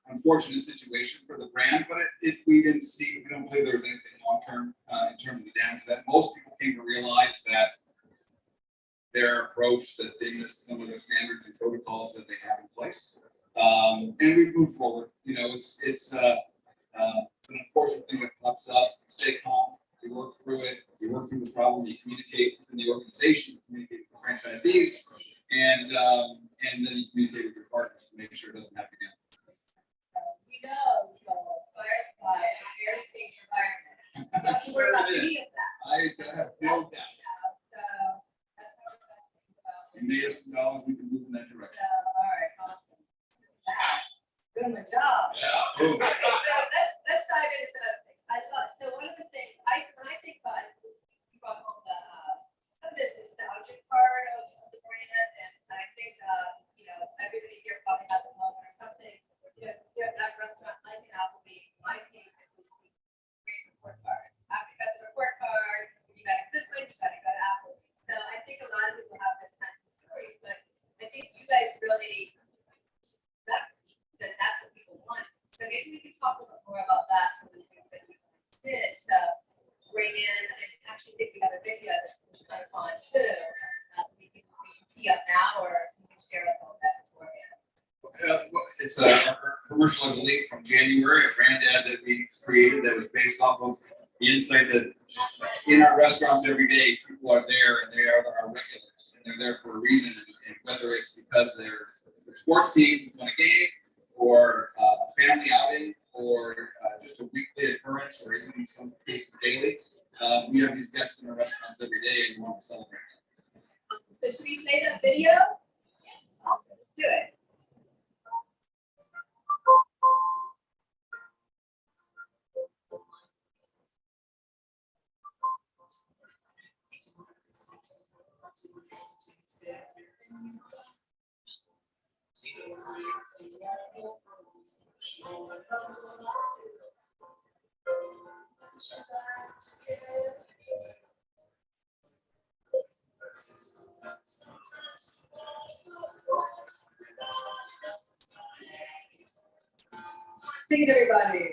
unfortunate situation for the brand, but we don't believe there was anything long-term in terms of the damage that most people came to realize that their approach, that they missed some of their standards and protocols that they have in place. And we've moved forward. You know, it's an unfortunate thing that pops up. You stay calm, you work through it, you work through the problem, you communicate within the organization, you communicate with the franchisees, and then you communicate with your partners to make sure it doesn't happen again. We know, Joel, Firefly, a very safe environment. That's Sure where it we is. of that. I have no doubt. So that's one of the best things about it. We may have some dollars, we can move in that direction. So, all right, awesome. Good job. Yeah. Okay, so let's dive into some other things. So one of the things when I think about it, you brought home the kind of the nostalgic part of the brand, and I think you know, everybody here probably has a moment or something. You know, that restaurant like an Applebee's. In my case, it was the great report card. After you got the report card, you got a good one, you got to go to Applebee's. So I think a lot of people have those kinds of stories, but I think you guys really that's what people want. So maybe we can talk a little more about that, some of the things that you did to bring in, and actually think we have a video that's kind of fun too. We can tee up now, or you can share a little bit beforehand. Well, it's a commercial, I believe, from January, a brand ad that we created that was based off of the insight that in our restaurants every day, people are there and they are our regulars, and they're there for a reason, and whether it's because their sports team won a game, or a family outing, or just a weekly occurrence, or even in some cases daily. We have these guests in our restaurants every day, and we want to celebrate them. Awesome. So should we play that video? Yes. Awesome. Let's do it. Sing it, everybody.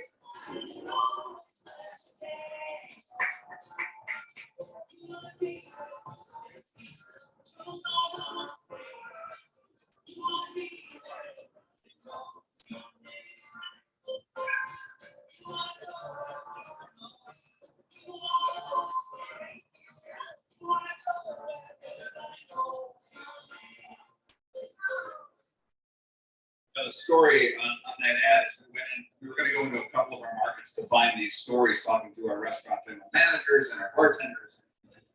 The story on that ad is we were going to go into a couple of our markets to find these stories, talking to our restaurant general managers and our bartenders.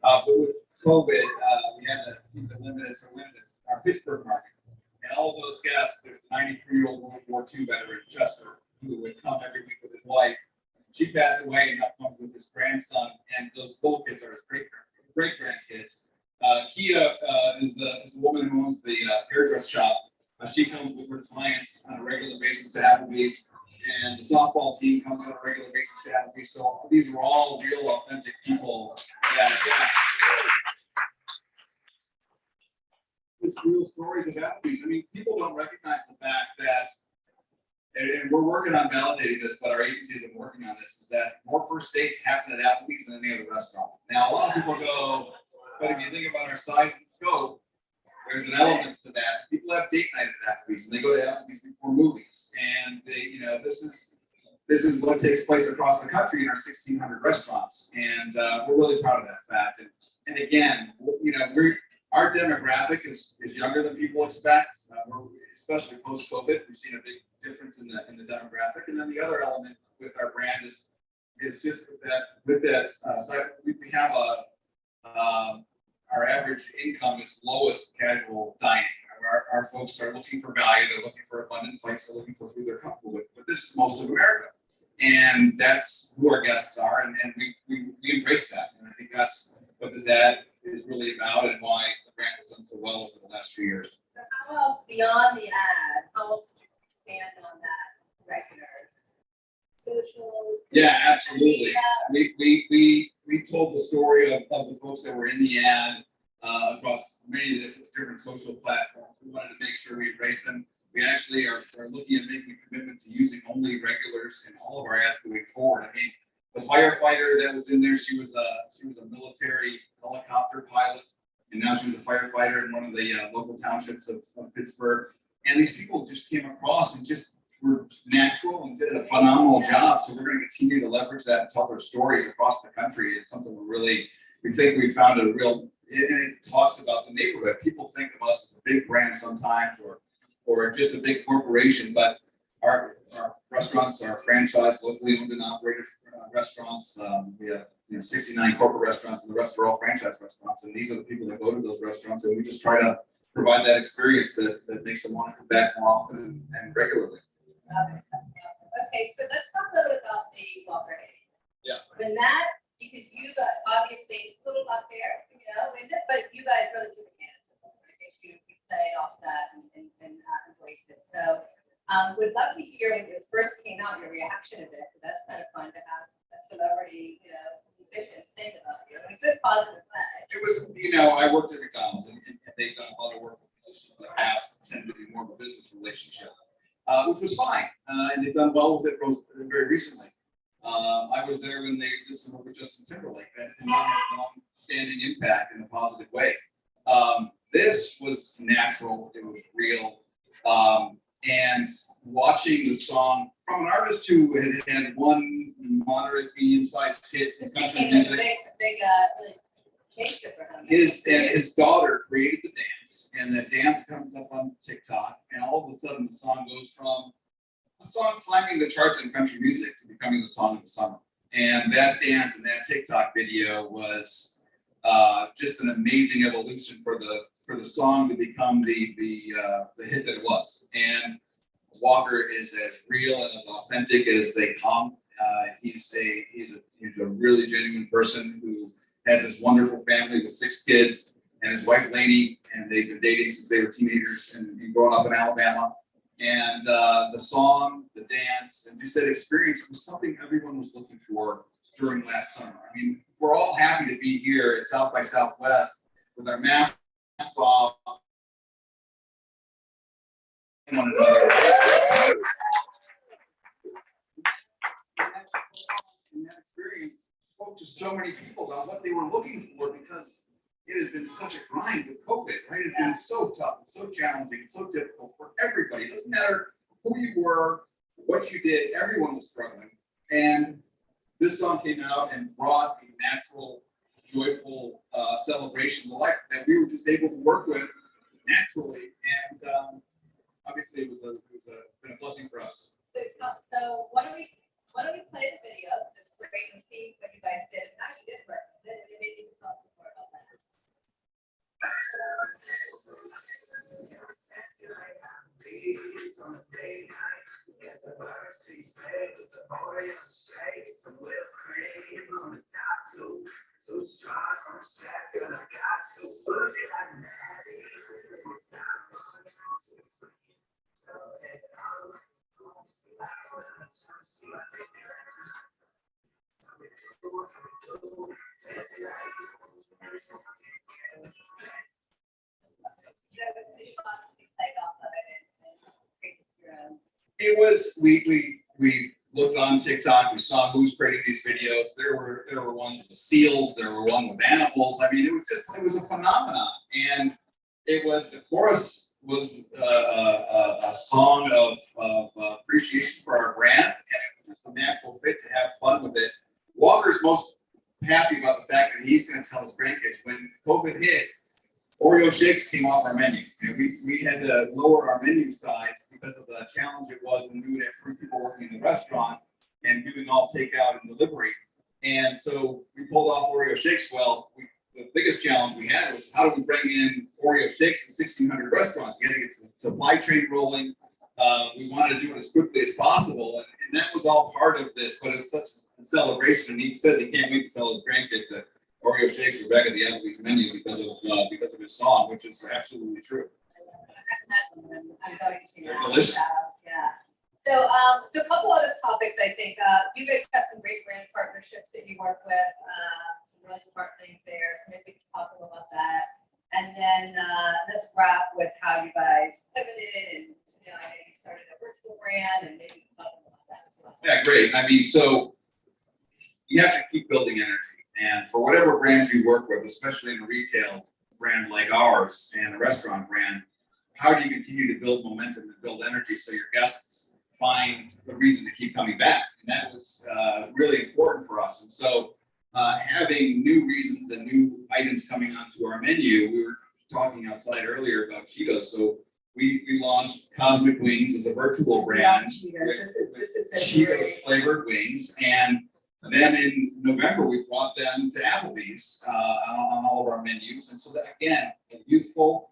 But with COVID, we had to keep it limited, so we went to our Pittsburgh market. And all of those guests, there's a 93-year-old World War II veteran, Chester, who would come every week with his wife. She passed away, and now comes with his grandson, and those little kids are his great-grandkids. Kia is the woman who owns the hairdress shop. She comes with her clients on a regular basis to Applebee's, and the softball team comes on a regular basis to Applebee's. So these are all real, authentic people. It's real stories of Applebee's. I mean, people don't recognize the fact that, and we're working on validating this, but our agency has been working on this, is that more first dates happen at Applebee's than any other restaurant. Now, a lot of people go, but if you think about our size and scope, there's an element to that. People have date night at Applebee's, and they go to Applebee's before movies. And they, you know, this is what takes place across the country in our 1,600 restaurants. And we're really proud of that fact. And again, you know, our demographic is younger than people expect. Especially post-COVID, we've seen a big difference in the demographic. And then the other element with our brand is just with that side, we have our average income is lowest casual dining. Our folks are looking for value, they're looking for abundant plates, they're looking for food they're comfortable with. But this is most of America. And that's who our guests are, and we embrace that. And I think that's what this ad is really about, and why the brand has done so well over the last few years. So how else, beyond the ad, how else would you expand on that, regulars? social? Yeah, absolutely. We told the story of the folks that were in the ad across many different social platforms. We wanted to make sure we embraced them. We actually are looking at making a commitment to using only regulars in all of our ads going forward. I mean, the firefighter that was in there, she was a military helicopter pilot, and now she was a firefighter in one of the local townships of Pittsburgh. And these people just came across and just were natural and did a phenomenal job. So we're going to continue to leverage that and tell their stories across the country. It's something we think we found a real, and it talks about the neighborhood. People think of us as a big brand sometimes, or just a big corporation, but our restaurants are franchised, locally owned and operated restaurants. We have 69 corporate restaurants, and the rest are all franchise restaurants. And these are the people that go to those restaurants, and we just try to provide that experience that makes them want to come back more often and regularly. Okay, that's awesome. Okay, so let's talk a little bit about the Walker Day. Yeah. When that, because you got obviously a little up there, with it, but you guys really took advantage of it. I guess you played off that and embraced it. So would love to hear when it first came out, your reaction of it, because that's kind of fun to have a celebrity, musician sing about you in a good positive way. It was, I worked at McDonald's, and they've done a lot of work with musicians in the past. It tended to be more of a business relationship, which was fine, and they've done well with it very recently. I was there when they did some work with Justin Timberlake, that had a long-standing impact in a positive way. This was natural, it was real, and watching the song from an artist who had one moderate, medium-sized hit in country music. His daughter created the dance, and the dance comes up on TikTok, and all of a sudden the song goes from a song climbing the charts in country music to becoming the song of the summer. And that dance and that TikTok video was just an amazing evolution for the song to become the hit that it was. And Walker is as real and as authentic as they come. He's a really genuine person who has this wonderful family with 6 kids and his wife Lainey, and they've been dating since they were teenagers and growing up in Alabama. And the song, the dance, and just that experience was something everyone was looking for during last summer. I mean, we're all happy to be here at South by Southwest with our masks off. One another. And that experience spoke to so many people about what they were looking for, because it has been such a grind with COVID, right? It's been so tough, so challenging, so difficult for everybody. It doesn't matter who you were, what you did, everyone was struggling. And this song came out and brought a natural, joyful celebration of life that we were just able to work with naturally. And obviously it's been a blessing for us. So why don't we play the video? It's great to see what you guys did and how you did work. Then maybe we can talk more about that. It was, we looked on TikTok, we saw who's creating these videos. There were ones with seals, there were one with animals. I mean, it was a phenomenon. And the chorus was a song of appreciation for our brand, and it was just a natural fit to have fun with it. Walker's most happy about the fact that he's going to tell his grandkids when COVID hit, Oreo shakes came off our menu, and we had to lower our menu size because of the challenge it was when we would have 3 people working in the restaurant and doing all takeout and delivery. And so we pulled off Oreo shakes. Well, the biggest challenge we had was how do we bring in Oreo shakes to 1,600 restaurants, getting it to the supply chain rolling. We wanted to do it as quickly as possible, and that was all part of this, but it was such a celebration. And he said he can't wait to tell his grandkids that Oreo shakes are back at the Applebee's menu because of his song, which is absolutely true. I'm going to. They're delicious. Yeah. So a couple other topics, I think, you guys have some great brand partnerships that you work with, some really smart things there, so maybe we can talk a little about that. And then, let's wrap with how you guys pivoted and, you know, I know you started a virtual brand and maybe talk about that as well. Yeah, great. I mean, so you have to keep building energy. And for whatever brands you work with, especially in a retail brand like ours and a restaurant brand, how do you continue to build momentum and build energy so your guests find a reason to keep coming back? And that was really important for us. And so having new reasons and new items coming onto our menu, we were talking outside earlier about Cheetos. So we launched Cosmic Wings as a virtual brand with Cheetos flavored wings. And then in November, we brought them to Applebee's on all of our menus. And so that, again, youthful,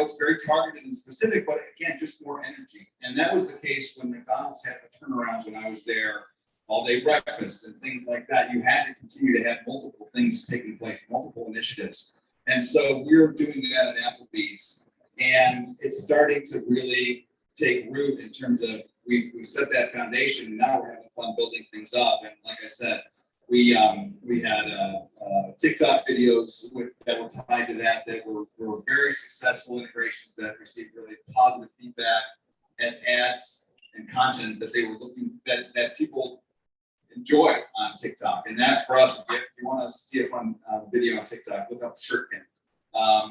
it's very targeted and specific, but again, just more energy. And that was the case when McDonald's had the turnarounds when I was there, all day breakfast and things like that. You had to continue to have multiple things taking place, multiple initiatives. And so we're doing that at Applebee's. And it's starting to really take root in terms of we set that foundation, and now we're having fun building things up. And like I said, we had TikTok videos that were tied to that were very successful integrations that received really positive feedback as ads and content that they were looking that people enjoy on TikTok. And that for us, if you want to see a fun video on TikTok, look up Shirtkin.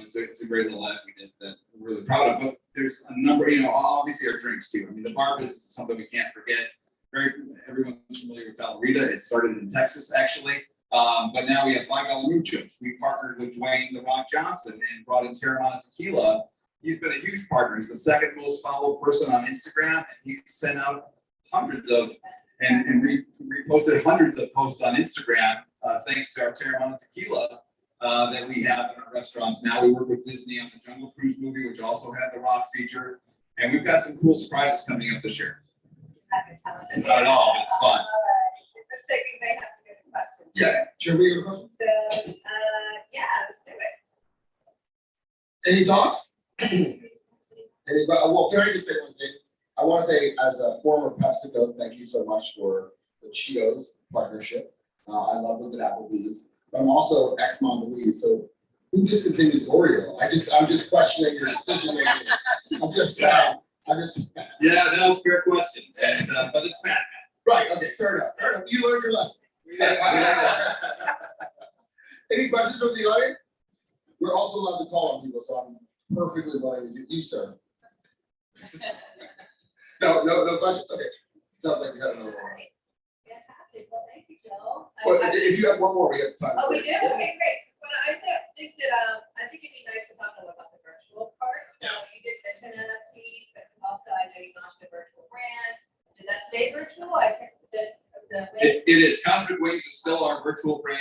It's a great little ad we did that we're really proud of. But there's a number, obviously our drinks too. I mean, the bar business is something we can't forget. Everyone's familiar with Vallarita. It started in Texas, actually. But now we have $5 muchos. We partnered with Dwayne "The Rock" Johnson and brought in Terramana Tequila. He's been a huge partner. He's the second most followed person on Instagram, and he sent out hundreds of and reposted hundreds of posts on Instagram thanks to our Terramana Tequila that we have in our restaurants. Now we work with Disney on the Jungle Cruise movie, which also had the Rock feature, and we've got some cool surprises coming up this year. Not at all, but it's fun. Looks like we may have to get a question. Yeah, should we get a question? So, yeah, let's do it. Any thoughts? Well, can I just say one thing? I want to say, as a former PepsiCo, thank you so much for the Cheetos partnership. I love them at Applebee's, but I'm also ex-Mondelez, so who discontinues Oreo? I'm just questioning your decision making. I'm just saying. Yeah, that was a fair question, but it's bad. Right. Okay. Fair enough. You learned your lesson. Any questions from the audience? We're also allowed to call on people, so I'm perfectly willing to do you, sir. No questions. Okay. Sounds like we got another one. Fantastic. Well, thank you, Jill. Well, if you have one more, we have time. Oh, we do? Okay, great. But I think it'd be nice to talk a little about the virtual part. So you did mention NFTs, but also I know you launched a virtual brand. Did that stay virtual? It is. Cosmic Wings is still our virtual brand.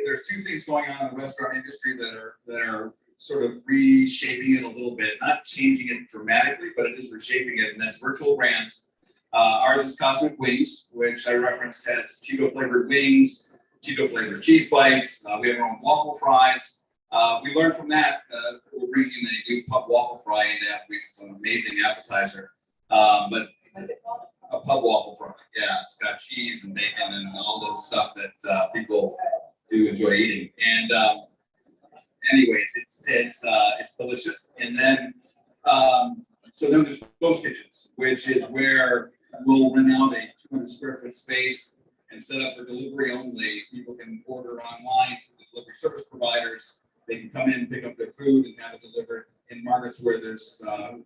There's two things going on in the restaurant industry that are sort of reshaping it a little bit, not changing it dramatically, but it is reshaping it, and that's virtual brands. Ours is Cosmic Wings, which I referenced has Cheeto flavored wings, Cheeto flavored cheese bites. We have our own waffle fries. We learned from that. We're bringing in a new pub waffle fry into Applebee's. It's an amazing appetizer. But a pub waffle fry, yeah, it's got cheese and bacon and all those stuff that people do enjoy eating. And anyways, it's delicious. And then so then there's Ghost Kitchens, which is where we'll rent out a 200 square foot space and set up for delivery only. People can order online from the delivery service providers. They can come in, pick up their food, and have it delivered in markets where there's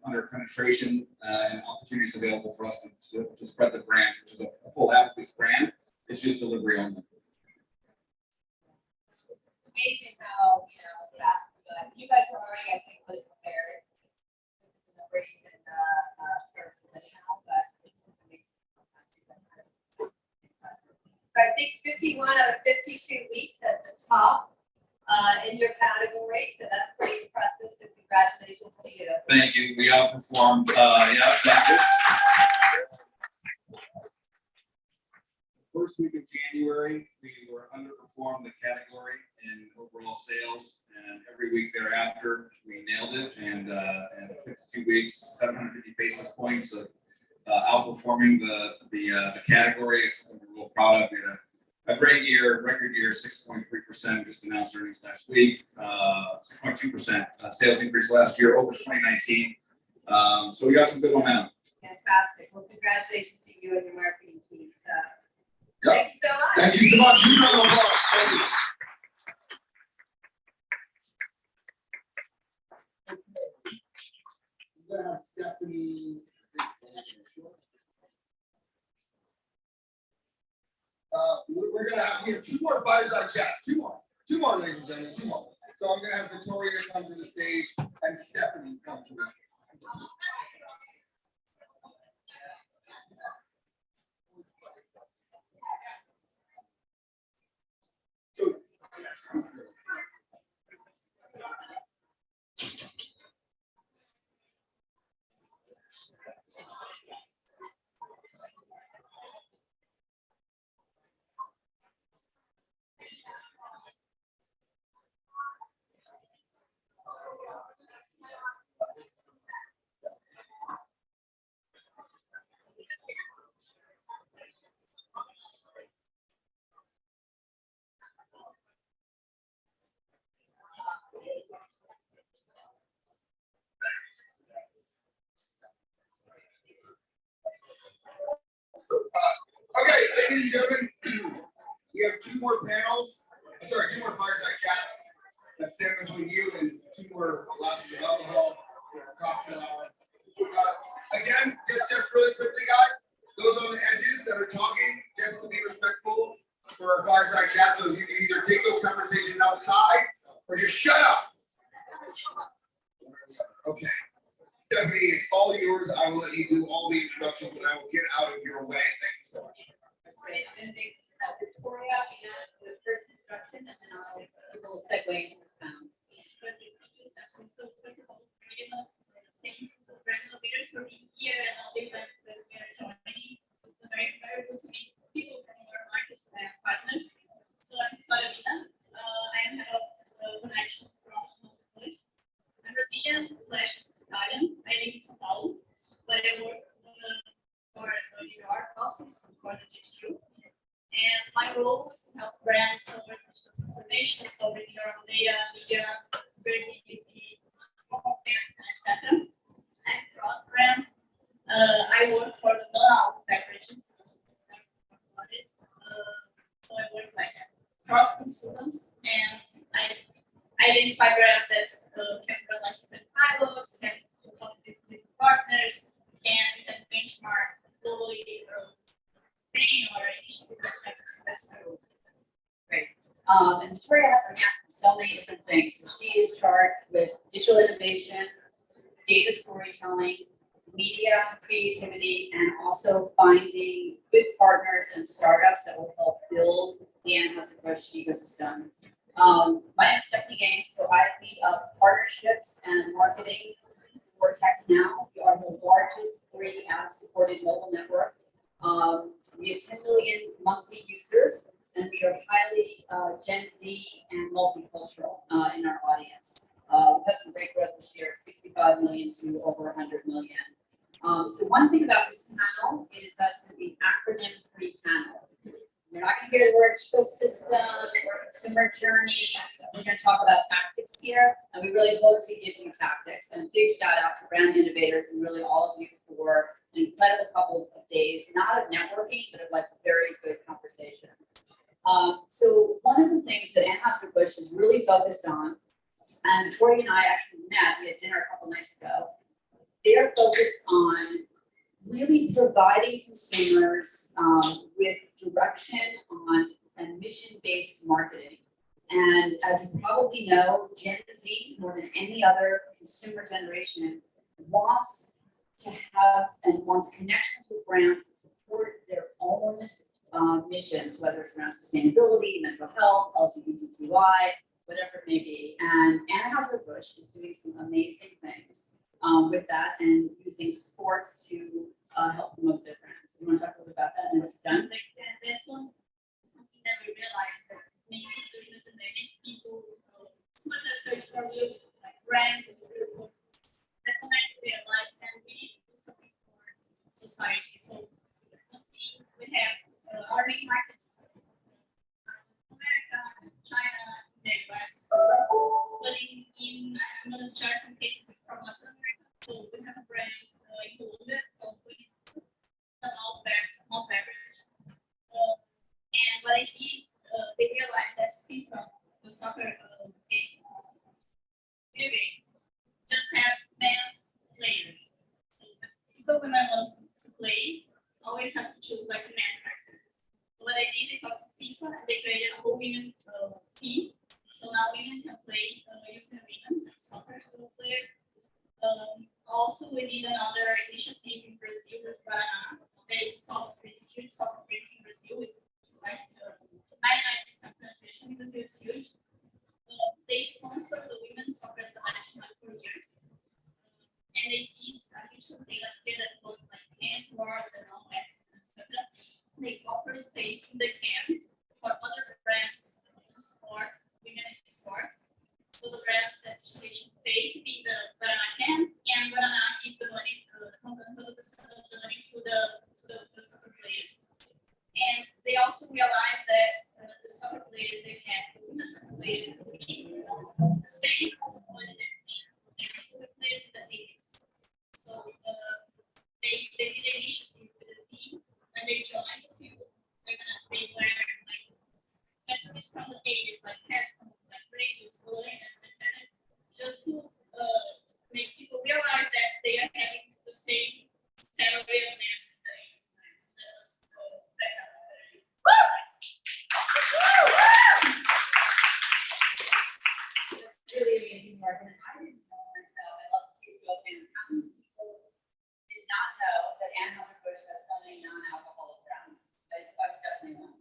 under penetration and opportunities available for us to spread the brand, which is a full Applebee's brand. It's just delivery only. It's amazing how, fast you guys were already, I think, really prepared with the race and services anyhow, but it's amazing. So I think 51 out of 52 weeks at the top in your category, so that's pretty impressive. So congratulations to you. Thank you. We outperformed. Yeah, thank you. First week of January, we were underperformed the category in overall sales, and every week thereafter, we nailed it. And 52 weeks, 750 basis points of outperforming the categories. We're real proud of. We had a great year, record year, 6.3%. Just announced earnings last week. 6.2% sales increase last year over 2019. So we got some good momentum. Fantastic. Well, congratulations to you and your marketing team. Yep. Thank you so much. Thank you so much. You know, thank you. We're gonna have Stephanie. We're gonna have, we have two more fireside chats, two more, ladies and gentlemen, two more. So I'm gonna have Victoria come to the stage and Stephanie come to the stage. Okay, ladies and gentlemen, we have two more panels, two more fireside chats that stand between you and two more glasses of alcohol or cocktail hour. Again, just really quickly, guys, those on the edges that are talking, just to be respectful for our fireside chat, so you can either take those conversations outside or just shut up. Okay. Stephanie, it's all yours. I will let you do all the introductions, and I will get out of your way. Thank you so much. Great. I'm going to make Victoria the first introduction, and then I'll do a little segue into this panel. So, thank you to the brand leaders for being here and all the events that we are joining. It's very, very good to meet people from our markets and partners. So I'm Carolina. I'm head of connections from English. I'm Brazilian/Italian. I live in São Paulo, but I work for the New York office for the GTU. And my role is to help brands over digital transformation, so bringing our own data, media, creativity, etc. And cross brands. I work for the non-alcoholic beverages. So I work like a cross consultant, and I identify brands that can run like different pilots, can talk with different partners, can benchmark globally training or initiative, etc. So that's my role. Great. And Victoria has her hands in so many different things. So she is charged with digital innovation, data storytelling, media creativity, and also finding good partners and startups that will help build the Anheuser-Busch ecosystem. My name is Stephanie Gaines, so I lead up partnerships and marketing for Vortex Now. We are the largest free ad-supported mobile network. We have 10 million monthly users, and we are highly Gen Z and multicultural in our audience. We've had some great growth this year, 65 million to over 100 million. So one thing about this panel is that's going to be an acronym-free panel. You're not going to hear the word ecosystem or consumer journey. We're going to talk about tactics here, and we really hope to give you tactics. And a big shout out to brand innovators and really all of you for an incredible couple of days, not of networking, but of like very good conversations. So one of the things that Anheuser-Busch is really focused on, and Victoria and I actually met, we had dinner a couple nights ago, they are focused on really providing consumers with direction on and mission-based marketing. And as you probably know, Gen Z, more than any other consumer generation, wants to have and wants connections with brands that support their own missions, whether it's around sustainability, mental health, LGBTQI, whatever it may be. And Anheuser-Busch is doing some amazing things with that and using sports to help promote their brands. You want to talk a little bit about that when it's done? That's one thing that we realized that maybe during the pandemic, people sometimes are searching for real like brands and people that connect to their lives, and we need to do something for society. it is, they realized that FIFA, the soccer game, just have men's players. So if a woman wants to play, always have to choose like a man character. So what they did, they talked to FIFA and they created a whole women team. So now women can play using women as a soccer player. Also, we did another initiative in Brazil with Paraná. There is a huge soccer league in Brazil. It's like 99% penetration in Brazil. It's huge. They sponsor the women's soccer selection for years. And they did a huge campaign last year that was like cans, awards, and all that, etc. They offer space in the camp for other brands to support women in sports. So the brands that they should pay to be the Paraná camp, and Paraná give the money, the 100% of the money to the soccer players. And they also realized that the soccer players they have, the women's soccer players, the same money that the soccer players in the ladies. So they did an initiative with the team, and they joined the field. They wear like accessories from the 80s, like headphones, like radios, balloons, etc. Just to make people realize that they are having the same salary as men. It's really amazing work, and I didn't know myself. I love to see people, and how many people did not know that Anheuser-Busch has so many non-alcoholic brands. I was definitely one.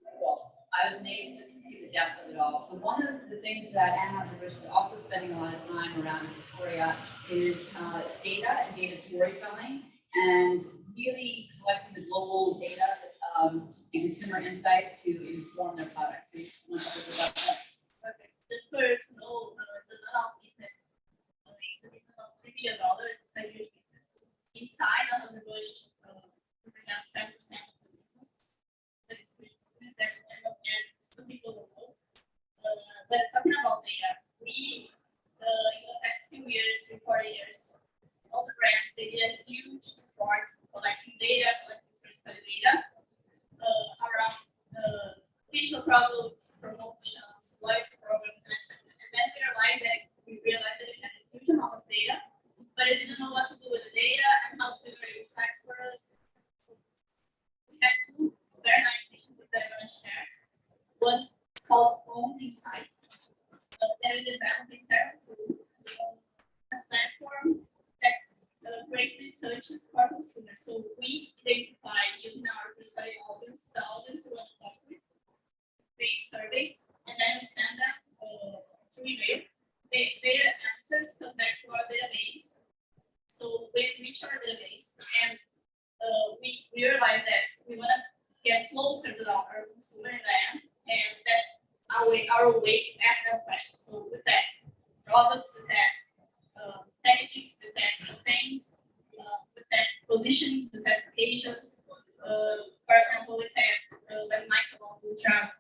Well, I was amazed just to see the depth of it all. So one of the things that Anheuser-Busch is also spending a lot of time around in Victoria is data and data storytelling, and really collecting the global data and consumer insights to inform their products. So you want to talk about that? Okay. Just for to know, the non-alc business, it's a business of $3 billion. It's a huge business. Inside Anheuser-Busch represents 10% of the business. So it's a huge business, and some people don't know. But talking about data, we in the past few years, 3-4 years, all the brands they did a huge effort collecting data, collecting first-party data around digital products, promotions, loyalty programs, etc. And then we realized that we had a huge amount of data, but I didn't know what to do with the data and how to generate insights for us. We had two very nice initiatives that I'm going to share. One is called Own Insights. That we developed in there to a platform that great researches for consumers. So we identify using our first-party audience, the audience we want to talk with, base surveys, and then we send them through email. Their answers come back to our database. So we reach our database, and we realize that we want to get closer to our consumer demands, and that's our way to ask them questions. So we test products, we test packaging, we test campaigns, we test positionings, we test occasions. For example, we test when Michael Ultra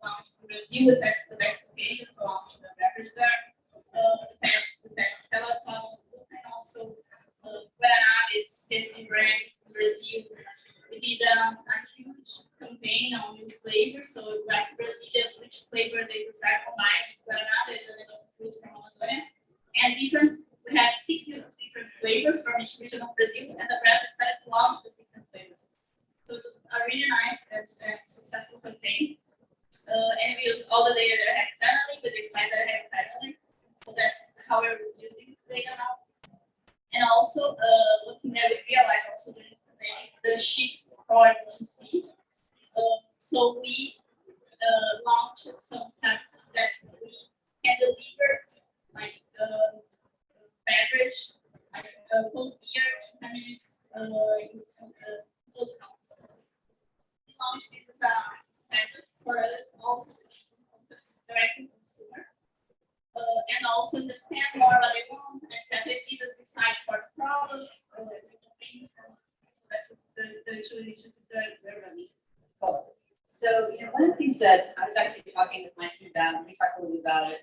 launched in Brazil, we test the best occasion to launch the beverage there. We test Stella and also Paraná is tasty brand in Brazil. We did a huge campaign on new flavors. So we asked Brazilians which flavor they prefer combined with Paraná. There's a little fruits from Amazonia. And we have 60 different flavors from each region of Brazil, and the brand decided to launch the 16 flavors. So it was a really nice and successful campaign. And we use all the data that I have internally with the insights that I have internally. So that's how we're using this data now. And also, one thing that we realized also during the shift from B2C. So we launched some services that we can deliver, like beverage, like cold beer in 10 minutes in some close house. We launched this as a service for us also direct to consumer. And also understand more what they want and set it give us insights for the products, different things. So that's the two initiatives that we're running. Cool. So, one of the things that I was actually talking with my team about, and we talked a little bit about it,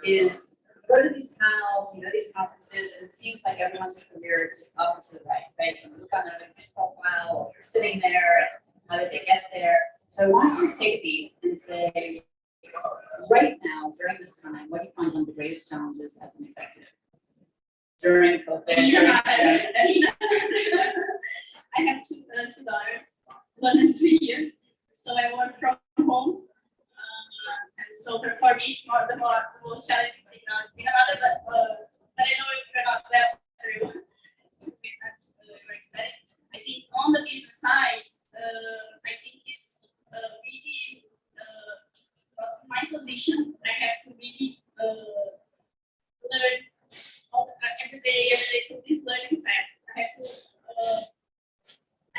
is go to these panels, these conferences, and it seems like everyone's career just up and to the right? You look on their LinkedIn profile, you're sitting there, how did they get there? So I want you to just take a beat and say, right now, during this time, what do you find one of the greatest challenges as an executive? During COVID. I have two daughters, 1 and 3 years, so I work from home. And so for me, it's more the most challenging thing now. It's been another, but I know you're not that everyone. That's very exciting. I think on the business side, I think it's really my position. I have to really learn every day. So this learning path, I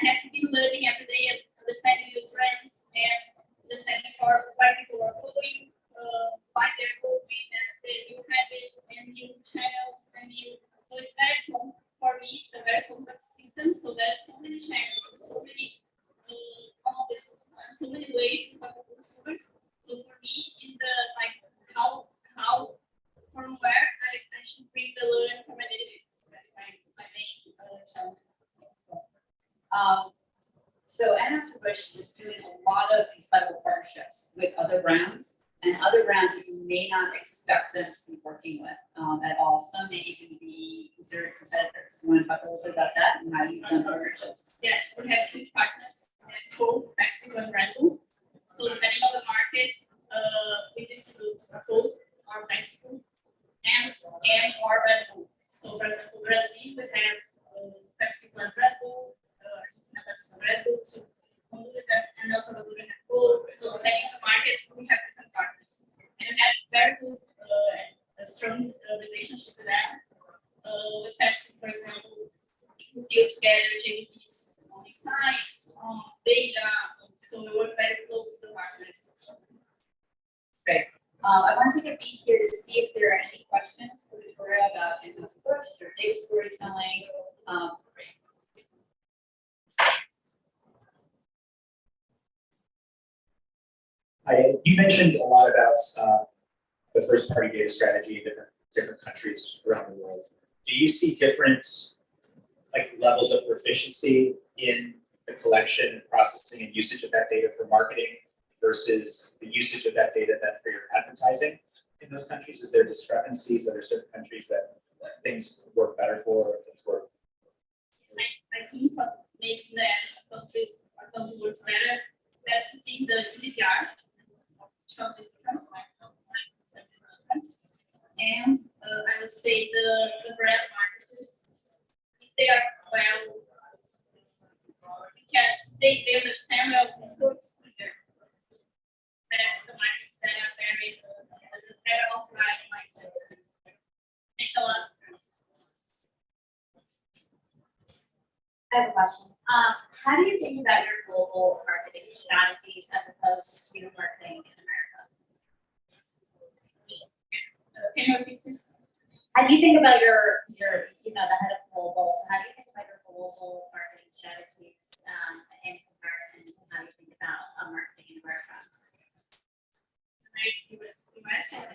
have to be learning every day and understanding new trends and understanding why people are going, why they're going, and the new habits and new channels and new. So it's very for me. It's a very complex system. So there's so many channels, so many so many ways to talk to consumers. So for me, is the how from where I should bring the learning for my daily basis. That's my main challenge. So Anheuser-Busch is doing a lot of incredible partnerships with other brands and other brands that you may not expect them to be working with at all. Some may even be considered competitors. You want to talk a little bit about that and how you've done partnerships? Yes, we have huge partners. Mexico, and Brazil. So depending on the markets, we distribute Coke or Mexico and or Red Bull. So for example, Brazil, we have Mexico and Red Bull. Argentina, Mexico, Red Bull. So Honduras and El Salvador we have Coke. So depending on the markets, we have different partners. And we have very good and strong relationship with them. With Pepsi, for example, we deal together JVs on insights, on data. So we work very close to the partners. Great. I want to take a beat here to see if there are any questions for Victoria about Anheuser-Busch or data storytelling. You mentioned a lot about the first party data strategy in different countries around the world. Do you see different levels of proficiency in the collection, processing, and usage of that data for marketing versus the usage of that data then for your advertising in those countries? Is there discrepancies? Are there certain countries that things work better for or things work? I think what makes that countries works better, that's to see the GDPR. And I would say the brand marketers, if they are well, they understand well the goods. That's the markets that are very has a better offline mindset. Makes a lot of sense. I have a question. How do you think about your global marketing strategies as opposed to marketing in America? Can you repeat this? How do you think about your the head of global? So how do you think about your global marketing strategies in comparison to how you think about marketing in America? US and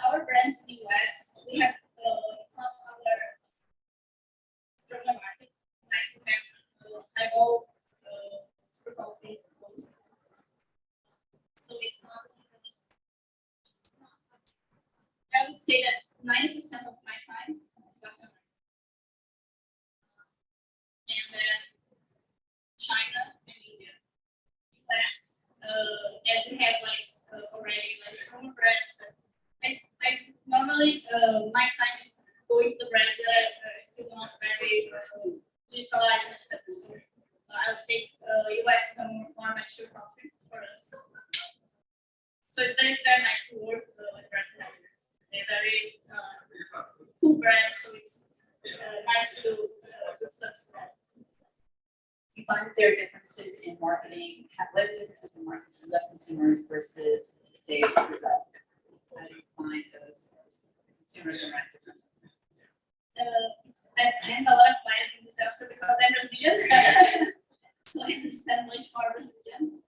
our brands in the US, we have some other stronger market. Nice to have eyeball super coffee posts. So it's not. I would say that 90% of my time is Latin America. And then China and India. US, as we have already stronger brands that I normally my time is going to the brands that are still not very digitalized and etc. So I would say US is a more mature country for us. So then it's very nice to work with brands like that. They're very cool brands, so it's nice to do good stuff. Do you find that there are differences in marketing, what are differences in marketing to US consumers versus say Brazil? How do you find those consumers are different? I have a lot of bias in this answer because I'm Brazilian, so I understand much more Brazilian.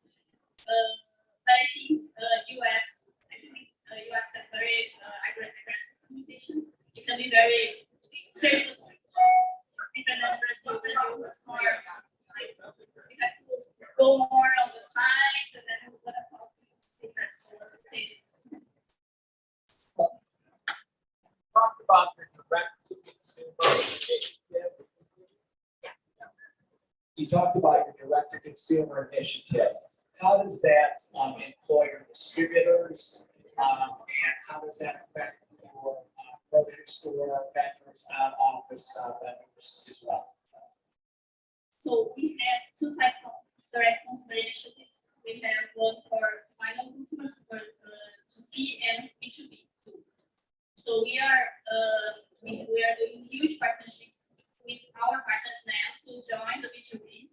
But I think US has very aggressive communication. You can be very straight to the point. Even in Brazil is more like you have to go go more on the side, and then we're gonna talk secrets or cities. Talk about the direct to consumer initiative. You talked about your direct to consumer initiative. How does that employ your distributors? And how does that affect your grocery store vendors, office vendors as well? So we have two types of direct consumer initiatives. We have one for final consumers for to C and B2B too. So we are doing huge partnerships with our partners now to join the B2B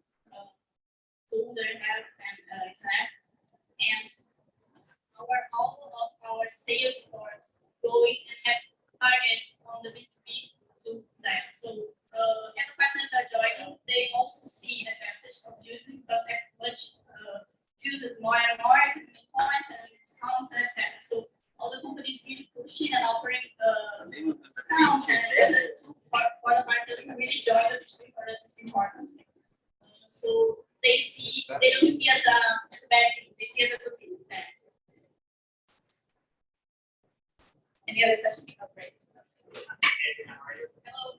tool they have and Snap. And all of our sales force going and have targets on the B2B to them. So and the partners are joining, they also see the advantage of using because they're much use it more and more points and discounts and etc. So all the companies keep pushing and offering discounts and for the partners to really join the B2B for us it's important. So they don't see as a bad thing, they see as a good thing. Any other questions? Oh, great. Hello.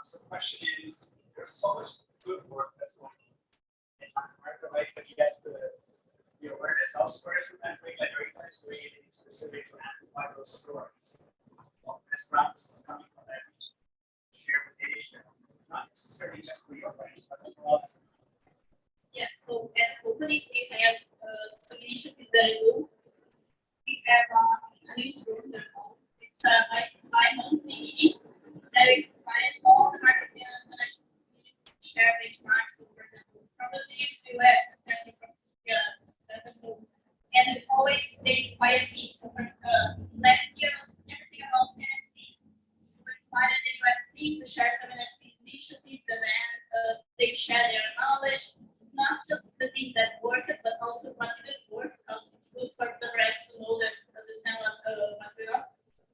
So the question is, there's so much good work that's going on in America, right? But yet the awareness elsewhere is remembering like everybody's doing anything specific to amplify those stories. Well, best practices coming from that share with Asia, not necessarily just for your branch, but overall. Yes, so as a company, we have some initiatives that I do. We have a newsroom that it's like bi-monthly meeting that we provide all the marketing and financial share benchmarks. So for example, from Brazil to US, etc. So, and it always stays by a team. So for last year was everything about NFT. So we provided the US team to share some NFT initiatives and then they share their knowledge. Not just the things that worked, but also what didn't work, because it's good for the brands to know that understand what we are.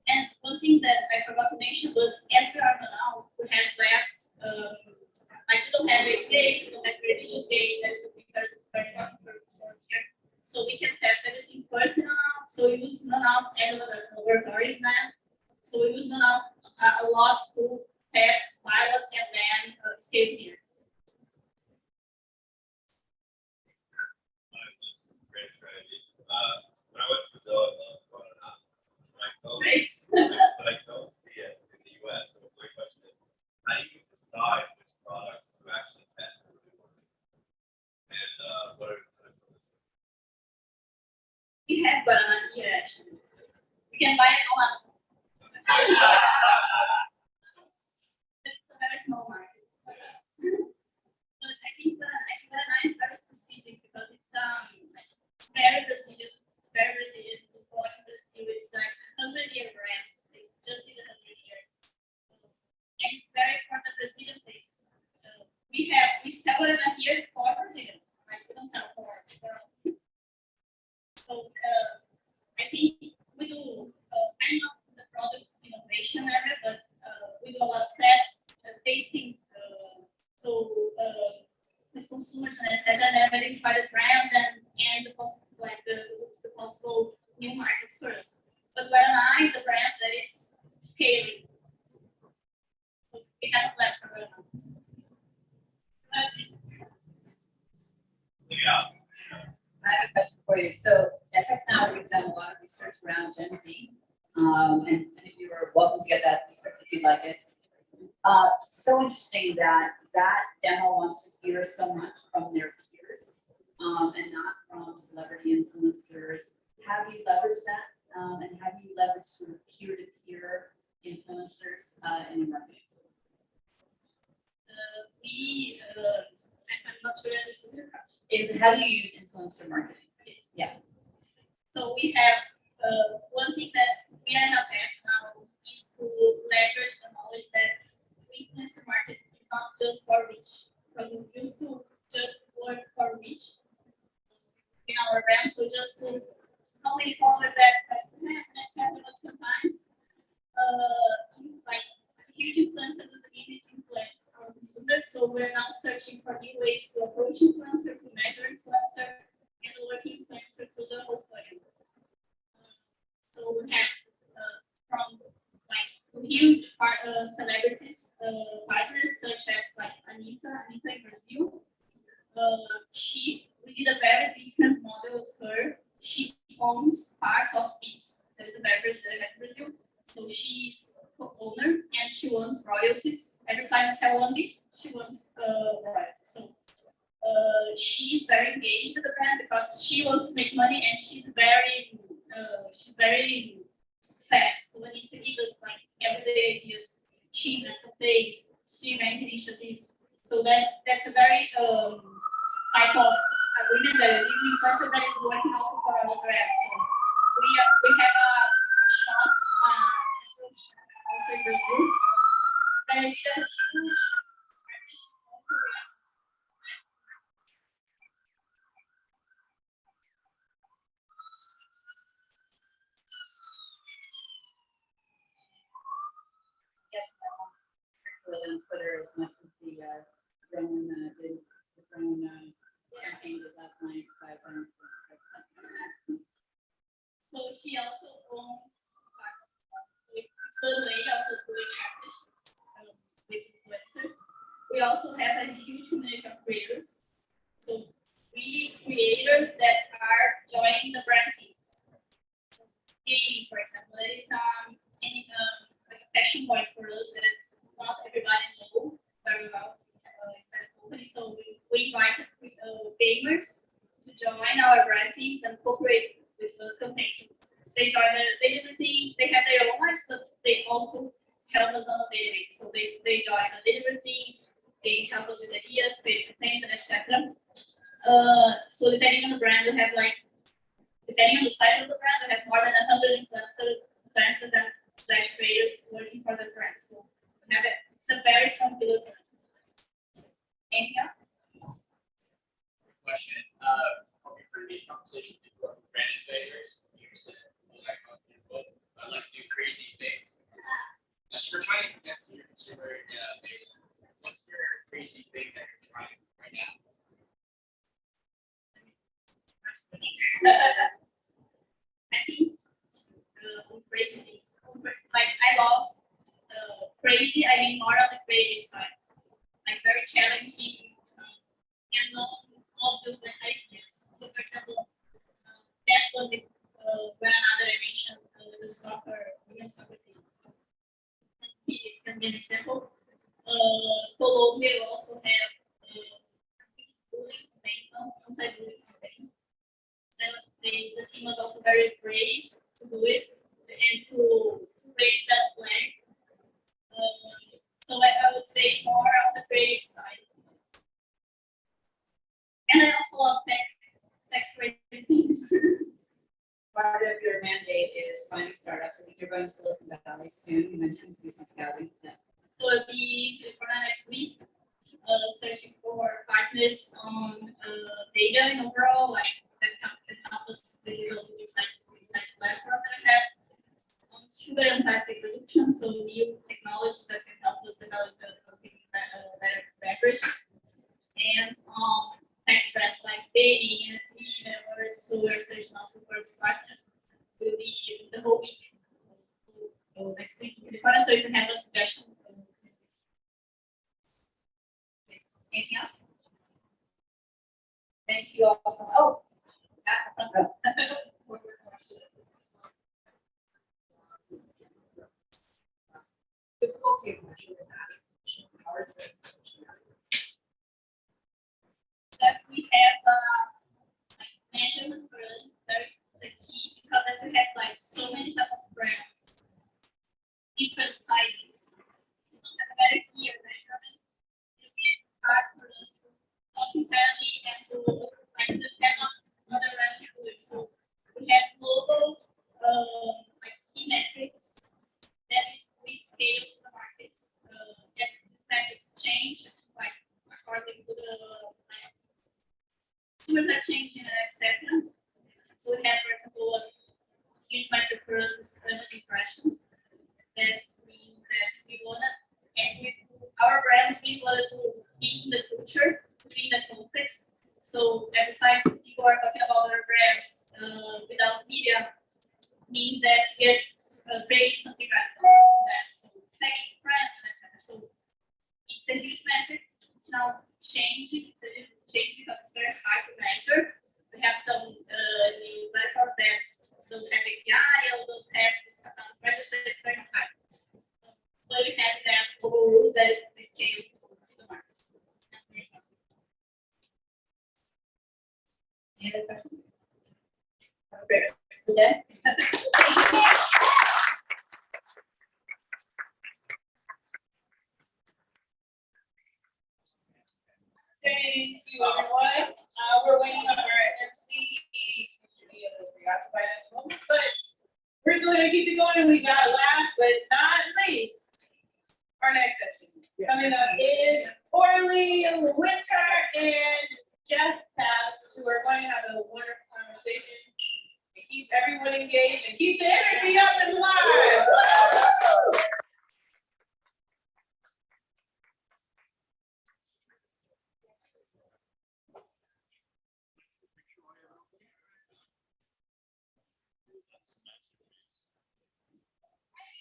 And one thing that I forgot to mention, but as we are now, we have less, like we don't have age gates, we don't have religious gates, that's something very important for here. So we can test everything first now. So we use now as another laboratory then. So we use now a lot to test, pilot, and then scale here. When I went to Brazil, I loved growing up. But I don't see it in the US. So my question is, how do you decide which products to actually test and really work? And what are some of the We have banana here actually. We can buy it on Amazon. It's a very small market. But I think banana is very specific because it's very Brazilian. It's very Brazilian. It's born in Brazil. It's like 100-year brands. They just did 100 years. And it's very for the Brazilian taste. We sell it here for Brazilians. Like we don't sell for. So I think we do. I'm not the product innovation area, but we do a lot of tests, tasting. The consumers and etc. And identify the trends and the possible new markets for us. But Guaraná is a brand that is scaling. So we have a plan for Guaraná. I have a question for you. So at TextNow, we've done a lot of research around Gen Z. And if you were welcome to get that research if you'd like it. So interesting that demo wants to hear so much from their peers and not from celebrity influencers. Have you leveraged that? And have you leveraged sort of peer-to-peer influencers in your marketing? I'm not sure I understood your question. How do you use influencer marketing? Yeah. So we have one thing that we are in a path now is to leverage the knowledge that influencer marketing is not just for reach, because we used to just work for reach in our brand. So just to only follow that customers and etc. But sometimes like huge influencer doesn't influence our consumers. So we're now searching for new ways to approach influencer, to measure influencer. huge celebrities, partners such as like Anita in Brazil. We did a very different model with her. She owns part of Beats. There is a beverage there in Brazil. So she's co-owner and she wants royalties. Every time I sell one Beats, she wants royalties. So she's very engaged with the brand because she wants to make money and she's very fast. So when you give us like everyday ideas, she invents, she invents initiatives. So that's a very type of agreement that we interested that is working also for other brands. So we have a shot also in Brazil that I did a huge partnership for Korea. Yes, circulated on Twitter as much as the drone did the drone campaign did last night by times. So she also owns so the way of the doing partnerships with influencers. We also have a huge community of creators. So we creators that are joining the brand teams. So gaming, for example, there is like a passion point for us that not everybody know very well inside the company. So we invited gamers to join our brand teams and cooperate with those campaigns. They join they do the thing, they have their own lives, but they also help us on a daily basis. So they join the delivery teams, they help us with ideas, create campaigns, and etc. So depending on the brand, we have like, depending on the size of the brand, we have more than 100 influencers and slash creators working for the brand. So we have it's a very strong pillar for us. Anything else? Question. From your previous conversation with brand invaders, you said I like to do crazy things. Now, you're trying to get your consumer base. What's your crazy thing that you're trying right now? I think crazy things. Like I love crazy. I mean more on the creative side, like very challenging and obvious ideas. So, for example, that was the grandmother I mentioned, the women's soccer team. He can be an example. Colombia also have bullying campaign, anti-bullying campaign. The team was also very brave to do it and to raise that flag. So I would say more on the creative side. And I also love tech creative things. Part of your mandate is finding startups. I think you're going to Silicon Valley soon. You mentioned business scouting. Yeah. So I'll be in California next week, searching for partners on data and overall, like that can help us with the insights platform that I have. Sugar and plastic reduction, so new technologies that can help us develop better beverages. And tech trends like dating, NFT, metaverse, so we're searching also for these partners. Will be the whole week. So next week in California, so you can have a suggestion. Anything else? Thank you all so much. Oh, one more question. Difficulty of measuring that. That we have like measurement for us, it's a key because as we have like so many type of brands, different sizes, we don't have a very clear measurement. It will be hard for us to talk internally and to like understand what the brand is doing. So we have global like key metrics that we scale to the markets. And these metrics change like according to the consumers are changing, etc. So we have, for example, a huge metric for us is impressions. That means that we wanna, and with our brands, we wanna to be in the culture, be in the context. So every time people are talking about our brands without media, means that we're creating something relevant. So making friends and etc. So it's a huge metric. It's now changing. It's changing because it's very hard to measure. We have some new platform that don't have API or don't have this account measure, so it's very hard. But we have that global rules that is the scale to the market. That's very important. Any other questions? Have a great rest of the day. Thank you, everyone. We're waiting on our MC. He seems to be a little preoccupied at the moment, but we're still gonna keep it going. We got last but not least, our next session. Coming up is Orly Winter and Jeff Paps, who are going to have a wonderful conversation and keep everyone engaged and keep the energy up and live.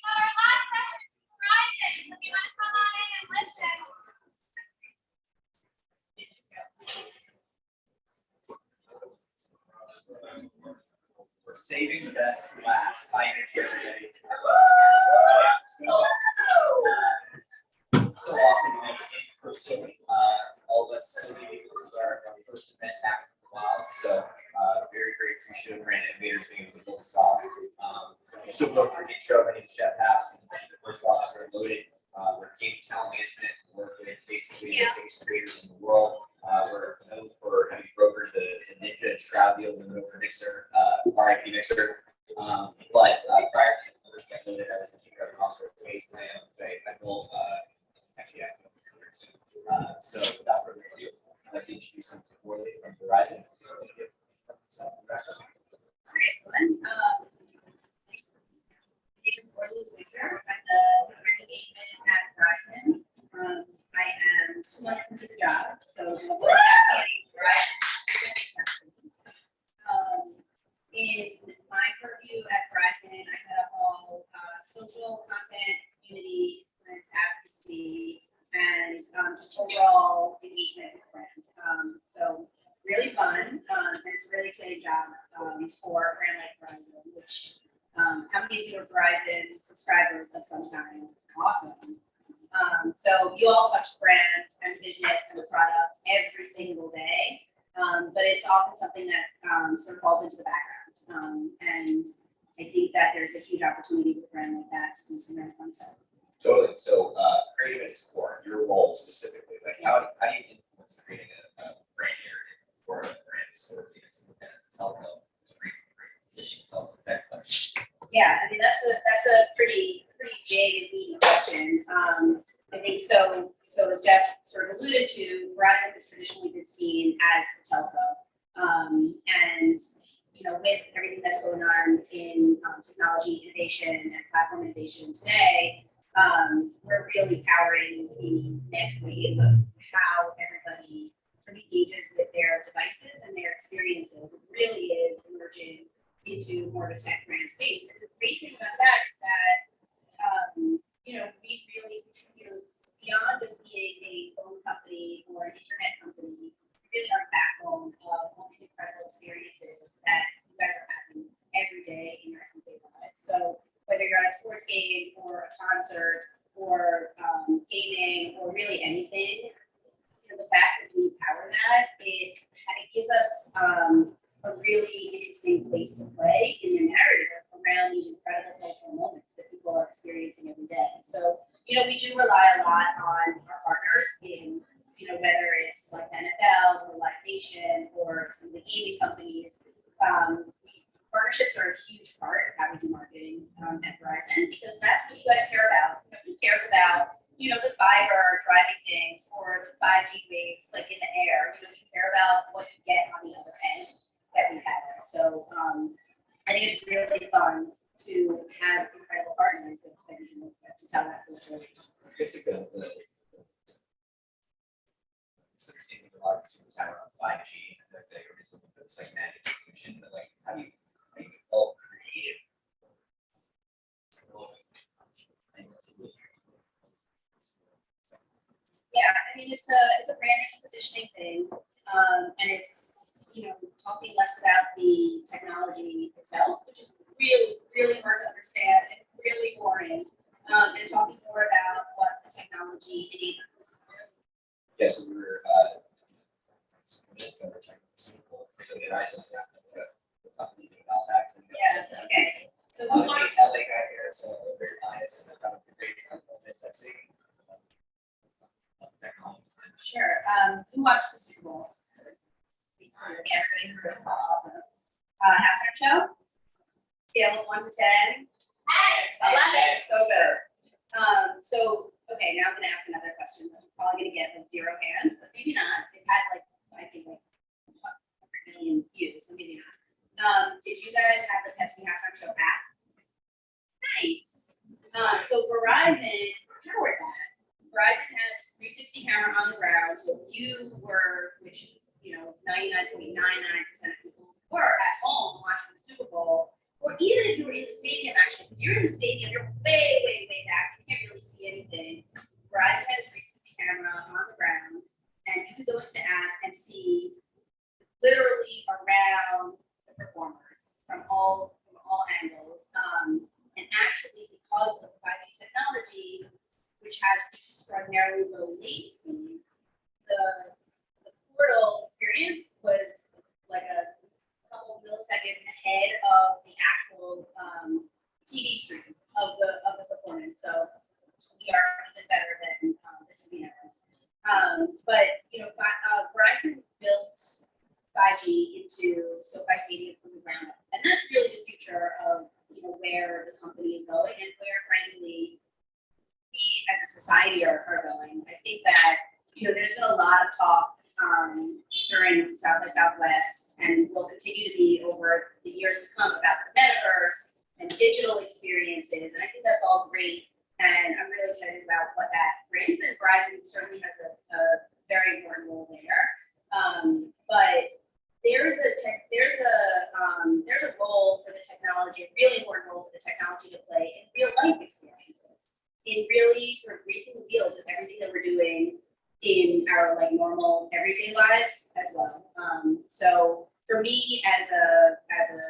Our last session is Friday, so if you want to come on in and listen. We're saving the best for last. Hi, Nick, everybody. It's so awesome to meet in person. All of us, so many people, this is our first event back in a while. So very, very appreciative of Brand Innovators being able to pull this off. Just a real quick intro. My name is Jeff Paps. I'm the commercial officer at Loaded. We're game talent management. We work with basically the biggest creators in the world. We're known for having brokered the Ninja and Shroud deal with the Mixer, RIP Mixer. But prior to Loaded, I was the chief revenue officer of Waze Plan, which I built actually I built soon. So without further ado, I'd like to introduce some support from Verizon. So, This is Orly Winter. I'm the brand engagement at Verizon. I am 2 months into the job, so in my purview at Verizon, I head up all social content, community, events, advocacy, and just overall engagement with brand. So really fun, and it's a really exciting job for a brand like Verizon, which how many of you are Verizon subscribers of some kind? Awesome. So you all touch brand and business and the product every single day, but it's often something that sort of falls into the background. And I think that there's a huge opportunity with a brand like that to do some really fun stuff. Totally. So creative and explore your role specifically. Like how do you influence creating a brand narrative for a brand sort of itself? Position itself as a tech player. Yeah, I mean that's a pretty big and meaty question. I think so. So as Jeff sort of alluded to, Verizon has traditionally been seen as a telco, and with everything that's going on in technology innovation and platform innovation today, we're really powering the next wave of how everybody sort of engages with their devices and their experiences. It really is emerging into more of a tech brand space. And the great thing about that is that, we really contribute beyond just being a phone company or an internet company. We really are the backbone of all these incredible experiences that you guys are having every day in your everyday lives. So whether you're at a sports game or a concert or gaming or really anything, the fact that we power that, it gives us a really interesting place to play in the narrative around these incredible cultural moments that people are experiencing every day. So, we do rely a lot on our partners in, whether it's like NFL or Live Nation or some of the gaming companies. Partnerships are a huge part of how we do marketing at Verizon, because that's what you guys care about. Who cares about, the fiber driving things or the 5G waves like in the air? You care about what you get on the other end that we have. So I think it's really fun to have incredible partners that we can look at to tell that full stories. I guess it's understanding a lot of consumers have around 5G and that everybody's looking for this like magic solution, but like how do you develop creative? I mean, it's a branding and positioning thing, and it's, you know, talking less about the technology itself, which is really, really hard to understand and really boring, and talking more about what the technology enables. Yes, we were, just gonna check the simple, so that I don't have to talk about that. Yeah, okay. So I'm who a wants, LA guy here, so I'm very biased about the great moments I've seen. Technology. sure, who watched the Super Bowl? Awesome. Halftime show? Scale of 1 to 10? 11. So good. So, okay, now I'm gonna ask another question. I'm probably gonna get like 0 hands, but maybe not. It had like, I think like 100 million views, so maybe not. Did you guys have the Pepsi halftime show app? Nice. So Verizon powered that. Verizon had this 360 camera on the ground, so you were, which, you know, 99.99% of people were at home watching the Super Bowl, or even if you were in the stadium, actually, because you're in the stadium, you're way, way, way back, you can't really see anything. Verizon had a 360 camera on the ground, and you could go to the app and see literally around the performers from all angles. And actually, because of 5G technology, which has extraordinarily low latencies, the portal experience was like a couple milliseconds ahead of the actual TV stream of the performance. So we are even better than the TV networks. But you know, Verizon built 5G into SoFi Stadium from the ground up, and that's really the future of, you know, where the company is going and where, frankly, we as a society are going. I think that, you know, there's been a lot of talk during South by Southwest, and will continue to be over the years to come, about the metaverse and digital experiences, and I think that's all great, and I'm really excited about what that brings, and Verizon certainly has a very important role there. But there's a role for the technology, a really important role for the technology to play in real life experiences, in really sort of greasing the wheels of everything that we're doing in our like normal everyday lives as well. So for me as a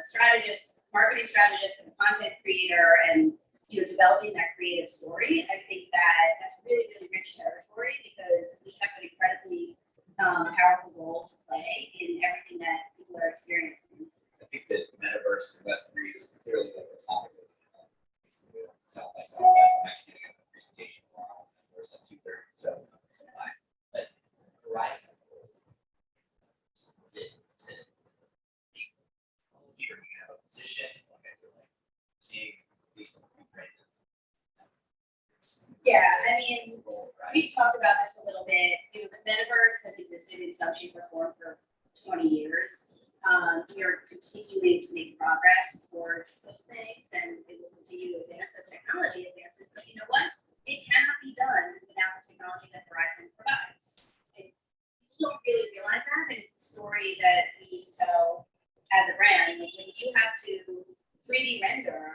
strategist, marketing strategist, and a content creator, and, you know, developing that creative story, I think that that's really, really rich territory, because we have an incredibly powerful role to play in everything that people are experiencing. I think that metaverse and Web3 is clearly like the topic of South by Southwest. I'm actually doing a presentation tomorrow, Metaverse at 2:30. So, but Verizon, it's a big leader. You have a position, like I feel like seeing these brand. Yeah, I mean, we've talked about this a little bit. You know, the metaverse has existed in some shape or form for 20 years. We are continuing to make progress towards those things, and it will continue to advance as technology advances. But you know what? It cannot be done without the technology that Verizon provides. And people don't really realize that, and it's a story that we need to tell as a brand. Like, when you have to 3D render,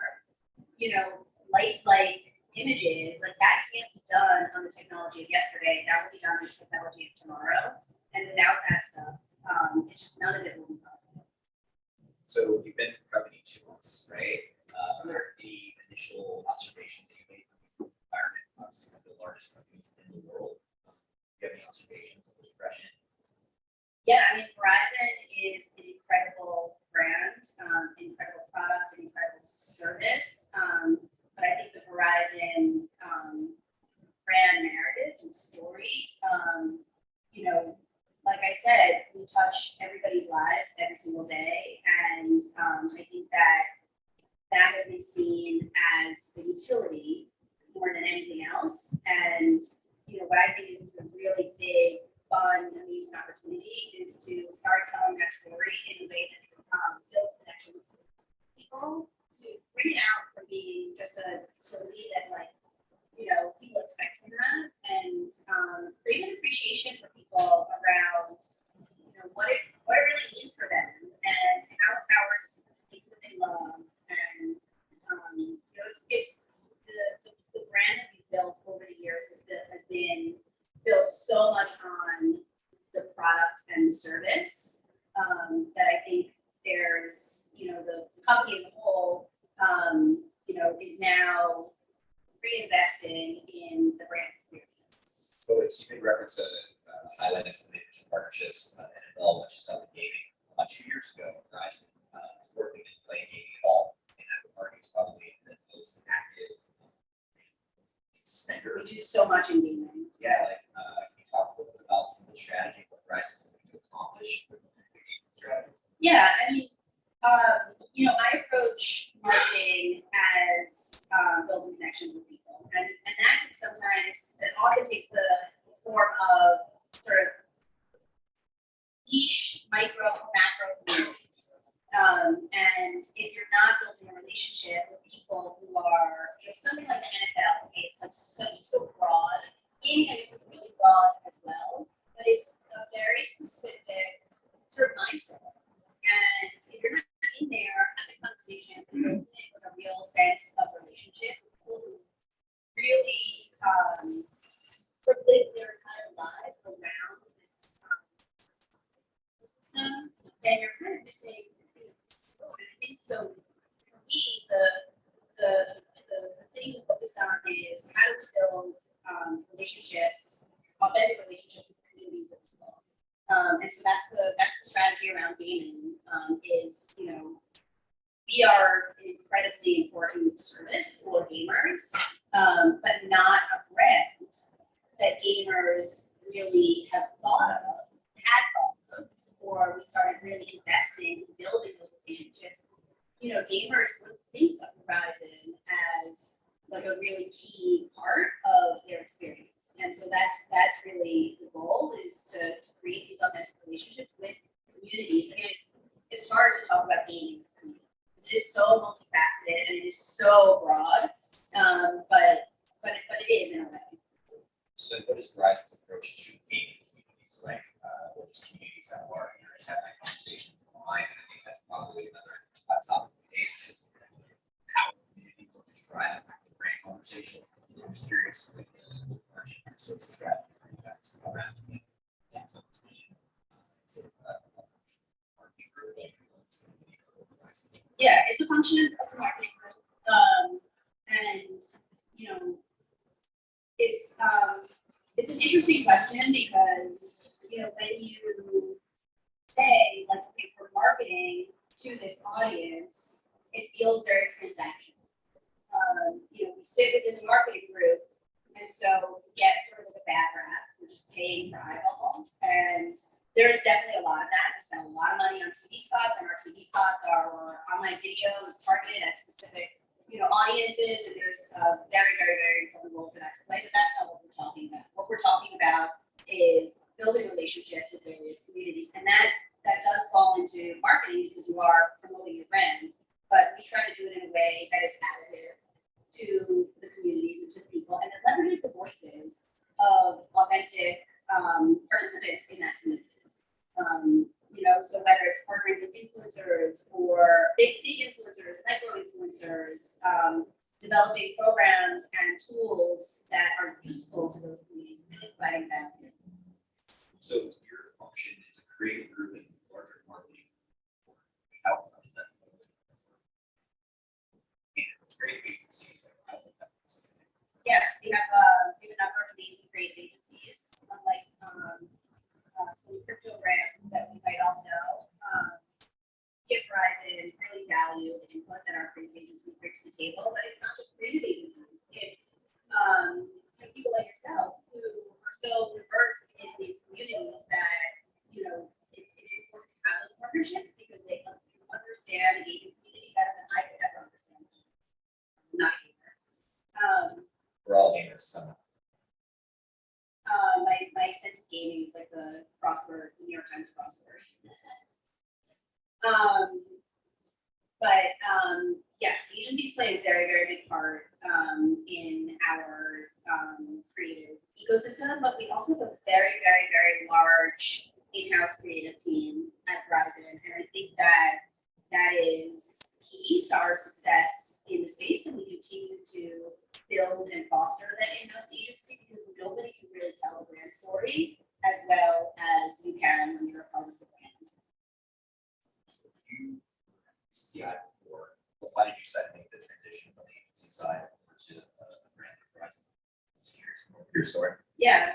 you know, lifelike images, like that can't be done on the technology of yesterday. That will be done on the technology of tomorrow. And without that stuff, it's just, none of it will be possible. So you've been in the company 2 months, right? Are there any initial observations that you made from the environment? Obviously, one of the largest companies in the world. Do you have any observations of this impression? Yeah, I mean, Verizon is an incredible brand, incredible product, and incredible service. But I think the Verizon brand narrative and story, you know, like I said, we touch everybody's lives every single day, and I think that has been seen as a utility more than anything else. And you know, what I think is a really big, fun, amazing opportunity is to start telling that story in a way that builds connections with people, to bring it out from being just a utility that, like, you know, people expect from that, and bring an appreciation for people around, you know, what it really means for them, and how it powers the things that they love. And you know, it's the brand that we've built over the years has been built so much service, that I think there's, the company as a whole, is now reinvesting in the brand experience. So it's, you made reference to highlighting some of the initial partnerships, NFL, which started gaming about 2 years ago, Verizon, was working in playing gaming at all, and I would argue it's probably the most active spender. We do so much in gaming. Yeah, like, can you talk a little bit about some of the strategy, what Verizon's looking to accomplish with the gaming strategy? Yeah, I mean, I approach marketing as building connections with people, and that can sometimes, it often takes the form of sort of niche, micro, macro communities. And if you're not building a relationship with people who are, something like the NFL, okay, it's like so broad. Gaming, I guess, is really broad as well, but it's a very specific sort of mindset. And if you're not in there having conversations and building it with a real sense of relationship, people who really sort of live their entire lives around this system, then you're kind of missing things. So I think so for me, the thing to focus on is how do we build relationships, authentic relationships with communities of people. And so that's the strategy around gaming, is, we are an incredibly important service for gamers, but not a brand that gamers really have thought of before we started really investing in building those relationships. Gamers would think of Verizon as like a really key part of their experience. And so that's really the goal, is to create these authentic relationships with communities. And it's hard to talk about gaming as a community. It is so multifaceted and it is so broad, but it is in a way. So what is Verizon's approach to gaming communities? Like, what is communities that are having that conversation online? And I think that's probably another topic of the day, is just how communities will try to have the brand conversations. I'm just curious with the social strategy that's around the Yeah, it's a function of the marketing group. And it's an interesting question because when you say like, okay, for marketing to this audience, it feels very transactional. We sit within the marketing group, and so we get sort of like a bad rap. We're just paying for eyeballs, and there is definitely a lot of that. We spend a lot of money on TV spots, and our TV spots are online video is targeted at specific, audiences, and there's a very, very, very important role for that to play. But that's not what we're talking about. What we're talking about is building relationships with various communities, and that does fall into marketing because you are promoting your brand. But we try to do it in a way that is additive to the communities and to the people, and it leverages the voices of authentic participants in that community. So whether it's partnering with influencers or big influencers, micro influencers, developing programs and tools that are useful to those communities, really providing value. So your function is a creative group and larger marketing. How is that? Creative agencies. Yeah, we have a number of amazing creative agencies, unlike some crypto brands that we might all know. Give Verizon really value the input that our creative agencies bring to the table, but it's not just creative agencies. It's people like yourself who are so diverse in these communities that it's important to have those partnerships because they understand the gaming community better than I could ever understand. Not gamers. We're all gamers, so. My extensive gaming is like the crossword, the New York Times crossword. Yes, agencies play a very, very big part in our creative ecosystem, but we also have a very, very, very large in-house creative team at Verizon, and I think that is key to our success in the space, and we continue to build and foster that in-house agency because nobody can really tell a brand story as well as you can when you're a part of the brand. So you CI before, well, why did you decide to make the transition from the agency side over to the brand horizon? Just curious more of your story. Yeah,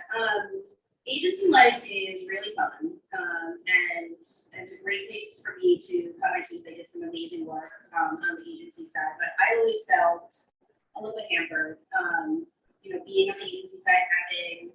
agency life is really fun, and it's a great place for me to cut my teeth. I did some amazing work on the agency side, but I always felt a little bit hampered. Being on the agency side, having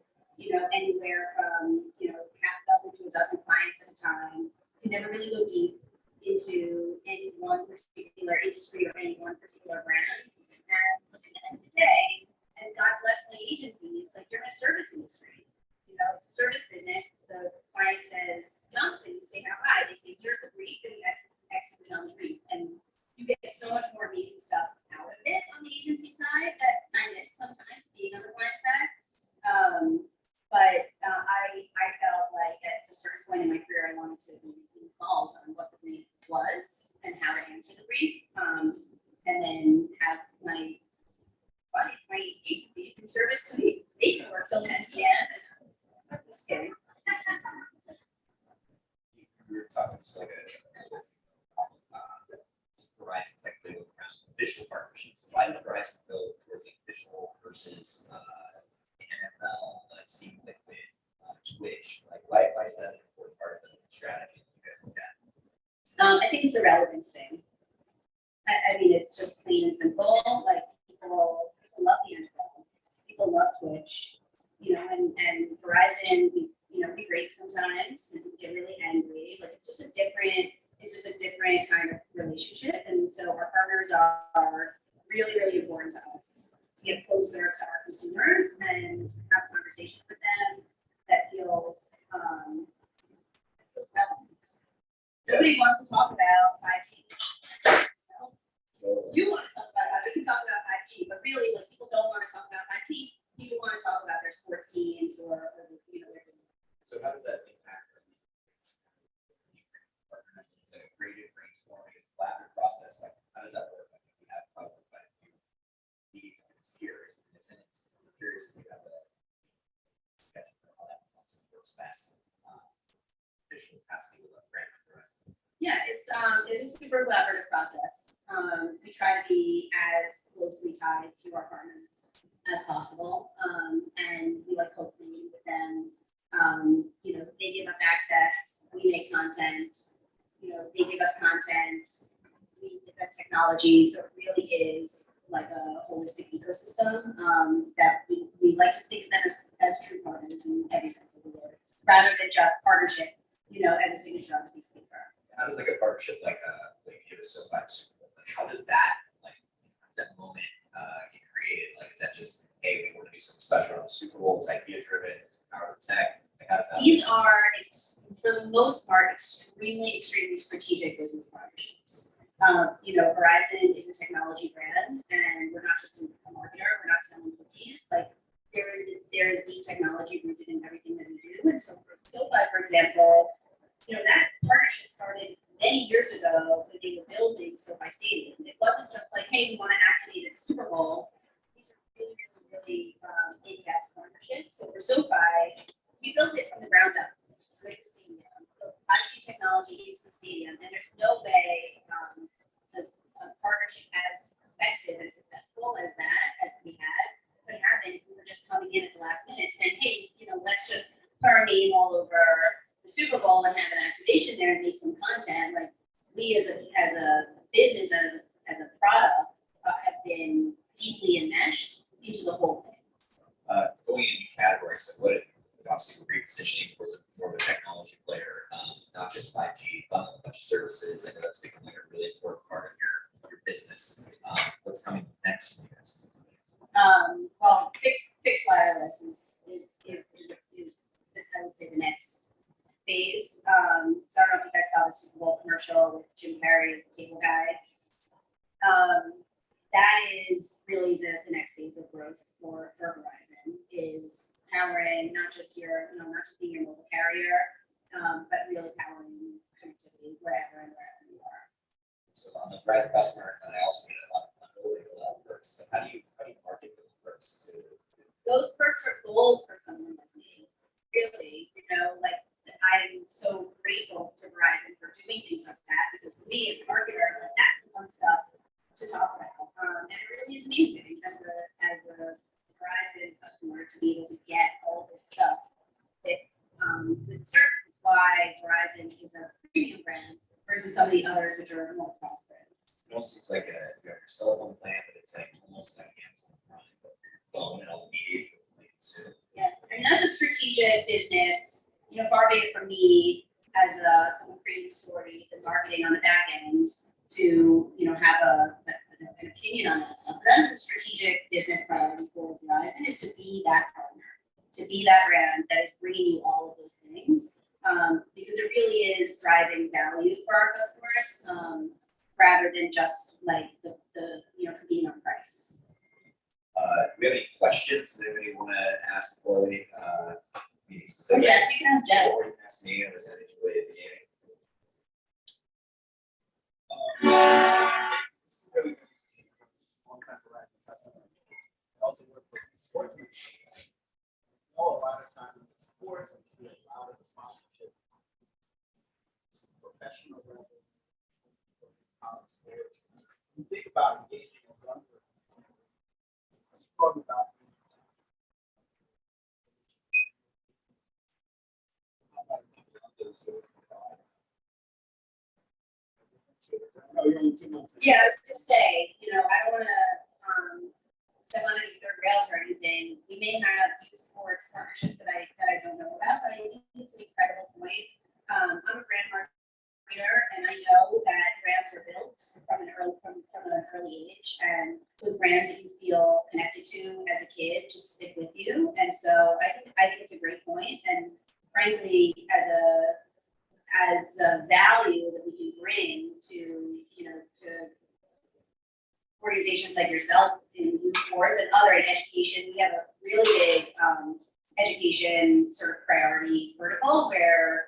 anywhere from half a dozen to a dozen clients at a time, you never really go deep into any one particular industry or any one particular brand. And at the end of the day, and God bless my agencies, like you're in a service industry. It's a service business. The client says jump and you say how high. They say here's the brief and you execute on the brief. And you get so much more amazing stuff out of it on the agency side that I miss sometimes being on the client side. But I felt like at a certain point in my career, I wanted to be in calls on what the brief was and how to answer the brief. And then have my agency in service to me. They can work till 10 p.m. Just kidding. We were talking just like Verizon's like they look around official partnerships. Why did Verizon go for the official versus NFL, Team Liquid, Twitch? Like why is that an important part of the strategy you guys look at? I think it's a relevance thing. I mean, it's just plain and simple. Like people love the NFL. People love Twitch. And Verizon, we break sometimes and we get really angry. Like it's just a different kind of relationship. And so our partners are really, really important to us to get closer to our consumers and have a conversation with them that feels relevant. Nobody wants to talk about 5G. You want to talk about it, we can talk about 5G, but really, like people don't want to talk about 5G. People want to talk about their sports teams or So how does that impact? It's a creative brainstorming, it's a collaborative process. Like how does that work? Like we have probably quite a few meetings here in this instance. I'm curious if you have a discussion of how that works best. Official capacity with a brand for us. Yeah, it's a super collaborative process. We try to be as closely tied to our partners as possible, and we like co-creating with them. They give us access, we make content. They give us content, we give them technology. So it really is like a holistic ecosystem that we like to think of them as true partners in every sense of the word, rather than just partnership. As a signature on a piece of paper. How does like a partnership like give us so much? How does that moment get created? Like is that just hey we want to do something special on the Super Bowl? It's idea driven, it's power of tech. Like how does that? These are for the most part extremely strategic business partnerships. Verizon is a technology brand, and we're not just a marketer. We're not selling cookies. Like there is deep technology rooted in everything that we do. And so for SoFi, for example, that partnership started many years ago when they were building SoFi Stadium. It wasn't just like, hey, we want to activate at the Super Bowl. These are really in-depth partnerships. So for SoFi, we built it from the ground up. With the stadium, built 5G technology into the stadium, and there's no way a partnership as effective and successful as we had could happen if we were just coming in at the last minute saying, hey, let's just put our name all over the Super Bowl and have an activation there and make some content. Like we as a business, as a product, have been deeply enmeshed into the whole thing. Going into new categories, so what obviously we're repositioning towards more of a technology player, not just 5G, but a bunch of services. I know that's becoming a really important part of your business. What's coming next for you guys? Well, fixed wireless is I would say the next phase. So I don't know if you guys saw the Super Bowl commercial with Jim Carrey as the cable guy. That is really the next phase of growth for Verizon, is powering not just being your mobile carrier, but really powering connectivity wherever you are. So I'm a Verizon customer, and I also get a lot of perks. So how do you market those perks to? Those perks are gold for someone like me, really, because like, I'm so grateful to Verizon for doing things like that, because for me as a marketer, like, that's fun stuff to talk about. And it really is amazing as a Verizon customer to be able to get all this stuff with service. It's why Verizon is a premium brand versus some of the others which are more cost brands. It almost looks like you have your cell phone plan, but it's like almost like Amazon Prime, but for your phone and all the media you can consume. Yeah, I mean, that's a strategic business, far be it from me as someone creating stories and marketing on the back end to, have an opinion on that stuff. But that is a strategic business priority for Verizon, is to be that partner, to be that brand that is bringing you all of those things, because it really is driving value for our customers, rather than just like the competing on price. Do we have any questions that anybody want to ask for the meeting Or specific? Jeff, you can ask Jeff. Or you can ask me, or is that anybody at the beginning? It's really good to see one kind of Verizon customer. I also work with sports. A lot of times in sports, I see a lot of the sponsorship. Professional level, college sports. You think about engaging a younger, talking about oh, you're only 2 months in. Yeah, I was gonna say, I don't wanna step on any third rails or anything. We may have youth sports partnerships that I don't know about, but I think it's an incredible point. I'm a brand marketer, and I know that brands are built from an early age, and those brands that you feel connected to as a kid just stick with you. And so I think it's a great point, and frankly, as a value that we can bring to organizations like yourself in youth sports and other in education, we have a really big education sort of priority vertical where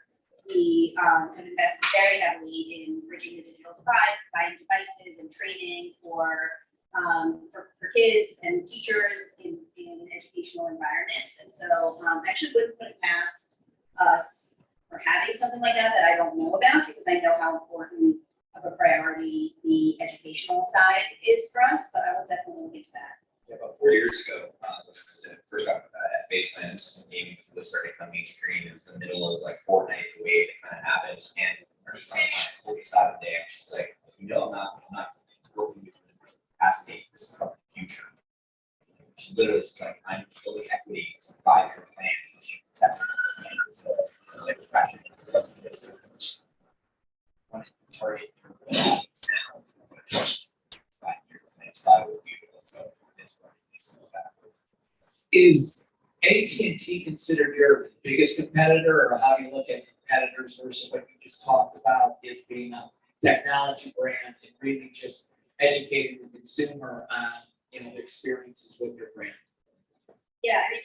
we have invested very heavily in bridging the digital divide, providing devices and training for kids and teachers in educational environments. And so I actually wouldn't put it past us for having something like that I don't know about, because I know how important of a priority the educational side is for us, but I will definitely look into that. Yeah, about 4 years ago, this was in first up at Face Plans, gaming was really starting to come mainstream. It was the middle of like Fortnite, the wave that kind of happened, and Bernie's on the side of the day, and she's like, I'm not working with you in the capacity. This is about the future. She literally was like, I'm building equity. It's a 5-year plan. She accepted the plan. So, like, fashion, want to target your needs now. 5 years, and it's not beautiful. So it's Is AT&T considered your biggest competitor, or how do you look at competitors versus what you just talked about as being a technology brand and really just educating the consumer on experiences with your brand? Yeah, I mean,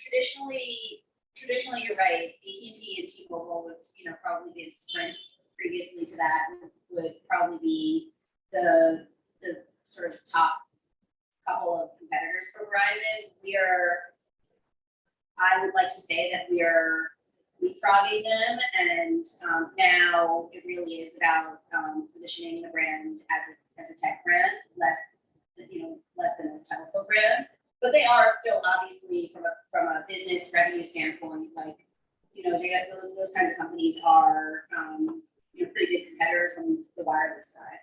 traditionally, you're right. AT&T and T-Mobile would, probably be in Sprint previously to that would probably be the sort of top couple of competitors for Verizon. I would like to say that we are leapfrogging them, and now it really is about positioning the brand as a tech brand, less than a telco brand. But they are still obviously from a business revenue standpoint, those kinds of companies are pretty big competitors on the wireless side.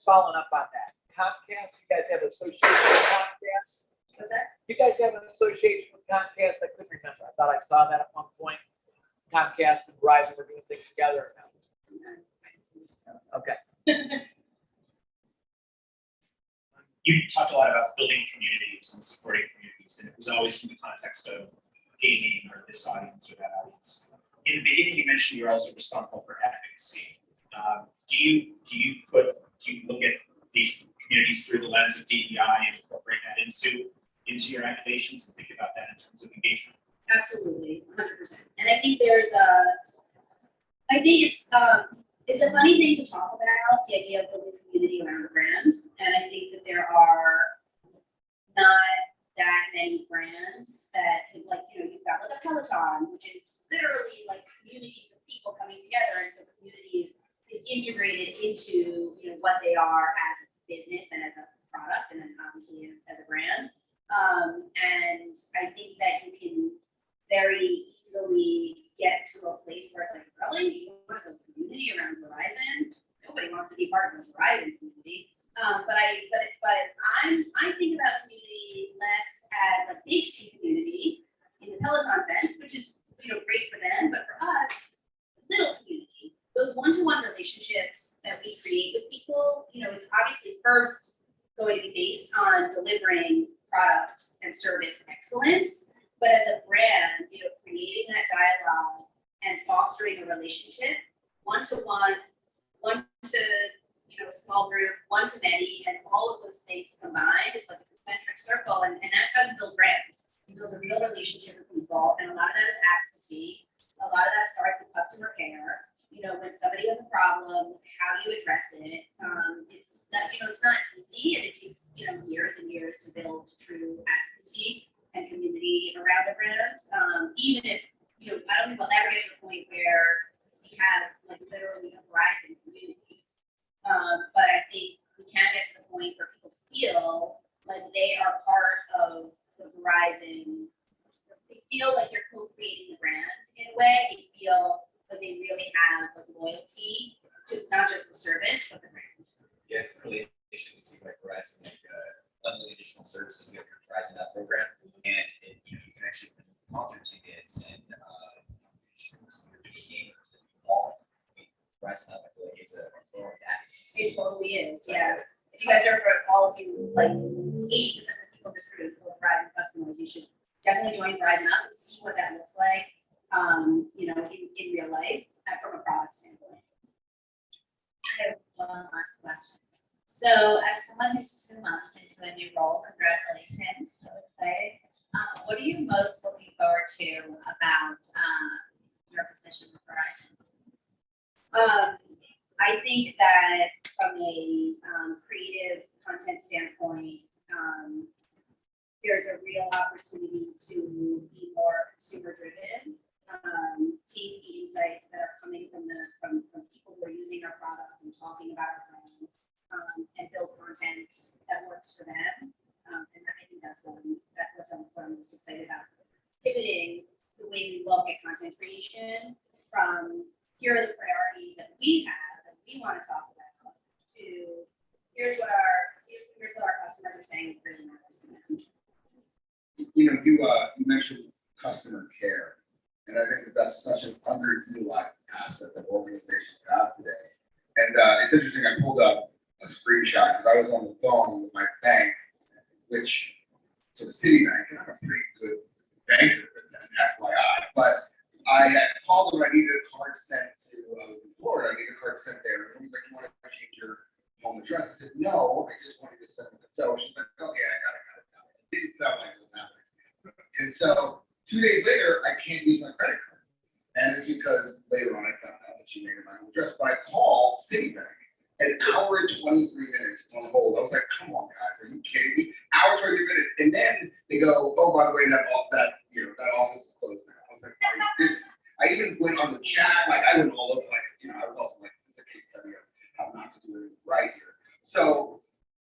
Following up on that, Comcast, you guys have an association with Comcast? What's that? You guys have an association with Comcast? I couldn't remember. I thought I saw that at one point. Comcast and Verizon were doing things together. Okay. You talked a lot about building communities and supporting communities, and it was always from the context of gaming or this audience or that audience. In the beginning, you mentioned you're also responsible for advocacy. Do you look at these communities through the lens of DEI and incorporate that into your activations and think about that in terms of engagement? Absolutely, 100%. And I think it's a funny thing to talk about, the idea of building community around a brand. And I think that there are not that many brands that, like, you've got like a Peloton, which is literally like communities of people coming together, and so community is integrated into, what they are as a business and as a product, and then obviously as a brand. And I think that you can very easily get to a place where it's like, really, you want to build community around Verizon? Nobody wants to be part of the Verizon community. But I think about community less as a big C community in the Peloton sense, which is, great for them, but for us, little community, those one-to-one relationships that we create with people, it's obviously first going to be based on delivering product and service excellence, but as a brand, creating that dialogue and fostering a relationship, one-to-one, one to a small group, one to many, and all of those things combined is like a concentric circle, and that's how you build brands. You build a real relationship with people, and a lot of that is advocacy. A lot of that starts with customer care. When somebody has a problem, how do you address it? It's not, it's not easy, and it takes, years and years to build true advocacy and community around a brand. Even if, I don't think we'll ever get to the point where we have like literally a Verizon community. But I think we can get to the point where people feel like they are part of the Verizon. They feel like you're co-creating the brand in a way. They feel that they really have like loyalty to not just the service, but the brand. Yeah, it's really interesting to see like Verizon bundling additional services with your Verizon program, and you can actually put concert tickets and insurance for gamers and all. Verizon I feel like is a form of that. It totally is, yeah. If you guys are, for all of you, like 80% of the people in this room who are Verizon customers, you should definitely join Verizon up and see what that looks like, in real life from a product standpoint. I have one last question. So, as someone who's 2 months into a new role, congratulations, so excited. What are you most looking forward to about your position with Verizon? I think that from a creative content standpoint, there's a real opportunity to be more consumer driven, take the insights that are coming from people who are using our product and talking about our brand, and build content that works for them. And I think that's what I'm most excited about. Pivoting the way we look at content creation from here are the priorities that we have that we want to talk about to here's what our customers are saying really matters to them. You mentioned customer care, and I think that's such an underutilized asset that organizations have today. And it's interesting, I pulled up a screenshot because I was on the phone with my bank, which so Citibank, and I'm a pretty good banker, FYI, but I had called them, I needed a card sent to, I was in Florida, I needed a card sent there. And he was like, you want to change your home address? I said, no, I just wanted to send it. So she's like, okay, I got it. It didn't sound like it was happening. And so 2 days later, I can't use my credit card. And it's because later on I found out that she made it my home address. But I called Citibank, an hour and 23 minutes on hold. I was like, come on, guys, are you kidding me? Hour and 20 minutes. And then they go, oh, by the way, that office is closed now. I was like, I even went on the chat, like I went all over, like, I was also like, this is a case study of how not to do it right here. So,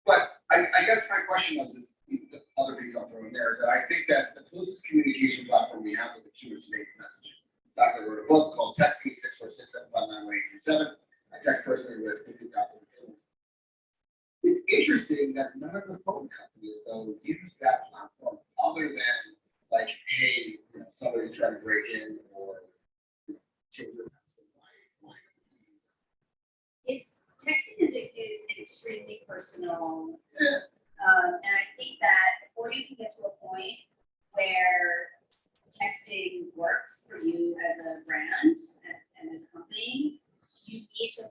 but I guess my question was, is the other piece I'll throw in there is that I think that the closest communication platform we have with the consumer is messaging. In fact, I wrote a book called Text Me 646-759-1837. I text personally with 50,000 consumers. It's interesting that none of the phone companies though use that platform other than like, hey, somebody's trying to break in or change their password. It's texting is an extremely personal, and I think that before you can get to a point where texting works for you as a brand and as a company, you need to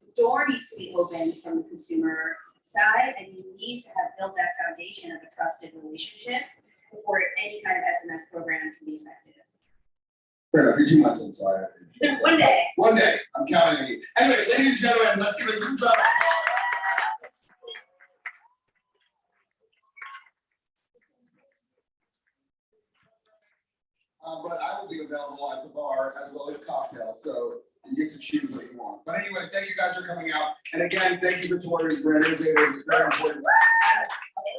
the door needs to be open from the consumer side, and you need to have built that foundation of a trusted relationship before any kind of SMS program can be effective. Fair enough, you're 2 months in, so I have to. One day. One day, I'm counting on you. Anyway, ladies and gentlemen, let's give a good job. but I will be available at the bar as well as cocktails, so you get to choose what you want. But anyway, thank you guys for coming out, and again, thank you for touring Brand Innovators, it's very important.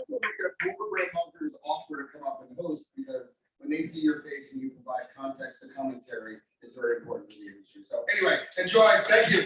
More brand marketers offer to come up and host, because when they see your face and you provide context and commentary, it's very important for the industry. So anyway, enjoy, thank you.